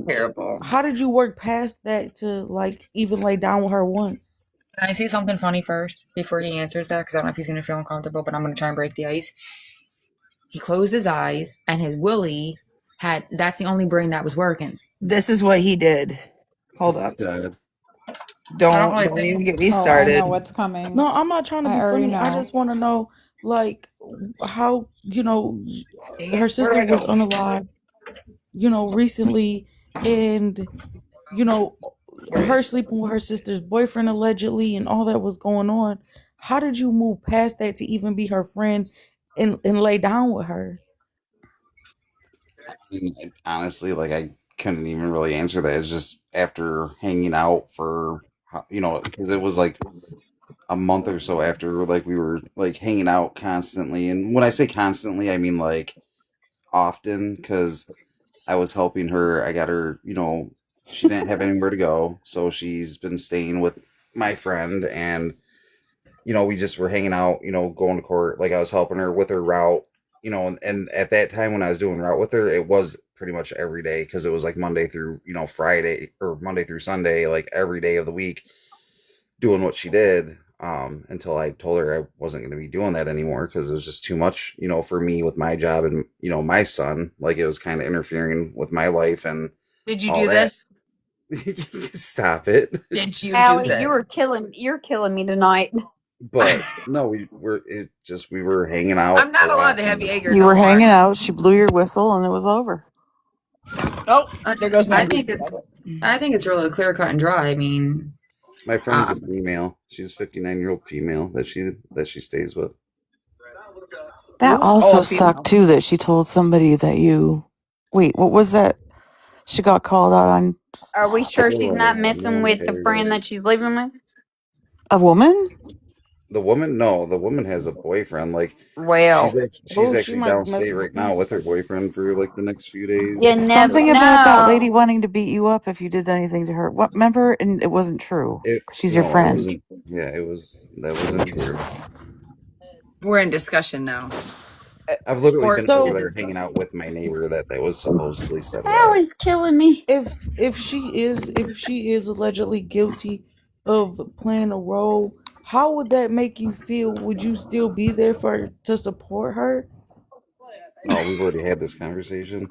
[SPEAKER 1] Terrible.
[SPEAKER 13] how did you work past that to like even lay down with her once?
[SPEAKER 2] can I say something funny first before he answers that? Because I don't know if he's going to feel uncomfortable, but I'm going to try and break the ice. He closed his eyes, and his willy that's the only brain that was working.
[SPEAKER 1] This is what he did. Hold up.
[SPEAKER 4] God.
[SPEAKER 2] I don't really
[SPEAKER 1] Don't
[SPEAKER 2] think.
[SPEAKER 1] even get me
[SPEAKER 11] Oh, I know
[SPEAKER 1] started.
[SPEAKER 11] what's coming.
[SPEAKER 13] No, I'm not trying to
[SPEAKER 11] I
[SPEAKER 13] be
[SPEAKER 11] already
[SPEAKER 13] funny. I
[SPEAKER 11] know.
[SPEAKER 13] just want to know, like, how
[SPEAKER 1] Dang
[SPEAKER 13] her
[SPEAKER 1] it. Where do
[SPEAKER 13] sister
[SPEAKER 1] I
[SPEAKER 13] was
[SPEAKER 1] go?
[SPEAKER 13] unalive, recently, and you know
[SPEAKER 1] Here it
[SPEAKER 13] her
[SPEAKER 1] is.
[SPEAKER 13] sleeping with her sister's boyfriend allegedly, and all that was going on. How did you move past that to even be her friend and lay down with her?
[SPEAKER 4] And honestly, like I couldn't even really answer that. It's just after hanging out for, because it was like a month or so after, like we were like hanging out constantly. And when I say constantly, I mean like often, because I was helping her. I got her, she didn't have anywhere to go, so she's been staying with my friend, and we just were hanging out, going to court. Like I was helping her with her route, and at that time when I was doing route with her, it was pretty much every day because it was like Monday through, Friday or Monday through Sunday, like every day of the week doing what she did. Until I told her I wasn't going to be doing that anymore because it was just too much, for me with my job and, my son. Like it was kind of interfering with my life and
[SPEAKER 1] Did you
[SPEAKER 4] all
[SPEAKER 1] do
[SPEAKER 4] that.
[SPEAKER 1] this?
[SPEAKER 4] Stop it.
[SPEAKER 1] Did you do
[SPEAKER 20] Allie,
[SPEAKER 1] that?
[SPEAKER 20] you're killing me tonight.
[SPEAKER 4] But no, we were hanging out
[SPEAKER 1] I'm
[SPEAKER 4] a
[SPEAKER 1] not allowed
[SPEAKER 4] lot.
[SPEAKER 1] to have Jaeger
[SPEAKER 21] You
[SPEAKER 1] no
[SPEAKER 21] were
[SPEAKER 1] more.
[SPEAKER 21] hanging out. She blew your whistle, and it was over.
[SPEAKER 1] Oh, there goes
[SPEAKER 7] I
[SPEAKER 1] my.
[SPEAKER 7] think it's really clear cut and dry. I mean,
[SPEAKER 4] My friend's a female. She's a 59-year-old female that she stays with.
[SPEAKER 21] That
[SPEAKER 1] Ooh.
[SPEAKER 21] also
[SPEAKER 1] Oh,
[SPEAKER 21] sucked
[SPEAKER 1] female.
[SPEAKER 21] too. That she told somebody that you. Wait, what was that? She got called out on
[SPEAKER 20] Are we sure she's not
[SPEAKER 4] No
[SPEAKER 20] messing
[SPEAKER 4] one
[SPEAKER 20] with the friend
[SPEAKER 4] cares.
[SPEAKER 20] that she's living with?
[SPEAKER 21] a woman.
[SPEAKER 4] The woman, no, the woman has a boyfriend. Like
[SPEAKER 20] Well,
[SPEAKER 4] she's
[SPEAKER 13] Oh, she
[SPEAKER 4] actually
[SPEAKER 13] might mess
[SPEAKER 4] downstate
[SPEAKER 13] with
[SPEAKER 4] right now
[SPEAKER 13] me.
[SPEAKER 4] with her boyfriend for like the next few
[SPEAKER 20] you
[SPEAKER 4] days.
[SPEAKER 20] never
[SPEAKER 21] Something about that lady
[SPEAKER 20] know.
[SPEAKER 21] wanting to beat you up if you did anything to her. What? Remember? And it wasn't true.
[SPEAKER 4] It
[SPEAKER 21] She's your
[SPEAKER 4] no, it
[SPEAKER 21] friend.
[SPEAKER 4] wasn't. Yeah, that wasn't true.
[SPEAKER 1] We're in discussion now.
[SPEAKER 4] I've literally
[SPEAKER 1] Court
[SPEAKER 4] been over
[SPEAKER 13] So
[SPEAKER 4] there hanging out with my neighbor that was supposedly set up.
[SPEAKER 20] Allie's killing me.
[SPEAKER 13] if she is allegedly guilty of playing a role, how would that make you feel? Would you still be there to support her?
[SPEAKER 4] Oh, we've already had this conversation.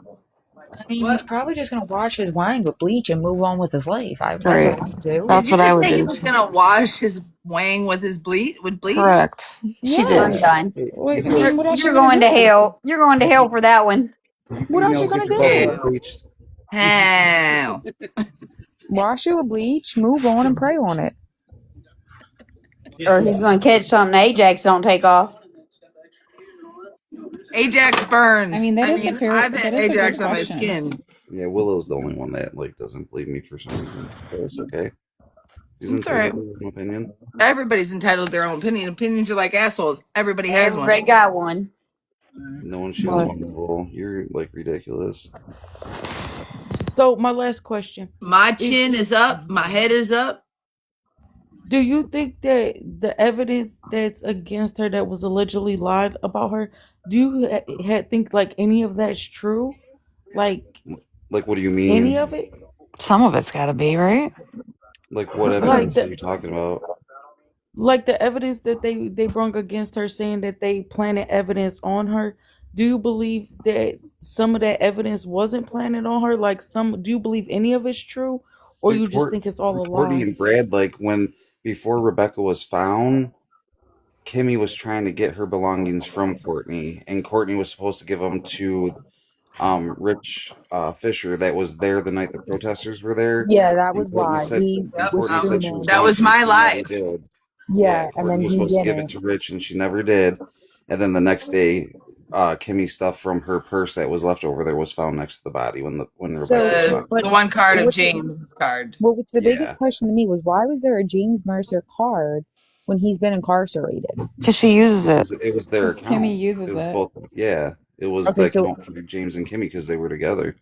[SPEAKER 7] I mean, he's
[SPEAKER 1] What?
[SPEAKER 7] probably just gonna wash his wine with bleach and move on with his life. That's what
[SPEAKER 21] Right.
[SPEAKER 7] I would do.
[SPEAKER 1] Did
[SPEAKER 21] That's
[SPEAKER 1] you
[SPEAKER 21] what I
[SPEAKER 1] just
[SPEAKER 21] would
[SPEAKER 1] say he
[SPEAKER 21] do.
[SPEAKER 1] was gonna wash his wang with his bleach?
[SPEAKER 21] Correct. She
[SPEAKER 7] Yeah.
[SPEAKER 21] did.
[SPEAKER 20] I'm done.
[SPEAKER 4] Hey,
[SPEAKER 7] Wait,
[SPEAKER 4] you
[SPEAKER 7] I mean,
[SPEAKER 20] You're,
[SPEAKER 7] what else you
[SPEAKER 20] you're
[SPEAKER 7] gonna
[SPEAKER 20] going to
[SPEAKER 7] do?
[SPEAKER 20] hell. You're going to hell for that one.
[SPEAKER 4] you
[SPEAKER 7] What else you
[SPEAKER 4] females
[SPEAKER 7] gonna
[SPEAKER 4] get your butthole
[SPEAKER 7] do?
[SPEAKER 1] Ew.
[SPEAKER 4] bleached.
[SPEAKER 1] How?
[SPEAKER 7] Wash it with bleach, move on, and pray on it.
[SPEAKER 20] Or he's going to catch something Ajax don't take off.
[SPEAKER 1] Ajax burns.
[SPEAKER 11] I mean, that
[SPEAKER 1] I
[SPEAKER 11] is a
[SPEAKER 1] mean,
[SPEAKER 11] fair,
[SPEAKER 1] I've had
[SPEAKER 11] that is a good
[SPEAKER 1] Ajax on my
[SPEAKER 11] question.
[SPEAKER 1] skin.
[SPEAKER 4] Yeah, Willow's the only one that like doesn't believe me for some reason. But it's okay. She's
[SPEAKER 1] It's all right.
[SPEAKER 4] entitled to her own opinion.
[SPEAKER 1] Everybody's entitled to their own opinion. Opinions are like assholes. Everybody has one.
[SPEAKER 20] Everybody got one.
[SPEAKER 4] No one shields
[SPEAKER 21] But
[SPEAKER 4] one. You're like ridiculous.
[SPEAKER 13] So my last question
[SPEAKER 1] My
[SPEAKER 13] is:
[SPEAKER 1] chin is up. My head is up.
[SPEAKER 13] do you think that the evidence that's against her that was allegedly lied about her, do you think like any of that's true? Like
[SPEAKER 4] Like, what do you
[SPEAKER 13] any of
[SPEAKER 4] mean?
[SPEAKER 13] it?
[SPEAKER 21] some of it's got to be right.
[SPEAKER 4] Like, what
[SPEAKER 13] Like
[SPEAKER 4] evidence are
[SPEAKER 13] the
[SPEAKER 4] you talking about?
[SPEAKER 13] evidence that they brought against her, saying that they planted evidence on her. Do you believe that some of that evidence wasn't planted on her? Like some, do you believe any of it's true, or
[SPEAKER 4] Dude,
[SPEAKER 13] you just think it's all a
[SPEAKER 4] Courtney
[SPEAKER 13] lie?
[SPEAKER 4] and Brad, like when before Rebecca was found, Kimmy was trying to get her belongings from Courtney, and Courtney was supposed to give them to Rich Fisher that was there the night the protesters were there.
[SPEAKER 7] Yeah, that
[SPEAKER 4] And
[SPEAKER 7] was
[SPEAKER 4] Courtney
[SPEAKER 7] why.
[SPEAKER 4] said
[SPEAKER 7] He
[SPEAKER 4] and
[SPEAKER 1] Yep.
[SPEAKER 7] was
[SPEAKER 4] Courtney said she was
[SPEAKER 7] screaming.
[SPEAKER 1] That
[SPEAKER 4] going
[SPEAKER 1] was
[SPEAKER 4] to, and
[SPEAKER 1] my
[SPEAKER 4] she never
[SPEAKER 1] life.
[SPEAKER 4] did. Yeah,
[SPEAKER 7] Yeah, and
[SPEAKER 4] Courtney
[SPEAKER 7] then
[SPEAKER 4] was
[SPEAKER 7] he
[SPEAKER 4] supposed to give it
[SPEAKER 7] didn't.
[SPEAKER 4] to Rich, and she never did. And then the next day, Kimmy's stuff from her purse that was left over there was found next to the body when Rebecca
[SPEAKER 7] So,
[SPEAKER 4] was
[SPEAKER 1] The
[SPEAKER 4] found.
[SPEAKER 7] but
[SPEAKER 1] the one card of
[SPEAKER 7] what?
[SPEAKER 1] James card.
[SPEAKER 7] Well, what's the biggest
[SPEAKER 4] Yeah,
[SPEAKER 7] question to me was why was there a James Mercer card when he's been incarcerated?
[SPEAKER 21] Because she uses it.
[SPEAKER 4] it was their
[SPEAKER 11] Because Kimmy
[SPEAKER 4] account. It
[SPEAKER 11] uses
[SPEAKER 4] was
[SPEAKER 11] it.
[SPEAKER 4] both. Yeah, it was the
[SPEAKER 7] Okay, so
[SPEAKER 4] account for James and Kimmy because they were together.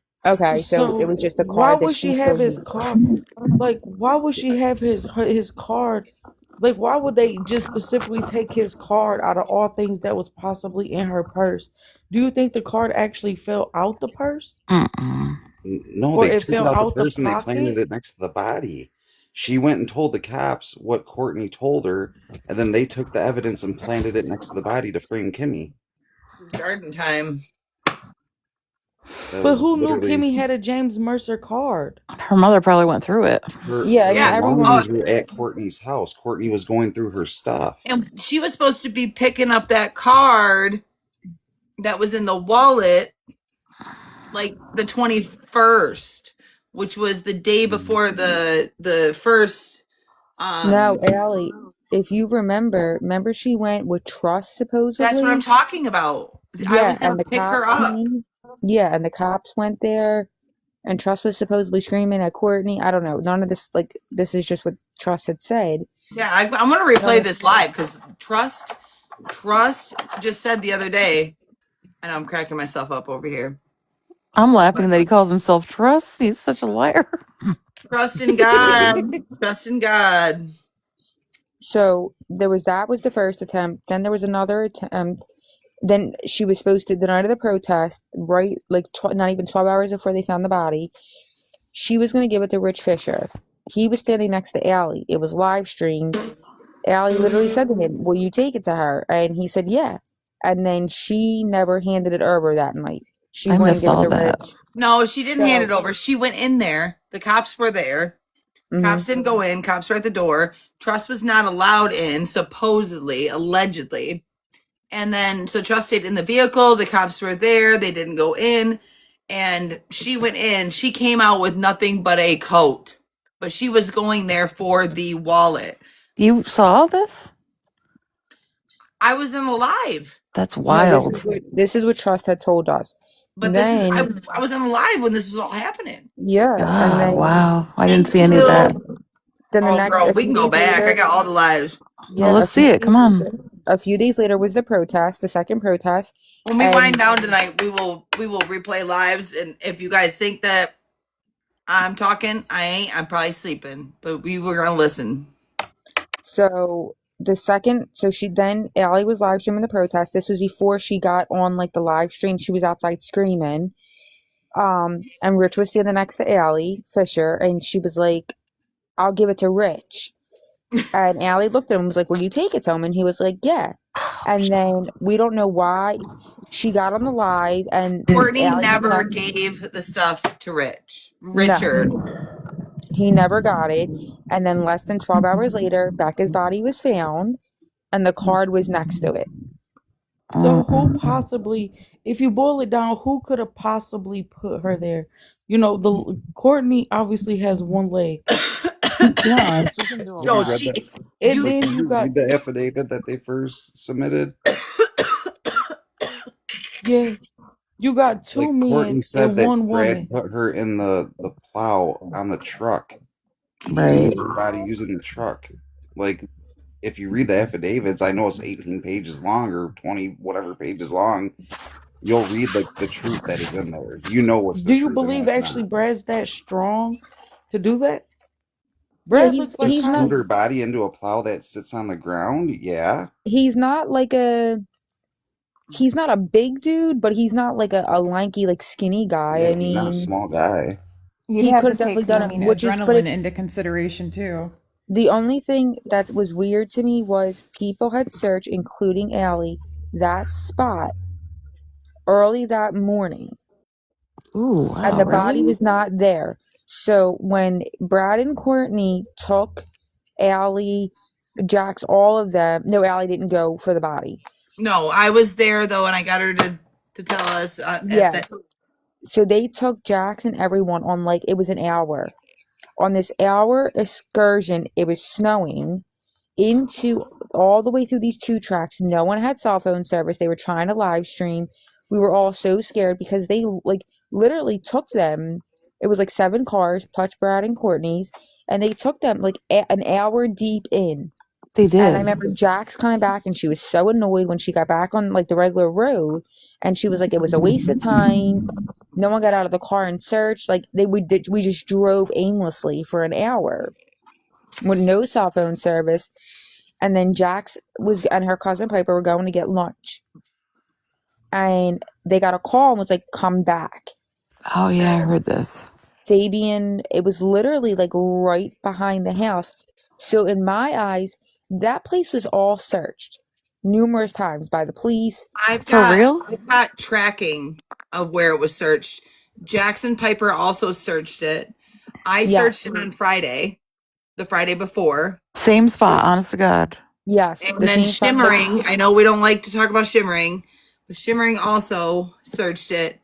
[SPEAKER 7] so it
[SPEAKER 13] So
[SPEAKER 7] was just the
[SPEAKER 13] why
[SPEAKER 7] card that
[SPEAKER 13] would
[SPEAKER 7] she
[SPEAKER 13] she have
[SPEAKER 7] still
[SPEAKER 13] his
[SPEAKER 7] used.
[SPEAKER 13] card? Like why would she have his card? Like why would they just specifically take his card out of all things that was possibly in her purse? Do you think the card actually fell out the purse,
[SPEAKER 21] Mm-mm.
[SPEAKER 4] No,
[SPEAKER 13] or
[SPEAKER 4] they
[SPEAKER 13] it
[SPEAKER 4] took it
[SPEAKER 13] fell
[SPEAKER 4] out the
[SPEAKER 13] out the
[SPEAKER 4] purse and they planted
[SPEAKER 13] pocket?
[SPEAKER 4] it next to the body. She went and told the cops what Courtney told her, and then they took the evidence and planted it next to the body to frame Kimmy.
[SPEAKER 1] Garden time.
[SPEAKER 4] That
[SPEAKER 13] But
[SPEAKER 4] was
[SPEAKER 13] who knew
[SPEAKER 4] literally
[SPEAKER 13] Kimmy had a James Mercer card?
[SPEAKER 21] Her mother probably went through it.
[SPEAKER 7] Yeah, I
[SPEAKER 4] her
[SPEAKER 7] mean
[SPEAKER 1] Yeah.
[SPEAKER 7] everyone.
[SPEAKER 4] belongings were at Courtney's house. Courtney was going through her stuff.
[SPEAKER 1] And she was supposed to be picking up that card that was in the wallet like the 21st, which was the day before the first
[SPEAKER 7] No, Allie, if you remember she went with Trust
[SPEAKER 1] that's what I'm
[SPEAKER 7] supposedly.
[SPEAKER 1] talking about. I
[SPEAKER 7] Yeah,
[SPEAKER 1] was
[SPEAKER 7] and
[SPEAKER 1] gonna
[SPEAKER 7] the
[SPEAKER 1] pick her
[SPEAKER 7] cops
[SPEAKER 1] up.
[SPEAKER 7] came. Yeah, and the cops went there, and Trust was supposedly screaming at Courtney. I don't know. None of this, like, this is just what Trust had said.
[SPEAKER 1] Yeah, I'm gonna replay this live because Trust just said the other day, and I'm cracking myself up over here.
[SPEAKER 21] I'm laughing
[SPEAKER 1] But
[SPEAKER 21] that he calls himself Trust. He's such a liar.
[SPEAKER 1] trust in God. Trust in God.
[SPEAKER 7] So that was the first attempt. Then there was another attempt. Then she was supposed to, the night of the protest, right, like not even 12 hours before they found the body, she was going to give it to Rich Fisher. He was standing next to Allie. It was live streamed. Allie literally said to him, "Will you take it to her?" And he said, "Yeah." And then she never handed it over that night. She
[SPEAKER 21] I
[SPEAKER 7] wouldn't
[SPEAKER 21] missed
[SPEAKER 7] give it
[SPEAKER 21] all
[SPEAKER 7] to
[SPEAKER 21] that.
[SPEAKER 7] Rich.
[SPEAKER 1] No, she didn't hand
[SPEAKER 7] So
[SPEAKER 1] it over. She went in there The cops were there.
[SPEAKER 7] Mhm.
[SPEAKER 1] Cops didn't go in. Cops were at the door. Trust was not allowed in, supposedly, allegedly. And then, so Trust stayed in the vehicle. The cops were there. They didn't go in. And she went in. She came out with nothing but a coat. But she was going there for the wallet.
[SPEAKER 21] You saw this?
[SPEAKER 1] I was in the live.
[SPEAKER 21] That's
[SPEAKER 7] No,
[SPEAKER 21] wild.
[SPEAKER 7] this is what Trust had told us.
[SPEAKER 1] But
[SPEAKER 7] Then
[SPEAKER 1] I was in the live when this was all happening.
[SPEAKER 7] yeah, and
[SPEAKER 21] God,
[SPEAKER 7] then
[SPEAKER 21] wow. I didn't see any of that.
[SPEAKER 1] Until,
[SPEAKER 7] then the
[SPEAKER 1] oh,
[SPEAKER 7] next
[SPEAKER 1] girl,
[SPEAKER 7] a
[SPEAKER 1] we
[SPEAKER 7] few
[SPEAKER 1] can go
[SPEAKER 7] days
[SPEAKER 1] back. I
[SPEAKER 7] later,
[SPEAKER 1] got all the lives.
[SPEAKER 21] Well,
[SPEAKER 7] yeah,
[SPEAKER 21] let's see it. Come on.
[SPEAKER 7] a few days later was the protest, the second protest.
[SPEAKER 1] When we
[SPEAKER 7] And
[SPEAKER 1] wind down tonight, we will replay lives. And if you guys think that I'm talking, I ain't. I'm probably sleeping. But we were gonna listen.
[SPEAKER 7] so Allie was live streaming the protest. This was before she got on like the live stream. She was outside screaming. And Rich was standing next to Allie Fisher, and she was like, "I'll give it to Rich." And Allie looked at him and was like, "Will you take it to him?" And he was like, "Yeah." And then we don't know why she got on the live, and
[SPEAKER 1] Courtney
[SPEAKER 7] Allie was
[SPEAKER 1] never
[SPEAKER 7] not.
[SPEAKER 1] gave the stuff to
[SPEAKER 7] No,
[SPEAKER 1] Richard.
[SPEAKER 7] he never got it. And then less than 12 hours later, Becca's body was found, and the card was next to it.
[SPEAKER 13] So who possibly, if you boil it down, who could have possibly put her there? You know, the Courtney obviously has one leg.
[SPEAKER 21] Yeah, she can do a
[SPEAKER 1] Joe,
[SPEAKER 21] lot.
[SPEAKER 1] she.
[SPEAKER 13] And
[SPEAKER 1] Do,
[SPEAKER 13] then
[SPEAKER 4] Did
[SPEAKER 13] you
[SPEAKER 4] you
[SPEAKER 13] got,
[SPEAKER 4] read the affidavit that they first submitted?
[SPEAKER 13] yeah, you got two
[SPEAKER 4] Like Courtney
[SPEAKER 13] men
[SPEAKER 4] said
[SPEAKER 13] and
[SPEAKER 4] that
[SPEAKER 13] one
[SPEAKER 4] Brad
[SPEAKER 13] woman.
[SPEAKER 4] put her in the plow on the truck.
[SPEAKER 1] can you see?
[SPEAKER 21] Right.
[SPEAKER 4] Her body using the truck. Like if you read the affidavits, I know it's 18 pages long or 20 whatever pages long. You'll read like the truth that is in there. You know what's
[SPEAKER 13] Do
[SPEAKER 4] the
[SPEAKER 13] you
[SPEAKER 4] truth and
[SPEAKER 13] believe
[SPEAKER 4] what's
[SPEAKER 13] actually
[SPEAKER 4] not.
[SPEAKER 13] Brad's that strong to do that?
[SPEAKER 7] Yeah,
[SPEAKER 13] Brad looks
[SPEAKER 4] To
[SPEAKER 13] like
[SPEAKER 7] he's not
[SPEAKER 4] scoot
[SPEAKER 13] kind
[SPEAKER 4] her body into a plow that sits on the ground, yeah.
[SPEAKER 7] he's not like he's not a big dude, but he's not like a lanky, like skinny guy.
[SPEAKER 4] Yeah,
[SPEAKER 7] I
[SPEAKER 4] he's not a
[SPEAKER 7] mean,
[SPEAKER 4] small guy.
[SPEAKER 11] You'd
[SPEAKER 7] he
[SPEAKER 11] have
[SPEAKER 7] could
[SPEAKER 11] to
[SPEAKER 7] have definitely
[SPEAKER 11] take,
[SPEAKER 7] done
[SPEAKER 11] I
[SPEAKER 7] it,
[SPEAKER 11] mean,
[SPEAKER 7] which is, but
[SPEAKER 11] adrenaline into consideration too.
[SPEAKER 7] the only thing that was weird to me was people had searched, including Allie, that spot early that morning,
[SPEAKER 21] Ooh,
[SPEAKER 7] and
[SPEAKER 21] wow,
[SPEAKER 7] the body
[SPEAKER 21] really?
[SPEAKER 7] was not there. So when Brad and Courtney took Allie, Jax, all of them, no, Allie didn't go for the body.
[SPEAKER 1] No, I was there though, and I got her to tell us at
[SPEAKER 7] Yeah.
[SPEAKER 1] that.
[SPEAKER 7] So they took Jax and everyone on like, it was an hour. On this hour excursion, it was snowing into all the way through these two tracks. No one had cell phone service. They were trying to live stream. We were all so scared because they like literally took them. It was like 7 cars, plus Brad and Courtney's, and they took them like an hour deep in.
[SPEAKER 21] They
[SPEAKER 7] And I
[SPEAKER 21] did.
[SPEAKER 7] remember Jax coming back, and she was so annoyed when she got back on like the regular road, and she was like, "It was a waste of time. No one got out of the car and searched. Like we just drove aimlessly for an hour with no cell phone service." And then Jax was and her cousin Piper were going to get lunch, and they got a call and was like, "Come back."
[SPEAKER 21] Oh, yeah, I
[SPEAKER 7] And
[SPEAKER 21] heard this.
[SPEAKER 7] Fabian, it was literally like right behind the house. So in my eyes, that place was all searched numerous times by the police.
[SPEAKER 21] For real?
[SPEAKER 1] I've got tracking of where it was searched. Jackson Piper also searched it. I searched
[SPEAKER 7] Yes.
[SPEAKER 1] it on Friday, the Friday before.
[SPEAKER 21] Same spot, honest to God.
[SPEAKER 7] Yes,
[SPEAKER 1] And
[SPEAKER 7] the
[SPEAKER 1] then
[SPEAKER 7] same spot that
[SPEAKER 1] Shimmering, I know we don't like to talk about Shimmering, but Shimmering also searched it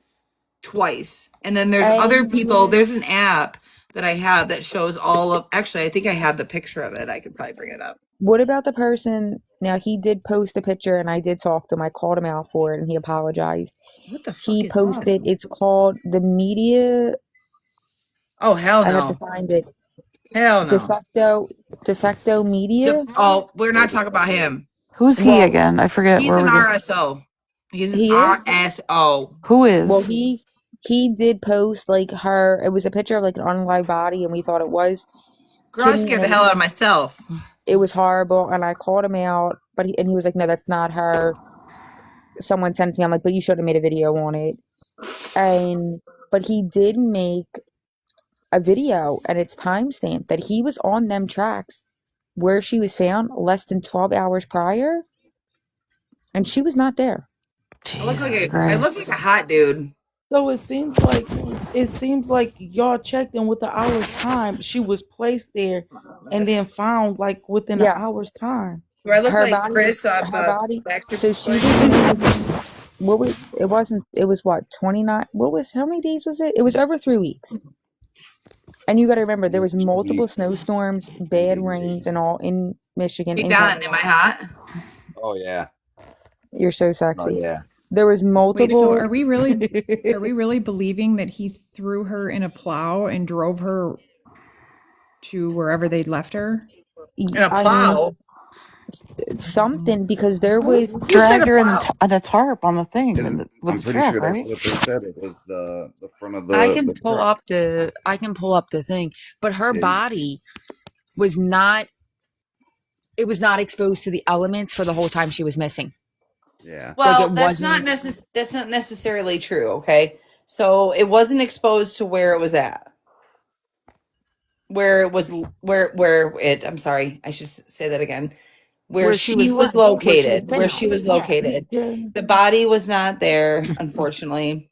[SPEAKER 1] twice. And then there's other
[SPEAKER 7] and
[SPEAKER 1] people. There's an app that I have that shows all of, actually, I think I have the picture of it. I could probably bring it up.
[SPEAKER 7] what about the person now he did post a picture and I did talk to him. I called him out for it and he apologized.
[SPEAKER 1] What the fuck
[SPEAKER 7] He
[SPEAKER 1] is that?
[SPEAKER 7] posted it's called the media.
[SPEAKER 1] Oh, hell
[SPEAKER 7] I have to
[SPEAKER 1] no.
[SPEAKER 7] find it.
[SPEAKER 1] Hell no.
[SPEAKER 7] Defecto media.
[SPEAKER 1] We're not talking about him.
[SPEAKER 21] Who's he
[SPEAKER 7] Well,
[SPEAKER 21] again? I forget
[SPEAKER 1] He's
[SPEAKER 21] where
[SPEAKER 1] an
[SPEAKER 21] we're going.
[SPEAKER 1] RSO. He's an
[SPEAKER 7] he is.
[SPEAKER 1] RSO.
[SPEAKER 21] Who
[SPEAKER 7] Well,
[SPEAKER 21] is?
[SPEAKER 7] he did post like her. It was a picture of like an unalive body, and we thought it was
[SPEAKER 1] Girl, I
[SPEAKER 7] Kimmy,
[SPEAKER 1] scared the hell out of myself.
[SPEAKER 7] it was horrible. And I called him out, but he was like, "No, that's not her." Someone sent it to me. I'm like, "But you should have made a video on it." And but he did make a video, and it's timestamped that he was on them tracks where she was found less than 12 hours prior, and she was not there.
[SPEAKER 1] I look
[SPEAKER 21] Jesus
[SPEAKER 1] like a
[SPEAKER 21] Christ.
[SPEAKER 1] hot dude.
[SPEAKER 13] So it seems like it seems like y'all checked in with the hour's time. She was placed there and then found like within an
[SPEAKER 7] Yeah,
[SPEAKER 13] hour's time.
[SPEAKER 1] Do I look
[SPEAKER 7] her
[SPEAKER 1] like
[SPEAKER 7] body was
[SPEAKER 1] Chris off
[SPEAKER 7] her body.
[SPEAKER 1] Backstreet
[SPEAKER 7] So she
[SPEAKER 1] Boys?
[SPEAKER 7] was missing. What was it? Wasn't it was what 29? What was how many days was it? It was over 3 weeks. And you got to remember there was multiple snowstorms, bad rains, and all in Michigan,
[SPEAKER 1] Hey
[SPEAKER 7] in
[SPEAKER 1] Don, am I
[SPEAKER 7] Colorado.
[SPEAKER 1] hot?
[SPEAKER 4] Oh yeah.
[SPEAKER 7] You're so
[SPEAKER 4] Oh
[SPEAKER 7] sexy.
[SPEAKER 4] yeah.
[SPEAKER 7] There was
[SPEAKER 11] Wait, so
[SPEAKER 7] multiple.
[SPEAKER 11] are we really believing that he threw her in a plow and drove her to wherever they'd left her?
[SPEAKER 1] In a
[SPEAKER 7] I mean,
[SPEAKER 1] plow?
[SPEAKER 7] something because there was.
[SPEAKER 1] Who said
[SPEAKER 21] Dragged
[SPEAKER 1] a
[SPEAKER 21] her in
[SPEAKER 1] plow?
[SPEAKER 21] the tarp on the thing with
[SPEAKER 4] I'm
[SPEAKER 21] the
[SPEAKER 4] pretty
[SPEAKER 21] truck,
[SPEAKER 4] sure that's
[SPEAKER 21] right?
[SPEAKER 4] what they said. It was the front of
[SPEAKER 7] I
[SPEAKER 4] the
[SPEAKER 7] can pull
[SPEAKER 4] truck.
[SPEAKER 7] up the. I can pull up the thing, but her
[SPEAKER 4] Yeah.
[SPEAKER 7] body was not. It was not exposed to the elements for the whole time she was missing.
[SPEAKER 4] Yeah.
[SPEAKER 7] Like
[SPEAKER 1] Well,
[SPEAKER 7] it wasn't.
[SPEAKER 1] that's not necessarily true, okay? So it wasn't exposed to where it was at. Where it was where it I'm sorry, I should say that again. Where
[SPEAKER 7] Where she
[SPEAKER 1] she
[SPEAKER 7] was
[SPEAKER 1] was
[SPEAKER 7] where she was
[SPEAKER 1] located, where she
[SPEAKER 7] found.
[SPEAKER 1] was
[SPEAKER 7] Yeah.
[SPEAKER 1] located.
[SPEAKER 13] Yeah.
[SPEAKER 1] The body was not there, unfortunately.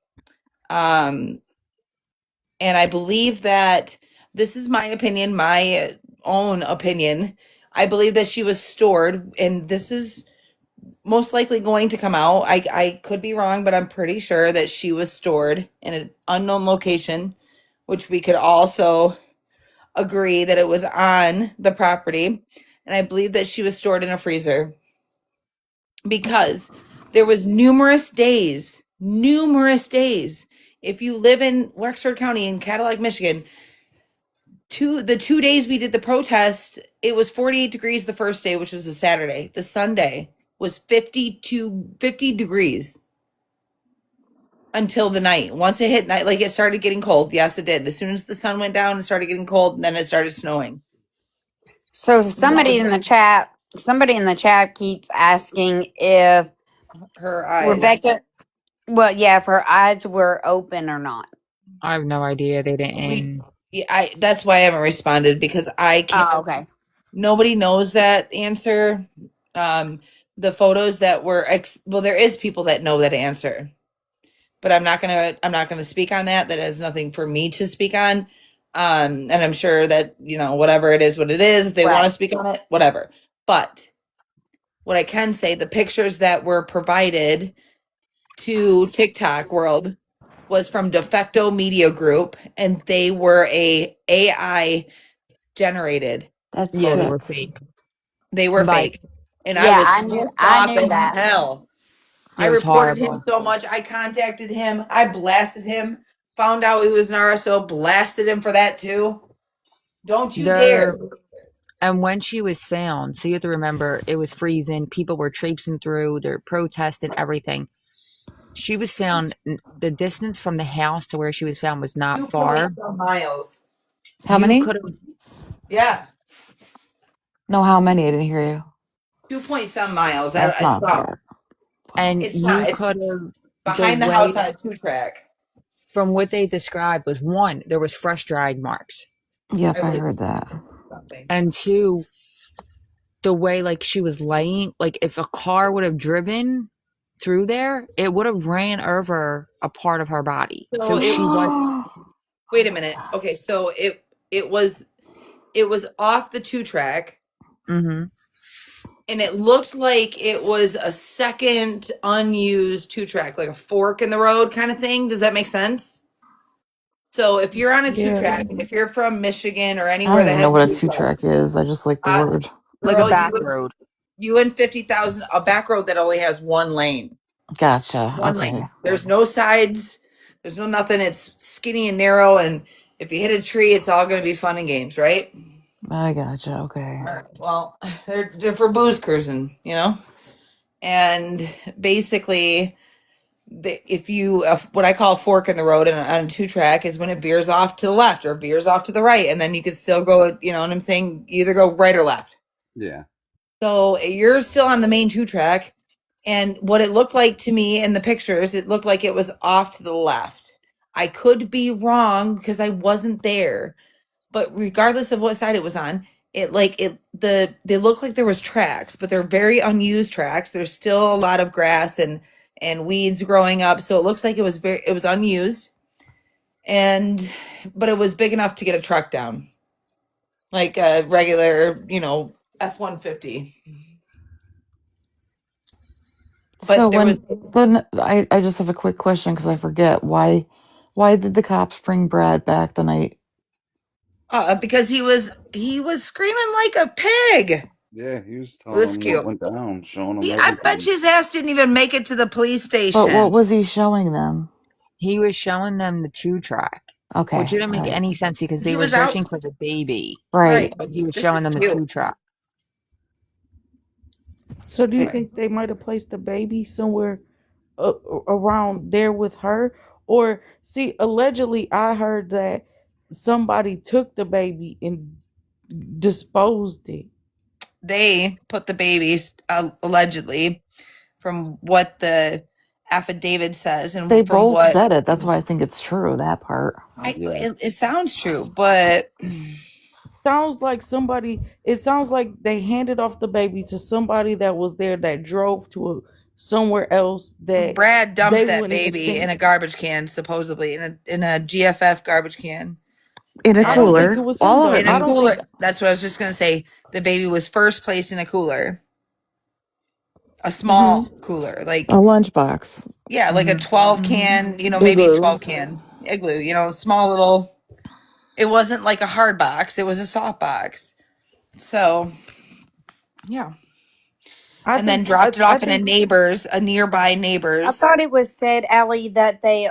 [SPEAKER 1] Um and I believe that this is my opinion, my own opinion. I believe that she was stored, and this is most likely going to come out. I could be wrong, but I'm pretty sure that she was stored in an unknown location, which we could also agree that it was on the property. And I believe that she was stored in a freezer because there was numerous days. If you live in Wexford County in Cadillac, Michigan, the 2 days we did the protest, it was 48 degrees the first day, which was a Saturday. The Sunday was 50 degrees until the night. Once it hit night, like it started getting cold. Yes, it did. As soon as the sun went down, it started getting cold, and then it started snowing.
[SPEAKER 20] So
[SPEAKER 1] That
[SPEAKER 20] somebody in the chat keeps asking if
[SPEAKER 1] her eyes.
[SPEAKER 20] Rebecca, well, yeah, if her eyes were open or not.
[SPEAKER 7] I have no idea. They
[SPEAKER 1] We,
[SPEAKER 7] didn't.
[SPEAKER 1] yeah, that's why I haven't responded because I can't.
[SPEAKER 20] Oh, okay.
[SPEAKER 1] Nobody knows that answer. Um, the photos that were well, there is people that know that answer, but I'm not gonna speak on that. That has nothing for me to speak on. And I'm sure that whatever it is, what it is, if they want
[SPEAKER 20] Right.
[SPEAKER 1] to speak on it, whatever. But what I can say, the pictures that were provided to TikTok world was from Defecto Media Group, and they were a AI generated
[SPEAKER 20] That's
[SPEAKER 7] Yeah, they
[SPEAKER 20] sick.
[SPEAKER 7] were
[SPEAKER 1] photos.
[SPEAKER 7] fake.
[SPEAKER 1] They were
[SPEAKER 7] Like
[SPEAKER 1] fake, and I
[SPEAKER 20] Yeah,
[SPEAKER 1] was pissed
[SPEAKER 20] I
[SPEAKER 1] off
[SPEAKER 20] knew
[SPEAKER 1] as
[SPEAKER 20] that.
[SPEAKER 1] hell.
[SPEAKER 7] it
[SPEAKER 1] I
[SPEAKER 7] was
[SPEAKER 1] reported him
[SPEAKER 7] horrible.
[SPEAKER 1] so much. I contacted him. I blasted him. Found out he was an RSO. Blasted him for that too. Don't you dare.
[SPEAKER 7] There and when she was found, so you have to remember it was freezing. People were traipsing through. They're protesting everything. She was found. The distance from the house to where she was found was not
[SPEAKER 1] 2 point
[SPEAKER 7] far.
[SPEAKER 1] some miles.
[SPEAKER 21] How
[SPEAKER 7] You
[SPEAKER 21] many?
[SPEAKER 7] could have
[SPEAKER 1] Yeah,
[SPEAKER 21] No, how many? I didn't hear you.
[SPEAKER 1] 2 point some miles.
[SPEAKER 21] That's
[SPEAKER 1] It's
[SPEAKER 21] not
[SPEAKER 1] not.
[SPEAKER 21] far.
[SPEAKER 7] and
[SPEAKER 1] It's not.
[SPEAKER 7] you
[SPEAKER 1] It's
[SPEAKER 7] could have the
[SPEAKER 1] behind the
[SPEAKER 7] way
[SPEAKER 1] house on a 2 track.
[SPEAKER 7] from what they described was one, there was fresh dried marks.
[SPEAKER 1] I
[SPEAKER 21] Yep, I
[SPEAKER 1] believe
[SPEAKER 21] heard that.
[SPEAKER 1] something.
[SPEAKER 7] And two, the way like she was laying, like if a car would have driven through there, it would have ran over a part of her body.
[SPEAKER 1] So
[SPEAKER 7] So she was
[SPEAKER 1] wait a minute. Okay, so it was off the 2 track,
[SPEAKER 7] mm-hmm.
[SPEAKER 1] and it looked like it was a second unused 2 track, like a fork in the road kind of thing. Does that make sense? So if you're on a two
[SPEAKER 13] Yeah.
[SPEAKER 1] track, if you're from Michigan or
[SPEAKER 21] I
[SPEAKER 1] anywhere
[SPEAKER 21] don't
[SPEAKER 1] that
[SPEAKER 21] even
[SPEAKER 1] has
[SPEAKER 21] know what a
[SPEAKER 1] two
[SPEAKER 21] two
[SPEAKER 1] tracks,
[SPEAKER 21] track is. I just like the word.
[SPEAKER 7] Like a
[SPEAKER 1] girl,
[SPEAKER 7] back road.
[SPEAKER 1] you in 50,000, a back road that only has one lane.
[SPEAKER 21] Gotcha.
[SPEAKER 1] One
[SPEAKER 21] Okay.
[SPEAKER 1] lane. There's no sides. There's no nothing. It's skinny and narrow. And if you hit a tree, it's all going to be fun and games, right?
[SPEAKER 21] I gotcha. Okay.
[SPEAKER 1] All right. Well, they're for booze cruising, And basically, if you what I call a fork in the road on a 2 track is when it veers off to the left or veers off to the right, and then you could still go. You know what I'm saying? You either go right or left.
[SPEAKER 4] Yeah.
[SPEAKER 1] So you're still on the main 2 track. And what it looked like to me in the pictures, it looked like it was off to the left. I could be wrong because I wasn't there. But regardless of what side it was on, they look like there was tracks, but they're very unused tracks. There's still a lot of grass and weeds growing up. So it looks like it was unused. but it was big enough to get a truck down, like a regular, F-150.
[SPEAKER 21] So
[SPEAKER 1] But there was
[SPEAKER 21] then I just have a quick question because I forget why did the cops bring Brad back the night?
[SPEAKER 1] because he was screaming like a pig.
[SPEAKER 4] Yeah, he was
[SPEAKER 1] It
[SPEAKER 4] telling
[SPEAKER 1] was
[SPEAKER 4] him what
[SPEAKER 1] cute.
[SPEAKER 4] went down, showing him
[SPEAKER 1] I bet
[SPEAKER 4] everything.
[SPEAKER 1] his ass didn't even make it to the police
[SPEAKER 21] But what
[SPEAKER 1] station.
[SPEAKER 21] was he showing them?
[SPEAKER 7] He was showing them the two track, which
[SPEAKER 21] Okay,
[SPEAKER 7] didn't
[SPEAKER 21] all
[SPEAKER 7] make
[SPEAKER 21] right,
[SPEAKER 7] any sense because they
[SPEAKER 1] He
[SPEAKER 7] were
[SPEAKER 1] was out.
[SPEAKER 7] searching for the baby,
[SPEAKER 21] right.
[SPEAKER 1] Right.
[SPEAKER 7] but he was
[SPEAKER 1] This
[SPEAKER 7] showing
[SPEAKER 1] is
[SPEAKER 7] them the
[SPEAKER 1] cute.
[SPEAKER 7] two track.
[SPEAKER 13] So do you
[SPEAKER 1] Right.
[SPEAKER 13] think they might have placed the baby somewhere around there with her? Or see, allegedly, I heard that somebody took the baby and disposed it.
[SPEAKER 1] They put the babies, allegedly, from what the affidavit says,
[SPEAKER 21] They
[SPEAKER 1] and from
[SPEAKER 21] both
[SPEAKER 1] what
[SPEAKER 21] said it. That's why I think it's true, that part.
[SPEAKER 4] Yeah.
[SPEAKER 1] it sounds true, but
[SPEAKER 13] Sounds like somebody. It sounds like they handed off the baby to somebody that was there that drove to somewhere else that
[SPEAKER 1] Brad
[SPEAKER 13] they
[SPEAKER 1] dumped that
[SPEAKER 13] wouldn't even
[SPEAKER 1] baby in
[SPEAKER 13] think.
[SPEAKER 1] a garbage can, supposedly in a GFF garbage can,
[SPEAKER 21] In a
[SPEAKER 13] I don't
[SPEAKER 1] and
[SPEAKER 13] think it
[SPEAKER 21] cooler.
[SPEAKER 13] was him
[SPEAKER 21] All of
[SPEAKER 13] though.
[SPEAKER 21] it
[SPEAKER 1] in a
[SPEAKER 13] I
[SPEAKER 21] in
[SPEAKER 13] don't
[SPEAKER 1] cooler.
[SPEAKER 13] think.
[SPEAKER 1] That's what I was just gonna say. The baby was first placed in a cooler, a
[SPEAKER 13] Hmm.
[SPEAKER 1] small cooler,
[SPEAKER 21] a lunchbox.
[SPEAKER 1] yeah, like a
[SPEAKER 21] Mm-hmm.
[SPEAKER 1] 12 can, maybe
[SPEAKER 21] Igloo.
[SPEAKER 1] 12 can igloo, small little. It wasn't like a hard box; it was a soft box. So yeah,
[SPEAKER 13] I
[SPEAKER 1] and then
[SPEAKER 13] think.
[SPEAKER 1] dropped it
[SPEAKER 13] I
[SPEAKER 1] off in
[SPEAKER 13] think.
[SPEAKER 1] a nearby
[SPEAKER 20] I
[SPEAKER 1] neighbor's.
[SPEAKER 20] thought it was said, Allie, that they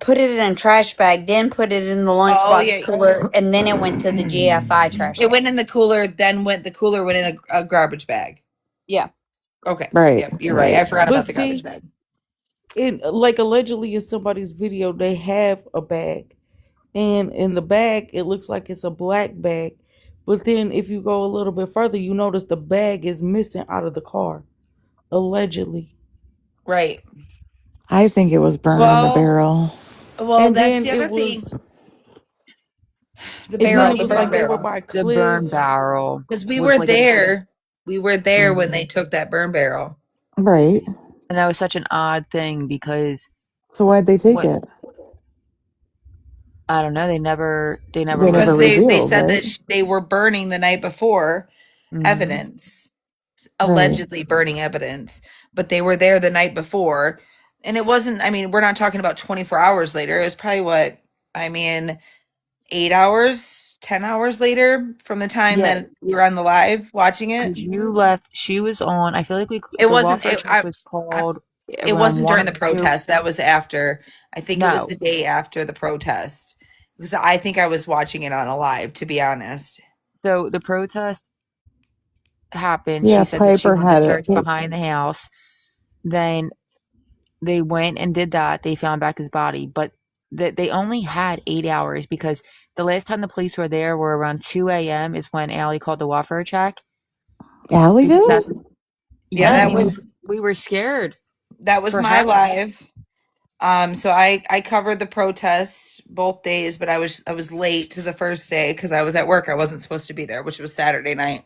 [SPEAKER 20] put it in a trash bag, then put it in the
[SPEAKER 1] Oh
[SPEAKER 20] lunchbox
[SPEAKER 1] yeah,
[SPEAKER 20] cooler, and then it went to the GFI trash
[SPEAKER 1] it
[SPEAKER 20] can.
[SPEAKER 1] went in the cooler. Then the cooler went in a garbage bag.
[SPEAKER 20] Yeah.
[SPEAKER 1] Okay,
[SPEAKER 21] Right,
[SPEAKER 1] yep, you're right.
[SPEAKER 21] right.
[SPEAKER 1] I forgot
[SPEAKER 13] But
[SPEAKER 1] about the garbage
[SPEAKER 13] see,
[SPEAKER 1] bag.
[SPEAKER 13] in like allegedly in somebody's video, they have a bag, and in the bag it looks like it's a black bag. But then if you go a little bit further, you notice the bag is missing out of the car. Allegedly.
[SPEAKER 1] Right.
[SPEAKER 21] I think it was burned in the
[SPEAKER 1] Well,
[SPEAKER 21] barrel.
[SPEAKER 1] well,
[SPEAKER 13] And
[SPEAKER 1] that's
[SPEAKER 13] then
[SPEAKER 1] the
[SPEAKER 13] it
[SPEAKER 1] other thing.
[SPEAKER 13] was
[SPEAKER 1] The
[SPEAKER 13] and then
[SPEAKER 1] barrel,
[SPEAKER 13] it
[SPEAKER 1] the
[SPEAKER 13] was
[SPEAKER 1] burn
[SPEAKER 13] like they were
[SPEAKER 1] barrel.
[SPEAKER 13] by
[SPEAKER 7] The burn
[SPEAKER 13] cliffs.
[SPEAKER 7] barrel
[SPEAKER 1] Because we
[SPEAKER 7] was
[SPEAKER 1] were
[SPEAKER 7] like a,
[SPEAKER 1] there. We were there when they
[SPEAKER 21] Mhm.
[SPEAKER 1] took that burn barrel.
[SPEAKER 21] Right.
[SPEAKER 7] and that was such an odd thing because
[SPEAKER 21] So why'd they take
[SPEAKER 7] what
[SPEAKER 21] it?
[SPEAKER 7] I don't know, they never
[SPEAKER 21] They never
[SPEAKER 1] Because
[SPEAKER 7] listed.
[SPEAKER 1] they
[SPEAKER 21] revealed,
[SPEAKER 1] said that
[SPEAKER 21] right?
[SPEAKER 1] they were burning the night before
[SPEAKER 7] Hmm.
[SPEAKER 1] evidence,
[SPEAKER 21] Right.
[SPEAKER 1] allegedly burning evidence, but they were there the night before. And it wasn't, I mean, we're not talking about 24 hours later. It was probably I mean, 8 hours, 10 hours later from the time
[SPEAKER 7] Yeah,
[SPEAKER 1] that we were on the live watching it.
[SPEAKER 7] because you left. She was on. I feel like
[SPEAKER 1] It
[SPEAKER 7] the
[SPEAKER 1] wasn't,
[SPEAKER 7] welfare check was called
[SPEAKER 1] it
[SPEAKER 7] around
[SPEAKER 1] wasn't
[SPEAKER 7] one
[SPEAKER 1] during
[SPEAKER 7] or
[SPEAKER 1] the
[SPEAKER 7] two.
[SPEAKER 1] protest. That was after. I think it was
[SPEAKER 7] No,
[SPEAKER 1] the day after the protest. Because I think I was watching it on a live, to be honest.
[SPEAKER 7] so the protest happened.
[SPEAKER 21] Yeah,
[SPEAKER 7] She said that she
[SPEAKER 21] Piper
[SPEAKER 7] wanted to
[SPEAKER 21] had it.
[SPEAKER 7] search behind the house. Then they went and did that. They found back his body, but that they only had 8 hours because the last time the police were there were around 2 a.m. is when Allie called the welfare check
[SPEAKER 21] Allie
[SPEAKER 7] because
[SPEAKER 21] did?
[SPEAKER 7] that's
[SPEAKER 1] Yeah,
[SPEAKER 7] yeah.
[SPEAKER 1] that
[SPEAKER 21] Oh.
[SPEAKER 1] was
[SPEAKER 7] We were scared for
[SPEAKER 1] my
[SPEAKER 7] Heather.
[SPEAKER 1] live. So I covered the protests both days, but I was late to the first day because I was at work. I wasn't supposed to be there, which was Saturday night.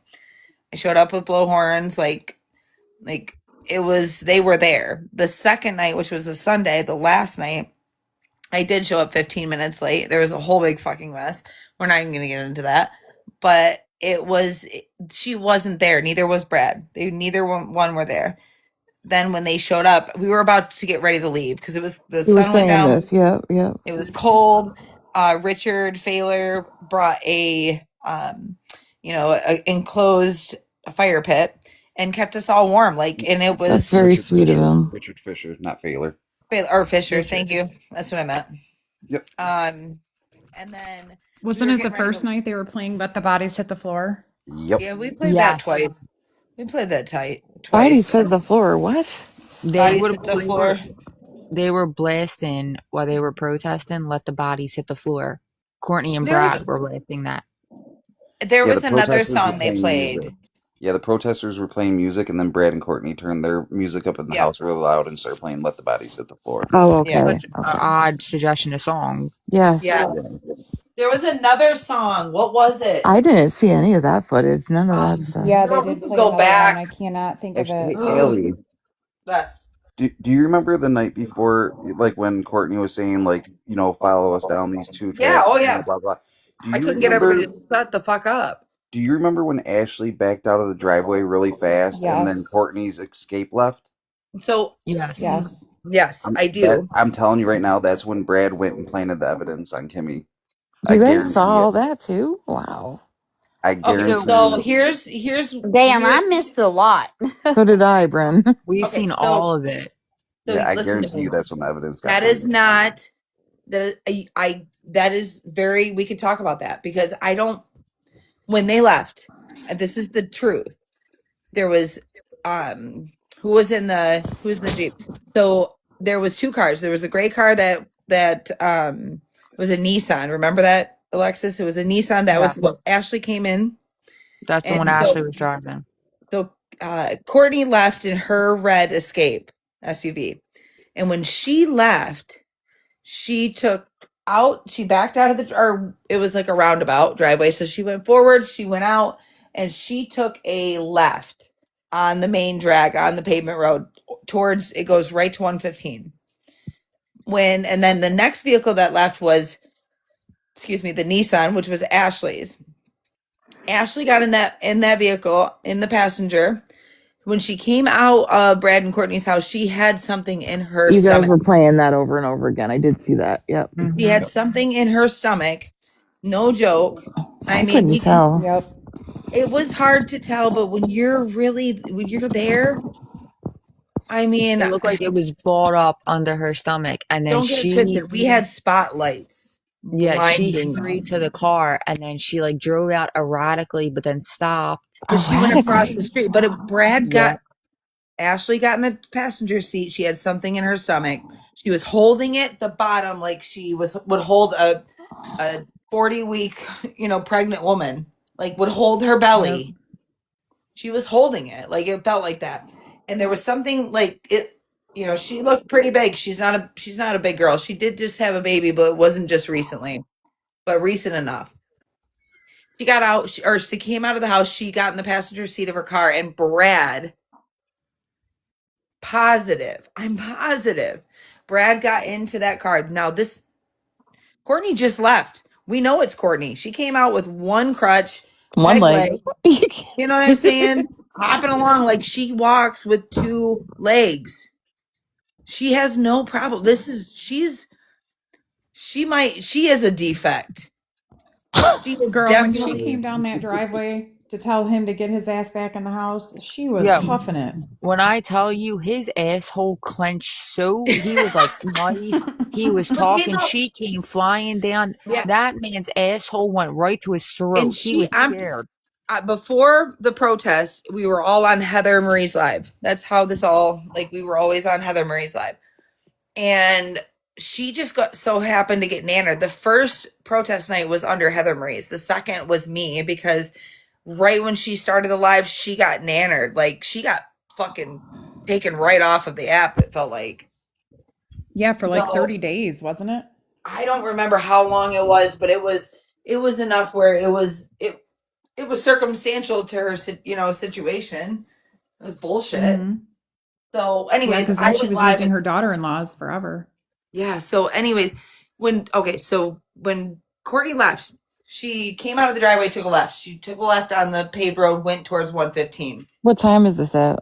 [SPEAKER 1] I showed up with blow horns, like it was they were there. The second night, which was a Sunday, the last night, I did show up 15 minutes late. There was a whole big fucking mess. We're not even gonna get into that. But she wasn't there. Neither was Brad. Neither one were there. Then when they showed up, we were about to get ready to leave because the
[SPEAKER 21] You were
[SPEAKER 1] sun went
[SPEAKER 21] saying
[SPEAKER 1] down.
[SPEAKER 21] this. Yep, yep.
[SPEAKER 1] It was cold. Richard Failer brought a enclosed fire pit and kept us all warm. And it
[SPEAKER 21] That's
[SPEAKER 1] was
[SPEAKER 21] very sweet of him.
[SPEAKER 4] Richard Fisher, not Failer.
[SPEAKER 1] or Fisher.
[SPEAKER 7] Fisher.
[SPEAKER 1] Thank you. That's what I meant.
[SPEAKER 4] Yep.
[SPEAKER 1] And then we
[SPEAKER 15] Wasn't
[SPEAKER 1] were
[SPEAKER 15] it the
[SPEAKER 1] getting ready
[SPEAKER 15] first
[SPEAKER 1] to.
[SPEAKER 15] night they were playing "Let the Bodies Hit the Floor"?
[SPEAKER 4] Yep.
[SPEAKER 1] Yeah, we played that
[SPEAKER 7] Yes,
[SPEAKER 1] twice. We played that
[SPEAKER 21] Bodies
[SPEAKER 1] twice.
[SPEAKER 21] hit the floor. What?
[SPEAKER 7] they
[SPEAKER 1] Bodies
[SPEAKER 7] would.
[SPEAKER 1] hit the
[SPEAKER 7] They were.
[SPEAKER 1] floor.
[SPEAKER 7] They were blasting while they were protesting. Let the bodies hit the floor. Courtney and
[SPEAKER 1] There was
[SPEAKER 7] Brad were blasting that.
[SPEAKER 1] there
[SPEAKER 4] Yeah, the
[SPEAKER 1] was another
[SPEAKER 4] protesters were
[SPEAKER 1] song they
[SPEAKER 4] playing music.
[SPEAKER 1] played.
[SPEAKER 4] Yeah, the protesters were playing music, and then Brad and Courtney turned their music up in the
[SPEAKER 1] Yep.
[SPEAKER 4] house really loud and started playing "Let the Bodies Hit the Floor."
[SPEAKER 21] Oh,
[SPEAKER 1] Yeah.
[SPEAKER 21] okay.
[SPEAKER 7] Such an
[SPEAKER 21] Okay.
[SPEAKER 7] odd suggestion of song.
[SPEAKER 21] Yes.
[SPEAKER 1] Yeah.
[SPEAKER 4] Yeah.
[SPEAKER 1] There was another song. What was it?
[SPEAKER 21] I didn't see any of that footage. None of that
[SPEAKER 1] Um,
[SPEAKER 21] stuff.
[SPEAKER 11] Yeah, they
[SPEAKER 1] Girl, we
[SPEAKER 11] did
[SPEAKER 1] could
[SPEAKER 11] play
[SPEAKER 1] go
[SPEAKER 11] another one. I
[SPEAKER 1] back.
[SPEAKER 11] cannot think of
[SPEAKER 4] Actually,
[SPEAKER 11] it.
[SPEAKER 4] hey, Allie,
[SPEAKER 1] Yes.
[SPEAKER 4] Do you remember the night before, like when Courtney was saying, like, follow us down these two
[SPEAKER 1] Yeah.
[SPEAKER 4] tracks,
[SPEAKER 1] Oh
[SPEAKER 4] blah
[SPEAKER 1] yeah.
[SPEAKER 4] blah blah? Do
[SPEAKER 1] I
[SPEAKER 4] you
[SPEAKER 1] couldn't get everybody
[SPEAKER 4] remember?
[SPEAKER 1] to shut the fuck up.
[SPEAKER 4] Do you remember when Ashley backed out of the driveway really fast, and then
[SPEAKER 11] Yes.
[SPEAKER 4] Courtney's escape left?
[SPEAKER 1] So
[SPEAKER 2] Yes.
[SPEAKER 11] Yes.
[SPEAKER 1] yes, I do.
[SPEAKER 4] I'm telling you right now, that's when Brad went and planted the evidence on Kimmy. I
[SPEAKER 21] You guys
[SPEAKER 4] guarantee
[SPEAKER 21] saw
[SPEAKER 4] it.
[SPEAKER 21] all that too? Wow.
[SPEAKER 4] I
[SPEAKER 1] Okay,
[SPEAKER 4] guarantee
[SPEAKER 20] So
[SPEAKER 1] so
[SPEAKER 4] you.
[SPEAKER 1] here's
[SPEAKER 20] damn,
[SPEAKER 1] here.
[SPEAKER 20] I missed a lot.
[SPEAKER 21] So did I, Bren.
[SPEAKER 2] We've
[SPEAKER 1] Okay,
[SPEAKER 2] seen
[SPEAKER 1] so
[SPEAKER 2] all of it.
[SPEAKER 4] Yeah, I
[SPEAKER 1] listen to
[SPEAKER 4] guarantee
[SPEAKER 1] me.
[SPEAKER 4] you that's when the evidence got
[SPEAKER 1] That is
[SPEAKER 4] planted.
[SPEAKER 1] not that I that is very. We could talk about that because I don't. When they left, and this is the truth. There was who was in the Jeep. So there was two cars. There was a gray car that was a Nissan. Remember that, Alexis? It was a Nissan that
[SPEAKER 2] Yeah.
[SPEAKER 1] was what Ashley came in.
[SPEAKER 2] That's the one
[SPEAKER 1] And
[SPEAKER 2] Ashley was driving.
[SPEAKER 1] so Courtney left in her red Escape SUV. And when she left, she backed out of or it was like a roundabout driveway. So she went forward, she went out, and she took a left on the main drag on the pavement road towards it goes right to 115. And then the next vehicle that left was, excuse me, the Nissan, which was Ashley's. Ashley got in that vehicle in the passenger. When she came out of Brad and Courtney's house, she had something in her
[SPEAKER 21] You guys
[SPEAKER 1] stomach.
[SPEAKER 21] were playing that over and over again. I did see that. Yep.
[SPEAKER 1] She had something in her stomach. No joke. I mean,
[SPEAKER 21] couldn't
[SPEAKER 1] you can.
[SPEAKER 21] tell.
[SPEAKER 11] Yep.
[SPEAKER 1] It was hard to tell, but when you're there, I mean,
[SPEAKER 2] It looked like it was balled up under her stomach, and then
[SPEAKER 1] don't get it
[SPEAKER 2] she,
[SPEAKER 1] twisted. We had spotlights
[SPEAKER 2] yeah, she
[SPEAKER 1] blinding
[SPEAKER 2] hurried
[SPEAKER 1] them
[SPEAKER 2] to the car, and then she like drove out erratically, but then stopped.
[SPEAKER 1] because she went across the street. But
[SPEAKER 2] Yeah.
[SPEAKER 1] Ashley got in the passenger seat. She had something in her stomach. She was holding it the bottom like she would hold a 40-week, pregnant woman, like would hold her belly. She was holding it like it felt like that. And there was something like it, she looked pretty big. She's not a big girl. She did just have a baby, but it wasn't just recently, but recent enough. She got out or she came out of the house. She got in the passenger seat of her car and Brad, I'm positive. Brad got into that car. Now this Courtney just left. We know it's Courtney. She came out with one crutch,
[SPEAKER 21] One
[SPEAKER 1] peg
[SPEAKER 21] leg.
[SPEAKER 1] leg. You know what I'm saying? Hopping along like she walks with two legs. She has no problem. She is a defect. She is
[SPEAKER 11] Girl, when she
[SPEAKER 1] definitely.
[SPEAKER 11] came down that driveway to tell him to get his ass back in the house, she was
[SPEAKER 2] Yeah.
[SPEAKER 11] huffing it.
[SPEAKER 2] When I tell you his asshole clenched so he was like nice. He was talking. She came flying down.
[SPEAKER 1] Yeah.
[SPEAKER 2] That man's asshole went right to his
[SPEAKER 1] And
[SPEAKER 2] throat. He was scared.
[SPEAKER 1] before the protest, we were all on Heather Marie's live. That's how this all, like, we were always on Heather Marie's live. And she just so happened to get nannered. The first protest night was under Heather Marie's. The second was me because right when she started the live, she got nannered. Like, she got fucking taken right off of the app, it felt like.
[SPEAKER 11] Yeah, for like
[SPEAKER 1] So
[SPEAKER 11] 30 days, wasn't it?
[SPEAKER 1] I don't remember how long it was, but it was enough where it was circumstantial to her, situation. It was bullshit. So,
[SPEAKER 11] Yeah,
[SPEAKER 1] anyways,
[SPEAKER 11] because
[SPEAKER 1] I
[SPEAKER 11] then she
[SPEAKER 1] went
[SPEAKER 11] was
[SPEAKER 1] live.
[SPEAKER 11] losing her daughter-in-laws forever.
[SPEAKER 1] Yeah. So, anyways, when Courtney left, she came out of the driveway, took a left. She took a left on the paved road, went towards 115.
[SPEAKER 21] What time is this at?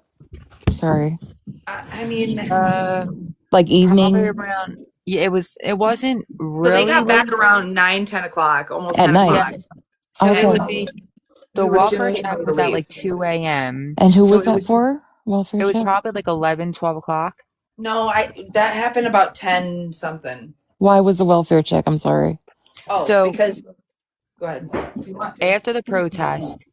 [SPEAKER 21] Sorry.
[SPEAKER 1] I mean,
[SPEAKER 21] like
[SPEAKER 2] Probably
[SPEAKER 21] evening
[SPEAKER 2] around. Yeah, it wasn't
[SPEAKER 1] so they
[SPEAKER 2] really
[SPEAKER 1] got back
[SPEAKER 2] late.
[SPEAKER 1] around 9-10 o'clock, almost
[SPEAKER 21] at
[SPEAKER 1] 10
[SPEAKER 21] night.
[SPEAKER 1] o'clock.
[SPEAKER 2] So it
[SPEAKER 21] Okay.
[SPEAKER 2] would be the
[SPEAKER 1] We were just
[SPEAKER 2] welfare
[SPEAKER 1] getting
[SPEAKER 2] check
[SPEAKER 1] ready to
[SPEAKER 2] was at like
[SPEAKER 1] leave.
[SPEAKER 2] 2 a.m.
[SPEAKER 21] And who
[SPEAKER 2] So
[SPEAKER 21] was that for? Welfare
[SPEAKER 2] it was
[SPEAKER 21] check?
[SPEAKER 2] probably like 11, 12 o'clock.
[SPEAKER 1] No, that happened about 10 something.
[SPEAKER 21] Why was the welfare check? I'm sorry.
[SPEAKER 1] Oh,
[SPEAKER 2] So
[SPEAKER 1] because go ahead. If you want to.
[SPEAKER 2] after the protest,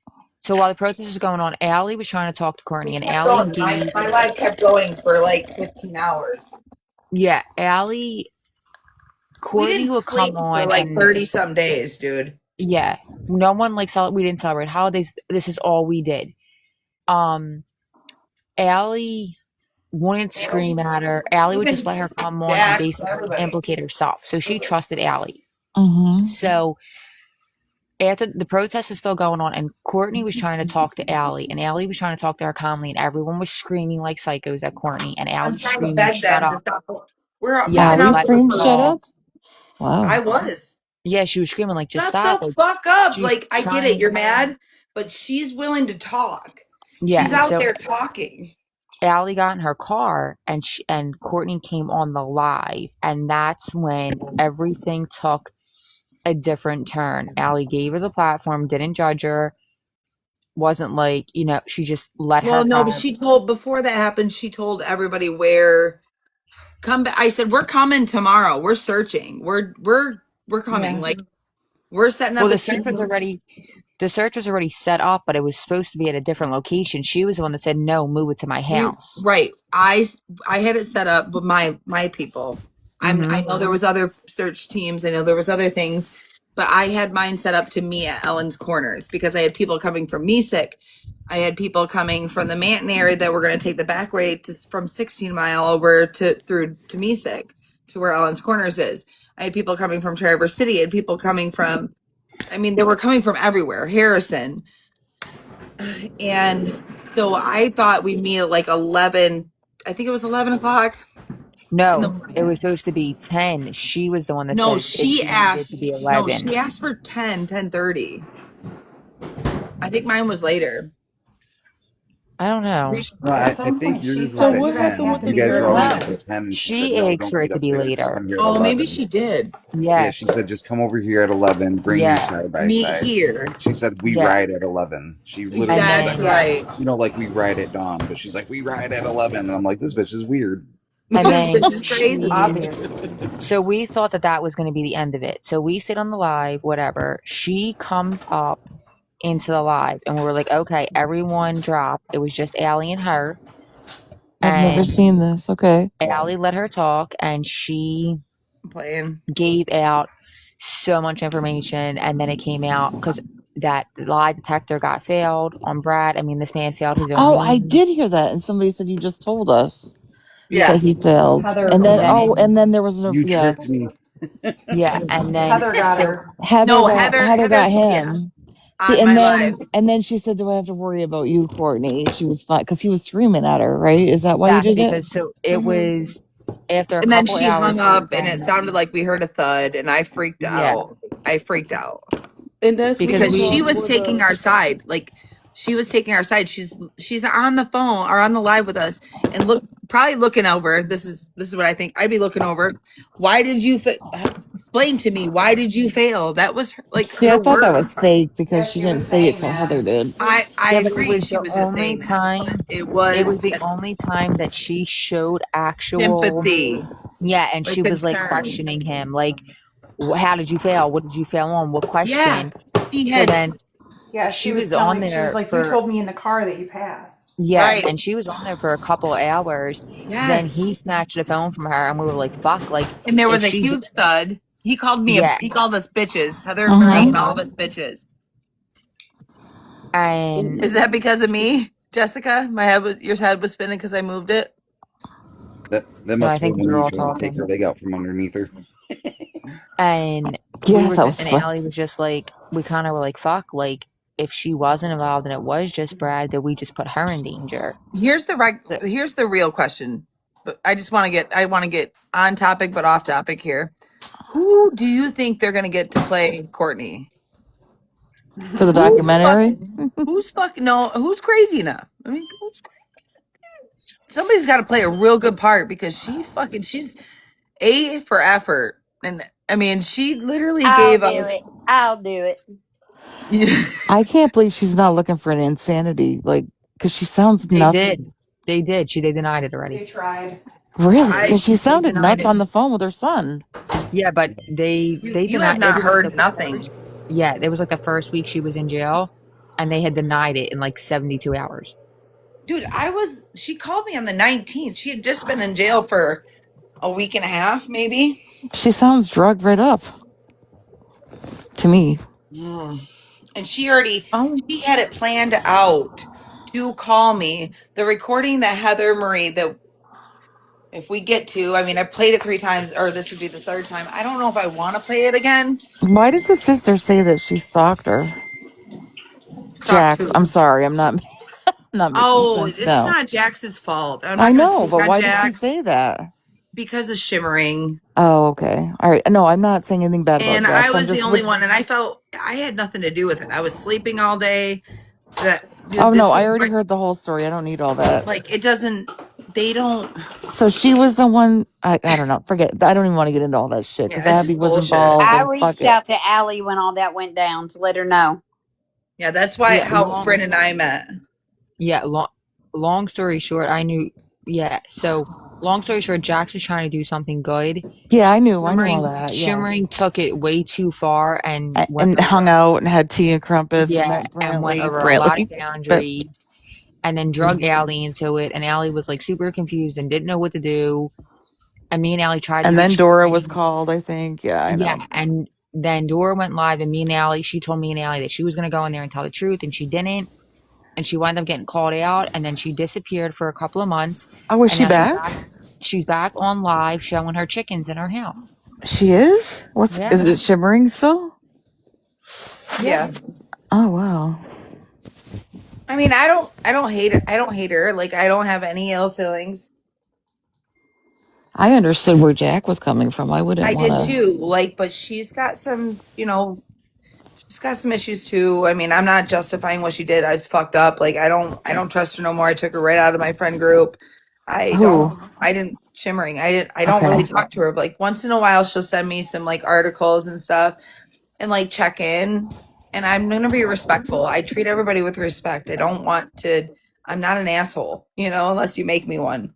[SPEAKER 2] so while the protest was going on, Allie was trying to talk to Courtney, and
[SPEAKER 1] Kept
[SPEAKER 2] Allie
[SPEAKER 1] going.
[SPEAKER 2] gave,
[SPEAKER 1] My live kept going for like 15 hours.
[SPEAKER 2] yeah, Allie,
[SPEAKER 1] We
[SPEAKER 2] Courtney
[SPEAKER 1] didn't
[SPEAKER 2] would
[SPEAKER 1] sleep
[SPEAKER 2] come
[SPEAKER 1] for
[SPEAKER 2] on,
[SPEAKER 1] like
[SPEAKER 2] and
[SPEAKER 1] 30 some days, dude.
[SPEAKER 2] yeah, no one like we didn't celebrate holidays. This is all we did. Allie wouldn't scream at her. Allie would just let her come on and
[SPEAKER 1] Jack,
[SPEAKER 2] basically
[SPEAKER 1] everybody.
[SPEAKER 2] implicate herself. So she trusted Allie.
[SPEAKER 21] Mm-hmm.
[SPEAKER 2] So
[SPEAKER 7] after the protest was still going on, and Courtney was trying to talk to Allie, and Allie was trying to talk to her calmly, and everyone was screaming like psychos at Courtney, and
[SPEAKER 1] I
[SPEAKER 7] Allie
[SPEAKER 1] was
[SPEAKER 7] was
[SPEAKER 1] trying to
[SPEAKER 7] screaming,
[SPEAKER 1] beg
[SPEAKER 7] "Shut
[SPEAKER 1] them to
[SPEAKER 7] up!"
[SPEAKER 1] stop. We've
[SPEAKER 7] Yes,
[SPEAKER 1] been
[SPEAKER 21] Allie
[SPEAKER 1] out
[SPEAKER 7] let
[SPEAKER 1] there
[SPEAKER 7] her
[SPEAKER 21] screamed,
[SPEAKER 1] for.
[SPEAKER 21] shut
[SPEAKER 7] talk.
[SPEAKER 21] up. Wow.
[SPEAKER 1] I was.
[SPEAKER 7] Yeah, she was screaming like, "Just
[SPEAKER 1] Shut
[SPEAKER 7] stop!"
[SPEAKER 1] the
[SPEAKER 7] Like
[SPEAKER 1] fuck up.
[SPEAKER 7] she's
[SPEAKER 1] Like, I get it.
[SPEAKER 7] trying.
[SPEAKER 1] You're mad, but she's willing to talk. She's
[SPEAKER 7] Yeah,
[SPEAKER 1] out
[SPEAKER 7] so
[SPEAKER 1] there talking.
[SPEAKER 7] Allie got in her car, and Courtney came on the live, and that's when everything took a different turn. Allie gave her the platform, didn't judge her, wasn't like, she just let her
[SPEAKER 1] Well, no, but
[SPEAKER 7] have.
[SPEAKER 1] she told, before that happened, she told everybody where come back. I said, we're coming tomorrow. We're searching. We're coming.
[SPEAKER 7] Yeah.
[SPEAKER 1] Like, we're setting
[SPEAKER 7] Well,
[SPEAKER 1] up a team.
[SPEAKER 7] the search was already set up, but it was supposed to be at a different location. She was the one that said, "No, move it to my house."
[SPEAKER 1] Right. I had it set up with my people. I
[SPEAKER 7] Mm-hmm.
[SPEAKER 1] know there was other search teams. I know there was other things, but I had mine set up to me at Ellen's Corners because I had people coming from Mesick. I had people coming from the Manton area that were going to take the back way from 16 Mile over through to Mesick to where Ellen's Corners is. I had people coming from Traverse City. I had people coming from, I mean, they were coming from everywhere. Harrison. And so I thought we'd meet at like 11. I think it was 11 o'clock in the
[SPEAKER 7] No, it
[SPEAKER 1] morning.
[SPEAKER 7] was supposed to be 10. She was the one that
[SPEAKER 1] No,
[SPEAKER 7] said
[SPEAKER 1] she
[SPEAKER 7] she needed it to
[SPEAKER 1] asked.
[SPEAKER 7] be
[SPEAKER 1] No,
[SPEAKER 7] 11.
[SPEAKER 1] she asked for 10:30. I think mine was later.
[SPEAKER 7] I don't know.
[SPEAKER 4] No,
[SPEAKER 11] At
[SPEAKER 4] I
[SPEAKER 11] some
[SPEAKER 4] think
[SPEAKER 11] point, she
[SPEAKER 4] yours was
[SPEAKER 13] So
[SPEAKER 11] said
[SPEAKER 4] at
[SPEAKER 11] you
[SPEAKER 13] what
[SPEAKER 11] guys
[SPEAKER 13] happened
[SPEAKER 4] 10.
[SPEAKER 11] have
[SPEAKER 13] with
[SPEAKER 11] to
[SPEAKER 13] the
[SPEAKER 4] You
[SPEAKER 11] be
[SPEAKER 4] guys
[SPEAKER 11] here
[SPEAKER 4] were
[SPEAKER 11] at
[SPEAKER 4] all
[SPEAKER 7] No,
[SPEAKER 4] meeting at
[SPEAKER 11] 11.
[SPEAKER 4] 10, and she said,
[SPEAKER 7] she
[SPEAKER 4] no,
[SPEAKER 7] asked
[SPEAKER 4] don't
[SPEAKER 7] for it
[SPEAKER 4] meet
[SPEAKER 7] to
[SPEAKER 4] up
[SPEAKER 7] be
[SPEAKER 4] there. Just
[SPEAKER 7] later.
[SPEAKER 4] come here at
[SPEAKER 1] Oh, maybe
[SPEAKER 4] 11.
[SPEAKER 1] she did.
[SPEAKER 7] Yeah,
[SPEAKER 4] Yeah, she said, just come over here at 11. Bring your
[SPEAKER 7] yeah,
[SPEAKER 4] side by
[SPEAKER 1] Meet
[SPEAKER 4] side.
[SPEAKER 1] here.
[SPEAKER 4] She said, we
[SPEAKER 7] yeah.
[SPEAKER 4] ride at 11. She literally
[SPEAKER 7] And
[SPEAKER 4] said
[SPEAKER 1] That's
[SPEAKER 4] that.
[SPEAKER 7] then,
[SPEAKER 11] Yeah.
[SPEAKER 1] right.
[SPEAKER 4] Like we ride at dawn, but she's like, we ride at 11. And I'm like, this bitch is weird.
[SPEAKER 7] and
[SPEAKER 1] This
[SPEAKER 7] then
[SPEAKER 1] bitch is crazy.
[SPEAKER 11] Obvious.
[SPEAKER 7] so we thought that that was going to be the end of it. So we sit on the live, whatever. She comes up into the live, and we were like, okay, everyone drop. It was just Allie and her.
[SPEAKER 21] I've never
[SPEAKER 7] And
[SPEAKER 21] seen this. Okay.
[SPEAKER 7] Allie let her talk, and she
[SPEAKER 1] Playing.
[SPEAKER 7] gave out so much information, and then it came out because that lie detector got failed on Brad. I mean, this man failed his own
[SPEAKER 21] Oh, I
[SPEAKER 7] meeting.
[SPEAKER 21] did hear that, and somebody said you just told us that
[SPEAKER 7] Yes.
[SPEAKER 21] he failed,
[SPEAKER 11] Heather,
[SPEAKER 21] and then
[SPEAKER 7] And then it,
[SPEAKER 21] and then there was
[SPEAKER 4] You
[SPEAKER 21] yeah,
[SPEAKER 4] tricked me.
[SPEAKER 7] yeah, and then
[SPEAKER 11] Heather got
[SPEAKER 7] so
[SPEAKER 11] her.
[SPEAKER 1] No,
[SPEAKER 21] Heather got
[SPEAKER 1] yeah,
[SPEAKER 21] him. See,
[SPEAKER 1] on my live.
[SPEAKER 21] and then she said, "Do I have to worry about you, Courtney?" She was fine because he was screaming at her, right? Is that why you
[SPEAKER 7] yes,
[SPEAKER 21] did it?
[SPEAKER 7] because so it
[SPEAKER 11] Mm-hmm.
[SPEAKER 7] was after a
[SPEAKER 1] And then
[SPEAKER 7] couple
[SPEAKER 1] she
[SPEAKER 7] hours
[SPEAKER 1] hung
[SPEAKER 7] of
[SPEAKER 1] up and it
[SPEAKER 7] them.
[SPEAKER 1] sounded like we heard a thud and I freaked
[SPEAKER 7] Yeah,
[SPEAKER 1] out. I freaked out
[SPEAKER 13] And that's what
[SPEAKER 7] because
[SPEAKER 13] you
[SPEAKER 1] because she
[SPEAKER 7] we
[SPEAKER 13] called
[SPEAKER 1] was
[SPEAKER 13] for
[SPEAKER 1] taking
[SPEAKER 13] the
[SPEAKER 1] our side. Like she was taking our side. She's on the phone or on the live with us and probably looking over. This is what I think. I'd be looking over. Why did you explain to me? Why did you fail? That was like
[SPEAKER 21] See, I
[SPEAKER 1] her
[SPEAKER 21] thought that
[SPEAKER 1] word.
[SPEAKER 21] was fake
[SPEAKER 11] Yeah,
[SPEAKER 21] because she
[SPEAKER 11] she
[SPEAKER 21] didn't
[SPEAKER 11] was
[SPEAKER 21] say it
[SPEAKER 11] saying
[SPEAKER 21] till
[SPEAKER 11] that.
[SPEAKER 21] Heather did.
[SPEAKER 1] I
[SPEAKER 7] yeah, but it
[SPEAKER 1] agree.
[SPEAKER 7] was
[SPEAKER 1] She
[SPEAKER 7] the
[SPEAKER 1] was just
[SPEAKER 7] only
[SPEAKER 1] saying that, but
[SPEAKER 7] time.
[SPEAKER 1] it
[SPEAKER 7] It was
[SPEAKER 1] was
[SPEAKER 7] the only time that she showed actual.
[SPEAKER 1] sympathy,
[SPEAKER 7] Yeah, and
[SPEAKER 1] like
[SPEAKER 7] she was like
[SPEAKER 1] concern.
[SPEAKER 7] questioning him, like, how did you fail? What did you fail on? What
[SPEAKER 1] Yeah,
[SPEAKER 7] question?
[SPEAKER 1] she
[SPEAKER 7] So
[SPEAKER 1] had
[SPEAKER 7] then
[SPEAKER 11] Yeah,
[SPEAKER 7] she was on
[SPEAKER 11] she was
[SPEAKER 7] there
[SPEAKER 11] like, you
[SPEAKER 7] for,
[SPEAKER 11] told me in the car that you passed.
[SPEAKER 7] yeah,
[SPEAKER 1] right.
[SPEAKER 7] and she was on there for a couple hours. Then
[SPEAKER 1] Yes.
[SPEAKER 7] he snatched the phone from her, and we were like, fuck, like,
[SPEAKER 1] And there
[SPEAKER 7] if
[SPEAKER 1] was a
[SPEAKER 7] she,
[SPEAKER 1] huge stud.
[SPEAKER 7] yeah,
[SPEAKER 1] He called us bitches. Heather and Marie
[SPEAKER 21] Mm-hmm.
[SPEAKER 1] called us bitches.
[SPEAKER 7] and
[SPEAKER 1] Is that because of me, Jessica? Your head was spinning because I moved it.
[SPEAKER 4] That
[SPEAKER 7] no, I
[SPEAKER 4] must have
[SPEAKER 7] think
[SPEAKER 4] been
[SPEAKER 7] 'cause
[SPEAKER 4] when
[SPEAKER 7] we're
[SPEAKER 4] you
[SPEAKER 7] all
[SPEAKER 4] tried to take
[SPEAKER 7] talking.
[SPEAKER 4] her leg out from underneath her.
[SPEAKER 7] And
[SPEAKER 21] Yeah, that was
[SPEAKER 7] and
[SPEAKER 21] fun.
[SPEAKER 7] Allie was just like, we kind of were like, fuck, like, if she wasn't involved and it was just Brad, that we just put her in danger.
[SPEAKER 1] Here's the real question. But I want to get on topic but off topic here. Who do you think they're gonna get to play Courtney?
[SPEAKER 21] For the
[SPEAKER 1] Who's
[SPEAKER 21] documentary.
[SPEAKER 1] fucking no? Who's crazy enough? I mean, somebody's got to play a real good part because she's A for effort, and I mean she literally
[SPEAKER 20] I'll
[SPEAKER 1] gave
[SPEAKER 20] do
[SPEAKER 1] us.
[SPEAKER 20] it. I'll do it.
[SPEAKER 21] I can't believe she's not looking for an insanity, like, because she sounds
[SPEAKER 7] They
[SPEAKER 21] nuts.
[SPEAKER 7] did. They did. They denied it already.
[SPEAKER 11] They tried.
[SPEAKER 21] Really?
[SPEAKER 1] I
[SPEAKER 21] Because she
[SPEAKER 7] They
[SPEAKER 21] sounded
[SPEAKER 7] denied
[SPEAKER 21] nuts
[SPEAKER 7] it.
[SPEAKER 21] on the phone with her son.
[SPEAKER 7] Yeah, but they
[SPEAKER 1] you have
[SPEAKER 7] denied. It
[SPEAKER 1] not
[SPEAKER 7] was like
[SPEAKER 1] heard
[SPEAKER 7] the
[SPEAKER 1] nothing,
[SPEAKER 7] first. Yeah, it was like the first week she was in jail, and they had denied it in like 72 hours.
[SPEAKER 1] dude. She called me on the 19th. She had just been in jail for a week and a half, maybe.
[SPEAKER 21] She sounds drugged right up to me.
[SPEAKER 1] And
[SPEAKER 13] I'm
[SPEAKER 1] she had it planned out to call me. The recording that Heather Marie that if we get to, I mean, I played it 3 times, or this would be the third time. I don't know if I want to play it again.
[SPEAKER 21] Why did the sister say that she stalked her?
[SPEAKER 1] Talk
[SPEAKER 21] Jax, I'm
[SPEAKER 1] to.
[SPEAKER 21] sorry, I'm not not making
[SPEAKER 1] Oh,
[SPEAKER 21] sense
[SPEAKER 1] it's
[SPEAKER 21] now.
[SPEAKER 1] not Jax's fault. I'm
[SPEAKER 21] I
[SPEAKER 1] not going to
[SPEAKER 21] know,
[SPEAKER 1] speak
[SPEAKER 21] but
[SPEAKER 1] on
[SPEAKER 21] why did she
[SPEAKER 1] Jax
[SPEAKER 21] say that?
[SPEAKER 1] because of shimmering.
[SPEAKER 21] Oh, okay. All right. No, I'm not saying anything bad about
[SPEAKER 1] And I
[SPEAKER 21] Jax. I'm
[SPEAKER 1] was the
[SPEAKER 21] just
[SPEAKER 1] only
[SPEAKER 21] with.
[SPEAKER 1] one, and I felt I had nothing to do with it. I was sleeping all day. That dude,
[SPEAKER 21] Oh no,
[SPEAKER 1] this
[SPEAKER 21] I already heard the whole story. I don't need all that.
[SPEAKER 1] like it doesn't. They don't.
[SPEAKER 21] So she was the one. I don't know. Forget. I don't even want to get into all that shit because
[SPEAKER 1] Yeah, it's
[SPEAKER 21] Abby
[SPEAKER 1] just
[SPEAKER 21] was
[SPEAKER 1] bullshit.
[SPEAKER 21] involved
[SPEAKER 20] I
[SPEAKER 21] and fuck
[SPEAKER 20] reached
[SPEAKER 21] it.
[SPEAKER 20] out to Allie when all that went down to let her know.
[SPEAKER 1] Yeah, that's why
[SPEAKER 2] Yeah,
[SPEAKER 1] how Brent and I met.
[SPEAKER 2] yeah, long story short, I knew. Yeah, so long story short, Jax was trying to do something good.
[SPEAKER 21] Yeah, I knew. I knew all
[SPEAKER 2] Shimmering,
[SPEAKER 21] that.
[SPEAKER 2] Shimmering
[SPEAKER 21] Yes.
[SPEAKER 2] took it way too far and went
[SPEAKER 21] And hung
[SPEAKER 2] over.
[SPEAKER 21] out and had tea and crumpets and
[SPEAKER 2] Yeah,
[SPEAKER 21] met
[SPEAKER 2] and went
[SPEAKER 21] Brantley.
[SPEAKER 2] over a lot of
[SPEAKER 21] But
[SPEAKER 2] boundaries, and then drug Allie into it. And Allie was like super confused and didn't know what to do. And me and Allie tried to
[SPEAKER 21] and
[SPEAKER 2] get
[SPEAKER 21] then Dora was
[SPEAKER 2] Shimmering.
[SPEAKER 21] called. I think. Yeah, I
[SPEAKER 2] Yeah,
[SPEAKER 21] know.
[SPEAKER 2] and then Dora went live, and me and Allie, she told me and Allie that she was gonna go in there and tell the truth, and she didn't. And she wound up getting called out, and then she disappeared for a couple of months,
[SPEAKER 21] Oh, was
[SPEAKER 2] and
[SPEAKER 21] she
[SPEAKER 2] now she's
[SPEAKER 21] back?
[SPEAKER 2] back. She's back on live showing her chickens in her house.
[SPEAKER 21] She is. What's
[SPEAKER 2] Yeah,
[SPEAKER 21] is it? Shimmering still?
[SPEAKER 2] yeah.
[SPEAKER 1] Yeah.
[SPEAKER 21] Oh wow.
[SPEAKER 1] I mean, I don't hate it. I don't hate her. Like I don't have any ill feelings.
[SPEAKER 21] I understood where Jack was coming from. I wouldn't
[SPEAKER 1] I
[SPEAKER 21] want
[SPEAKER 1] did
[SPEAKER 21] to.
[SPEAKER 1] too. Like, but she's got some, she's got some issues too. I mean, I'm not justifying what she did. I was fucked up. Like, I don't trust her no more. I took her right out of my friend group.
[SPEAKER 21] Who?
[SPEAKER 1] I didn't shimmering. I don't really
[SPEAKER 21] Okay.
[SPEAKER 1] talk to her. Like once in a while, she'll send me some like articles and stuff and like check in. And I'm gonna be respectful. I treat everybody with respect. I don't want to. I'm not an asshole, unless you make me one.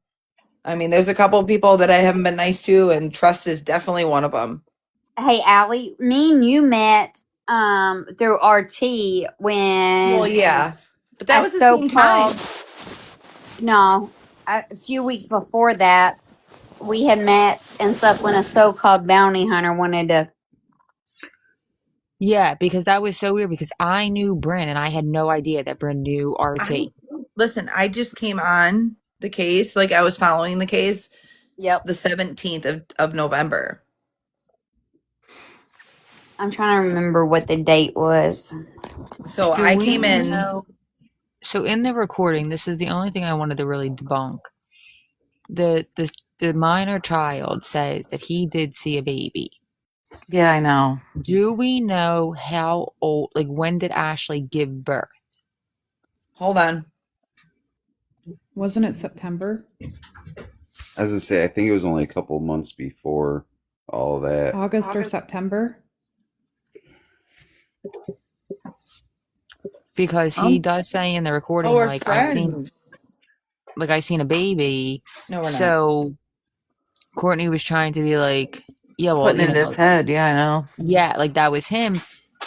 [SPEAKER 1] I mean, there's a couple of people that I haven't been nice to, and trust is definitely one of them.
[SPEAKER 20] Hey, Allie, me and you met through RT
[SPEAKER 1] Well,
[SPEAKER 20] when
[SPEAKER 1] yeah, but that
[SPEAKER 20] a
[SPEAKER 1] was the same time.
[SPEAKER 20] so-called no, a few weeks before that we had met and stuff when a so-called bounty hunter wanted to.
[SPEAKER 2] Yeah, because that was so weird because I knew Bryn and I had no idea that Bryn knew
[SPEAKER 1] I
[SPEAKER 2] RT.
[SPEAKER 1] listen. I just came on the case, like I was following the case,
[SPEAKER 20] Yep.
[SPEAKER 1] the 17th of November.
[SPEAKER 20] I'm trying to remember what the date was.
[SPEAKER 1] So
[SPEAKER 2] Do
[SPEAKER 1] I
[SPEAKER 2] we
[SPEAKER 1] came in.
[SPEAKER 2] know? So in the recording, this is the only thing I wanted to really debunk. The minor child says that he did see a baby.
[SPEAKER 21] Yeah, I know.
[SPEAKER 2] Do we know how old, like when did Ashley give birth?
[SPEAKER 1] Hold on.
[SPEAKER 11] Wasn't it September?
[SPEAKER 4] As I say, I think it was only a couple months before all that.
[SPEAKER 11] August or September?
[SPEAKER 2] Because he does say in the recording,
[SPEAKER 1] Oh, we're
[SPEAKER 2] like
[SPEAKER 1] friends.
[SPEAKER 2] I seen a baby.
[SPEAKER 1] No, we're not.
[SPEAKER 2] So Courtney was trying to be like, yeah, well,
[SPEAKER 21] Putting it in his head. Yeah, I know.
[SPEAKER 2] yeah, like that was him.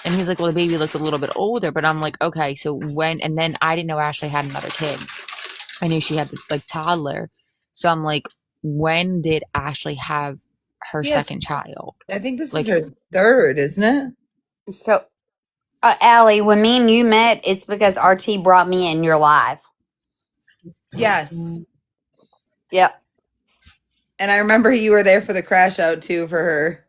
[SPEAKER 2] And he's like, well, the baby looked a little bit older, but I'm like, okay, so when, and then I didn't know Ashley had another kid. I knew she had this like toddler. So I'm like, when did Ashley have her
[SPEAKER 1] Yes,
[SPEAKER 2] second child?
[SPEAKER 1] I think this is
[SPEAKER 2] Like,
[SPEAKER 1] her third, isn't it?
[SPEAKER 20] So, Allie, when me and you met, it's because RT brought me in your live.
[SPEAKER 1] Yes.
[SPEAKER 20] Yep.
[SPEAKER 1] And I remember you were there for the crash out too for her.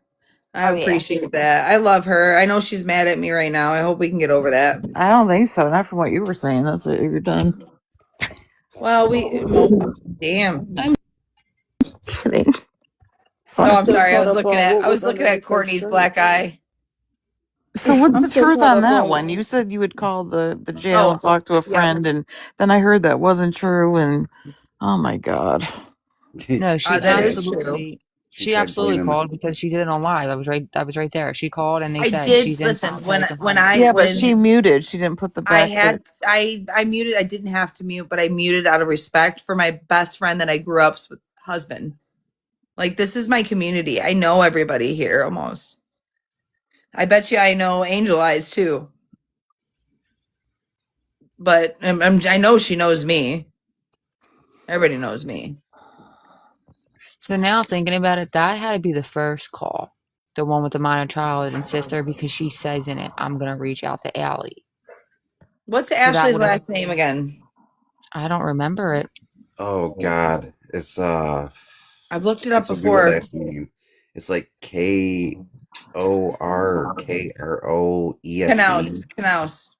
[SPEAKER 1] I
[SPEAKER 20] Oh, yeah.
[SPEAKER 1] appreciate that. I love her. I know she's mad at me right now. I hope we can get over that.
[SPEAKER 21] I don't think so. Not from what you were saying. That's it. You're done.
[SPEAKER 1] Well, damn.
[SPEAKER 21] I'm kidding.
[SPEAKER 1] Oh,
[SPEAKER 21] Fine.
[SPEAKER 1] I'm sorry. I was looking at Courtney's black eye.
[SPEAKER 21] So what's
[SPEAKER 1] I'm
[SPEAKER 21] the
[SPEAKER 1] still
[SPEAKER 21] truth
[SPEAKER 1] caught
[SPEAKER 21] on
[SPEAKER 1] up
[SPEAKER 21] that
[SPEAKER 1] on.
[SPEAKER 21] one? You said you would call the jail
[SPEAKER 1] Oh,
[SPEAKER 21] and talk to a
[SPEAKER 1] yeah.
[SPEAKER 21] friend, and then I heard that wasn't true. And oh my god.
[SPEAKER 2] no, she
[SPEAKER 1] That is true.
[SPEAKER 2] absolutely called because she did it on live. I was right there. She called and they
[SPEAKER 1] I
[SPEAKER 2] said
[SPEAKER 1] did
[SPEAKER 2] she's in
[SPEAKER 1] listen
[SPEAKER 2] solitary confinement.
[SPEAKER 21] Yeah, but she muted. She didn't put the back bit.
[SPEAKER 1] I muted. I didn't have to mute, but I muted out of respect for my best friend that I grew up with husband. Like this is my community. I know everybody here almost. I bet you I know Angel Eyes too. But I know she knows me. Everybody knows me.
[SPEAKER 2] So now thinking about it, that had to be the first call. The one with the minor child and sister, because she says in it, I'm gonna reach out to Allie.
[SPEAKER 1] What's
[SPEAKER 2] So that
[SPEAKER 1] Ashley's
[SPEAKER 2] would have,
[SPEAKER 1] last name again?
[SPEAKER 2] I don't remember it.
[SPEAKER 4] Oh God, it's
[SPEAKER 1] I've looked it up
[SPEAKER 4] It's a weird
[SPEAKER 1] before.
[SPEAKER 4] last name. It's like Koroesc.
[SPEAKER 1] Knaus.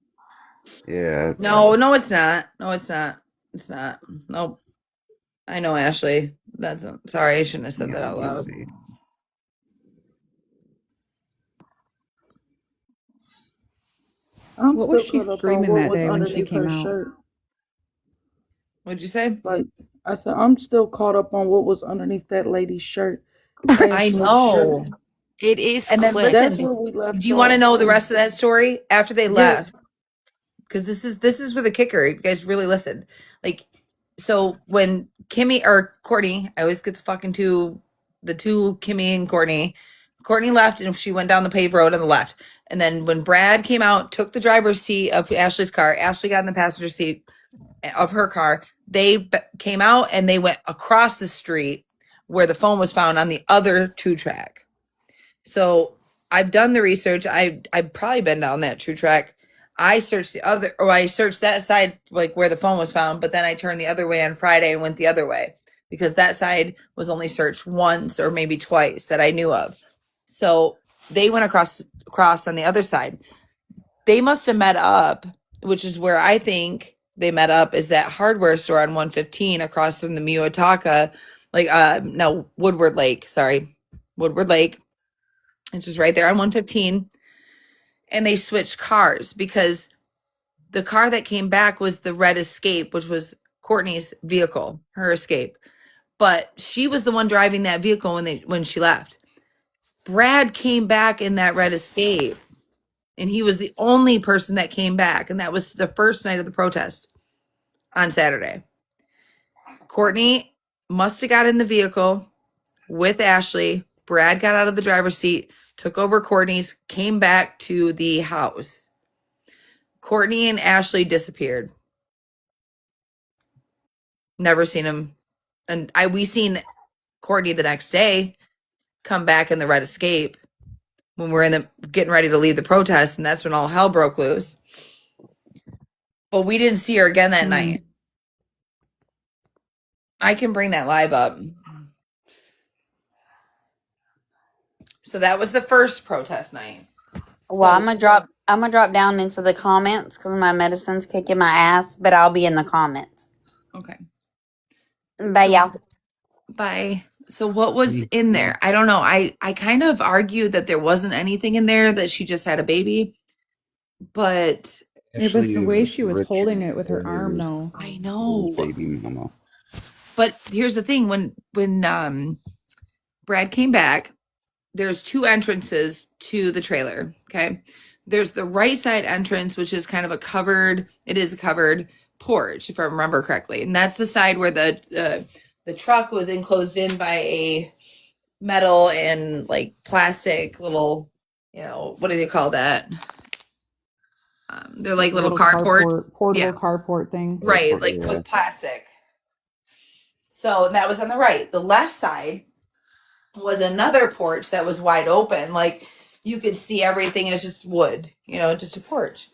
[SPEAKER 4] Yeah,
[SPEAKER 1] No, it's not. No, it's not. It's not. Nope. I know, Ashley. Sorry, I shouldn't have said that out
[SPEAKER 4] let me
[SPEAKER 1] loud.
[SPEAKER 4] see.
[SPEAKER 13] I'm
[SPEAKER 11] What was
[SPEAKER 13] still
[SPEAKER 11] she
[SPEAKER 13] caught up on
[SPEAKER 11] screaming
[SPEAKER 13] what
[SPEAKER 11] that
[SPEAKER 13] was
[SPEAKER 11] day when she
[SPEAKER 13] underneath
[SPEAKER 11] came
[SPEAKER 13] her
[SPEAKER 11] out?
[SPEAKER 13] shirt.
[SPEAKER 1] What'd you say?
[SPEAKER 13] Like I said, I'm still caught up on what was underneath that lady's shirt.
[SPEAKER 1] I
[SPEAKER 13] Ashley's shirt.
[SPEAKER 1] know.
[SPEAKER 16] It is
[SPEAKER 1] And then
[SPEAKER 16] clip.
[SPEAKER 13] That's
[SPEAKER 1] listen,
[SPEAKER 13] where we
[SPEAKER 1] do
[SPEAKER 13] left
[SPEAKER 1] you want to
[SPEAKER 13] off.
[SPEAKER 1] know the rest of that story after they
[SPEAKER 13] Yeah.
[SPEAKER 1] left? Because this is where the kicker. You guys really listened. Like, so when Kimmy or Courtney, I always get the two Kimmy and Courtney. Courtney left and she went down the paved road on the left. And then when Brad came out, took the driver's seat of Ashley's car, Ashley got in the passenger seat of her car. They came out and they went across the street where the phone was found on the other 2-track. So I've done the research. I've probably been down that 2-track. I searched I searched that side like where the phone was found, but then I turned the other way on Friday and went the other way because that side was only searched once or maybe twice that I knew of. So they went across on the other side. They must have met up, which is where I think they met up, is that hardware store on 115 across from the Miyotaka, Woodward Lake. Sorry, Woodward Lake. It's just right there on 115. And they switched cars because the car that came back was the red Escape, which was Courtney's vehicle, her Escape. But she was the one driving that vehicle when she left. Brad came back in that red Escape, and he was the only person that came back, and that was the first night of the protest on Saturday. Courtney must have got in the vehicle with Ashley. Brad got out of the driver's seat, took over Courtney's, came back to the house. Courtney and Ashley disappeared. Never seen him. And we seen Courtney the next day come back in the red Escape when we're getting ready to leave the protest, and that's when all hell broke loose. But we didn't see her again that night. I can bring that live up. So that was the first protest night.
[SPEAKER 20] Well,
[SPEAKER 1] So
[SPEAKER 20] I'm gonna drop down into the comments because my medicine's kicking my ass, but I'll be in the comments.
[SPEAKER 1] okay.
[SPEAKER 20] Bye, y'all.
[SPEAKER 1] Bye. So what was in there? I don't know. I kind of argued that there wasn't anything in there, that she just had a baby. But
[SPEAKER 11] It was the
[SPEAKER 4] Ashley
[SPEAKER 11] way
[SPEAKER 4] is
[SPEAKER 11] she was holding it with her arm, though.
[SPEAKER 1] I know.
[SPEAKER 4] Baby mama.
[SPEAKER 1] But here's the thing: when Brad came back, there's two entrances to the trailer. Okay, there's the right side entrance, which is kind of a covered porch, if I remember correctly, and that's the side where the truck was enclosed in by a metal and like plastic little, what do they call that? They're like little carports.
[SPEAKER 11] Portable
[SPEAKER 1] Yeah,
[SPEAKER 11] carport thing.
[SPEAKER 1] right, like with plastic. So that was on the right. The left side was another porch that was wide open. Like you could see everything as just wood, just a porch.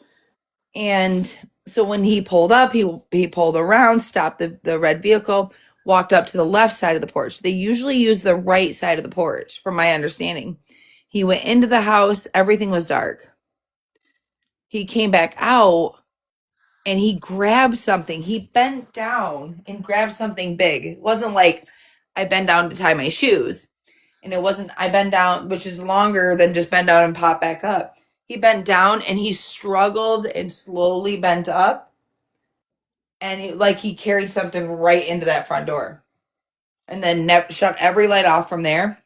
[SPEAKER 1] And so when he pulled up, he pulled around, stopped the red vehicle, walked up to the left side of the porch. They usually use the right side of the porch, from my understanding. He went into the house, everything was dark. He came back out and he grabbed something. He bent down and grabbed something big. It wasn't like I bend down to tie my shoes. And it wasn't I bend down, which is longer than just bend down and pop back up. He bent down and he struggled and slowly bent up. And he carried something right into that front door. And then shut every light off from there.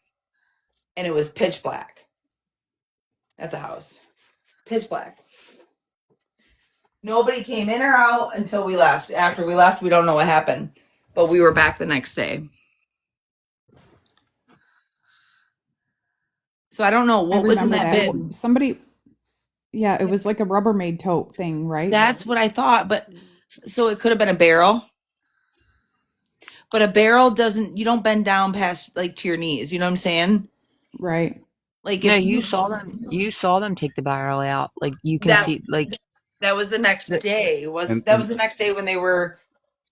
[SPEAKER 1] And it was pitch black at the house. Pitch black. Nobody came in or out until we left. After we left, we don't know what happened. But we were back the next day. So I don't know what was in that bin.
[SPEAKER 11] Somebody, yeah, it was like a Rubbermaid tote thing, right?
[SPEAKER 1] That's what I thought. But so it could have been a barrel. But a barrel you don't bend down past like to your knees. You know what I'm saying?
[SPEAKER 11] Right.
[SPEAKER 1] Like
[SPEAKER 2] No,
[SPEAKER 1] if
[SPEAKER 2] you saw them take the barrel out. Like you can
[SPEAKER 1] that
[SPEAKER 2] see, like
[SPEAKER 1] that was the next day. That was the next day when they were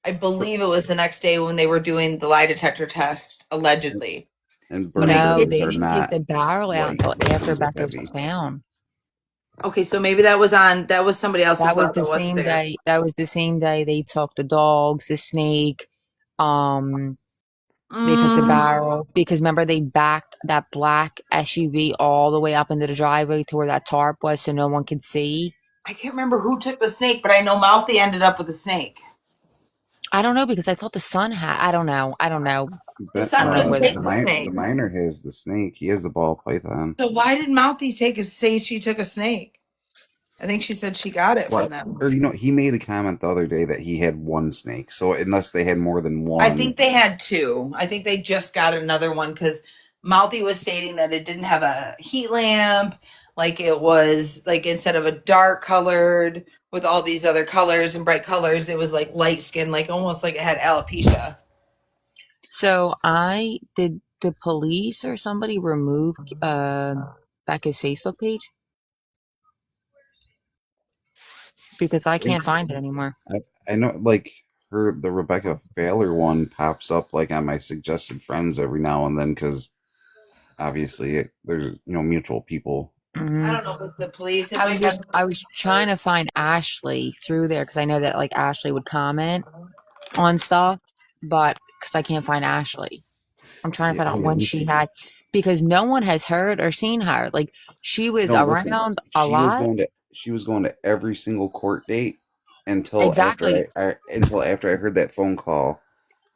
[SPEAKER 1] I believe it was the next day when they were doing the lie detector test, allegedly.
[SPEAKER 4] And
[SPEAKER 1] But I
[SPEAKER 4] burn
[SPEAKER 7] No,
[SPEAKER 1] did.
[SPEAKER 4] victims
[SPEAKER 7] they
[SPEAKER 4] are
[SPEAKER 7] didn't take
[SPEAKER 4] not
[SPEAKER 7] the barrel out
[SPEAKER 4] light.
[SPEAKER 7] until
[SPEAKER 4] Those
[SPEAKER 7] after
[SPEAKER 4] things are
[SPEAKER 7] Becca was
[SPEAKER 4] heavy.
[SPEAKER 7] found.
[SPEAKER 1] Okay, so maybe that was somebody else's
[SPEAKER 7] That was
[SPEAKER 1] lab
[SPEAKER 7] the
[SPEAKER 1] that wasn't
[SPEAKER 7] same
[SPEAKER 1] there.
[SPEAKER 7] day. That was the same day they took the dogs, the snake. Um, they took the
[SPEAKER 1] Mm,
[SPEAKER 7] barrel because remember they backed that black SUV all the way up into the driveway to where that tarp was, so no one could see.
[SPEAKER 1] I can't remember who took the snake, but I know Mouthy ended up with the snake.
[SPEAKER 7] I don't know because I thought the son had. I don't know. I don't know.
[SPEAKER 1] His
[SPEAKER 7] I
[SPEAKER 1] son
[SPEAKER 7] don't know
[SPEAKER 1] couldn't
[SPEAKER 7] where
[SPEAKER 1] take
[SPEAKER 7] this.
[SPEAKER 1] the
[SPEAKER 4] The
[SPEAKER 1] snake.
[SPEAKER 4] minor has the snake. He has the ball python.
[SPEAKER 1] So why did Mouthy say she took a snake? I think she said she got it from
[SPEAKER 4] What?
[SPEAKER 1] them.
[SPEAKER 4] Or he made a comment the other day that he had one snake. So unless they had more than
[SPEAKER 1] I
[SPEAKER 4] one,
[SPEAKER 1] think they had two. I think they just got another one because Mouthy was stating that it didn't have a heat lamp. Like it was like instead of a dark colored with all these other colors and bright colors, it was like light skin, like almost like it had alopecia.
[SPEAKER 7] So I did the police or somebody remove Becca's Facebook page because I can't find it anymore.
[SPEAKER 4] I know like the Rebecca Fowler one pops up like on my suggested friends every now and then because obviously there's mutual people.
[SPEAKER 1] I
[SPEAKER 7] Hmm.
[SPEAKER 1] don't know if it's the police. It might have.
[SPEAKER 7] I was trying to find Ashley through there because I know that like Ashley would comment on stuff, but because I can't find Ashley, I'm trying to
[SPEAKER 4] Yeah,
[SPEAKER 7] find out
[SPEAKER 4] let
[SPEAKER 7] when
[SPEAKER 4] me
[SPEAKER 7] she
[SPEAKER 4] see.
[SPEAKER 7] had because no one has heard or seen her. Like she was
[SPEAKER 4] No, listen.
[SPEAKER 7] around a lot.
[SPEAKER 4] She was going to every single court date
[SPEAKER 7] Exactly.
[SPEAKER 4] until after I heard that phone call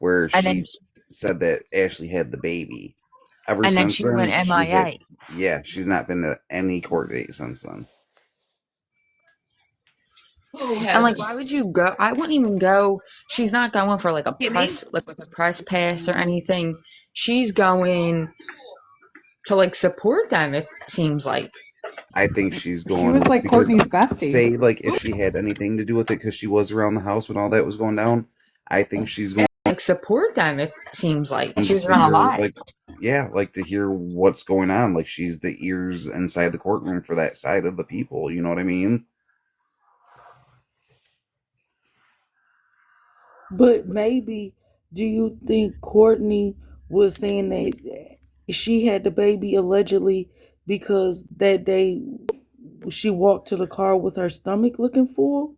[SPEAKER 4] where
[SPEAKER 7] And then
[SPEAKER 4] she said that Ashley had the baby. Ever since
[SPEAKER 7] she went
[SPEAKER 4] then,
[SPEAKER 7] MIA.
[SPEAKER 4] she's not been to any court date since then.
[SPEAKER 1] Who
[SPEAKER 7] And
[SPEAKER 1] had
[SPEAKER 7] like, why would you go? I wouldn't even go. She's not going for like a
[SPEAKER 1] Kimmy?
[SPEAKER 7] press, like with a press pass or anything. She's going to like support them. It seems like.
[SPEAKER 4] I think she's
[SPEAKER 11] She was
[SPEAKER 4] going
[SPEAKER 11] like
[SPEAKER 4] because
[SPEAKER 11] Courtney's bestie.
[SPEAKER 4] say like if she had anything to do with it because she was around the house when all that was going down, I think she's going
[SPEAKER 7] Like support them. It seems like she was
[SPEAKER 4] just to
[SPEAKER 7] around a
[SPEAKER 4] hear
[SPEAKER 7] lot.
[SPEAKER 4] like like to hear what's going on. Like she's the ears inside the courtroom for that side of the people. You know what I mean?
[SPEAKER 13] But maybe, do you think Courtney was saying that she had the baby allegedly because that day she walked to the car with her stomach looking full?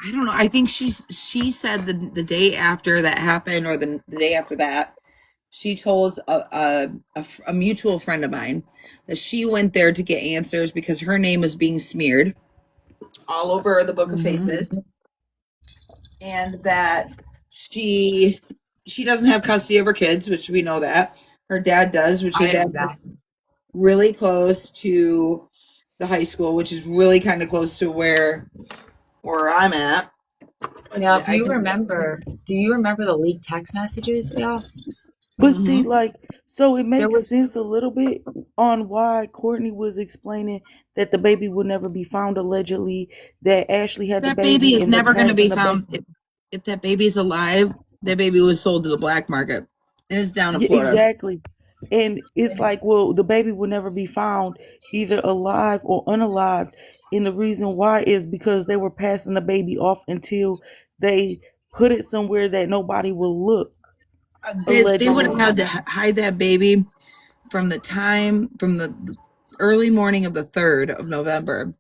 [SPEAKER 1] I don't know. I think she said the day after that happened, or the day after that, she told a mutual friend of mine that she went there to get answers because her name was being smeared all over the book of
[SPEAKER 13] Mm-hmm.
[SPEAKER 1] faces, and that she she doesn't have custody of her kids, which we know that her dad does, which
[SPEAKER 7] I
[SPEAKER 1] her
[SPEAKER 7] didn't
[SPEAKER 1] dad
[SPEAKER 7] know that.
[SPEAKER 1] lives really close to the high school, which is really kind of close to where I'm at.
[SPEAKER 7] Now, if
[SPEAKER 1] I
[SPEAKER 7] you
[SPEAKER 1] think.
[SPEAKER 7] remember, do you remember the leaked text messages, y'all?
[SPEAKER 13] But see,
[SPEAKER 1] Mhm.
[SPEAKER 13] like, so it
[SPEAKER 7] There
[SPEAKER 13] makes
[SPEAKER 7] was
[SPEAKER 13] sense a little bit on why Courtney was explaining that the baby would never be found allegedly, that Ashley had the
[SPEAKER 1] That baby
[SPEAKER 13] baby
[SPEAKER 1] is
[SPEAKER 13] and they're
[SPEAKER 1] never going to
[SPEAKER 13] passing
[SPEAKER 1] be
[SPEAKER 13] the baby.
[SPEAKER 1] found. If that baby's alive, that baby was sold to the black market, and it's down in
[SPEAKER 13] Yeah,
[SPEAKER 1] Florida.
[SPEAKER 13] exactly. And it's like, well, the baby will never be found either alive or unalived. And the reason why is because they were passing the baby off until they put it somewhere that nobody will look,
[SPEAKER 1] They would have
[SPEAKER 13] allegedly.
[SPEAKER 1] had to hide that baby from the early morning of the 3rd of November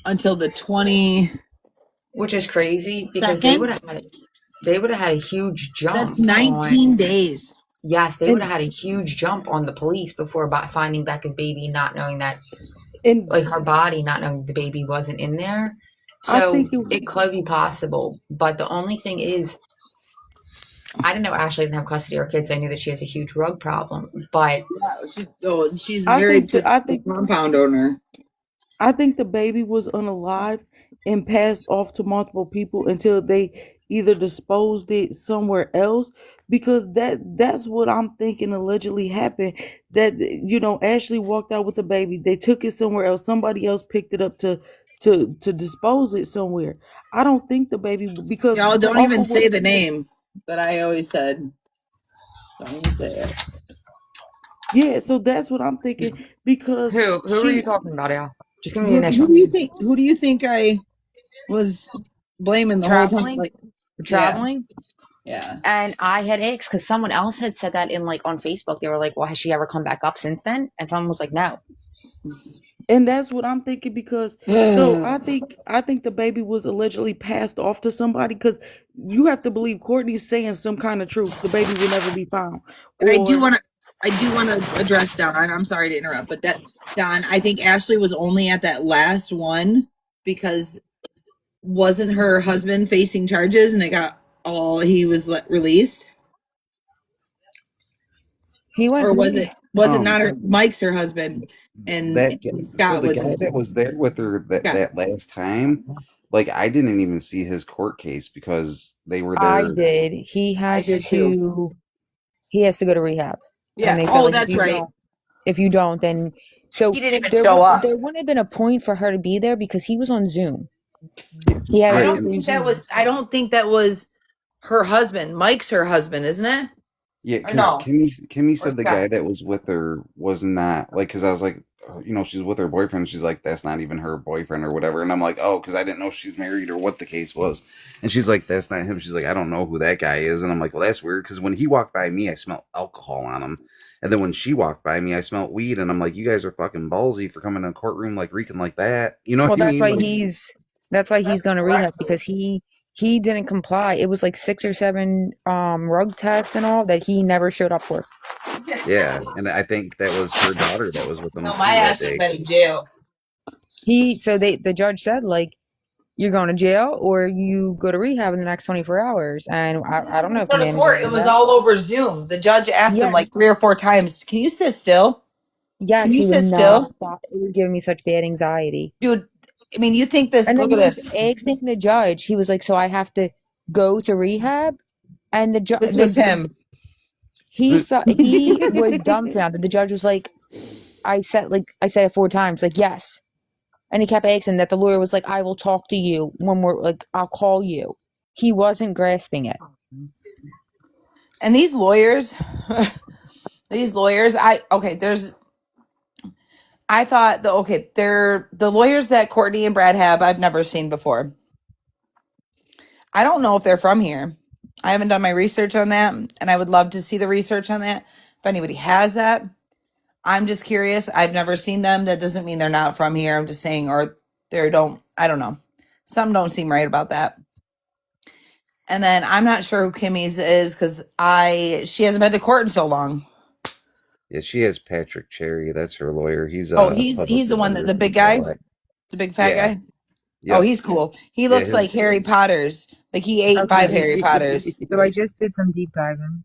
[SPEAKER 1] until the 22nd.
[SPEAKER 7] which is crazy because they would have had a huge
[SPEAKER 1] That's
[SPEAKER 7] jump on
[SPEAKER 1] 19 days.
[SPEAKER 7] yes, they would
[SPEAKER 13] And
[SPEAKER 7] have had a huge jump on the police before finding Becca's baby, not knowing that
[SPEAKER 13] and
[SPEAKER 7] like her body, not knowing the baby wasn't in there.
[SPEAKER 13] I
[SPEAKER 7] So
[SPEAKER 13] think it
[SPEAKER 7] it could be possible, but the only thing is, I didn't know Ashley didn't have custody of her kids. I knew that she has a huge drug problem, but
[SPEAKER 1] Yeah, she's
[SPEAKER 13] I
[SPEAKER 1] married
[SPEAKER 13] think
[SPEAKER 1] to
[SPEAKER 13] that I
[SPEAKER 1] the
[SPEAKER 13] think
[SPEAKER 1] compound owner.
[SPEAKER 13] I think the baby was unalive and passed off to multiple people until they either disposed it somewhere else, because that's what I'm thinking allegedly happened. That Ashley walked out with the baby, they took it somewhere else, somebody else picked it up to dispose it somewhere. I don't think the baby, because
[SPEAKER 1] Y'all don't
[SPEAKER 13] off
[SPEAKER 1] even
[SPEAKER 13] of what.
[SPEAKER 1] say the name that I always said. Don't even say it.
[SPEAKER 13] Yeah, so that's what I'm thinking, because
[SPEAKER 7] who are you
[SPEAKER 13] she
[SPEAKER 7] talking about, Al? Just give me the
[SPEAKER 1] Who
[SPEAKER 7] initial.
[SPEAKER 1] do you think? Who do you think I was blaming the whole time?
[SPEAKER 7] Traveling?
[SPEAKER 1] Like,
[SPEAKER 7] traveling.
[SPEAKER 1] Yeah.
[SPEAKER 7] And I had asked because someone else had said that in like on Facebook. They were like, "Well, has she ever come back up since then?" And someone was like, "No."
[SPEAKER 13] And that's what I'm thinking because so I think the baby was allegedly passed off to somebody because you have to believe Courtney's saying some kind of truth. The baby will never be found.
[SPEAKER 1] I do
[SPEAKER 13] Or
[SPEAKER 1] want to. I do want to address Don. I'm sorry to interrupt, but that Don, I think Ashley was only at that last one because wasn't her husband facing charges and it got all he was released,
[SPEAKER 7] He went.
[SPEAKER 1] or was it not her?
[SPEAKER 4] Um,
[SPEAKER 1] Mike's her husband, and
[SPEAKER 4] so
[SPEAKER 1] Scott
[SPEAKER 4] the
[SPEAKER 1] was
[SPEAKER 4] guy that was there with her
[SPEAKER 1] Scott.
[SPEAKER 4] that last time, like I didn't even see his court case because they were
[SPEAKER 7] I
[SPEAKER 4] there.
[SPEAKER 7] did.
[SPEAKER 1] I did too.
[SPEAKER 7] He has to go to rehab, and
[SPEAKER 1] Yeah.
[SPEAKER 7] they said
[SPEAKER 1] Oh,
[SPEAKER 7] like
[SPEAKER 1] that's right.
[SPEAKER 7] if you don't, then
[SPEAKER 1] He
[SPEAKER 7] so
[SPEAKER 1] didn't even show up.
[SPEAKER 7] there wouldn't have been a point for her to be there because he was on Zoom. He had
[SPEAKER 1] I
[SPEAKER 7] it
[SPEAKER 4] Right,
[SPEAKER 7] all
[SPEAKER 1] don't
[SPEAKER 7] through
[SPEAKER 1] think that
[SPEAKER 7] Zoom.
[SPEAKER 1] was. I don't think that was her husband. Mike's her husband, isn't it?
[SPEAKER 4] yeah,
[SPEAKER 1] Or
[SPEAKER 4] because
[SPEAKER 1] no?
[SPEAKER 4] Kimmy
[SPEAKER 1] Or
[SPEAKER 4] said the
[SPEAKER 1] Scott?
[SPEAKER 4] guy that was with her was not like because I was like, she's with her boyfriend. She's like, that's not even her boyfriend or whatever. And I'm like, oh, because I didn't know she's married or what the case was. And she's like, that's not him. She's like, I don't know who that guy is. And I'm like, well, that's weird because when he walked by me, I smelled alcohol on him. And then when she walked by me, I smelled weed. And I'm like, you guys are fucking ballsy for coming in a courtroom like reeking like that. You know
[SPEAKER 7] Well,
[SPEAKER 4] what I mean? Like,
[SPEAKER 7] that's why he's
[SPEAKER 1] That's
[SPEAKER 7] going to rehab
[SPEAKER 1] correct.
[SPEAKER 7] because he didn't comply. It was like 6 or 7 rug tests and all that he never showed up for.
[SPEAKER 4] yeah. And I think that was her daughter that was with him
[SPEAKER 1] No, my
[SPEAKER 4] too that
[SPEAKER 1] ass would have
[SPEAKER 4] day.
[SPEAKER 1] been in jail.
[SPEAKER 7] The judge said like you're going to jail or you go to rehab in the next 24 hours. And I don't know if
[SPEAKER 1] Go
[SPEAKER 7] the
[SPEAKER 1] to
[SPEAKER 7] man was
[SPEAKER 1] court.
[SPEAKER 7] going to
[SPEAKER 1] It
[SPEAKER 7] do
[SPEAKER 1] was
[SPEAKER 7] that.
[SPEAKER 1] all over Zoom. The judge asked him
[SPEAKER 7] Yes,
[SPEAKER 1] like 3 or 4 times, "Can you sit still? Can
[SPEAKER 7] yes,
[SPEAKER 1] you
[SPEAKER 7] he would
[SPEAKER 1] sit
[SPEAKER 7] not
[SPEAKER 1] still,
[SPEAKER 7] stop. It was giving me such bad anxiety.
[SPEAKER 1] dude?" I mean, you think this?
[SPEAKER 7] And then
[SPEAKER 1] Look
[SPEAKER 7] he
[SPEAKER 1] at
[SPEAKER 7] was
[SPEAKER 1] this.
[SPEAKER 7] asking the judge. He was like, "So I have to go to rehab?" And
[SPEAKER 1] This was him.
[SPEAKER 7] he was dumbfounded. The judge was like, I said it 4 times, like yes." And he kept asking that the lawyer was like, "I will talk to you when we're like, I'll call you." He wasn't grasping it.
[SPEAKER 1] And these lawyers, these lawyers. I thought they're the lawyers that Courtney and Brad have. I've never seen before. I don't know if they're from here. I haven't done my research on that, and I would love to see the research on that. If anybody has that, I'm just curious. I've never seen them. That doesn't mean they're not from here. I'm just saying, or they don't. I don't know. Some don't seem right about that. And then I'm not sure who Kimmy's is because she hasn't been to court in so long.
[SPEAKER 4] Yeah, she has Patrick Cherry. That's her lawyer. He's
[SPEAKER 1] Oh,
[SPEAKER 4] a public
[SPEAKER 1] he's the one that
[SPEAKER 4] defender
[SPEAKER 1] the
[SPEAKER 4] from
[SPEAKER 1] big guy,
[SPEAKER 4] Charlotte.
[SPEAKER 1] the big fat
[SPEAKER 4] Yeah.
[SPEAKER 1] guy. Oh,
[SPEAKER 4] Yep.
[SPEAKER 1] he's cool. He
[SPEAKER 4] Yeah.
[SPEAKER 1] looks like Harry Potter's. Like he ate 5
[SPEAKER 7] Okay,
[SPEAKER 1] Harry Potters.
[SPEAKER 7] so I just did some deep diving.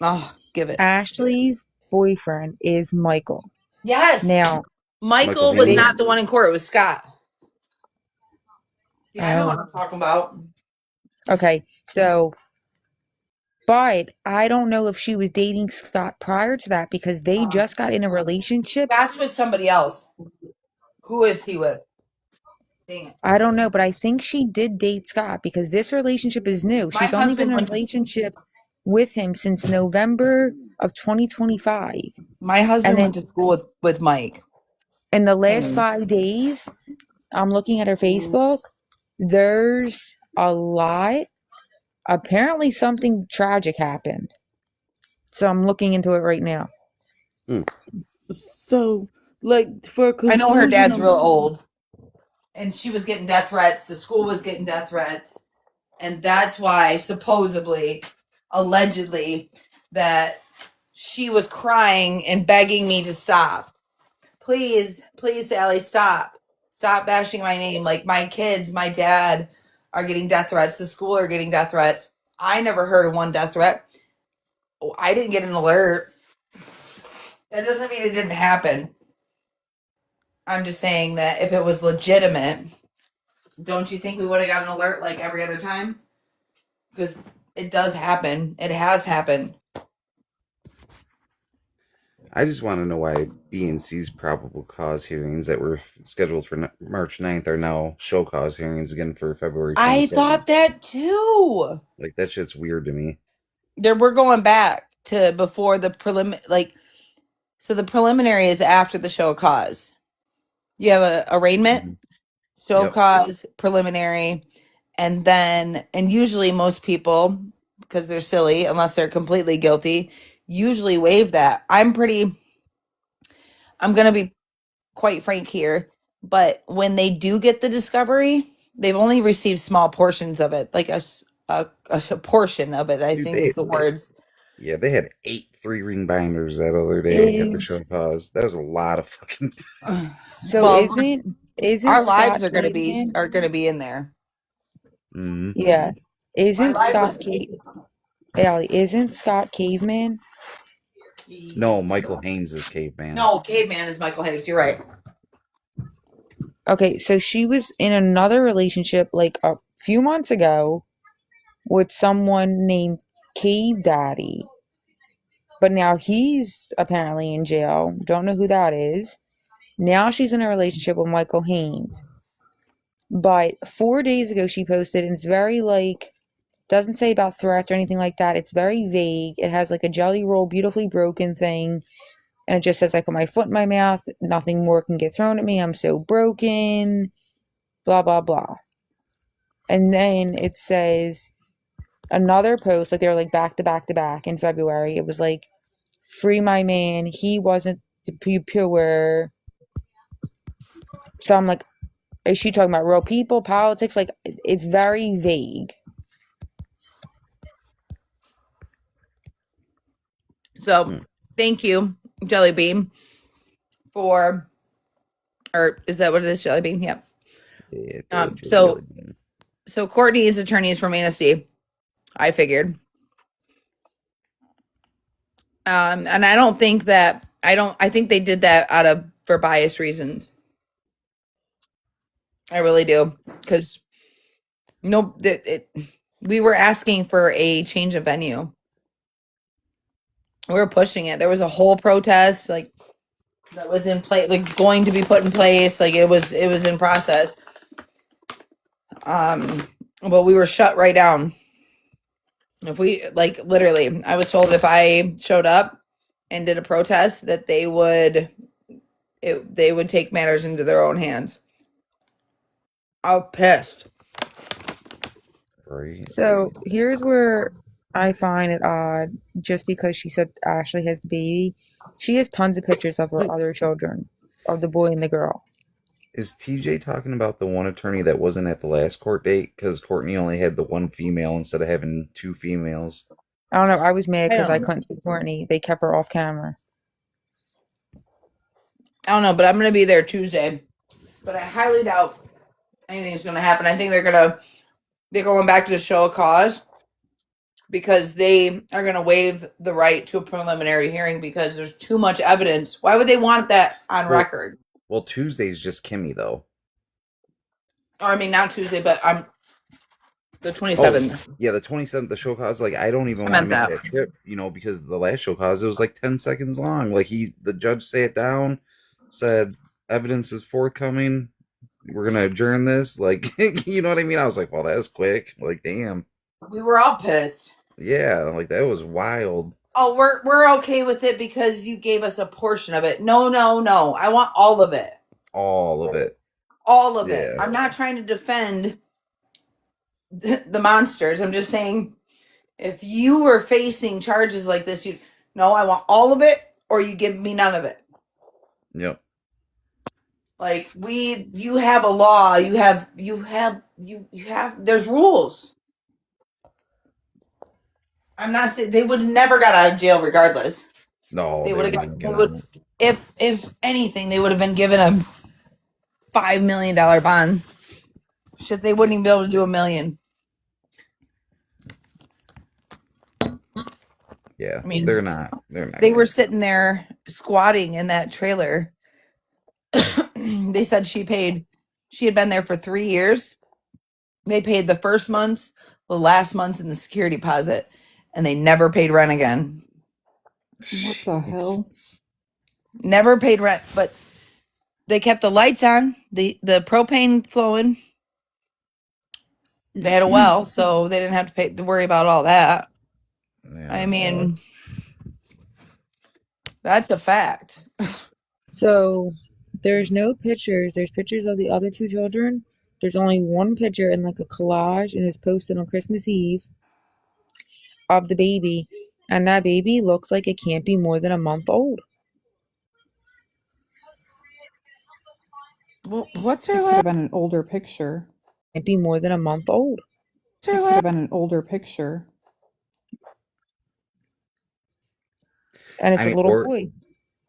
[SPEAKER 1] Oh, give it.
[SPEAKER 7] Ashley's boyfriend is Michael.
[SPEAKER 1] Yes.
[SPEAKER 7] Now,
[SPEAKER 4] Michael
[SPEAKER 1] Michael was
[SPEAKER 7] they,
[SPEAKER 1] not
[SPEAKER 4] Haynes.
[SPEAKER 1] the one in court. It was Scott. Yeah, I know what
[SPEAKER 7] oh,
[SPEAKER 1] I'm talking about.
[SPEAKER 7] okay, so, but I don't know if she was dating Scott prior to that because they just got in a relationship.
[SPEAKER 1] Scott's with somebody else. Who is he with? Dang it.
[SPEAKER 7] I don't know, but I think she did date Scott because this relationship is new.
[SPEAKER 1] My
[SPEAKER 7] She's only been
[SPEAKER 1] husband
[SPEAKER 7] in a
[SPEAKER 1] went to
[SPEAKER 7] relationship with him since November of 2025.
[SPEAKER 1] my
[SPEAKER 7] And
[SPEAKER 1] husband
[SPEAKER 7] then
[SPEAKER 1] went to school with Mike.
[SPEAKER 7] in the last
[SPEAKER 1] And
[SPEAKER 7] 5 days, I'm looking at her Facebook. There's a lot. Apparently, something tragic happened. So I'm looking into it right now.
[SPEAKER 4] Hmm.
[SPEAKER 13] so like for
[SPEAKER 1] I know her
[SPEAKER 13] conclusion,
[SPEAKER 1] dad's real old. And she was getting death threats. The school was getting death threats. And that's why, supposedly, allegedly, that she was crying and begging me to stop. Please, please, Sally, stop. Stop bashing my name. Like my kids, my dad are getting death threats. The school are getting death threats. I never heard of one death threat. I didn't get an alert. That doesn't mean it didn't happen. I'm just saying that if it was legitimate, don't you think we would have got an alert like every other time? Because it does happen. It has happened.
[SPEAKER 4] I just want to know why B and C's probable cause hearings that were scheduled for March 9th are now show cause hearings again for February
[SPEAKER 1] I
[SPEAKER 4] 27th.
[SPEAKER 1] thought that too.
[SPEAKER 4] Like that shit's weird to me.
[SPEAKER 1] We're going back to before the so the preliminary is after the show cause. You have a arraignment,
[SPEAKER 4] Mhm.
[SPEAKER 1] show
[SPEAKER 4] Yep.
[SPEAKER 1] cause, preliminary, and usually most people, because they're silly, unless they're completely guilty, usually waive that. I'm going to be quite frank here, but when they do get the discovery, they've only received small portions of it, like a portion of it, I
[SPEAKER 4] Dude,
[SPEAKER 1] think is the words.
[SPEAKER 4] yeah, they had 8 3-ring binders that other day at the show
[SPEAKER 7] Is
[SPEAKER 4] cause. That was a lot of fucking.
[SPEAKER 7] so
[SPEAKER 1] Well,
[SPEAKER 7] isn't
[SPEAKER 1] our
[SPEAKER 7] Scott
[SPEAKER 1] lives
[SPEAKER 7] Caveman?
[SPEAKER 1] are going to be in there.
[SPEAKER 4] Mhm.
[SPEAKER 7] Yeah.
[SPEAKER 1] My
[SPEAKER 7] Isn't
[SPEAKER 1] life was
[SPEAKER 7] Allie, isn't Scott Caveman?
[SPEAKER 4] No, Michael Haynes is caveman.
[SPEAKER 1] No, caveman is Michael Hayes. You're right.
[SPEAKER 7] Okay, so she was in another relationship like a few months ago with someone named Cave Daddy. But now he's apparently in jail. Don't know who that is. Now she's in a relationship with Michael Haynes. But 4 days ago she posted, and it's very like, doesn't say about threats or anything like that. It's very vague. It has like a jelly roll, beautifully broken thing. And it just says, I put my foot in my mouth. Nothing more can get thrown at me. I'm so broken. Blah, blah, blah. And then it says another post, like they were like back to back to back in February. It was like, free my man. He wasn't pure. So I'm like, is she talking about real people, politics? Like, it's very vague.
[SPEAKER 1] So thank you, Jelly Bean, or is that what it is, Jelly Bean? Yep. So Courtney's attorney is from Manistee. I figured. And I don't think that I think they did that for bias reasons. I really do, because we were asking for a change of venue. We were pushing it. There was a whole protest like that was in place, like going to be put in place. Like it was in process. But we were shut right down. If we like literally, I was told if I showed up and did a protest that they would take matters into their own hands. I was pissed.
[SPEAKER 4] Right.
[SPEAKER 7] So here's where I find it odd, just because she said Ashley has the baby. She has tons of pictures of her other children, of the boy and the girl.
[SPEAKER 4] Is TJ talking about the one attorney that wasn't at the last court date? Because Courtney only had the one female instead of having 2 females.
[SPEAKER 7] I don't know. I was mad
[SPEAKER 1] I
[SPEAKER 7] because I
[SPEAKER 1] don't know.
[SPEAKER 7] couldn't see Courtney. They kept her off camera.
[SPEAKER 1] I don't know, but I'm going to be there Tuesday. But I highly doubt anything's going to happen. I think they're going back to the show of cause because they are going to waive the right to a preliminary hearing because there's too much evidence. Why would they want that on record?
[SPEAKER 4] Well, Tuesday's just Kimmy, though.
[SPEAKER 1] Or I mean, not Tuesday, but I'm the 27th.
[SPEAKER 4] Oh, yeah, the 27th, the show cause. Like, I don't even
[SPEAKER 1] I
[SPEAKER 4] want to
[SPEAKER 1] meant
[SPEAKER 4] make that trip, because the last show cause, it was like 10 seconds long. Like, the judge sat down, said, evidence is forthcoming. We're going to adjourn this. Like, you know what I mean? I was like, well, that was quick. Like, damn.
[SPEAKER 1] We were all pissed.
[SPEAKER 4] Yeah, like, that was wild.
[SPEAKER 1] Oh, we're okay with it because you gave us a portion of it. No. I want all of it.
[SPEAKER 4] All of it.
[SPEAKER 1] All of it. I'm not trying to defend the monsters. I'm just saying if you were facing charges like this, I want all of it or you give me none of it.
[SPEAKER 4] Yep.
[SPEAKER 1] Like you have a law, you have there's rules. I'm not saying they would have never got out of jail regardless.
[SPEAKER 4] No,
[SPEAKER 1] they would have if anything, they would have been given a $5 million bond. Shit, they wouldn't even be able to do $1 million.
[SPEAKER 4] Yeah,
[SPEAKER 1] I mean,
[SPEAKER 4] they're not.
[SPEAKER 1] They were sitting there squatting in that trailer. They said she had been there for 3 years. They paid the first month's, the last month's, and the security deposit, and they never paid rent again.
[SPEAKER 11] What the hell?
[SPEAKER 1] Never paid rent, but they kept the lights on, the propane flowing. They had a well, so they didn't have to worry about all that. Yeah, I mean, that's a fact.
[SPEAKER 7] So there's no pictures. There's pictures of the other 2 children, There's only one picture in like a collage, and it's posted on Christmas Eve of the baby, and that baby looks like it can't be more than a month old.
[SPEAKER 1] Well, what's her
[SPEAKER 11] It could
[SPEAKER 1] last?
[SPEAKER 11] have been an older picture.
[SPEAKER 7] Can't be more than a month old.
[SPEAKER 11] It could have been an older picture.
[SPEAKER 7] And
[SPEAKER 4] I
[SPEAKER 7] it's a
[SPEAKER 4] mean,
[SPEAKER 7] little boy.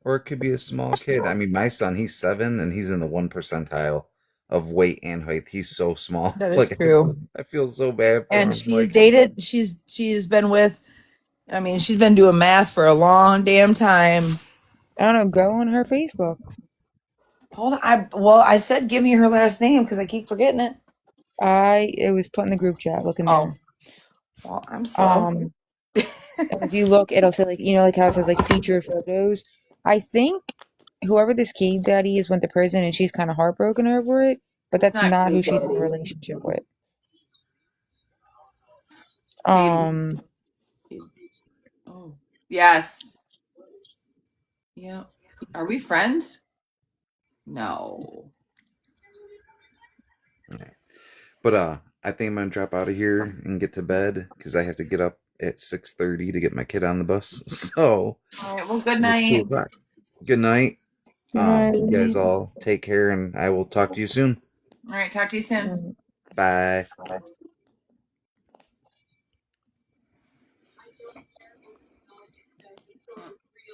[SPEAKER 4] or it could be a small kid. I mean, my son, he's 7 and he's in the 1 percentile of weight and height. He's so small.
[SPEAKER 1] That is
[SPEAKER 4] Like
[SPEAKER 1] true.
[SPEAKER 4] I feel so bad for
[SPEAKER 1] And
[SPEAKER 4] him.
[SPEAKER 1] she's
[SPEAKER 4] Like
[SPEAKER 1] dated. She's been with. I mean, she's been doing math for a long damn time.
[SPEAKER 7] I don't know. Go on her Facebook.
[SPEAKER 1] Hold on. I said give me her last name because I keep forgetting it.
[SPEAKER 7] It was put in the group chat. Look in
[SPEAKER 1] Oh,
[SPEAKER 7] there.
[SPEAKER 1] well, I'm slow.
[SPEAKER 7] And if you look, it'll say like like how it says like featured photos. I think whoever this cave daddy is went to prison, and she's kind of heartbroken over it. But
[SPEAKER 1] It's
[SPEAKER 7] that's
[SPEAKER 1] not
[SPEAKER 7] not who
[SPEAKER 1] Cave
[SPEAKER 7] she's in a
[SPEAKER 1] Daddy.
[SPEAKER 7] relationship with.
[SPEAKER 1] Cave. Oh, yes. Yeah. Are we friends? No.
[SPEAKER 4] but I think I'm gonna drop out of here and get to bed because I have to get up at 6:30 to get my kid on the bus. So
[SPEAKER 1] All right. Well, good
[SPEAKER 4] it's
[SPEAKER 1] night.
[SPEAKER 4] 2 o'clock. Good night.
[SPEAKER 7] Right.
[SPEAKER 4] You guys all take care, and I will talk to you soon.
[SPEAKER 1] All right. Talk to you soon.
[SPEAKER 4] Bye.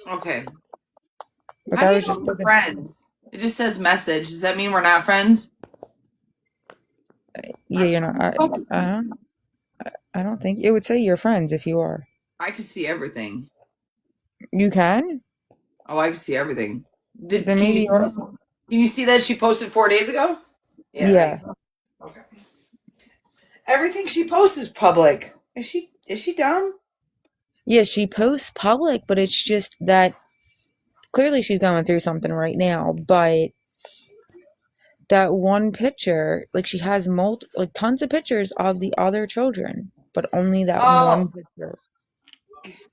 [SPEAKER 1] Okay.
[SPEAKER 7] But
[SPEAKER 1] How
[SPEAKER 7] that
[SPEAKER 1] do you
[SPEAKER 7] was
[SPEAKER 1] know
[SPEAKER 7] just
[SPEAKER 1] we're friends? It just says message. Does that mean we're not friends?
[SPEAKER 7] yeah. You're not. I don't think it would say you're friends if you are.
[SPEAKER 1] I can see everything.
[SPEAKER 7] You can.
[SPEAKER 1] Oh, I can see everything.
[SPEAKER 7] Then maybe you are.
[SPEAKER 1] Can you see that she posted 4 days ago?
[SPEAKER 7] Yeah.
[SPEAKER 1] Okay. Everything she posts is public. Is she dumb?
[SPEAKER 7] Yeah. She posts public, but it's just that clearly she's going through something right now. But that one picture, like she has like tons of pictures of the other children, but only that one
[SPEAKER 1] Oh,
[SPEAKER 7] picture.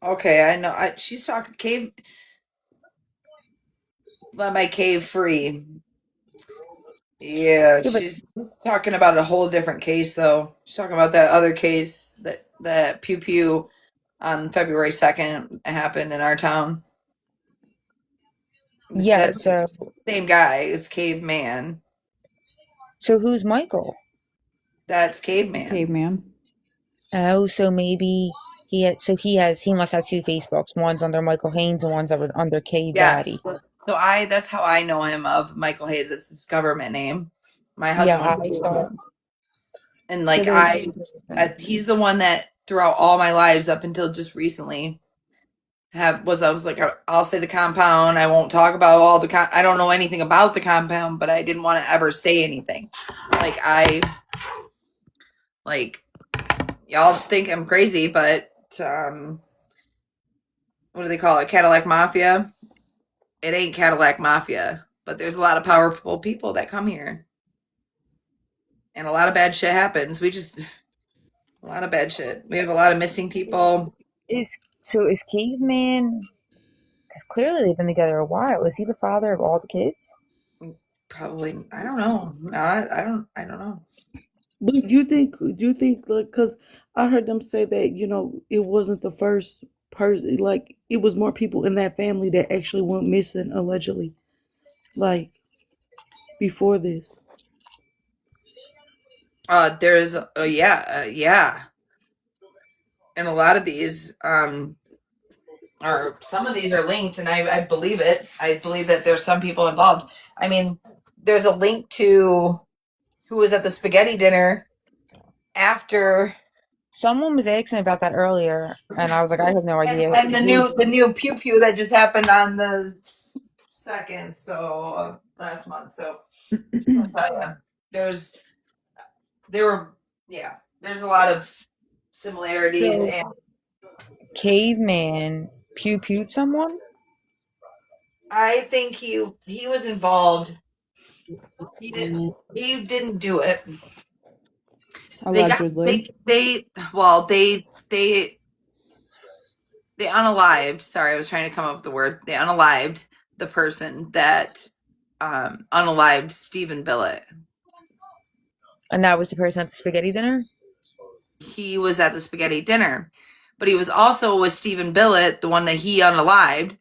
[SPEAKER 1] okay. I know. She's talking cave. Let my cave free. Yeah,
[SPEAKER 7] Yeah, but
[SPEAKER 1] she's talking about a whole different case, though. She's talking about that other case that pew pew on February 2nd happened in our town.
[SPEAKER 7] yeah.
[SPEAKER 1] That's the
[SPEAKER 7] So
[SPEAKER 1] same guy. It's Caveman.
[SPEAKER 7] who's Michael?
[SPEAKER 1] That's Caveman.
[SPEAKER 11] Caveman.
[SPEAKER 7] Oh, so maybe he must have two Facebooks. One's under Michael Haynes and one's under Cave
[SPEAKER 1] Yes.
[SPEAKER 7] Daddy.
[SPEAKER 1] So that's how I know him of Michael Hayes. It's his government name. My
[SPEAKER 7] Yeah,
[SPEAKER 1] husband
[SPEAKER 7] I
[SPEAKER 1] went
[SPEAKER 7] saw.
[SPEAKER 1] and
[SPEAKER 7] So
[SPEAKER 1] like
[SPEAKER 7] there's two
[SPEAKER 1] he's the one that throughout all my lives up until just recently I was like I'll say the compound. I won't talk about all I don't know anything about the compound, but I didn't want to ever say anything. Like y'all think I'm crazy, but what do they call it? Cadillac Mafia. It ain't Cadillac Mafia, but there's a lot of powerful people that come here, and a lot of bad shit happens. A lot of bad shit. We have a lot of missing people.
[SPEAKER 7] Is Caveman? Because clearly they've been together a while. Is he the father of all the kids?
[SPEAKER 1] Probably, I don't know. No, I don't know.
[SPEAKER 13] But do you think like, because I heard them say that it wasn't the first person, like it was more people in that family that actually went missing allegedly, like before this.
[SPEAKER 1] There's yeah, and a lot of these are some of these are linked, and I believe it. I believe that there's some people involved. I mean, there's a link to who was at the spaghetti dinner after.
[SPEAKER 7] Someone was asking about that earlier, and I was like, I have no idea.
[SPEAKER 1] And the new pew pew that just happened on the 2nd, so last month. So I'll tell you, there were there's a lot of similarities,
[SPEAKER 7] So
[SPEAKER 1] and
[SPEAKER 7] Caveman pewed someone.
[SPEAKER 1] I think he was involved. He didn't do it.
[SPEAKER 11] Allegedly.
[SPEAKER 1] They unalived. Sorry, I was trying to come up with the word. They unalived the person that unalived Stephen Billet.
[SPEAKER 7] And that was the person at the spaghetti dinner?
[SPEAKER 1] He was at the spaghetti dinner, but he was also with Stephen Billet, the one that he unalived.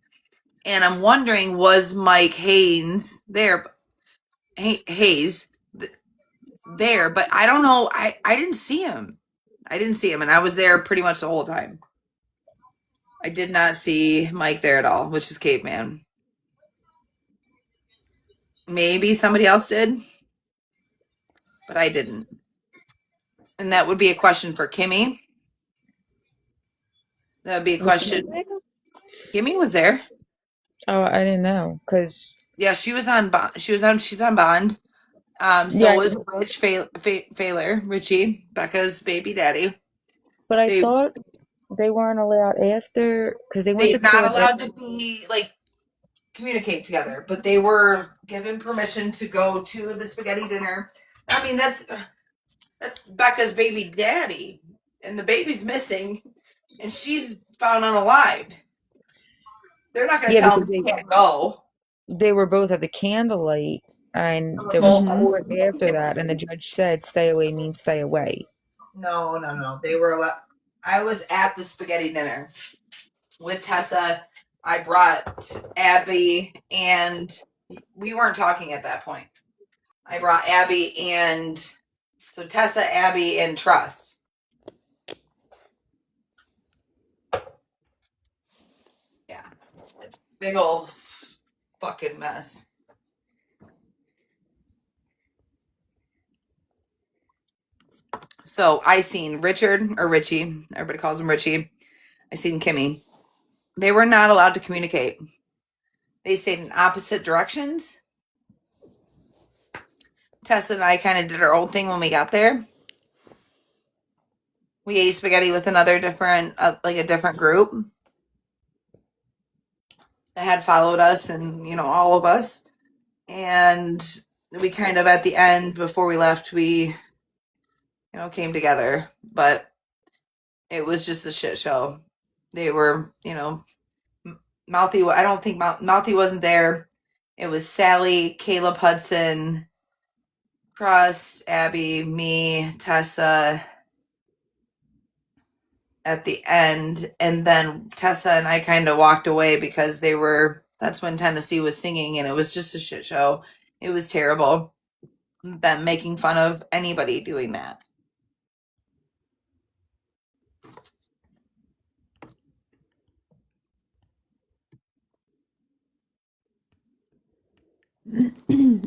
[SPEAKER 1] And I'm wondering, was Mike Haynes there? Hayes there, but I don't know. I didn't see him. I didn't see him, and I was there pretty much the whole time. I did not see Mike there at all, which is caveman. Maybe somebody else did, but I didn't. And that would be a question for Kimmy. That would be a question. Kimmy was there.
[SPEAKER 7] Oh, I didn't know, because
[SPEAKER 1] Yeah, she was on. She's on bond. So
[SPEAKER 7] yeah,
[SPEAKER 1] was Rich Failer, Richie, Becca's baby daddy.
[SPEAKER 7] but I thought they weren't allowed after, because they went
[SPEAKER 1] They're
[SPEAKER 7] to
[SPEAKER 1] not
[SPEAKER 7] court.
[SPEAKER 1] allowed to be like communicate together, but they were given permission to go to the spaghetti dinner. I mean, that's Becca's baby daddy, and the baby's missing, and she's found unalived. They're not going to
[SPEAKER 7] Yeah,
[SPEAKER 1] tell
[SPEAKER 7] because
[SPEAKER 1] them they can't go.
[SPEAKER 7] they were both at the candlelight, and
[SPEAKER 1] They were
[SPEAKER 7] there was
[SPEAKER 1] both.
[SPEAKER 7] court after that, and the judge said, "Stay away means stay away."
[SPEAKER 1] No. They were allowed. I was at the spaghetti dinner with Tessa. I brought Abby, and we weren't talking at that point. I brought Abby and so Tessa, Abby, and Trust. Yeah. Big old fucking mess. So I seen Richard or Richie, everybody calls him Richie. I seen Kimmy. They were not allowed to communicate. They stayed in opposite directions. Tessa and I kind of did our own thing when we got there. We ate spaghetti with another different, like a different group that had followed us, and all of us. And we kind of at the end before we left, we came together, but it was just a shit show. They were, Mouthy. I don't think Mouthy wasn't there. It was Sally, Caleb Hudson, Crust, Abby, me, Tessa at the end, and then Tessa and I kind of walked away because that's when Tennessee was singing, and it was just a shit show. It was terrible. Them making fun of anybody doing that.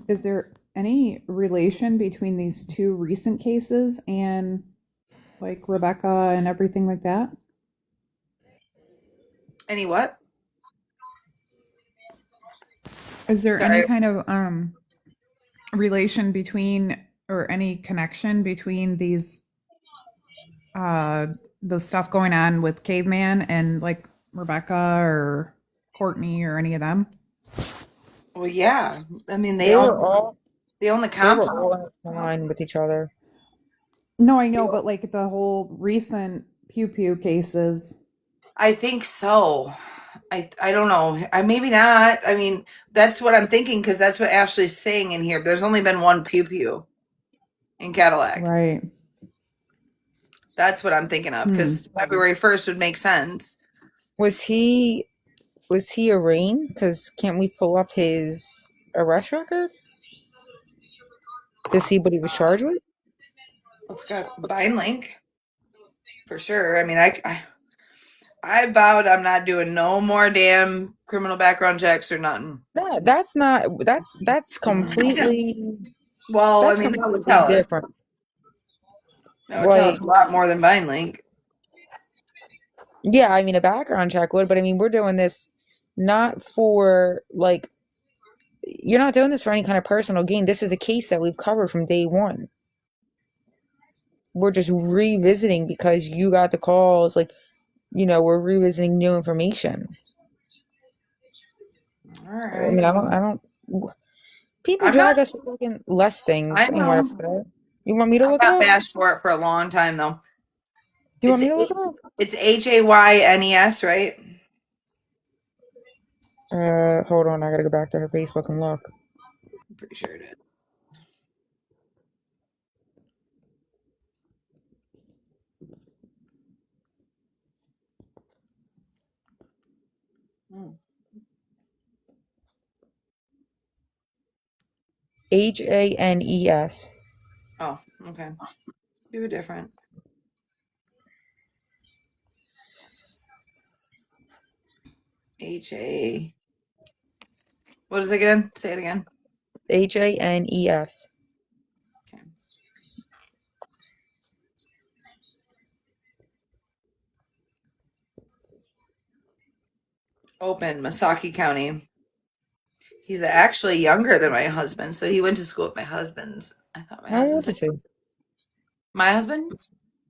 [SPEAKER 11] Is there any relation between these two recent cases and like Rebecca and everything like that?
[SPEAKER 1] Any what?
[SPEAKER 11] Is there any
[SPEAKER 1] Sorry.
[SPEAKER 11] kind of relation between or any connection between these the stuff going on with Caveman and like Rebecca or Courtney or any of them?
[SPEAKER 1] Well, yeah. I mean,
[SPEAKER 7] They were
[SPEAKER 1] they own the
[SPEAKER 7] all
[SPEAKER 1] compound.
[SPEAKER 7] in line with each other.
[SPEAKER 11] No, I know, but like the whole recent Pew Pew cases.
[SPEAKER 1] I think so. I don't know. Maybe not. I mean, that's what I'm thinking because that's what Ashley's saying in here. There's only been one Pew Pew in Cadillac.
[SPEAKER 11] Right.
[SPEAKER 1] That's what I'm thinking of because February 1st would make sense.
[SPEAKER 7] Was he arraigned? Because can't we pull up his arrest record to see what he was charged with?
[SPEAKER 1] Let's go Vine link for sure. I mean, I vowed I'm not doing no more damn criminal background checks or nothing.
[SPEAKER 7] No, that's not that's completely.
[SPEAKER 1] Well,
[SPEAKER 7] That's
[SPEAKER 1] I mean, that would
[SPEAKER 7] completely
[SPEAKER 1] tell us.
[SPEAKER 7] different.
[SPEAKER 1] That would tell us
[SPEAKER 7] Like,
[SPEAKER 1] a lot more than Vine link.
[SPEAKER 7] yeah, I mean, a background check would, but I mean, we're doing this not for like, you're not doing this for any kind of personal gain. This is a case that we've covered from day one. We're just revisiting because you got the calls. Like, we're revisiting new information.
[SPEAKER 1] All right.
[SPEAKER 7] I mean, I don't. People drag us for fucking less things.
[SPEAKER 1] I
[SPEAKER 7] Ain't what
[SPEAKER 1] know.
[SPEAKER 7] upset. You want me to
[SPEAKER 1] I
[SPEAKER 7] look it
[SPEAKER 1] got
[SPEAKER 7] up?
[SPEAKER 1] bashed for it for a long time though.
[SPEAKER 7] Do you want me to look it up?
[SPEAKER 1] It's Haynes, right?
[SPEAKER 7] Hold on. I gotta go back to her Facebook and look.
[SPEAKER 1] I'm pretty sure it is.
[SPEAKER 7] Hanes.
[SPEAKER 1] Oh, okay. Do it different. HA. What is it again? Say it again.
[SPEAKER 7] Hanes.
[SPEAKER 1] Okay. Open, Masaki County. He's actually younger than my husband, so he went to school with my husband's. I thought my
[SPEAKER 7] How old
[SPEAKER 1] husband's like
[SPEAKER 7] is he?
[SPEAKER 1] my husband.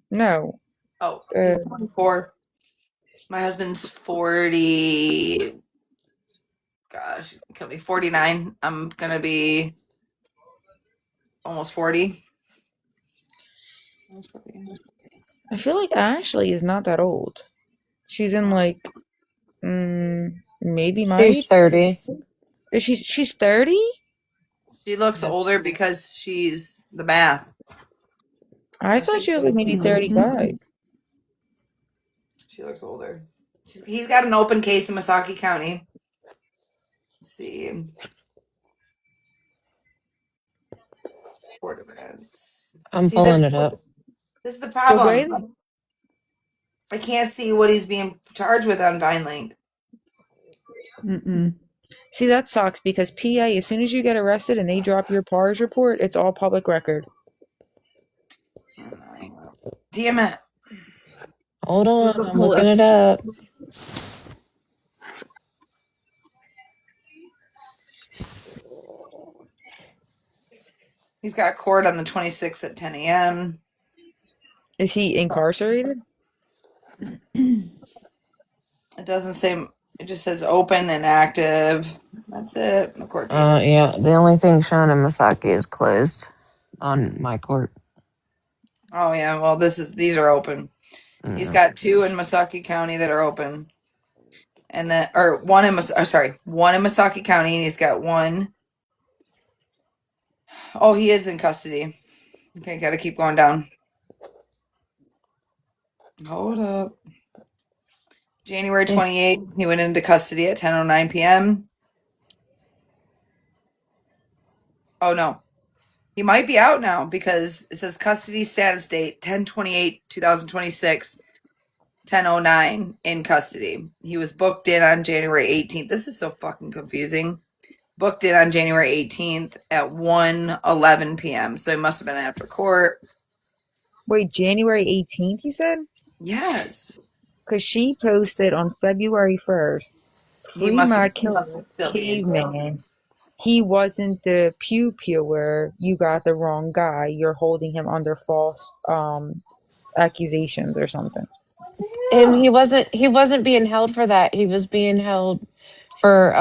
[SPEAKER 7] No.
[SPEAKER 1] Oh, he's 24. My husband's 40. Gosh, he'll be 49. I'm gonna be almost 40. Almost 40.
[SPEAKER 7] I feel like Ashley is not that old. She's in like maybe my
[SPEAKER 5] She's
[SPEAKER 7] age.
[SPEAKER 5] 30.
[SPEAKER 7] Is she's 30?
[SPEAKER 1] She looks
[SPEAKER 5] Yes.
[SPEAKER 1] older because she's the math.
[SPEAKER 7] I thought she was like maybe 35.
[SPEAKER 1] She looks older. He's got an open case in Masaki County. Let's see. Court events.
[SPEAKER 5] I'm
[SPEAKER 1] See this.
[SPEAKER 5] pulling it up.
[SPEAKER 1] This is the
[SPEAKER 7] The way
[SPEAKER 1] problem. I can't see what he's being charged with on VineLink.
[SPEAKER 7] See, that sucks because PA, as soon as you get arrested and they drop your PARS report, it's all public record.
[SPEAKER 1] Damn it.
[SPEAKER 5] Hold
[SPEAKER 1] Who's
[SPEAKER 5] on,
[SPEAKER 1] the
[SPEAKER 5] I'm looking it up.
[SPEAKER 1] He's got court on the 26th at 10 a.m.
[SPEAKER 7] Is he incarcerated?
[SPEAKER 1] It doesn't say, it just says open and active. That's it. The court date.
[SPEAKER 5] Yeah, the only thing shown in Masaki is closed on my court.
[SPEAKER 1] Oh yeah, well these are open. He's got 2 in Masaki County that are open. And then one in Masaki County, and he's got 1. Oh, he is in custody. Okay, gotta keep going down. Hold up. January 28th, he went into custody at 10:09 p.m. Oh no. He might be out now because it says custody status date 10/28/2026, 10:09 in custody. He was booked in on January 18th. This is so fucking confusing. Booked in on January 18th at 1:11 p.m. So he must have been after court.
[SPEAKER 7] Wait, January 18th, you said?
[SPEAKER 1] Yes.
[SPEAKER 7] Because she posted on February 1st,
[SPEAKER 1] He
[SPEAKER 7] free
[SPEAKER 1] must
[SPEAKER 7] my
[SPEAKER 1] still be in jail.
[SPEAKER 7] caveman. He wasn't the pew pewer. You got the wrong guy. You're holding him under false accusations or something.
[SPEAKER 5] And he wasn't being held for that. He was being held for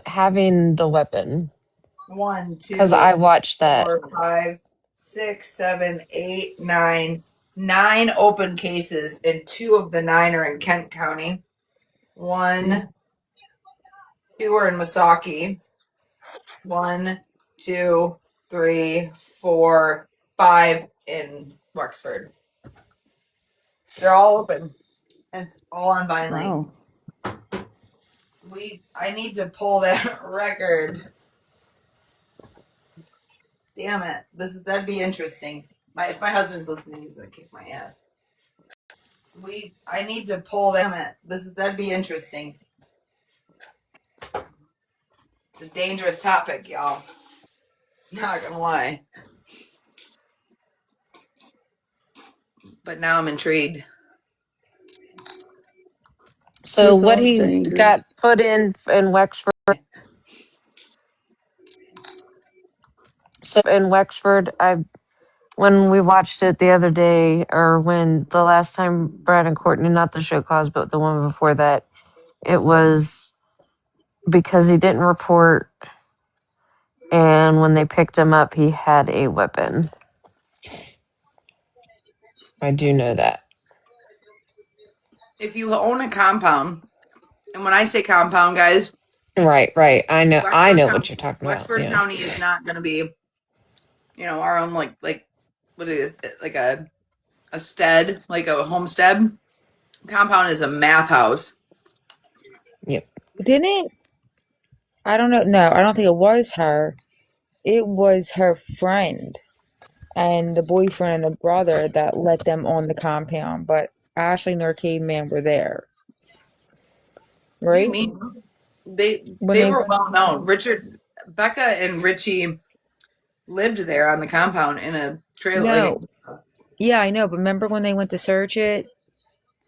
[SPEAKER 5] having the weapon.
[SPEAKER 1] 1,
[SPEAKER 5] Because
[SPEAKER 1] 2,
[SPEAKER 5] I watched that.
[SPEAKER 1] 4, 5, 6, 7, 8, 9. 9 open cases, and 2 of the 9 are in Kent County. 1, 2 are in Masaki. 1, 2, 3, 4, 5 in Wexford. They're all open, and it's all on VineLink. I need to pull that record. Damn it! That'd be interesting. If my husband's listening, he's gonna kick my ass. I need to pull that. Damn it! That'd be interesting. It's a dangerous topic, y'all. Not gonna lie. But now I'm intrigued.
[SPEAKER 5] So what he got put in Wexford. So in Wexford, when we watched it the other day, or when the last time Brad and Courtney, not the show cause, but the one before that, it was because he didn't report, and when they picked him up, he had a weapon. I do know that.
[SPEAKER 1] If you own a compound, and when I say compound, guys,
[SPEAKER 5] Right. I know what you're talking about.
[SPEAKER 1] Wexford
[SPEAKER 5] Yeah.
[SPEAKER 1] County is not going to be, our own like what is it, like a stead, like a homestead. Compound is a math house.
[SPEAKER 5] Yep.
[SPEAKER 7] Didn't I don't know. No, I don't think it was her. It was her friend and the boyfriend and the brother that let them on the compound, but Ashley and her caveman were there,
[SPEAKER 1] What do you
[SPEAKER 7] right?
[SPEAKER 1] mean? They
[SPEAKER 7] When
[SPEAKER 1] they
[SPEAKER 7] they
[SPEAKER 1] were
[SPEAKER 7] went,
[SPEAKER 1] well known. Becca and Richie lived there on the compound in a trailer.
[SPEAKER 7] no, yeah, I know, but remember when they went to search it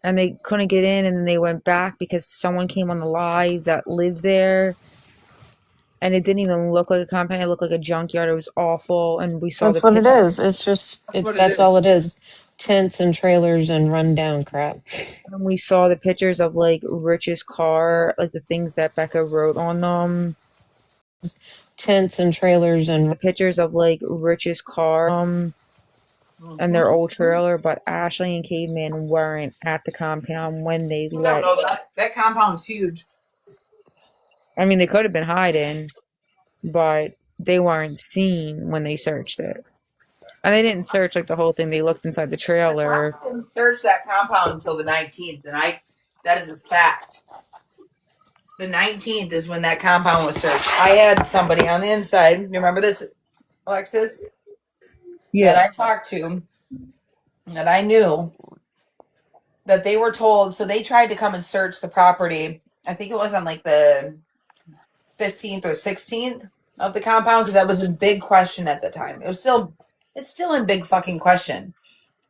[SPEAKER 7] and they couldn't get in and then they went back because someone came on the live that lived there and it didn't even look like a compound, it looked like a junkyard. It was awful, and we saw the
[SPEAKER 5] That's what it
[SPEAKER 7] picture.
[SPEAKER 5] is. It's just
[SPEAKER 1] That's what it
[SPEAKER 5] that's
[SPEAKER 1] is.
[SPEAKER 5] all it is. Tents and trailers and rundown crap.
[SPEAKER 7] And we saw the pictures of like Rich's car, like the things that Becca wrote on them.
[SPEAKER 5] Tents and trailers and
[SPEAKER 7] The pictures of like Rich's car and their old trailer, but Ashley and Caveman weren't at the compound when they
[SPEAKER 1] You don't
[SPEAKER 7] let.
[SPEAKER 1] know that. That compound's huge.
[SPEAKER 7] I mean, they could have been hiding, but they weren't seen when they searched it. And they didn't search like the whole thing. They looked inside the trailer.
[SPEAKER 1] Didn't search that compound until the 19th, and that is a fact. The 19th is when that compound was searched. I had somebody on the inside. You remember this, Alexis? That
[SPEAKER 7] Yeah.
[SPEAKER 1] I talked to, that I knew that they were told. So they tried to come and search the property. I think it was on like the 15th or 16th of the compound because that was a big question at the time. It's still in big fucking question.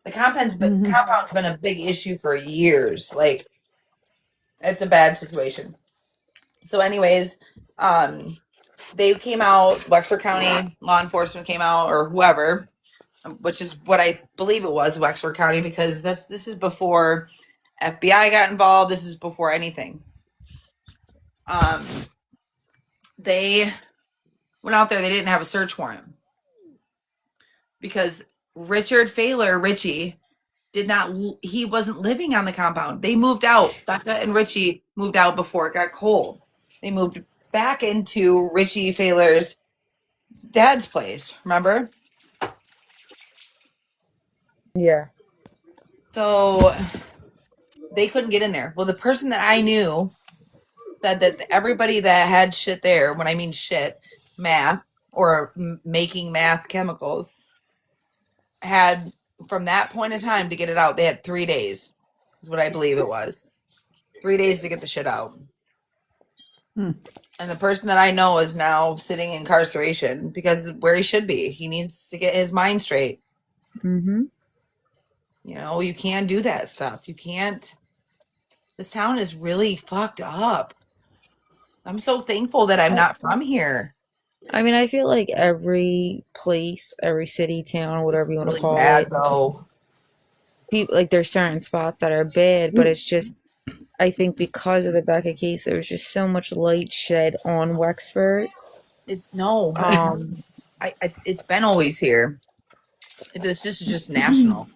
[SPEAKER 1] The compound's been a big issue for years. Like it's a bad situation. So, anyways, they came out. Wexford County law enforcement came out, or whoever, which is what I believe it was, Wexford County, because this is before FBI got involved. This is before anything. Um, they went out there. They didn't have a search warrant because Richie did not. He wasn't living on the compound. They moved out. Becca and Richie moved out before it got cold. They moved back into Richie Failer's dad's place. Remember?
[SPEAKER 7] Yeah.
[SPEAKER 1] So they couldn't get in there. Well, the person that I knew said that everybody that had shit there, when I mean shit, math or making math chemicals, had from that point in time to get it out, they had 3 days, is what I believe it was. 3 days to get the shit out. And the person that I know is now sitting in incarceration because where he should be. He needs to get his mind straight.
[SPEAKER 7] Mm-hmm.
[SPEAKER 1] You know, you can't do that stuff. You can't. This town is really fucked up. I'm so thankful that I'm not from here.
[SPEAKER 7] I mean, I feel like every place, every city, town, whatever you want to
[SPEAKER 1] Really
[SPEAKER 7] call
[SPEAKER 1] bad
[SPEAKER 7] it,
[SPEAKER 1] though.
[SPEAKER 7] people like there's certain spots that are bad, but it's just I think because of the Becca case, there was just so much light shed on Wexford.
[SPEAKER 1] It's no. It's been always here. This is just national.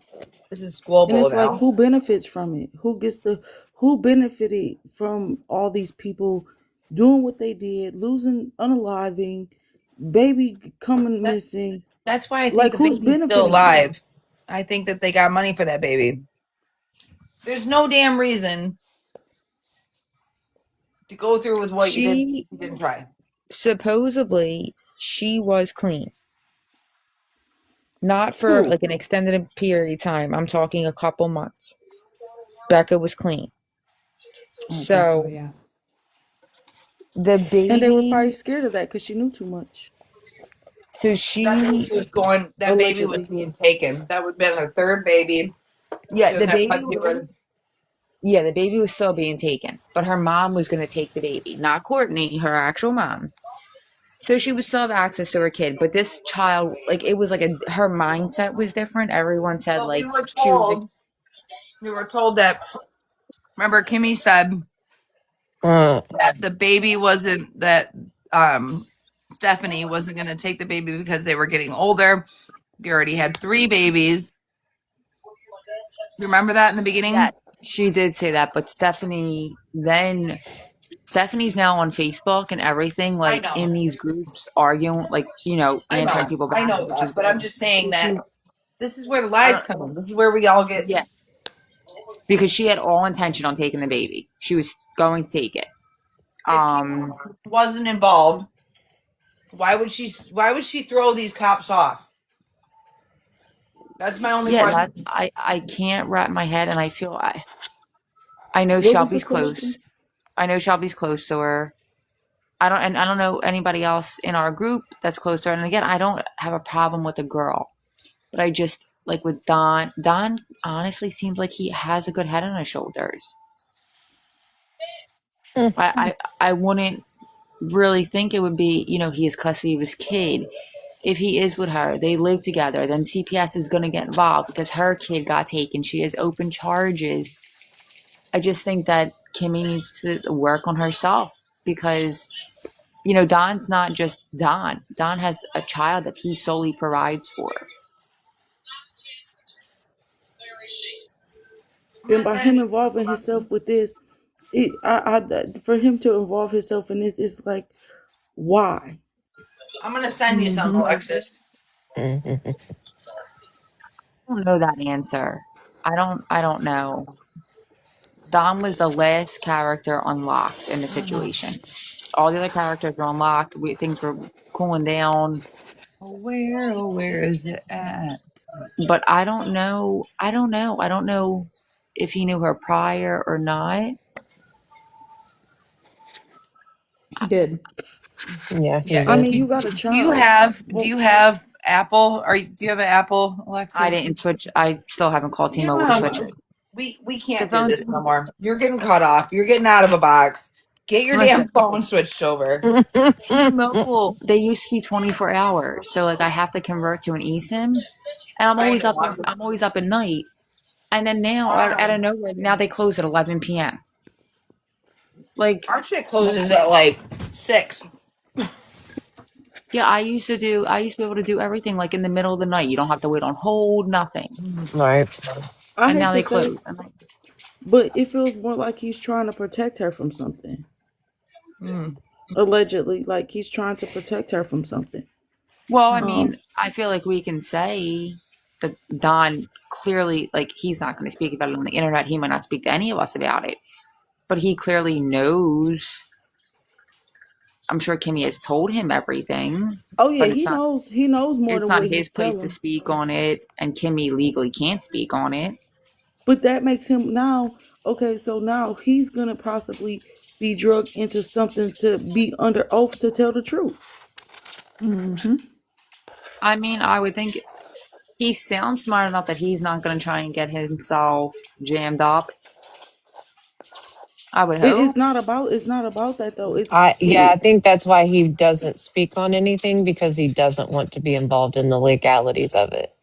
[SPEAKER 1] This is
[SPEAKER 13] And
[SPEAKER 1] global
[SPEAKER 13] it's like,
[SPEAKER 1] now.
[SPEAKER 13] who benefits from it? Who benefited from all these people doing what they did, losing, unaliving, baby coming missing?
[SPEAKER 1] That's why I think
[SPEAKER 13] Like,
[SPEAKER 1] the
[SPEAKER 13] who's
[SPEAKER 1] baby's still
[SPEAKER 13] benefiting from this?
[SPEAKER 1] alive. I think that they got money for that baby. There's no damn reason to go through with what you did.
[SPEAKER 7] She
[SPEAKER 1] You didn't try.
[SPEAKER 7] supposedly she was clean. Not for
[SPEAKER 13] Who?
[SPEAKER 7] like an extended period of time. I'm talking a couple months. Becca was clean.
[SPEAKER 11] Oh, Becca,
[SPEAKER 7] So
[SPEAKER 11] yeah.
[SPEAKER 7] the
[SPEAKER 13] And they were probably
[SPEAKER 7] baby,
[SPEAKER 13] scared of that because she knew too much.
[SPEAKER 7] so
[SPEAKER 1] That baby
[SPEAKER 7] she,
[SPEAKER 1] was going. That baby was
[SPEAKER 13] Allegedly.
[SPEAKER 1] being taken. That would have been her third baby.
[SPEAKER 7] yeah,
[SPEAKER 1] She was
[SPEAKER 7] the
[SPEAKER 1] that
[SPEAKER 7] baby
[SPEAKER 1] pussy
[SPEAKER 7] was,
[SPEAKER 1] was.
[SPEAKER 7] yeah, the baby was still being taken, but her mom was going to take the baby, not Courtney, her actual mom. So she would still have access to her kid, but this child, like it was like her mindset was different. Everyone said
[SPEAKER 1] Well,
[SPEAKER 7] like she was a
[SPEAKER 1] we were told that. Remember, Kimmy said that the baby wasn't that. Stephanie wasn't going to take the baby because they were getting older. They already had 3 babies. You remember that in the beginning?
[SPEAKER 7] yeah, she did say that, but Stephanie's now on Facebook and everything,
[SPEAKER 1] I
[SPEAKER 7] like in
[SPEAKER 1] know.
[SPEAKER 7] these groups, arguing, like, answering people
[SPEAKER 1] I
[SPEAKER 7] back,
[SPEAKER 1] know
[SPEAKER 7] which is
[SPEAKER 1] that. But I'm
[SPEAKER 7] good.
[SPEAKER 1] just saying
[SPEAKER 7] So
[SPEAKER 1] that
[SPEAKER 7] she,
[SPEAKER 1] this is where the
[SPEAKER 7] I
[SPEAKER 1] lies
[SPEAKER 7] don't,
[SPEAKER 1] come in. This is where we all get.
[SPEAKER 7] yeah, because she had all intention on taking the baby. She was going to take it.
[SPEAKER 1] If Kim wasn't involved, Why would she throw these cops off? That's my only
[SPEAKER 7] Yeah,
[SPEAKER 1] question.
[SPEAKER 7] that I can't wrap my head, and I feel I know
[SPEAKER 13] What was the
[SPEAKER 7] Shelby's close.
[SPEAKER 13] question?
[SPEAKER 7] I know Shelby's close to her. I don't know anybody else in our group that's close to her. And again, I don't have a problem with the girl, but I just like with Don. Don honestly seems like he has a good head on his shoulders. I wouldn't really think it would be, he has custody of his kid. If he is with her, they live together, then CPS is going to get involved because her kid got taken. She has open charges. I just think that Kimmy needs to work on herself because, Don's not just Don. Don has a child that he solely provides for.
[SPEAKER 1] I'm
[SPEAKER 13] And
[SPEAKER 1] gonna
[SPEAKER 13] by
[SPEAKER 1] send
[SPEAKER 13] him
[SPEAKER 1] you.
[SPEAKER 13] involving himself with this, for him to involve himself in this is like, why?
[SPEAKER 1] I'm gonna send you some,
[SPEAKER 2] Mm-hmm.
[SPEAKER 1] Alexis.
[SPEAKER 7] I don't know that answer. I don't know. Don was the last character unlocked in the situation. All the other characters were unlocked. Things were cooling down.
[SPEAKER 1] Where is it at?
[SPEAKER 7] But I don't know. I don't know. I don't know if he knew her prior or not.
[SPEAKER 15] He did.
[SPEAKER 5] Yeah, he
[SPEAKER 1] Yeah.
[SPEAKER 13] I
[SPEAKER 5] did.
[SPEAKER 13] mean, you got a
[SPEAKER 1] Do you
[SPEAKER 13] child.
[SPEAKER 1] have Do
[SPEAKER 13] Well,
[SPEAKER 1] you have Apple? Or do you have an Apple,
[SPEAKER 7] I
[SPEAKER 1] Alexis?
[SPEAKER 7] didn't switch. I still haven't called T-Mobile to
[SPEAKER 1] Yeah.
[SPEAKER 7] switch it.
[SPEAKER 1] We
[SPEAKER 7] The
[SPEAKER 1] can't do
[SPEAKER 7] phone's
[SPEAKER 1] this no more. You're getting cut off. You're getting out of a box. Get your
[SPEAKER 7] listen.
[SPEAKER 1] damn phone switched over.
[SPEAKER 7] T-Mobile, they used to be 24 hours, so like I have to convert to an eSIM, and I'm
[SPEAKER 1] I
[SPEAKER 7] always up.
[SPEAKER 1] know.
[SPEAKER 7] I'm always up at night, and then now out of nowhere, now they close at 11 p.m. Like,
[SPEAKER 1] Our shit closes at like 6.
[SPEAKER 7] yeah, I used to be able to do everything like in the middle of the night. You don't have to wait on hold, nothing.
[SPEAKER 5] Right.
[SPEAKER 13] I
[SPEAKER 7] And
[SPEAKER 13] hate
[SPEAKER 7] now
[SPEAKER 13] to
[SPEAKER 7] they
[SPEAKER 13] say,
[SPEAKER 7] close. I'm like,
[SPEAKER 13] but it feels more like he's trying to protect her from something.
[SPEAKER 1] Mm.
[SPEAKER 13] Allegedly, like he's trying to protect her from something.
[SPEAKER 7] well, I
[SPEAKER 13] Um,
[SPEAKER 7] mean, I feel like we can say that Don clearly, like, he's not going to speak about it on the internet. He might not speak to any of us about it, but he clearly knows. I'm sure Kimmy has told him everything,
[SPEAKER 13] oh yeah,
[SPEAKER 7] but
[SPEAKER 13] he knows. He knows more
[SPEAKER 7] it's
[SPEAKER 13] than
[SPEAKER 7] not
[SPEAKER 13] what
[SPEAKER 7] his
[SPEAKER 13] he's
[SPEAKER 7] place to
[SPEAKER 13] telling.
[SPEAKER 7] speak on it, and Kimmy legally can't speak on it.
[SPEAKER 13] But that makes him now okay. So now he's gonna possibly be drugged into something to be under oath to tell the truth.
[SPEAKER 15] Mm-hmm.
[SPEAKER 7] I mean, I would think he sounds smart enough that he's not going to try and get himself jammed up. I would
[SPEAKER 13] It's
[SPEAKER 7] hope.
[SPEAKER 13] not about. It's not about that though.
[SPEAKER 5] I think that's why he doesn't speak on anything because he doesn't want to be involved in the legalities of it.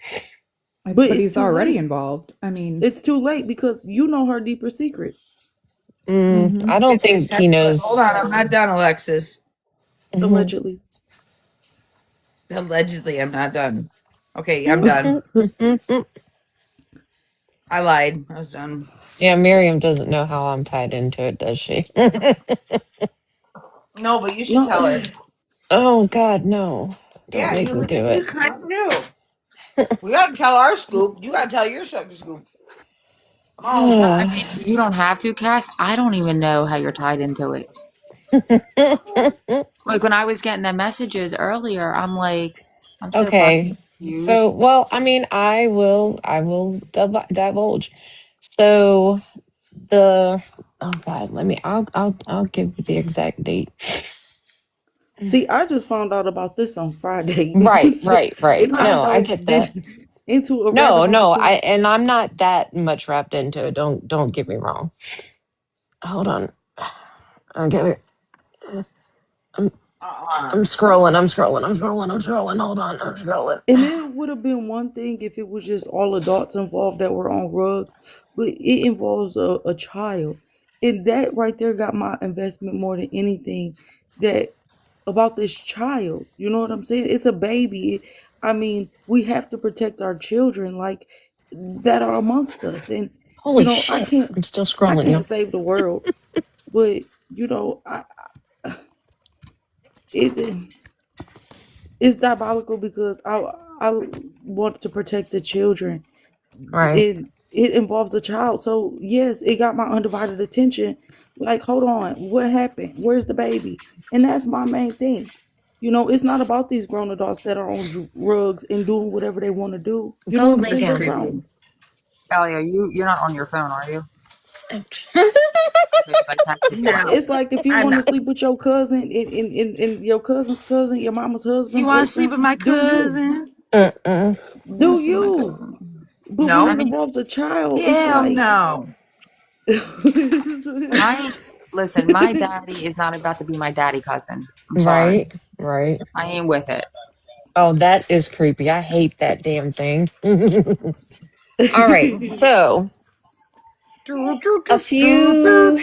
[SPEAKER 13] But
[SPEAKER 15] But
[SPEAKER 13] it's
[SPEAKER 15] he's
[SPEAKER 13] too
[SPEAKER 15] already
[SPEAKER 13] late.
[SPEAKER 15] involved. I mean,
[SPEAKER 13] It's too late because you know her deeper secrets.
[SPEAKER 15] mm-hmm.
[SPEAKER 5] I don't
[SPEAKER 1] Get these
[SPEAKER 5] think he
[SPEAKER 1] Hold
[SPEAKER 5] knows.
[SPEAKER 1] on, I'm not done, Alexis.
[SPEAKER 5] Mhm.
[SPEAKER 13] Allegedly.
[SPEAKER 1] Allegedly, I'm not done. Okay, I'm done. I lied. I was done.
[SPEAKER 5] Yeah, Miriam doesn't know how I'm tied into it, does she?
[SPEAKER 1] No, but you should
[SPEAKER 13] No,
[SPEAKER 1] tell her.
[SPEAKER 5] Oh God, no! Don't
[SPEAKER 1] Yeah,
[SPEAKER 5] make me do
[SPEAKER 1] you
[SPEAKER 5] it.
[SPEAKER 1] kind of do. We gotta tell our scoop. You gotta tell your sucker scoop. Come on.
[SPEAKER 7] I mean, you don't have to, Cass. I don't even know how you're tied into it. Like when I was getting the messages earlier, I'm like, I'm so fucking
[SPEAKER 5] Okay, so
[SPEAKER 7] confused.
[SPEAKER 5] well, I mean, I will divulge. So the oh God, I'll give you the exact date.
[SPEAKER 13] see, I just found out about this on Friday,
[SPEAKER 5] Right,
[SPEAKER 13] so,
[SPEAKER 5] right, right.
[SPEAKER 13] and I
[SPEAKER 5] No, I
[SPEAKER 13] dove
[SPEAKER 5] get that.
[SPEAKER 13] into a rabbit
[SPEAKER 5] No,
[SPEAKER 13] hole
[SPEAKER 5] no,
[SPEAKER 13] because
[SPEAKER 5] and I'm not that much wrapped into it. Don't get me wrong. Hold on. I get it. I'm I'm scrolling. I'm scrolling. I'm scrolling. I'm scrolling. Hold on. I'm scrolling.
[SPEAKER 13] and it would have been one thing if it was just all adults involved that were on rugs, but it involves a child. And that right there got my investment more than anything that about this child. You know what I'm saying? It's a baby. I mean, we have to protect our children like that are amongst us. And
[SPEAKER 5] Holy
[SPEAKER 13] I
[SPEAKER 5] shit!
[SPEAKER 13] can't
[SPEAKER 5] I'm still scrolling, you.
[SPEAKER 13] save the world, but it it's diabolical because I want to protect the children.
[SPEAKER 5] Right.
[SPEAKER 13] It involves a child, so yes, it got my undivided attention. Like, hold on, what happened? Where's the baby? And that's my main thing. You know, it's not about these grown adults that are on drugs and doing whatever they want to do. You
[SPEAKER 5] Go
[SPEAKER 13] know what I'm
[SPEAKER 5] lay
[SPEAKER 13] saying?
[SPEAKER 1] This is
[SPEAKER 13] Just
[SPEAKER 5] down.
[SPEAKER 1] creepy.
[SPEAKER 13] don't.
[SPEAKER 7] Alia, you're not on your phone, are you?
[SPEAKER 5] Ouch.
[SPEAKER 7] Because I texted you.
[SPEAKER 1] No,
[SPEAKER 13] It's like if you
[SPEAKER 1] I'm
[SPEAKER 13] want to
[SPEAKER 1] not.
[SPEAKER 13] sleep with your cousin and your cousin's cousin, your mama's
[SPEAKER 1] You
[SPEAKER 13] husband,
[SPEAKER 1] want to sleep
[SPEAKER 13] boyfriend,
[SPEAKER 1] with my
[SPEAKER 13] do you?
[SPEAKER 1] cousin?
[SPEAKER 5] Mm-mm.
[SPEAKER 1] You want to
[SPEAKER 13] Do
[SPEAKER 1] sleep with my
[SPEAKER 13] you?
[SPEAKER 1] cousin?
[SPEAKER 13] But when
[SPEAKER 1] No.
[SPEAKER 7] I
[SPEAKER 13] it
[SPEAKER 7] mean,
[SPEAKER 13] involves a child, it's
[SPEAKER 1] Hell
[SPEAKER 13] like
[SPEAKER 1] no.
[SPEAKER 7] my listen, my daddy is not about to be my daddy cousin. I'm sorry.
[SPEAKER 5] Right, right.
[SPEAKER 7] I ain't with it.
[SPEAKER 5] Oh, that is creepy. I hate that damn thing. All right. So, a few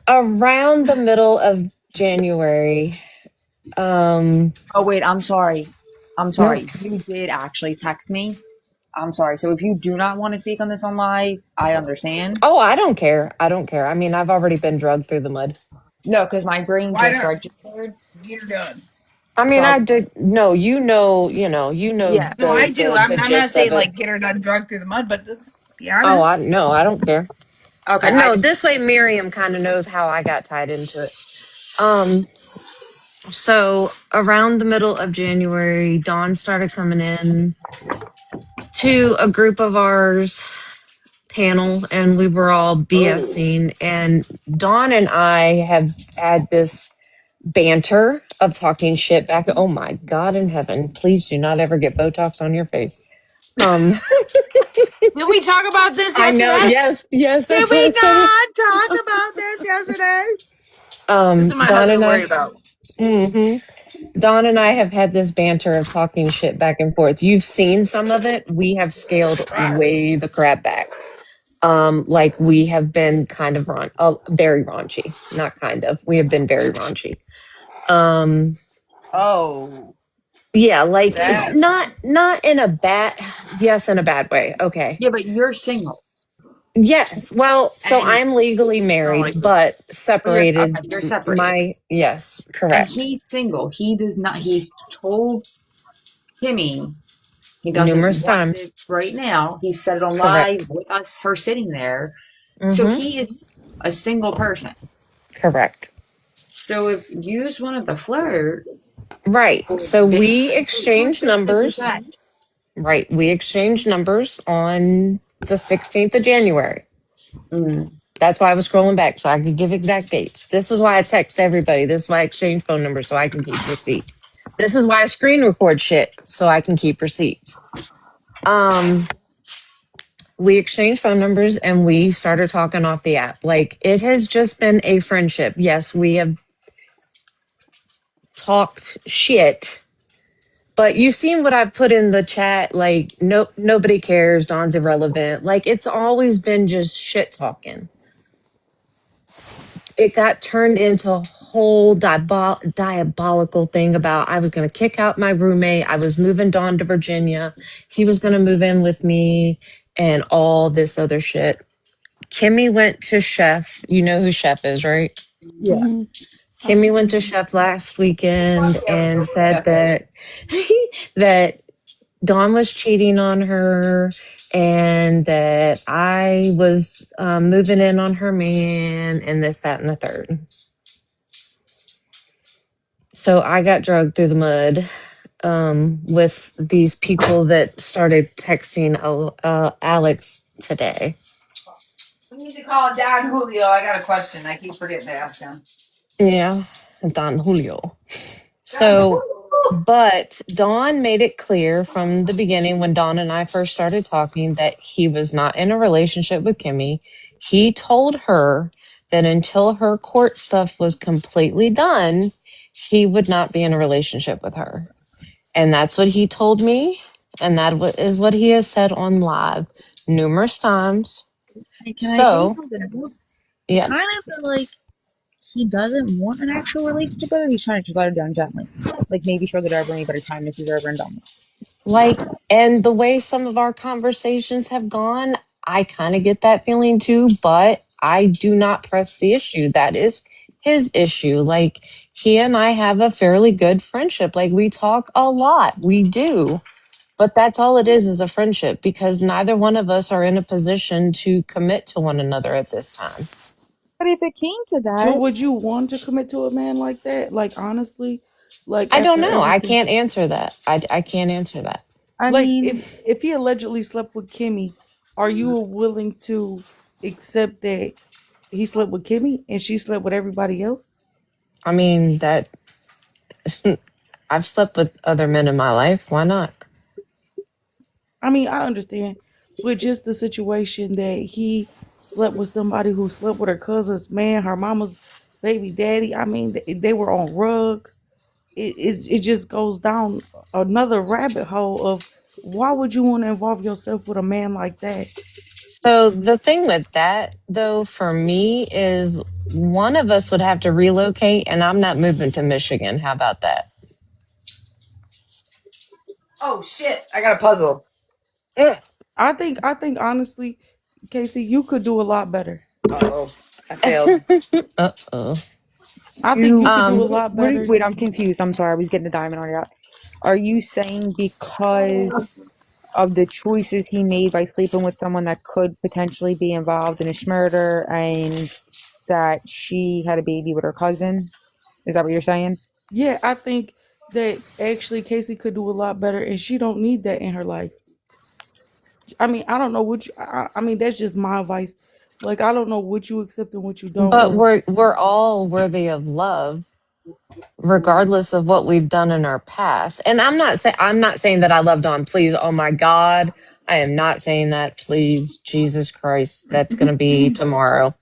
[SPEAKER 5] around the middle of January.
[SPEAKER 7] Oh wait, I'm sorry. I'm
[SPEAKER 5] No.
[SPEAKER 7] sorry. You did actually text me. I'm sorry. So if you do not want to speak on this on live, I understand.
[SPEAKER 5] Oh, I don't care. I don't care. I mean, I've already been drugged through the mud.
[SPEAKER 7] No, because my brain
[SPEAKER 1] Why
[SPEAKER 7] just
[SPEAKER 1] not?
[SPEAKER 7] registered.
[SPEAKER 1] Get her done.
[SPEAKER 5] I
[SPEAKER 7] So
[SPEAKER 5] mean,
[SPEAKER 7] I
[SPEAKER 5] I did. No, you know
[SPEAKER 7] yeah.
[SPEAKER 1] No, I do.
[SPEAKER 5] the
[SPEAKER 1] I'm not
[SPEAKER 5] gist of
[SPEAKER 1] saying
[SPEAKER 5] it.
[SPEAKER 1] like get her done drug through the mud, but be
[SPEAKER 5] Oh,
[SPEAKER 1] honest.
[SPEAKER 5] I don't care.
[SPEAKER 7] Okay, I
[SPEAKER 5] No,
[SPEAKER 7] just
[SPEAKER 5] this way Miriam kind of knows how I got tied into it. Um, so around the middle of January, Dawn started coming in to a group of ours panel, and we were all
[SPEAKER 7] oh
[SPEAKER 5] BSing. And Dawn and I have had this banter of talking shit back. Oh my God in heaven! Please do not ever get Botox on your face. Um,
[SPEAKER 1] Did we talk about this
[SPEAKER 5] I know.
[SPEAKER 1] yesterday?
[SPEAKER 5] Yes, yes,
[SPEAKER 1] Did
[SPEAKER 5] that's what
[SPEAKER 1] we
[SPEAKER 5] I said.
[SPEAKER 1] not talk about this yesterday? This is my
[SPEAKER 5] Dawn and
[SPEAKER 1] husband worried
[SPEAKER 5] I.
[SPEAKER 1] about.
[SPEAKER 5] hmm Dawn and I have had this banter of talking shit back and forth. You've seen some of it. We have scaled way the crap back. Like we have been kind of very raunchy. Not kind of. We have been very raunchy. Um,
[SPEAKER 1] Oh,
[SPEAKER 5] yeah, like
[SPEAKER 1] that's
[SPEAKER 5] not in a bad. Yes, in a bad way. Okay.
[SPEAKER 7] yeah, but you're single
[SPEAKER 5] Yes. Well, so
[SPEAKER 7] and
[SPEAKER 5] I'm legally
[SPEAKER 1] I don't
[SPEAKER 5] married,
[SPEAKER 1] like this.
[SPEAKER 5] but
[SPEAKER 7] but you're
[SPEAKER 5] separated.
[SPEAKER 7] okay. You're separated,
[SPEAKER 5] My yes,
[SPEAKER 7] and
[SPEAKER 5] correct.
[SPEAKER 7] he's single. He does not. He's told Kimmy he doesn't
[SPEAKER 5] Numerous
[SPEAKER 7] want
[SPEAKER 5] times.
[SPEAKER 7] it right now. He said it on live
[SPEAKER 5] Correct.
[SPEAKER 7] with us, her sitting there. So
[SPEAKER 5] Mm-hmm.
[SPEAKER 7] he is a single person.
[SPEAKER 5] Correct.
[SPEAKER 7] So if you just wanted to flirt,
[SPEAKER 5] Right.
[SPEAKER 7] or
[SPEAKER 5] So
[SPEAKER 7] date,
[SPEAKER 5] we
[SPEAKER 7] we're
[SPEAKER 5] exchanged
[SPEAKER 7] good to do
[SPEAKER 5] numbers.
[SPEAKER 7] that.
[SPEAKER 5] Right. We exchanged numbers on the 16th of January.
[SPEAKER 7] Mm.
[SPEAKER 5] That's why I was scrolling back so I could give exact dates. This is why I text everybody. This is why I exchange phone numbers so I can keep receipts. This is why I screen record shit so I can keep receipts. Um, we exchanged phone numbers and we started talking off the app. Like it has just been a friendship. Yes, we have talked shit. But you've seen what I've put in the chat, like nobody cares, Dawn's irrelevant. Like it's always been just shit talking. It got turned into a whole diabolical thing about I was going to kick out my roommate. I was moving Dawn to Virginia. He was going to move in with me and all this other shit. Kimmy went to Chef. You know who Chef is, right?
[SPEAKER 7] Yeah.
[SPEAKER 5] Kimmy went to Chef last weekend
[SPEAKER 1] Fuck yeah, we
[SPEAKER 5] and
[SPEAKER 1] go to
[SPEAKER 5] said
[SPEAKER 1] Cafe.
[SPEAKER 5] that that Dawn was cheating on her and that I was moving in on her man and this, that, and the third. So I got dragged through the mud with these people that started texting Alex today.
[SPEAKER 1] We need to call Don Julio. I got a question. I keep forgetting to ask him.
[SPEAKER 5] Yeah, Don Julio.
[SPEAKER 1] Don
[SPEAKER 5] So,
[SPEAKER 1] Julio.
[SPEAKER 5] but Dawn made it clear from the beginning when Dawn and I first started talking that he was not in a relationship with Kimmy. He told her that until her court stuff was completely done, he would not be in a relationship with her. And that's what he told me. And that is what he has said on live numerous times.
[SPEAKER 7] Hey, can I say
[SPEAKER 5] So,
[SPEAKER 7] something else? I
[SPEAKER 5] yeah,
[SPEAKER 7] kind of feel like he doesn't want an actual relationship with her. He's trying to just let her down gently. Like maybe she'll get over any better time if she's over and done with.
[SPEAKER 5] like, and the way some of our conversations have gone, I kind of get that feeling too, but I do not press the issue. That is his issue. Like, he and I have a fairly good friendship. Like, we talk a lot. We do. But that's all it is a friendship because neither one of us are in a position to commit to one another at this time.
[SPEAKER 7] But if it came to
[SPEAKER 13] But
[SPEAKER 7] that,
[SPEAKER 13] would you want to commit to a man like that? Like honestly, like
[SPEAKER 5] I don't
[SPEAKER 13] after
[SPEAKER 5] know. I
[SPEAKER 13] everything,
[SPEAKER 5] can't answer that. I can't answer that.
[SPEAKER 7] I
[SPEAKER 13] like
[SPEAKER 7] mean,
[SPEAKER 13] if he allegedly slept with Kimmy, are you willing to accept that he slept with Kimmy and she slept with everybody else?
[SPEAKER 5] I mean, that I've slept with other men in my life. Why not?
[SPEAKER 13] I mean, I understand, but just the situation that he slept with somebody who slept with her cousin's man, her mama's baby daddy. I mean, they were on rugs. It just goes down another rabbit hole of why would you want to involve yourself with a man like that?
[SPEAKER 5] So the thing with that, though, for me is one of us would have to relocate, and I'm not moving to Michigan. How about that?
[SPEAKER 1] Oh shit! I got a puzzle.
[SPEAKER 13] I think honestly, Casey, you could do a lot better.
[SPEAKER 1] Oh, I failed.
[SPEAKER 5] Uh oh.
[SPEAKER 13] I think
[SPEAKER 7] you,
[SPEAKER 13] you could do a
[SPEAKER 7] what,
[SPEAKER 13] lot
[SPEAKER 7] what
[SPEAKER 13] better.
[SPEAKER 7] wait, I'm confused. I'm sorry. I was getting the diamond on you. Are you saying because of the choices he made by sleeping with someone that could potentially be involved in his murder and that she had a baby with her cousin? Is that what you're saying?
[SPEAKER 13] Yeah, I think that actually Casey could do a lot better, and she don't need that in her life. I mean, I don't know what you. I mean, that's just my advice. Like, I don't know what you accept and what you don't,
[SPEAKER 5] But
[SPEAKER 13] or
[SPEAKER 5] we're all worthy of love, regardless of what we've done in our past. And I'm not saying that I loved on. Please, oh my God, I am not saying that. Please, Jesus Christ, that's going to be tomorrow.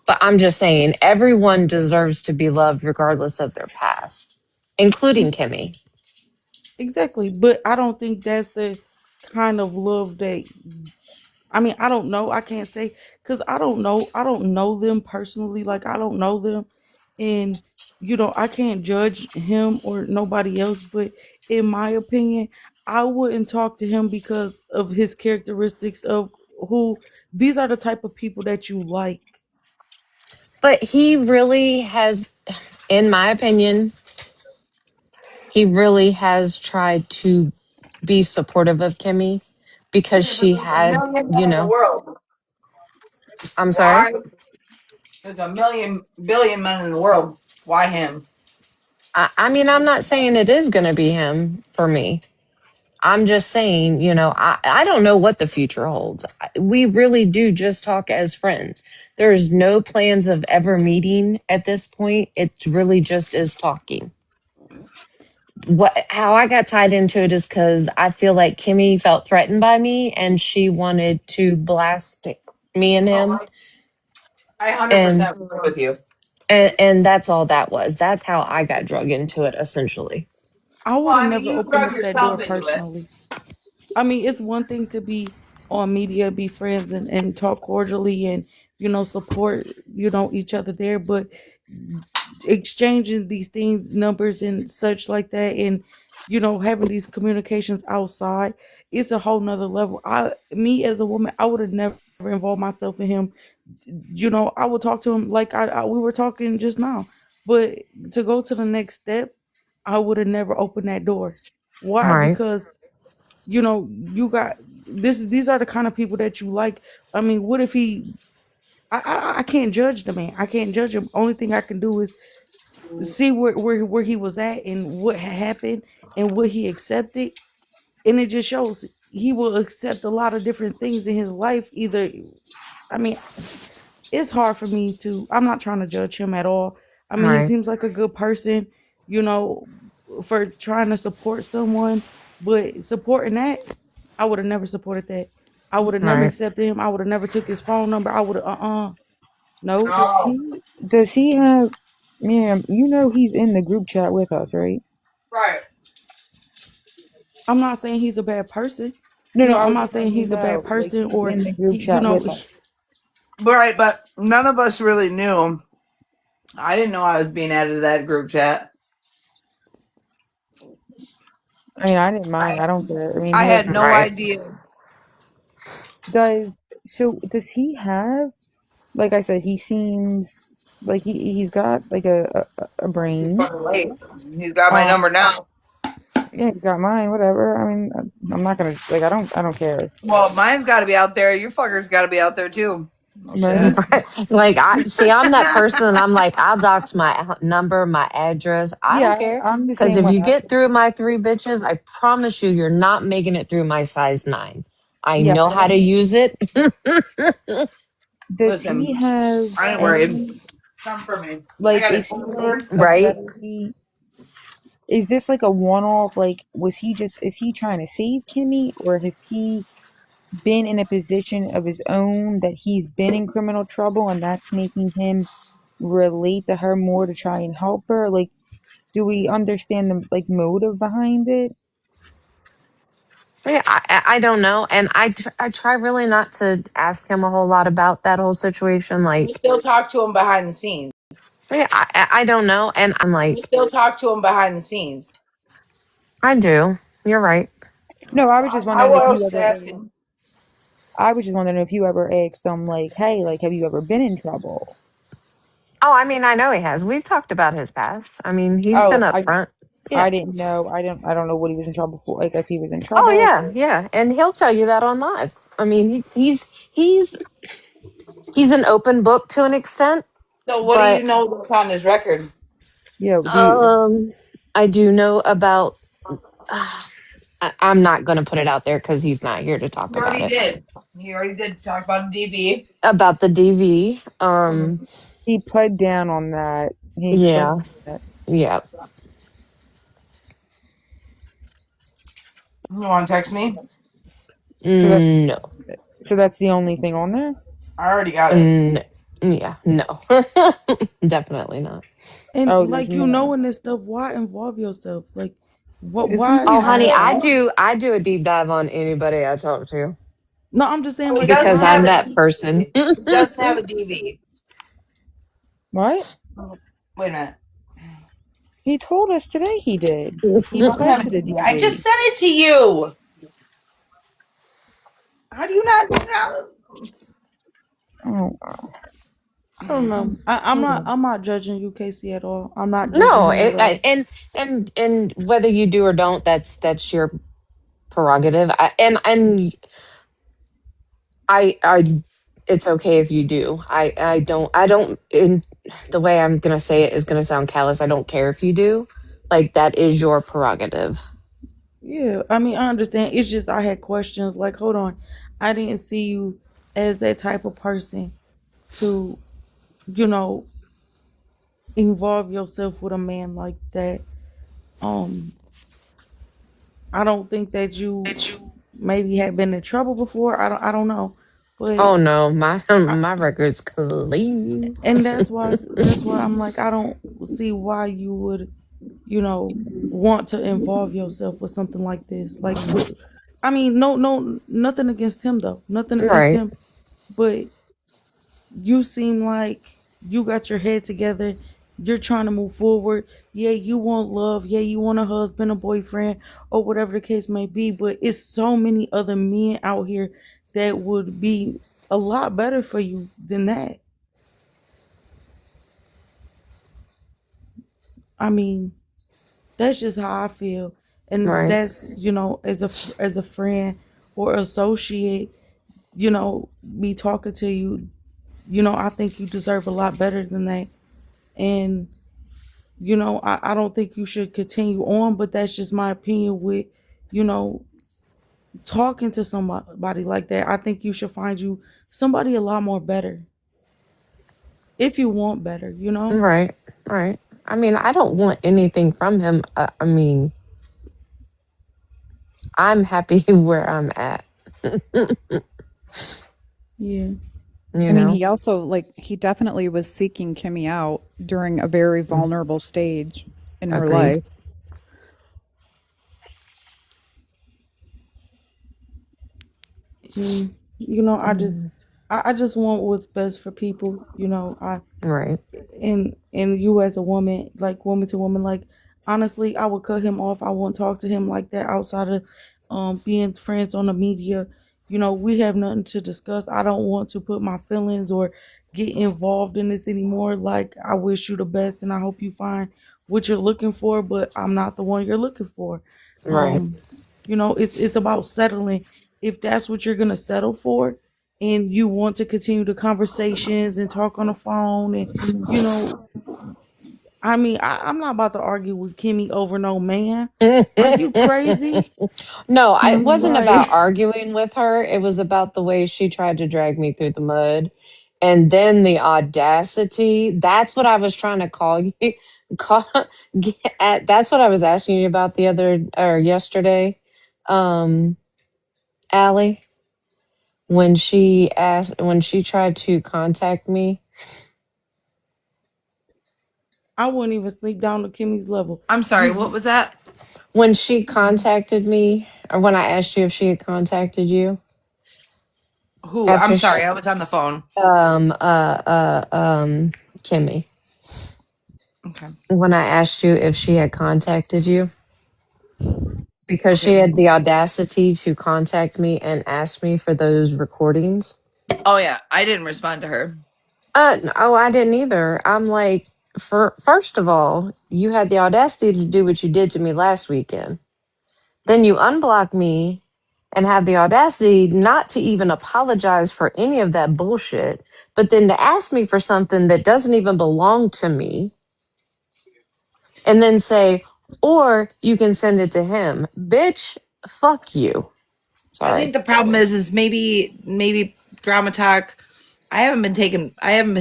[SPEAKER 5] But I'm just saying everyone deserves to be loved regardless of their past, including Kimmy.
[SPEAKER 13] exactly. But I don't think that's the kind of love that. I mean, I don't know. I can't say because I don't know. I don't know them personally. Like, I don't know them, and I can't judge him or nobody else. But in my opinion, I wouldn't talk to him because of his characteristics of who. These are the type of people that you like.
[SPEAKER 5] But he really has, in my opinion, he really has tried to be supportive of Kimmy because
[SPEAKER 1] Yeah, but
[SPEAKER 5] she
[SPEAKER 1] there's a
[SPEAKER 5] had,
[SPEAKER 1] million men in the world.
[SPEAKER 5] I'm sorry.
[SPEAKER 1] Why? There's a million billion men in the world. Why him?
[SPEAKER 5] I mean, I'm not saying it is going to be him for me. I'm just saying, I don't know what the future holds. We really do just talk as friends. There's no plans of ever meeting at this point. It's really just is talking. How I got tied into it is because I feel like Kimmy felt threatened by me and she wanted to blast me and
[SPEAKER 1] Oh,
[SPEAKER 5] him.
[SPEAKER 1] I
[SPEAKER 5] And
[SPEAKER 1] 100% agree with you.
[SPEAKER 5] and that's all that was. That's how I got drug into it essentially.
[SPEAKER 13] I
[SPEAKER 1] Well,
[SPEAKER 13] would have
[SPEAKER 1] I mean,
[SPEAKER 13] never
[SPEAKER 1] you
[SPEAKER 13] opened
[SPEAKER 1] drug
[SPEAKER 13] up that door
[SPEAKER 1] yourself into it.
[SPEAKER 13] personally. I mean, it's one thing to be on media, be friends and talk cordially and, support, each other there, but exchanging these things, numbers and such like that, and, having these communications outside, it's a whole nother level. Me as a woman, I would have never involved myself in him. I would talk to him like we were talking just now, but to go to the next step, I would have never opened that door. Why?
[SPEAKER 5] Right.
[SPEAKER 13] Because you got this. These are the kind of people that you like. I mean, what if he? I can't judge the man. I can't judge him. Only thing I can do is see where he was at and what had happened and what he accepted, and it just shows he will accept a lot of different things in his life. Either, I mean, it's hard for me to. I'm not trying to judge him at all. I mean, he
[SPEAKER 5] Right.
[SPEAKER 13] seems like a good person, you know, for trying to support someone, but supporting that, I would have never supported that. I would have never
[SPEAKER 5] Right.
[SPEAKER 13] accepted him. I would have never took his phone number. I would have no.
[SPEAKER 7] Does
[SPEAKER 1] No,
[SPEAKER 7] he have, ma'am, he's in the group chat with us, right?
[SPEAKER 1] right.
[SPEAKER 13] I'm not saying he's a bad person.
[SPEAKER 7] No, no, I
[SPEAKER 13] I'm
[SPEAKER 7] was
[SPEAKER 13] not
[SPEAKER 7] just
[SPEAKER 13] saying
[SPEAKER 7] letting you
[SPEAKER 13] he's a bad
[SPEAKER 7] know, like,
[SPEAKER 13] person
[SPEAKER 7] he's
[SPEAKER 13] or
[SPEAKER 7] in the
[SPEAKER 13] he,
[SPEAKER 7] group chat with us.
[SPEAKER 1] Right, but none of us really knew. I didn't know I was being added to that group chat.
[SPEAKER 7] I mean, I didn't mind.
[SPEAKER 1] I,
[SPEAKER 7] I don't care. I mean,
[SPEAKER 1] I
[SPEAKER 7] he has
[SPEAKER 1] had
[SPEAKER 7] the
[SPEAKER 1] no
[SPEAKER 5] Right.
[SPEAKER 1] idea.
[SPEAKER 7] does he have, like I said, he seems like he's got like a
[SPEAKER 1] He's
[SPEAKER 7] brain.
[SPEAKER 1] fucking late. He's got my
[SPEAKER 7] Um,
[SPEAKER 1] number now.
[SPEAKER 7] yeah, he's got mine, whatever. I mean, I'm not gonna, like, I don't care.
[SPEAKER 1] Well, mine's got to be out there. Your fucker's got to be out there too. Shit.
[SPEAKER 5] Like I see, I'm that person, and I'm like, I'll dox my number, my address. I don't
[SPEAKER 7] Yeah,
[SPEAKER 5] care
[SPEAKER 7] I'm the
[SPEAKER 5] because
[SPEAKER 7] same
[SPEAKER 5] if
[SPEAKER 7] way.
[SPEAKER 5] you get through my three bitches, I promise you, you're not making it through my size 9. I
[SPEAKER 7] Yeah,
[SPEAKER 5] know how to use it.
[SPEAKER 7] does he
[SPEAKER 1] Listen,
[SPEAKER 7] have
[SPEAKER 1] I ain't worried.
[SPEAKER 7] any,
[SPEAKER 1] Come for me. I
[SPEAKER 7] like,
[SPEAKER 1] got a
[SPEAKER 7] is he like
[SPEAKER 1] sword.
[SPEAKER 7] a
[SPEAKER 5] Right?
[SPEAKER 7] very, is this like a one-off? Like, is he trying to save Kimmy, or has he been in a position of his own that he's been in criminal trouble and that's making him relate to her more to try and help her? Like, do we understand the like motive behind it?
[SPEAKER 5] Yeah, I don't know, and I try really not to ask him a whole lot about that whole situation.
[SPEAKER 1] You
[SPEAKER 5] Like,
[SPEAKER 1] still talk to him behind the scenes.
[SPEAKER 5] yeah, I don't know, and I'm
[SPEAKER 1] You
[SPEAKER 5] like,
[SPEAKER 1] still talk to him behind the scenes.
[SPEAKER 5] I do. You're right.
[SPEAKER 7] No, I was just
[SPEAKER 1] I
[SPEAKER 7] wondering if you
[SPEAKER 1] was
[SPEAKER 7] ever
[SPEAKER 1] asking.
[SPEAKER 7] I was just wondering if you ever asked them like, hey, like, have you ever been in trouble?
[SPEAKER 5] Oh, I mean, I know he has. We've talked about his past. I mean, he's been
[SPEAKER 7] Oh,
[SPEAKER 5] upfront. Yeah.
[SPEAKER 7] I didn't know. I don't know what he was in trouble for. Like if he was in
[SPEAKER 5] Oh
[SPEAKER 7] trouble.
[SPEAKER 5] yeah, yeah, and he'll tell you that on live. I mean, he's an open book to an extent,
[SPEAKER 1] So what do you
[SPEAKER 5] but
[SPEAKER 1] know that's on his record?
[SPEAKER 7] Yeah,
[SPEAKER 5] I do know about. I'm not going to put it out there because he's not here to talk
[SPEAKER 1] You
[SPEAKER 5] about
[SPEAKER 1] already
[SPEAKER 5] it.
[SPEAKER 1] did. You already did talk about DV.
[SPEAKER 5] About the DV.
[SPEAKER 7] He put down on that. He
[SPEAKER 5] Yeah,
[SPEAKER 7] explained that.
[SPEAKER 5] yeah.
[SPEAKER 1] You want to text me?
[SPEAKER 7] So that
[SPEAKER 5] No,
[SPEAKER 7] so that's the only thing on there.
[SPEAKER 1] I already got it.
[SPEAKER 5] mm, yeah, no, definitely not.
[SPEAKER 13] And
[SPEAKER 7] Oh, there's
[SPEAKER 13] like
[SPEAKER 7] no.
[SPEAKER 13] knowing this stuff, why involve yourself? Like, what?
[SPEAKER 11] Isn't
[SPEAKER 13] Why?
[SPEAKER 11] he
[SPEAKER 5] Oh,
[SPEAKER 13] Why
[SPEAKER 5] honey,
[SPEAKER 13] have
[SPEAKER 5] I
[SPEAKER 13] to?
[SPEAKER 11] also?
[SPEAKER 5] do. I do a deep dive on anybody I talk to
[SPEAKER 13] No, I'm just saying.
[SPEAKER 1] Oh, he
[SPEAKER 13] Like, it's
[SPEAKER 1] doesn't
[SPEAKER 5] because
[SPEAKER 13] not.
[SPEAKER 1] have
[SPEAKER 5] I'm
[SPEAKER 1] a
[SPEAKER 5] that person.
[SPEAKER 1] DV. He doesn't have a DV.
[SPEAKER 7] What?
[SPEAKER 1] Wait a minute.
[SPEAKER 7] He told us today he did.
[SPEAKER 1] He
[SPEAKER 7] He
[SPEAKER 1] don't
[SPEAKER 7] pled
[SPEAKER 1] have a
[SPEAKER 7] to the
[SPEAKER 1] DV. I just
[SPEAKER 7] DV.
[SPEAKER 1] sent it to you. How do you not?
[SPEAKER 7] Oh,
[SPEAKER 13] I don't know. I'm not. I'm not judging you, Casey, at all. I'm not judging
[SPEAKER 5] No,
[SPEAKER 13] him at all.
[SPEAKER 5] and whether you do or don't, that's your prerogative. I it's okay if you do. I don't in the way I'm gonna say it is gonna sound callous. I don't care if you do. Like that is your prerogative.
[SPEAKER 13] Yeah, I mean, I understand. It's just I had questions. Like, hold on, I didn't see you as that type of person to, you know, involve yourself with a man like that. Um, I don't think that you maybe had been in trouble before. I don't know, but
[SPEAKER 5] Oh no, my my record's clean.
[SPEAKER 13] and that's why I'm like I don't see why you would, you know, want to involve yourself with something like this. Like with, I mean, no, nothing against him though, nothing against
[SPEAKER 5] Right,
[SPEAKER 13] him, but you seem like you got your head together. You're trying to move forward. Yeah, you want love. Yeah, you want a husband, a boyfriend, or whatever the case may be. But it's so many other men out here that would be a lot better for you than that. I mean, that's just how I feel, and
[SPEAKER 5] right,
[SPEAKER 13] that's, you know, as a friend or associate, you know, me talking to you, you know, I think you deserve a lot better than that, and you know, I don't think you should continue on, but that's just my opinion with, you know, talking to somebody like that. I think you should find you somebody a lot more better if you want better, you know?
[SPEAKER 5] right, right. I mean, I don't want anything from him. I mean, I'm happy where I'm at.
[SPEAKER 13] Yeah.
[SPEAKER 5] You
[SPEAKER 11] I mean,
[SPEAKER 5] know.
[SPEAKER 11] he also, like, he definitely was seeking Kimmy out during a very vulnerable stage in her
[SPEAKER 5] Agreed.
[SPEAKER 11] life.
[SPEAKER 13] And, you know,
[SPEAKER 5] Mm,
[SPEAKER 13] I just want what's best for people, you know. I
[SPEAKER 5] right,
[SPEAKER 13] and you as a woman, like woman to woman, like honestly, I would cut him off. I won't talk to him like that outside of being friends on the media. You know, we have nothing to discuss. I don't want to put my feelings or get involved in this anymore. Like, I wish you the best and I hope you find what you're looking for, but I'm not the one you're looking for.
[SPEAKER 5] right,
[SPEAKER 13] Um, you know, it's about settling. If that's what you're gonna settle for and you want to continue the conversations and talk on the phone, and you know, I mean, I'm not about to argue with Kimmy over no man. Are you crazy?
[SPEAKER 5] No, it wasn't
[SPEAKER 13] Like,
[SPEAKER 5] about arguing with her. It was about the way she tried to drag me through the mud. And then the audacity. That's what I was trying to call you. Call, get at, that's what I was asking you about the other or yesterday, um, Allie, when she tried to contact me.
[SPEAKER 13] I wouldn't even sleep down to Kimmy's level.
[SPEAKER 1] I'm sorry, what was that?
[SPEAKER 5] When she contacted me, or when I asked you if she had contacted you
[SPEAKER 1] Who? I'm
[SPEAKER 5] after
[SPEAKER 1] sorry, I was on the phone.
[SPEAKER 5] Kimmy.
[SPEAKER 1] Okay.
[SPEAKER 5] When I asked you if she had contacted you, because she
[SPEAKER 1] Okay.
[SPEAKER 5] had the audacity to contact me and ask me for those recordings.
[SPEAKER 1] Oh yeah, I didn't respond to her.
[SPEAKER 5] Oh, I didn't either. I'm like, first of all, you had the audacity to do what you did to me last weekend. Then you unblock me and have the audacity not to even apologize for any of that bullshit, but then to ask me for something that doesn't even belong to me and then say, or you can send it to him. Bitch, fuck you.
[SPEAKER 1] I think
[SPEAKER 5] Sorry.
[SPEAKER 1] the problem is maybe drama talk. I haven't been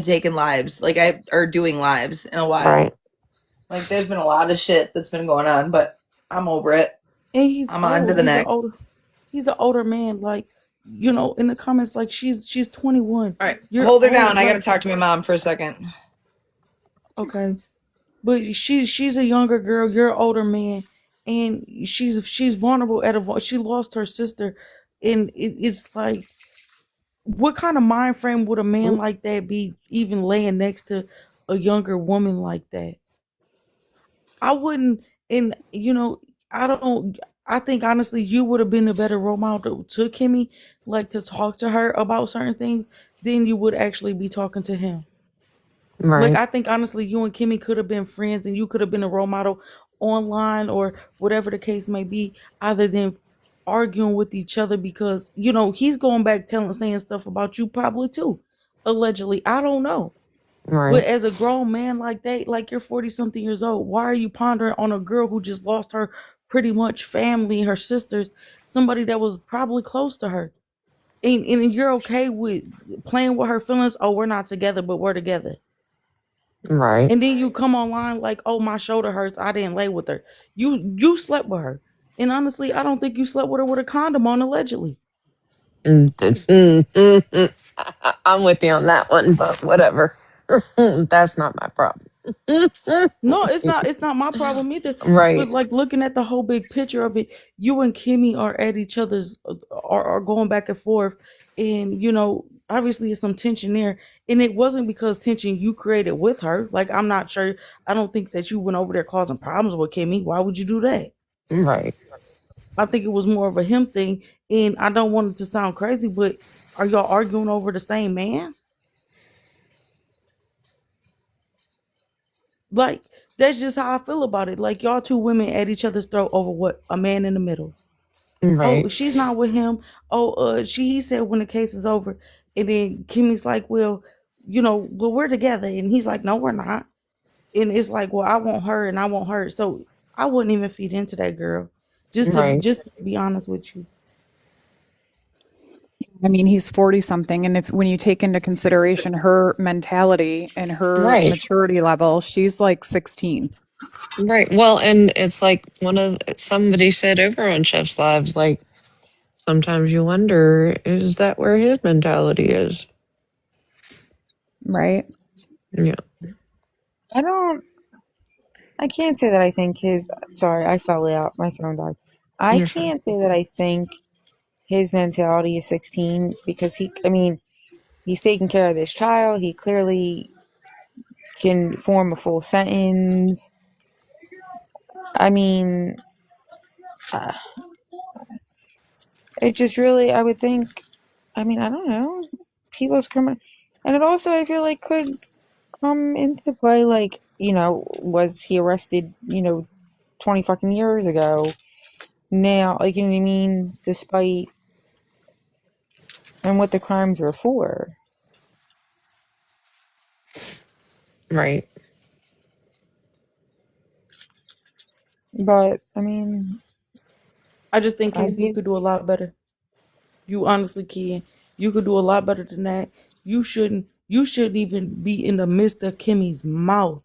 [SPEAKER 1] taking lives like I or doing lives in a while.
[SPEAKER 5] Right.
[SPEAKER 1] Like there's been a lot of shit that's been going on, but I'm over it.
[SPEAKER 13] and he's
[SPEAKER 1] I'm on to
[SPEAKER 13] old.
[SPEAKER 1] the next.
[SPEAKER 13] He's an older man. Like, you know, in the comments, like she's 21.
[SPEAKER 1] All right,
[SPEAKER 13] You're
[SPEAKER 1] hold her down.
[SPEAKER 13] old.
[SPEAKER 1] I got to
[SPEAKER 13] Like,
[SPEAKER 1] talk to my mom for a second.
[SPEAKER 13] okay, but she's a younger girl. You're an older man, and she's vulnerable she lost her sister, and it's like, what kind of mind frame would a man like that be, even laying next to a younger woman like that? I wouldn't, and you know, I don't. I think honestly, you would have been a better role model to Kimmy, like to talk to her about certain things, than you would actually be talking to him. Like,
[SPEAKER 5] Right.
[SPEAKER 13] I think honestly, you and Kimmy could have been friends, and you could have been a role model online or whatever the case may be, other than arguing with each other, because you know he's going back telling saying stuff about you probably too, allegedly. I don't know. But
[SPEAKER 5] Right.
[SPEAKER 13] as a grown man like that, like you're 40 something years old, why are you pondering on a girl who just lost her pretty much family, her sisters, somebody that was probably close to her? And you're okay with playing with her feelings. Oh, we're not together, but we're together.
[SPEAKER 5] Right.
[SPEAKER 13] And then you come online like, oh, my shoulder hurts. I didn't lay with her. You slept with her. And honestly, I don't think you slept with her with a condom on, allegedly.
[SPEAKER 5] I'm with you on that one, but whatever. That's not my problem.
[SPEAKER 13] No, it's not my problem either. But
[SPEAKER 5] Right.
[SPEAKER 13] like, looking at the whole big picture of it, you and Kimmy are at each other's are going back and forth, and you know, obviously there's some tension there. And it wasn't because tension you created with her. Like, I'm not sure. I don't think that you went over there causing problems with Kimmy. Why would you do that?
[SPEAKER 5] Right.
[SPEAKER 13] I think it was more of a him thing. And I don't want it to sound crazy, but are y'all arguing over the same man? Like, that's just how I feel about it. Like, y'all two women at each other's throat over what? A man in the middle. Oh,
[SPEAKER 5] Right.
[SPEAKER 13] she's not with him. Oh, he said when the case is over. And then Kimmy's like, well, you know, well, we're together. And he's like, no, we're not. And it's like, well, I want her and I want her. So I wouldn't even feed into that girl.
[SPEAKER 5] Right.
[SPEAKER 13] Just to be honest with you.
[SPEAKER 11] I mean, he's 40 something. And if, when you take into consideration her mentality and her
[SPEAKER 5] Right.
[SPEAKER 11] maturity level, she's like 16.
[SPEAKER 5] Right. Well, and it's like somebody said over on Chef's Lives, like sometimes you wonder, is that where his mentality is?
[SPEAKER 11] Right.
[SPEAKER 5] Yeah.
[SPEAKER 2] I don't. I can't say that I think his. Sorry, I fell out. My phone died. I
[SPEAKER 5] You're fine.
[SPEAKER 2] can't say that I think his mentality is 16 because he. I mean, he's taking care of this child. He clearly can form a full sentence. I mean, uh, it just really. I would think. I mean, I don't know. People's criminal, and it also I feel like could come into play. Like, was he arrested? 20 fucking years ago. Now, like, you know what I mean? Despite
[SPEAKER 7] and what the crimes were for.
[SPEAKER 5] Right.
[SPEAKER 7] But I mean,
[SPEAKER 13] I just think
[SPEAKER 7] I
[SPEAKER 13] Casey, you
[SPEAKER 7] get
[SPEAKER 13] could do a lot better. You honestly can. You could do a lot better than that. You shouldn't even be in the midst of Kimmy's mouth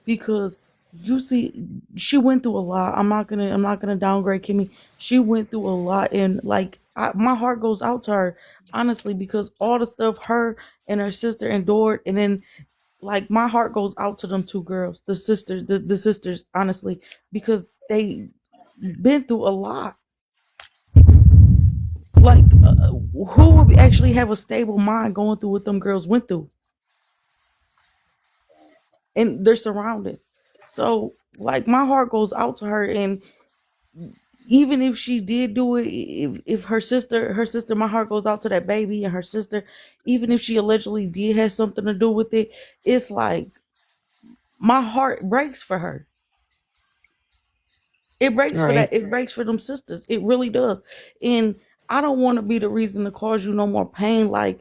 [SPEAKER 13] because you see she went through a lot. I'm not gonna downgrade Kimmy. She went through a lot and like my heart goes out to her honestly because all the stuff her and her sister endured and then like my heart goes out to them two girls, the sisters honestly because they been through a lot. Like who would actually have a stable mind going through what them girls went through and their surroundings. So like my heart goes out to her and even if she did do it, if her sister, my heart goes out to that baby and her sister, even if she allegedly did have something to do with it, it's like my heart breaks for her. It breaks for
[SPEAKER 5] Right.
[SPEAKER 13] that. It breaks for them sisters. It really does. And I don't want to be the reason to cause you no more pain. Like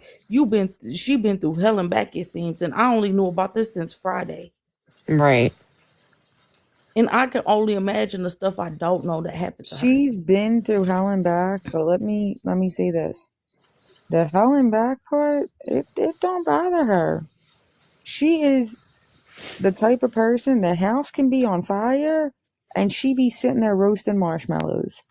[SPEAKER 13] she been through hell and back, it seems. And I only knew about this since Friday.
[SPEAKER 5] Right.
[SPEAKER 13] And I can only imagine the stuff I don't know that happened to her.
[SPEAKER 7] she's been through hell and back, but let me say this. The hell and back part, it don't bother her. She is the type of person the house can be on fire and she be sitting there roasting marshmallows.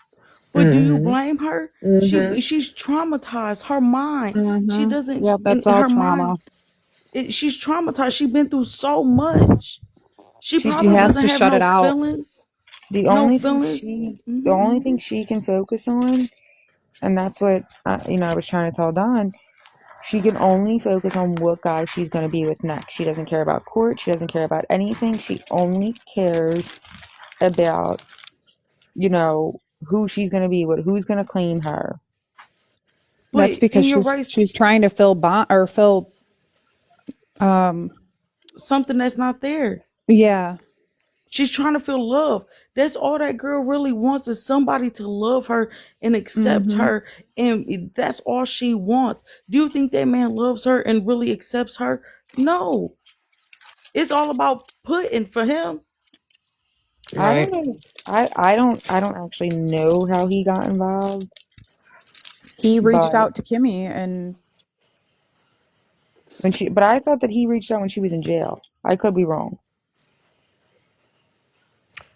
[SPEAKER 13] But do you
[SPEAKER 5] Mm-hmm.
[SPEAKER 13] blame her?
[SPEAKER 5] Mm-hmm.
[SPEAKER 13] She's traumatized. Her mind. She
[SPEAKER 15] Mm-hmm.
[SPEAKER 13] doesn't
[SPEAKER 15] Yep,
[SPEAKER 13] in
[SPEAKER 15] that's all
[SPEAKER 13] her mind.
[SPEAKER 15] trauma.
[SPEAKER 13] She's traumatized. She's been through so much. She
[SPEAKER 7] She
[SPEAKER 15] She
[SPEAKER 13] probably
[SPEAKER 15] has
[SPEAKER 13] doesn't
[SPEAKER 15] to
[SPEAKER 13] have
[SPEAKER 15] shut it
[SPEAKER 13] no
[SPEAKER 15] out.
[SPEAKER 13] feelings.
[SPEAKER 7] the
[SPEAKER 13] No
[SPEAKER 7] only thing
[SPEAKER 13] feelings.
[SPEAKER 7] she the
[SPEAKER 13] Hmm.
[SPEAKER 7] only thing she can focus on, and that's what I was trying to tell Don. She can only focus on what guy she's going to be with next. She doesn't care about court. She doesn't care about anything. She only cares about, who she's going to be with, who's going to claim her.
[SPEAKER 13] But
[SPEAKER 15] That's because
[SPEAKER 13] in your
[SPEAKER 15] she's
[SPEAKER 13] race,
[SPEAKER 15] she's trying to fill bond or fill
[SPEAKER 13] something that's not there.
[SPEAKER 15] yeah.
[SPEAKER 13] She's trying to feel love. That's all that girl really wants is somebody to love her and accept
[SPEAKER 15] Mm-hmm.
[SPEAKER 13] her. And that's all she wants. Do you think that man loves her and really accepts her? No. It's all about putting for him.
[SPEAKER 7] I don't
[SPEAKER 5] Right.
[SPEAKER 7] know. I don't actually know how he got involved,
[SPEAKER 15] He reached
[SPEAKER 7] but
[SPEAKER 15] out to Kimmy and
[SPEAKER 7] but I thought that he reached out when she was in jail. I could be wrong.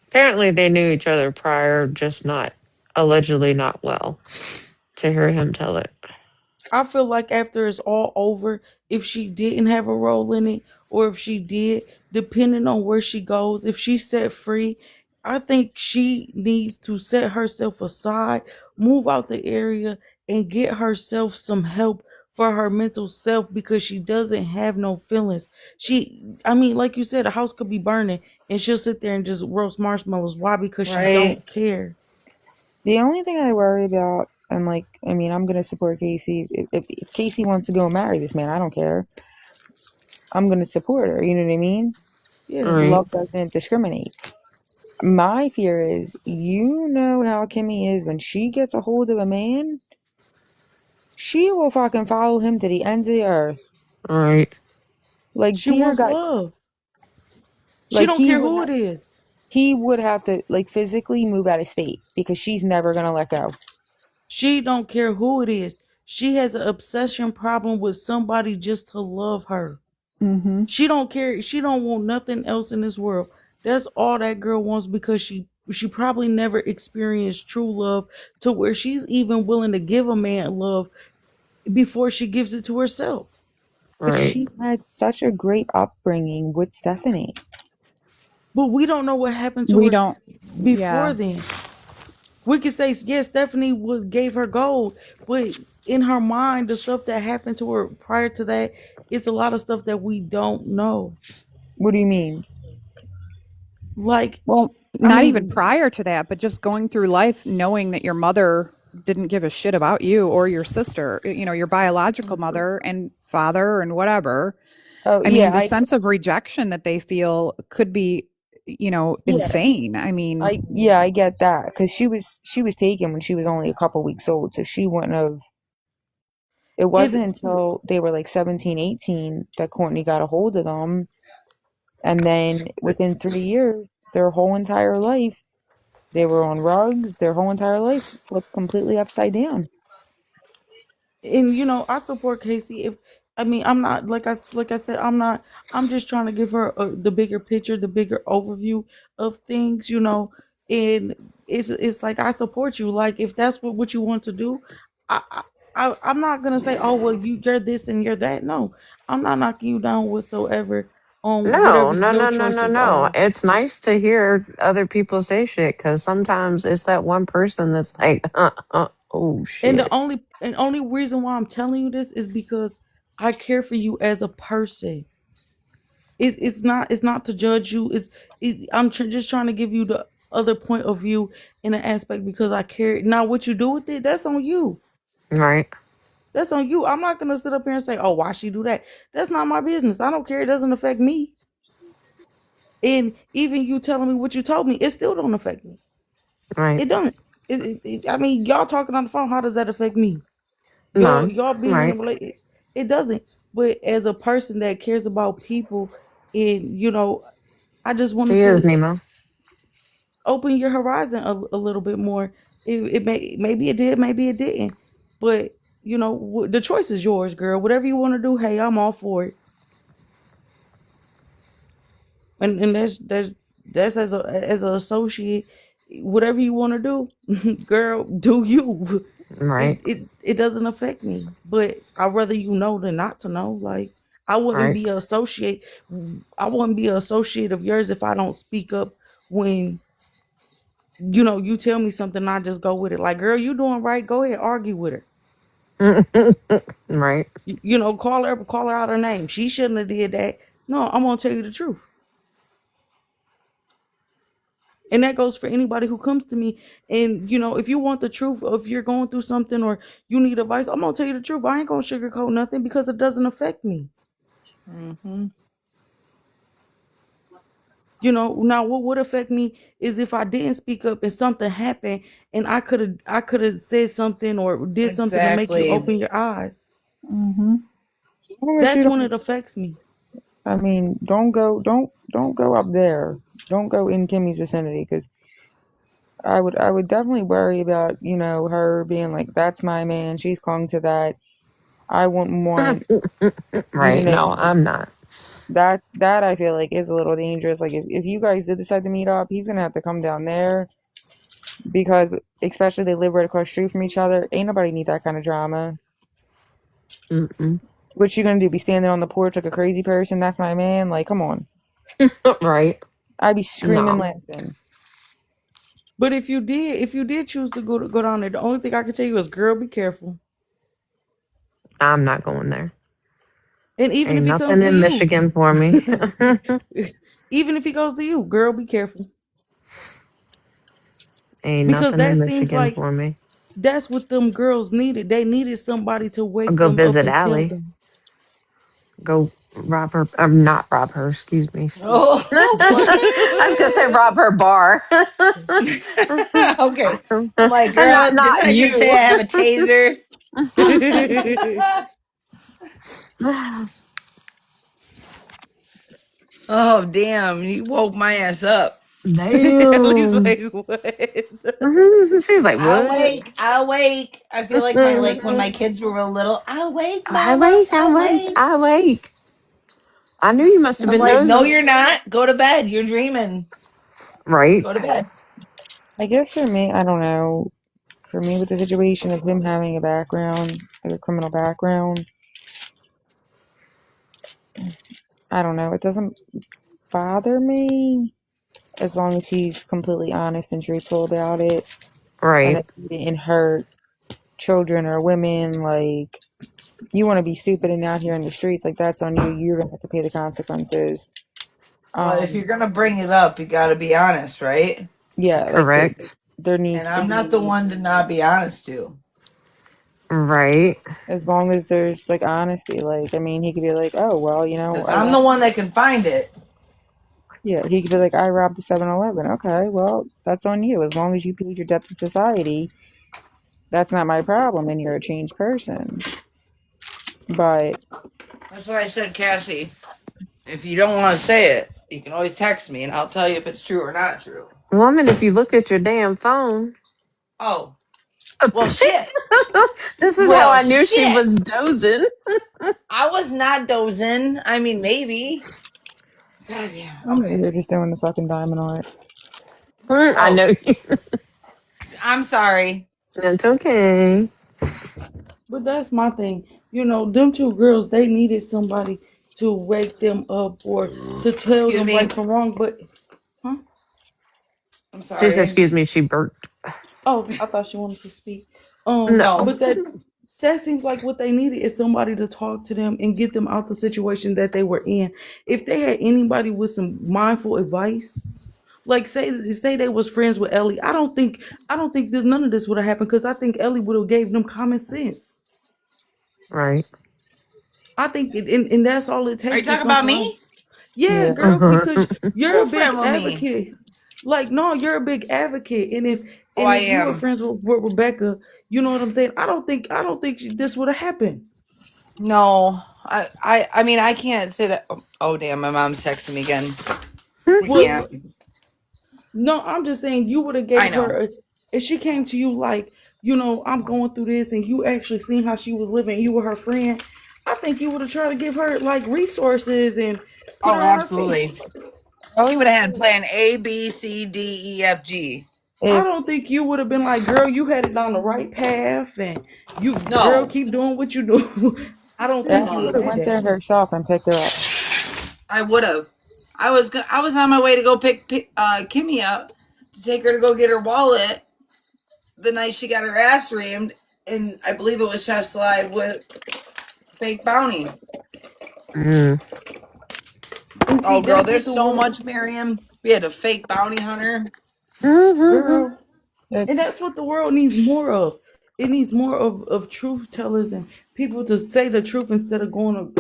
[SPEAKER 5] Apparently they knew each other prior, just not allegedly not well. To hear him tell it.
[SPEAKER 13] I feel like after it's all over, if she didn't have a role in it, or if she did, depending on where she goes, if she's set free, I think she needs to set herself aside, move out the area, and get herself some help for her mental self because she doesn't have no feelings. I mean, like you said, a house could be burning and she'll sit there and just roast marshmallows. Why? Because she
[SPEAKER 1] Right.
[SPEAKER 13] don't care.
[SPEAKER 7] The only thing I worry about, and like, I mean, I'm gonna support Casey. If Casey wants to go and marry this man, I don't care. I'm gonna support her. You know what I mean?
[SPEAKER 13] Yeah.
[SPEAKER 5] Right.
[SPEAKER 7] Love doesn't discriminate. My fear is, how Kimmy is when she gets a hold of a man, she will fucking follow him to the ends of the earth.
[SPEAKER 5] Right.
[SPEAKER 7] Like
[SPEAKER 13] She
[SPEAKER 7] dear
[SPEAKER 13] wants
[SPEAKER 7] God,
[SPEAKER 13] love. She
[SPEAKER 7] like
[SPEAKER 13] don't care who it is.
[SPEAKER 7] he would have to like physically move out of state because she's never gonna let go.
[SPEAKER 13] She don't care who it is. She has an obsession problem with somebody just to love her.
[SPEAKER 15] mm-hmm.
[SPEAKER 13] She don't care. She don't want nothing else in this world. That's all that girl wants because she probably never experienced true love to where she's even willing to give a man love before she gives it to herself.
[SPEAKER 7] But
[SPEAKER 5] Right.
[SPEAKER 7] she had such a great upbringing with Stephanie.
[SPEAKER 13] But we don't know what happened to
[SPEAKER 15] We
[SPEAKER 13] her
[SPEAKER 15] don't
[SPEAKER 13] before
[SPEAKER 15] yeah.
[SPEAKER 13] then. We could say yes, Stephanie gave her gold, but in her mind, the stuff that happened to her prior to that, it's a lot of stuff that we don't know.
[SPEAKER 7] What do you mean?
[SPEAKER 13] Like,
[SPEAKER 15] Well,
[SPEAKER 13] I
[SPEAKER 15] not even
[SPEAKER 13] mean,
[SPEAKER 15] prior to that, but just going through life knowing that your mother didn't give a shit about you or your sister, your biological mother and father and whatever.
[SPEAKER 7] Oh
[SPEAKER 15] I mean,
[SPEAKER 7] yeah,
[SPEAKER 15] the sense of rejection that they feel could be,
[SPEAKER 7] yeah,
[SPEAKER 15] insane. I mean,
[SPEAKER 7] I get that because she was taken when she was only a couple weeks old, so she wouldn't have. It
[SPEAKER 13] It
[SPEAKER 7] wasn't until they were like 17, 18 that Courtney got a hold of them. And then within 3 years, their whole entire life, they were on rugs, their whole entire life flipped completely upside down.
[SPEAKER 13] and I support Casey. If I mean, I'm not like I said, I'm not. I'm just trying to give her the bigger picture, the bigger overview of things. And it's like I support you. Like if that's what you want to do, I. I'm not gonna say, oh well, you're this and you're that. No, I'm not knocking you down whatsoever on
[SPEAKER 5] No,
[SPEAKER 13] whatever
[SPEAKER 5] no,
[SPEAKER 13] your
[SPEAKER 5] no, no, no,
[SPEAKER 13] choices
[SPEAKER 5] no.
[SPEAKER 13] are.
[SPEAKER 5] It's nice to hear other people say shit because sometimes it's that one person that's like, oh
[SPEAKER 13] And the
[SPEAKER 5] shit.
[SPEAKER 13] only reason why I'm telling you this is because I care for you as a person. It's not to judge you. I'm just trying to give you the other point of view in an aspect because I care. Now, what you do with it, that's on you.
[SPEAKER 5] Right,
[SPEAKER 13] That's on you. I'm not gonna sit up here and say, "Oh, why she do that?" That's not my business. I don't care. It doesn't affect me. And even you telling me what you told me, it still don't affect me.
[SPEAKER 5] right.
[SPEAKER 13] It don't. I mean, y'all talking on the phone. How does that affect me? Y'all,
[SPEAKER 5] None.
[SPEAKER 13] y'all being in a
[SPEAKER 5] Right.
[SPEAKER 13] relationship, it doesn't. But as a person that cares about people, and I just
[SPEAKER 5] She
[SPEAKER 13] wanted
[SPEAKER 5] is
[SPEAKER 13] to
[SPEAKER 5] Nemo.
[SPEAKER 13] open your horizon a little bit more. Maybe it did, maybe it didn't. But the choice is yours, girl. Whatever you want to do, hey, I'm all for it. And that's as an associate, whatever you want to do, girl, do you. It,
[SPEAKER 5] Right,
[SPEAKER 13] it it doesn't affect me, but I'd rather you know than not to know. Like I wouldn't
[SPEAKER 5] right.
[SPEAKER 13] be an associate. I wouldn't be an associate of yours if I don't speak up when you tell me something. And I just go with it. Like, girl, you doing right. Go ahead, argue with her.
[SPEAKER 5] Right.
[SPEAKER 13] Call her out her name. She shouldn't have did that. No, I'm gonna tell you the truth. And that goes for anybody who comes to me. And if you want the truth, or if you're going through something or you need advice, I'm gonna tell you the truth. I ain't gonna sugarcoat nothing because it doesn't affect me.
[SPEAKER 7] Hmm.
[SPEAKER 13] Now what would affect me is if I didn't speak up and something happened and I could have said something or did something to make you
[SPEAKER 1] Exactly.
[SPEAKER 13] open your eyes.
[SPEAKER 7] Hmm. As long as you
[SPEAKER 13] That's when
[SPEAKER 7] don't,
[SPEAKER 13] it affects me.
[SPEAKER 7] I mean, don't go up there. Don't go in Kimmy's vicinity because I would definitely worry about her being like, that's my man. She's clung to that. I wouldn't want
[SPEAKER 5] Right.
[SPEAKER 7] even if
[SPEAKER 5] No, I'm not.
[SPEAKER 7] that I feel like is a little dangerous. Like if you guys did decide to meet up, he's gonna have to come down there because especially they live right across the street from each other. Ain't nobody need that kind of drama.
[SPEAKER 5] Mm-mm.
[SPEAKER 7] What you gonna do? Be standing on the porch like a crazy person? That's my man. Like, come on.
[SPEAKER 5] Right.
[SPEAKER 7] I'd be screaming,
[SPEAKER 5] No,
[SPEAKER 7] laughing.
[SPEAKER 13] But if you did choose to go down there, the only thing I can tell you is, girl, be careful.
[SPEAKER 5] I'm not going there.
[SPEAKER 13] And even
[SPEAKER 5] Ain't
[SPEAKER 13] if he comes
[SPEAKER 5] nothing
[SPEAKER 13] to
[SPEAKER 5] in
[SPEAKER 13] you,
[SPEAKER 5] Michigan for me.
[SPEAKER 13] even if he goes to you, girl, be careful.
[SPEAKER 5] Ain't
[SPEAKER 13] Because
[SPEAKER 5] nothing in
[SPEAKER 13] that seems
[SPEAKER 5] Michigan
[SPEAKER 13] like
[SPEAKER 5] for me.
[SPEAKER 13] that's what them girls needed. They needed somebody to
[SPEAKER 5] I'll
[SPEAKER 13] wake
[SPEAKER 5] go
[SPEAKER 13] them up
[SPEAKER 5] visit
[SPEAKER 13] and tell
[SPEAKER 5] Allie.
[SPEAKER 13] them.
[SPEAKER 5] Go rob her. Not rob her. Excuse me.
[SPEAKER 1] Oh,
[SPEAKER 5] I was gonna say
[SPEAKER 1] what?
[SPEAKER 5] rob her bar.
[SPEAKER 1] Okay. I'm like,
[SPEAKER 5] not
[SPEAKER 1] girl, didn't
[SPEAKER 5] not
[SPEAKER 1] I just say
[SPEAKER 5] you.
[SPEAKER 1] I have a taser? Oh, damn. You woke my ass up.
[SPEAKER 13] Ellie's
[SPEAKER 5] Damn.
[SPEAKER 13] like, what?
[SPEAKER 5] She's like, what?
[SPEAKER 1] Awake, awake. I feel like when my kids were little. Awake,
[SPEAKER 5] I
[SPEAKER 1] mama,
[SPEAKER 5] wake, I wake,
[SPEAKER 1] awake.
[SPEAKER 5] I wake. I knew you must have
[SPEAKER 1] I'm
[SPEAKER 5] been
[SPEAKER 1] like, no,
[SPEAKER 5] dozing.
[SPEAKER 1] you're not. Go to bed. You're dreaming.
[SPEAKER 5] Right.
[SPEAKER 1] Go to bed.
[SPEAKER 7] I guess for me, I don't know. For me, with the situation of him having a background, like a criminal background, I don't know. It doesn't bother me as long as he's completely honest and truthful about it, and
[SPEAKER 5] Right.
[SPEAKER 7] that he didn't hurt children or women. Like, you want to be stupid and out here in the streets, like that's on you. You're gonna have to pay the consequences.
[SPEAKER 1] But if you're
[SPEAKER 7] Um,
[SPEAKER 1] gonna bring it up, you got to be honest, right?
[SPEAKER 7] yeah, like
[SPEAKER 5] Correct.
[SPEAKER 7] there
[SPEAKER 1] And
[SPEAKER 7] needs to
[SPEAKER 1] I'm not the
[SPEAKER 7] be,
[SPEAKER 1] one to not be honest to.
[SPEAKER 5] Right.
[SPEAKER 7] as long as there's like honesty. Like, I mean, he could be like, oh well,
[SPEAKER 1] Because
[SPEAKER 7] I
[SPEAKER 1] I'm the
[SPEAKER 7] robbed.
[SPEAKER 1] one that can find it.
[SPEAKER 7] Yeah, he could be like, I robbed the 7-Eleven. Okay, well, that's on you. As long as you paid your debt to society, that's not my problem, and you're a changed person. But
[SPEAKER 1] That's why I said, Cassie, if you don't want to say it, you can always text me and I'll tell you if it's true or not true.
[SPEAKER 5] Woman, if you look at your damn phone.
[SPEAKER 1] Oh, well, shit.
[SPEAKER 5] This is how
[SPEAKER 1] Well,
[SPEAKER 5] I knew she
[SPEAKER 1] shit.
[SPEAKER 5] was dozing.
[SPEAKER 1] I was not dozing. I mean, maybe. God, yeah.
[SPEAKER 7] I'm over
[SPEAKER 1] Okay.
[SPEAKER 7] here just doing the fucking diamond art.
[SPEAKER 5] I
[SPEAKER 1] Oh,
[SPEAKER 5] know you.
[SPEAKER 1] I'm sorry.
[SPEAKER 5] That's okay.
[SPEAKER 13] But that's my thing. You know, them two girls, they needed somebody to wake them up or to tell
[SPEAKER 1] Excuse
[SPEAKER 13] them
[SPEAKER 1] me.
[SPEAKER 13] right from wrong. But, huh?
[SPEAKER 1] I'm
[SPEAKER 5] She said,
[SPEAKER 1] sorry.
[SPEAKER 5] excuse me, she burped.
[SPEAKER 13] Oh, I thought she wanted to speak.
[SPEAKER 5] No.
[SPEAKER 1] No.
[SPEAKER 13] But that seems like what they needed is somebody to talk to them and get them out the situation that they were in. If they had anybody with some mindful advice, like say they was friends with Ellie, I don't think this none of this would have happened because I think Ellie would have gave them common sense.
[SPEAKER 5] Right.
[SPEAKER 13] I think and that's all it
[SPEAKER 1] Are you
[SPEAKER 13] takes is
[SPEAKER 1] talking about
[SPEAKER 13] sometimes.
[SPEAKER 1] me?
[SPEAKER 13] Yeah,
[SPEAKER 7] Yeah.
[SPEAKER 13] girl, because you're a
[SPEAKER 1] Who
[SPEAKER 13] big
[SPEAKER 1] friend with me?
[SPEAKER 13] advocate. Like, no, you're a big advocate, and if
[SPEAKER 1] Oh,
[SPEAKER 13] and
[SPEAKER 1] I
[SPEAKER 13] if you were
[SPEAKER 1] am.
[SPEAKER 13] friends with Rebecca, you know what I'm saying. I don't think this would have happened.
[SPEAKER 1] No. I mean, I can't say that. Oh, damn. My mom's texting me again. We
[SPEAKER 13] Well,
[SPEAKER 1] can't.
[SPEAKER 13] no, I'm just saying you would have
[SPEAKER 1] I
[SPEAKER 13] gave
[SPEAKER 1] know.
[SPEAKER 13] her if she came to you like, I'm going through this, and you actually seen how she was living, you were her friend. I think you would have tried to give her like resources and put
[SPEAKER 1] Oh,
[SPEAKER 13] her on her feet.
[SPEAKER 1] absolutely.
[SPEAKER 7] Ellie
[SPEAKER 1] She would
[SPEAKER 7] was
[SPEAKER 1] have had
[SPEAKER 7] cool.
[SPEAKER 1] plan A, B, C, D, E, F, G.
[SPEAKER 13] I
[SPEAKER 7] If
[SPEAKER 13] don't think you would have been like, girl, you had it down the right path, and you, girl,
[SPEAKER 1] No.
[SPEAKER 13] keep doing what you do. I don't think
[SPEAKER 7] Ellie
[SPEAKER 13] you
[SPEAKER 7] would
[SPEAKER 13] would
[SPEAKER 7] have
[SPEAKER 13] have did
[SPEAKER 7] went there
[SPEAKER 13] that.
[SPEAKER 7] herself and picked her up.
[SPEAKER 1] I would have. I was on my way to go pick Kimmy up to take her to go get her wallet the night she got her ass reamed, and I believe it was Chef's Live with fake bounty.
[SPEAKER 5] Mm.
[SPEAKER 13] And see,
[SPEAKER 1] Oh, girl,
[SPEAKER 13] that's
[SPEAKER 1] there's
[SPEAKER 13] what the
[SPEAKER 1] so
[SPEAKER 13] world,
[SPEAKER 1] much, Miriam. We had a fake bounty hunter.
[SPEAKER 13] girl, and
[SPEAKER 7] It's
[SPEAKER 13] that's what the world needs more of. It needs more of truth tellers and people to say the truth instead of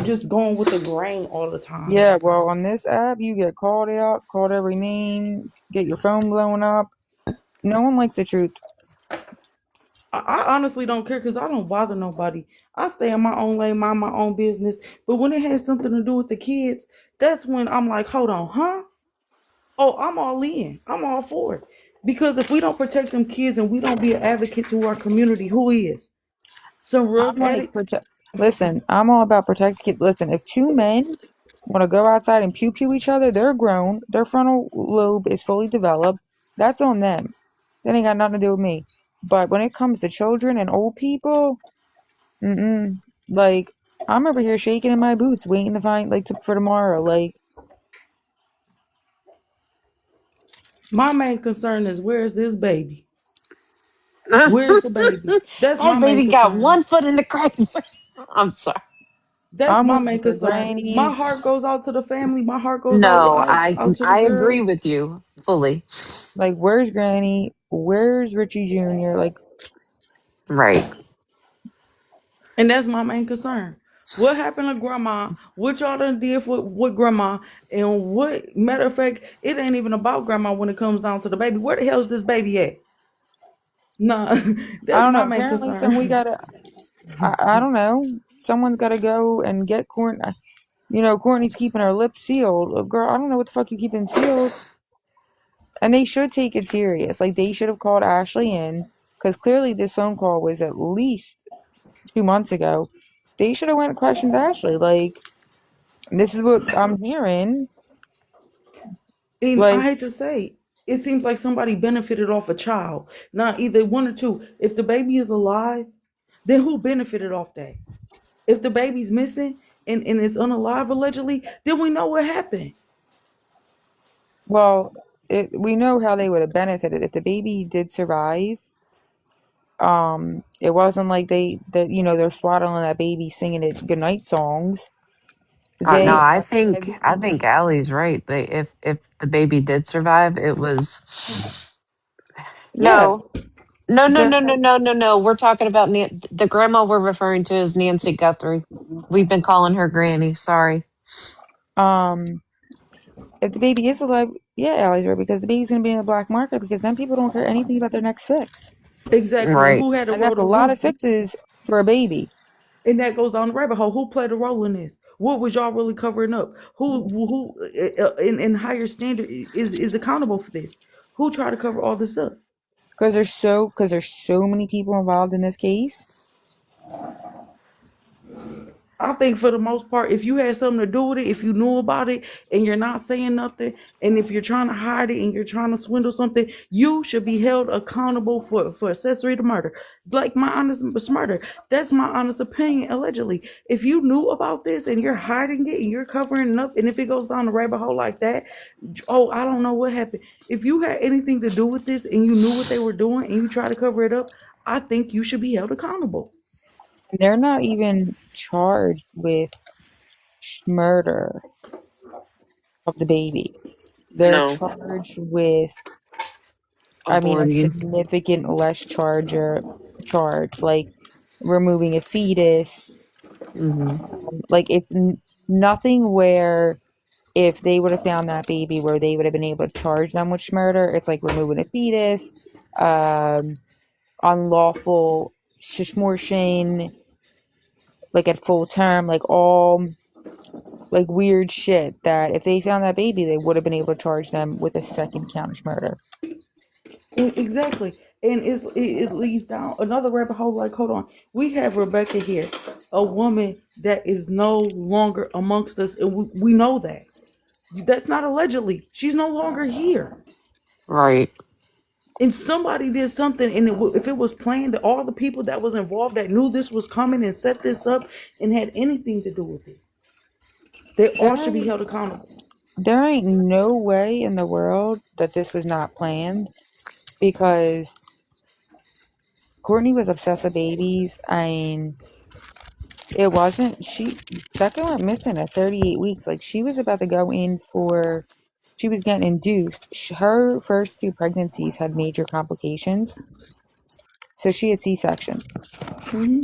[SPEAKER 13] just going with the grain all the time.
[SPEAKER 7] yeah. Well, on this app, you get called out, called every name, get your phone blown up. No one likes the truth.
[SPEAKER 13] I honestly don't care because I don't bother nobody. I stay in my own lane, mind my own business. But when it has something to do with the kids, that's when I'm like, hold on, huh? Oh, I'm all in. I'm all for it. Because if we don't protect them kids and we don't be an advocate to our community, who is? Some
[SPEAKER 7] I'm
[SPEAKER 13] rug
[SPEAKER 7] like,
[SPEAKER 13] addicts?
[SPEAKER 7] listen, I'm all about protect kids. Listen, if two men want to go outside and pew pew each other, they're grown. Their frontal lobe is fully developed. That's on them. That ain't got nothing to do with me. But when it comes to children and old people, mm-mm. Like, I'm over here shaking in my boots, waiting to find, like, for tomorrow. Like,
[SPEAKER 13] My main concern is where's this baby? Where's the baby? That's
[SPEAKER 5] That
[SPEAKER 13] my main
[SPEAKER 5] baby got
[SPEAKER 13] concern.
[SPEAKER 5] one foot in the crack. I'm sorry.
[SPEAKER 13] That's
[SPEAKER 7] I'm
[SPEAKER 13] my
[SPEAKER 7] waiting
[SPEAKER 13] main
[SPEAKER 7] for
[SPEAKER 13] concern. My
[SPEAKER 7] Granny.
[SPEAKER 13] heart goes out to the family. My heart goes out
[SPEAKER 5] No,
[SPEAKER 13] out,
[SPEAKER 5] I
[SPEAKER 13] out to the
[SPEAKER 5] I agree
[SPEAKER 13] girls.
[SPEAKER 5] with you fully.
[SPEAKER 7] Like, where's Granny? Where's Richie Jr.? Like,
[SPEAKER 5] Right.
[SPEAKER 13] And that's my main concern. What happened to grandma? What y'all done did with grandma? And what matter of fact, it ain't even about grandma when it comes down to the baby. Where the hell's this baby at? Nah,
[SPEAKER 7] I
[SPEAKER 13] that's
[SPEAKER 7] don't
[SPEAKER 13] my
[SPEAKER 7] know.
[SPEAKER 13] main
[SPEAKER 7] Apparently, we
[SPEAKER 13] concern.
[SPEAKER 7] gotta. I don't know. Someone's gotta go and get Courtney. You know, Courtney's keeping her lips sealed. Girl, I don't know what the fuck you keeping sealed. And they should take it serious. Like, they should have called Ashley in, because clearly this phone call was at least 2 months ago. They should have went and questioned Ashley. Like, this is what I'm hearing.
[SPEAKER 13] And I
[SPEAKER 7] Like,
[SPEAKER 13] hate to say, it seems like somebody benefited off a child. Now, either one or two. If the baby is alive, then who benefited off that? If the baby's missing and is unalive allegedly, then we know what happened.
[SPEAKER 7] well, we know how they would have benefited if the baby did survive. It wasn't like they're swaddling that baby singing its goodnight songs.
[SPEAKER 5] No,
[SPEAKER 7] They
[SPEAKER 5] I
[SPEAKER 7] are
[SPEAKER 5] think I
[SPEAKER 7] heavy.
[SPEAKER 5] think Allie's right. They if the baby did survive, it was
[SPEAKER 7] Yeah,
[SPEAKER 5] no. No, no,
[SPEAKER 7] the
[SPEAKER 5] no, no, no, no, no. We're talking about the grandma we're referring to is Nancy Guthrie. We've been calling her Granny. Sorry.
[SPEAKER 7] um, if the baby is alive, yeah, Allie's right, because the baby's gonna be in the black market, because then people don't care anything about their next fix,
[SPEAKER 13] Exactly. And
[SPEAKER 5] Right.
[SPEAKER 13] who had a
[SPEAKER 7] and that's
[SPEAKER 13] roll
[SPEAKER 7] a
[SPEAKER 13] to
[SPEAKER 7] lot of
[SPEAKER 13] run?
[SPEAKER 7] fixes for a baby.
[SPEAKER 13] And that goes down the rabbit hole. Who played a role in this? What was y'all really covering up? Who in higher standard is accountable for this? Who tried to cover all this up?
[SPEAKER 7] Because there's so many people involved in this case.
[SPEAKER 13] I think for the most part, if you had something to do with it, if you knew about it and you're not saying nothing, and if you're trying to hide it and you're trying to swindle something, you should be held accountable for accessory to murder. Like my honest murder. That's my honest opinion, allegedly. If you knew about this and you're hiding it and you're covering it up, and if it goes down the rabbit hole like that, oh, I don't know what happened. If you had anything to do with this and you knew what they were doing and you try to cover it up, I think you should be held accountable.
[SPEAKER 7] They're not even charged with murder of the baby. They're
[SPEAKER 5] No,
[SPEAKER 7] charged with, I mean, a
[SPEAKER 5] aborting.
[SPEAKER 7] significant less charge, like removing a fetus.
[SPEAKER 5] Hmm.
[SPEAKER 7] Like if nothing where if they would have found that baby where they would have been able to charge them with murder. It's like removing a fetus, um, unlawful shishmortion, like at full term, like all like weird shit that if they found that baby, they would have been able to charge them with a second count of murder.
[SPEAKER 13] Exactly. And it leads down another rabbit hole. Like, hold on. We have Rebecca here, a woman that is no longer amongst us. And we know that. That's not allegedly. She's no longer here.
[SPEAKER 5] Right.
[SPEAKER 13] And somebody did something. And if it was planned, all the people that was involved that knew this was coming and set this up and had anything to do with it, they all should be held accountable.
[SPEAKER 7] There ain't no way in the world that this was not planned because Courtney was obsessed with babies. I mean, it wasn't she. Becca went missing at 38 weeks. Like she was about to go in for. She was getting induced. Her first two pregnancies had major complications, so she had C-section.
[SPEAKER 13] Mm-hmm.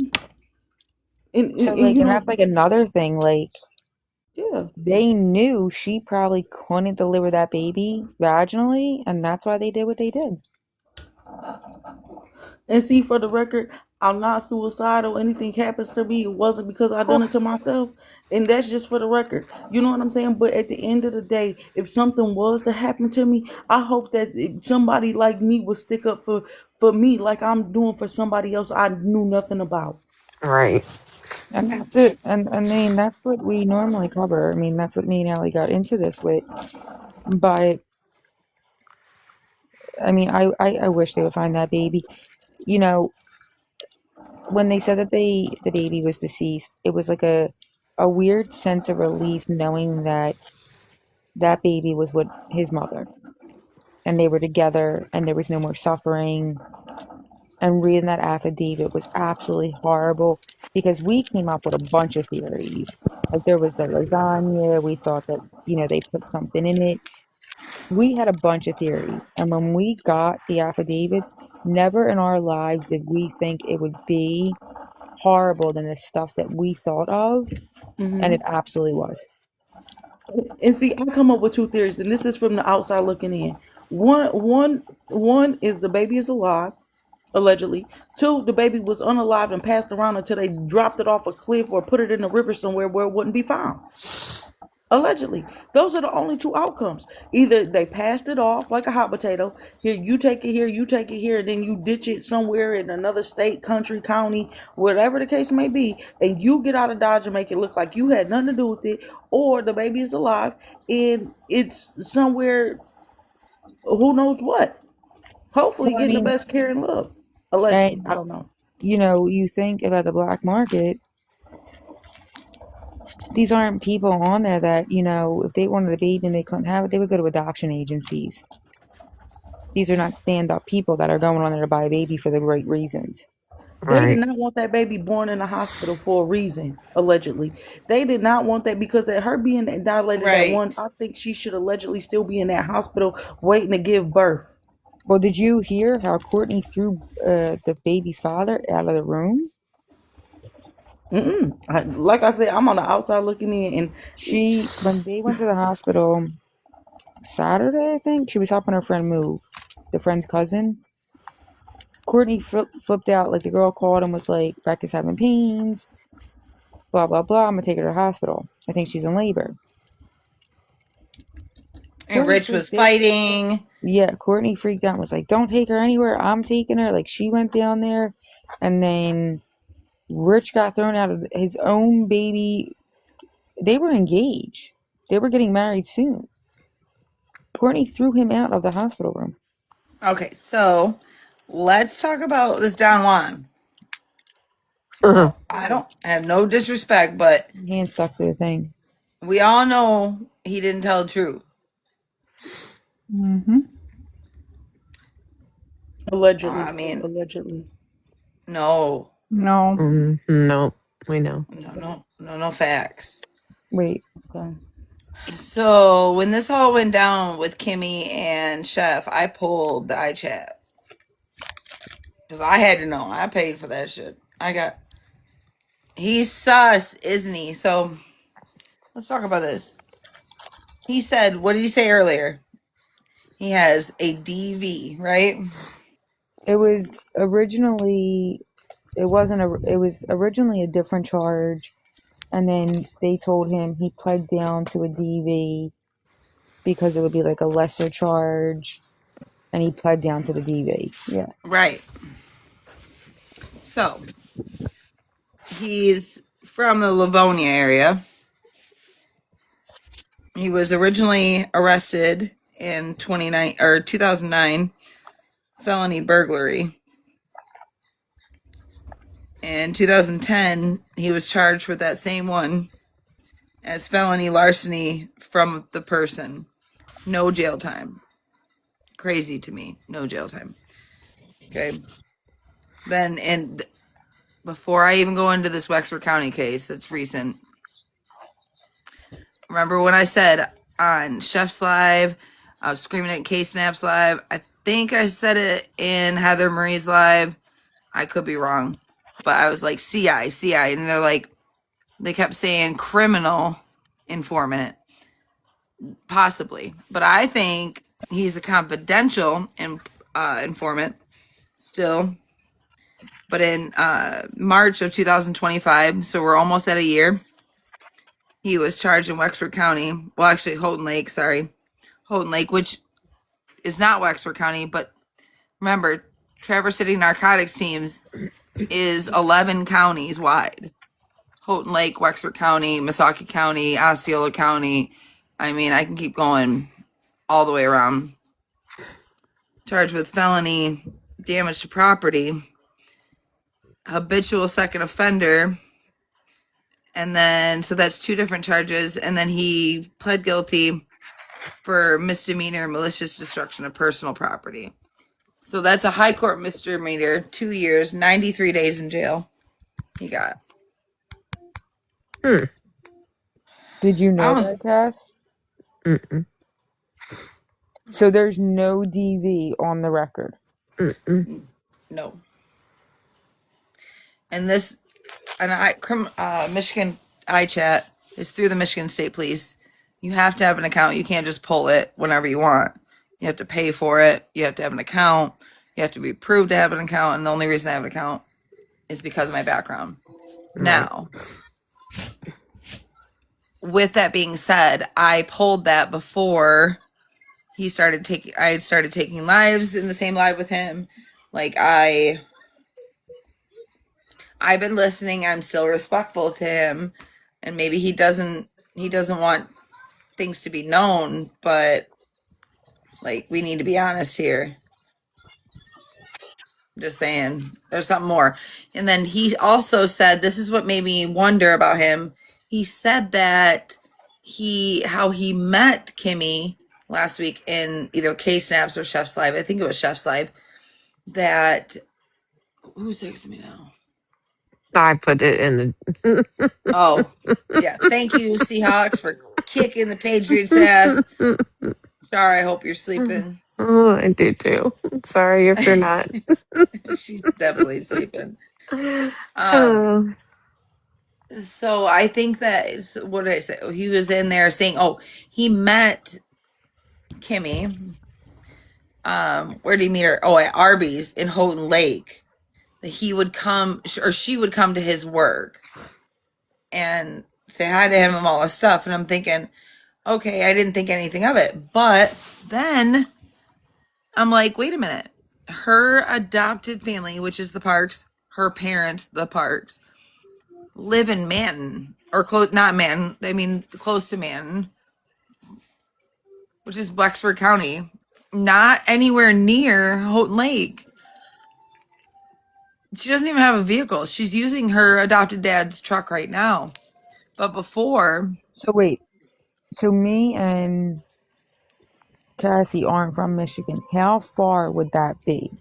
[SPEAKER 7] So
[SPEAKER 13] And
[SPEAKER 7] like, and that's like another thing. Like
[SPEAKER 13] yeah.
[SPEAKER 7] they knew she probably couldn't deliver that baby vaginally, and that's why they did what they did.
[SPEAKER 13] And see, for the record, I'm not suicidal. Anything happens to me, it wasn't because I done it to myself. And that's just for the record. You know what I'm saying? But at the end of the day, if something was to happen to me, I hope that somebody like me would stick up for me like I'm doing for somebody else I knew nothing about.
[SPEAKER 5] Right.
[SPEAKER 7] And that's it. And I mean, that's what we normally cover. I mean, that's what me and Allie got into this with. But I mean, I wish they would find that baby. You know, when they said that the baby was deceased, it was like a weird sense of relief knowing that that baby was with his mother and they were together and there was no more suffering. And reading that affidavit was absolutely horrible because we came up with a bunch of theories. Like there was the lasagna, we thought that, you know, they put something in it. We had a bunch of theories. And when we got the affidavits, never in our lives did we think it would be horrible than the stuff that we thought of. And
[SPEAKER 13] Hmm.
[SPEAKER 7] it absolutely was.
[SPEAKER 13] And see, I come up with two theories, and this is from the outside looking in. One is the baby is alive, allegedly. Two, the baby was unalive and passed around until they dropped it off a cliff or put it in a river somewhere where it wouldn't be found. Allegedly. Those are the only two outcomes. Either they passed it off like a hot potato. Here, you take it here, you take it here, and then you ditch it somewhere in another state, country, county, whatever the case may be, and you get out of Dodge and make it look like you had nothing to do with it, or the baby is alive and it's somewhere, who knows what. Hopefully
[SPEAKER 7] Well, I
[SPEAKER 13] getting the
[SPEAKER 7] mean,
[SPEAKER 13] best care and love. Allegedly. I
[SPEAKER 7] and
[SPEAKER 13] don't know.
[SPEAKER 7] you know, you think about the black market, these aren't people on there that, you know, if they wanted a baby and they couldn't have it, they would go to adoption agencies. These are not stand up people that are going on there to buy a baby for the right reasons.
[SPEAKER 13] They did
[SPEAKER 5] Right.
[SPEAKER 13] not want that baby born in a hospital for a reason, allegedly. They did not want that because of her being dilated at
[SPEAKER 1] Right.
[SPEAKER 13] one. I think she should allegedly still be in that hospital waiting to give birth.
[SPEAKER 7] Well, did you hear how Courtney threw the baby's father out of the room?
[SPEAKER 13] Like I said, I'm on the outside looking in, and
[SPEAKER 7] When they went to the hospital Saturday, I think, she was helping her friend move, the friend's cousin. Courtney flipped out. Like the girl called and was like, Becca's having pains. Blah, blah, blah. I'm going to take her to the hospital. I think she's in labor.
[SPEAKER 1] And Rich was fighting.
[SPEAKER 7] Yeah, Courtney freaked out and was like, don't take her anywhere. I'm taking her. Like, she went down there. And then Rich got thrown out of his own baby. They were engaged. They were getting married soon. Courtney threw him out of the hospital room.
[SPEAKER 1] Okay, so let's talk about this Don Juan.
[SPEAKER 5] Uh-huh.
[SPEAKER 1] I don't have no disrespect, but
[SPEAKER 7] hand stuck to the thing.
[SPEAKER 1] We all know he didn't tell the truth.
[SPEAKER 11] Mm-hmm.
[SPEAKER 13] Allegedly.
[SPEAKER 1] I mean,
[SPEAKER 13] allegedly.
[SPEAKER 1] no.
[SPEAKER 11] No.
[SPEAKER 5] No, we know.
[SPEAKER 1] No facts.
[SPEAKER 7] Wait.
[SPEAKER 13] Okay.
[SPEAKER 1] So when this all went down with Kimmy and Chef, I pulled the iChat. Because I had to know. I paid for that shit. He's sus, isn't he? So let's talk about this. He said, what did he say earlier? He has a DV, right?
[SPEAKER 7] It was originally it was originally a different charge, and then they told him he pled down to a DV because it would be like a lesser charge, and he pled down to the DV. Yeah.
[SPEAKER 1] Right. So he's from the Livonia area. He was originally arrested in 2009 felony burglary. In 2010, he was charged with that same one as felony larceny from the person. No jail time. Crazy to me. No jail time. Okay. Then, and before I even go into this Wexford County case that's recent, remember when I said on Chef's Live, I was screaming at K-Snaps Live. I think I said it in Heather Marie's Live. I could be wrong. But I was like, CI. And they're like, they kept saying criminal informant. Possibly. But I think he's a confidential informant still. But in March of 2025, so we're almost at a year, he was charged in Wexford County. Well, actually, Houghton Lake, which is not Wexford County. But remember, Traverse City Narcotics Teams is 11 counties wide. Houghton Lake, Wexford County, Missaukee County, Osceola County. I mean, I can keep going all the way around. Charged with felony damage to property, habitual second offender, and then, so that's 2 different charges, and then he pled guilty for misdemeanor malicious destruction of personal property. So that's a high court misdemeanor, 2 years, 93 days in jail he got.
[SPEAKER 7] Did you know that, Cass?
[SPEAKER 5] Mm-mm.
[SPEAKER 7] So there's no DV on the record.
[SPEAKER 5] Mm-mm.
[SPEAKER 1] No. And this, Michigan iChat is through the Michigan State Police. You have to have an account. You can't just pull it whenever you want. You have to pay for it. You have to have an account. You have to be approved to have an account. And the only reason I have an account is because of my background. Right. Now, with that being said, I pulled that before I started taking lives in the same live with him. Like I've been listening. I'm still respectful to him, and maybe he doesn't want things to be known, but like we need to be honest here. Just saying, there's something more. And then he also said, this is what made me wonder about him. He said that how he met Kimmy last week in either K-Snaps or Chef's Live. I think it was Chef's Live. That, who's texting me now?
[SPEAKER 5] I put it in the.
[SPEAKER 1] Oh, yeah. Thank you, Seahawks, for kicking the Patriots' ass. Sorry, I hope you're sleeping.
[SPEAKER 5] Oh, I do too. Sorry if you're not.
[SPEAKER 1] She's definitely sleeping.
[SPEAKER 5] Oh.
[SPEAKER 1] So I think that, what did I say? He was in there saying, he met Kimmy. Where did he meet her? Oh, at Arby's in Houghton Lake. That he would come, or she would come to his work. and say hi to him and all this stuff. And I'm thinking, okay, I didn't think anything of it. But then I'm like, wait a minute. Her adopted family, which is the Parks, her parents, the Parks, live in Manton, or close, not Manton, I mean, close to Manton, which is Wexford County, not anywhere near Houghton Lake. She doesn't even have a vehicle. She's using her adopted dad's truck right now. But before.
[SPEAKER 7] So wait. So me and Cassie aren't from Michigan. How far would that be?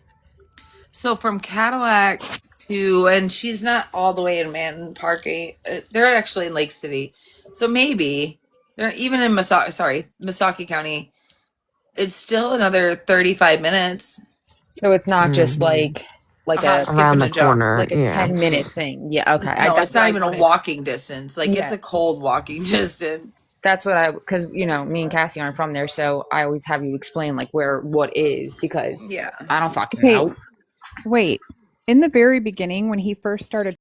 [SPEAKER 1] So from Cadillac to, and she's not all the way in Manton Park. They're actually in Lake City. So maybe they're even in Missaukee County. It's still another 35 minutes.
[SPEAKER 7] So it's not just
[SPEAKER 5] Mm-hmm.
[SPEAKER 7] like
[SPEAKER 1] A hop,
[SPEAKER 7] a
[SPEAKER 1] skip,
[SPEAKER 5] Around
[SPEAKER 1] and
[SPEAKER 5] the
[SPEAKER 1] a jump.
[SPEAKER 5] corner.
[SPEAKER 7] like a
[SPEAKER 5] Yeah.
[SPEAKER 7] 10-minute thing. Yeah, okay.
[SPEAKER 1] No,
[SPEAKER 7] That's
[SPEAKER 1] it's
[SPEAKER 7] what
[SPEAKER 1] not
[SPEAKER 7] I
[SPEAKER 1] even a
[SPEAKER 7] wanted.
[SPEAKER 1] walking distance. Like, it's
[SPEAKER 7] Yeah.
[SPEAKER 1] a cold walking distance.
[SPEAKER 7] That's what because me and Cassie aren't from there, so I always have you explain like what is, because
[SPEAKER 1] Yeah.
[SPEAKER 7] I don't fucking
[SPEAKER 11] Okay,
[SPEAKER 7] know.
[SPEAKER 11] wait. In the very beginning, when he first started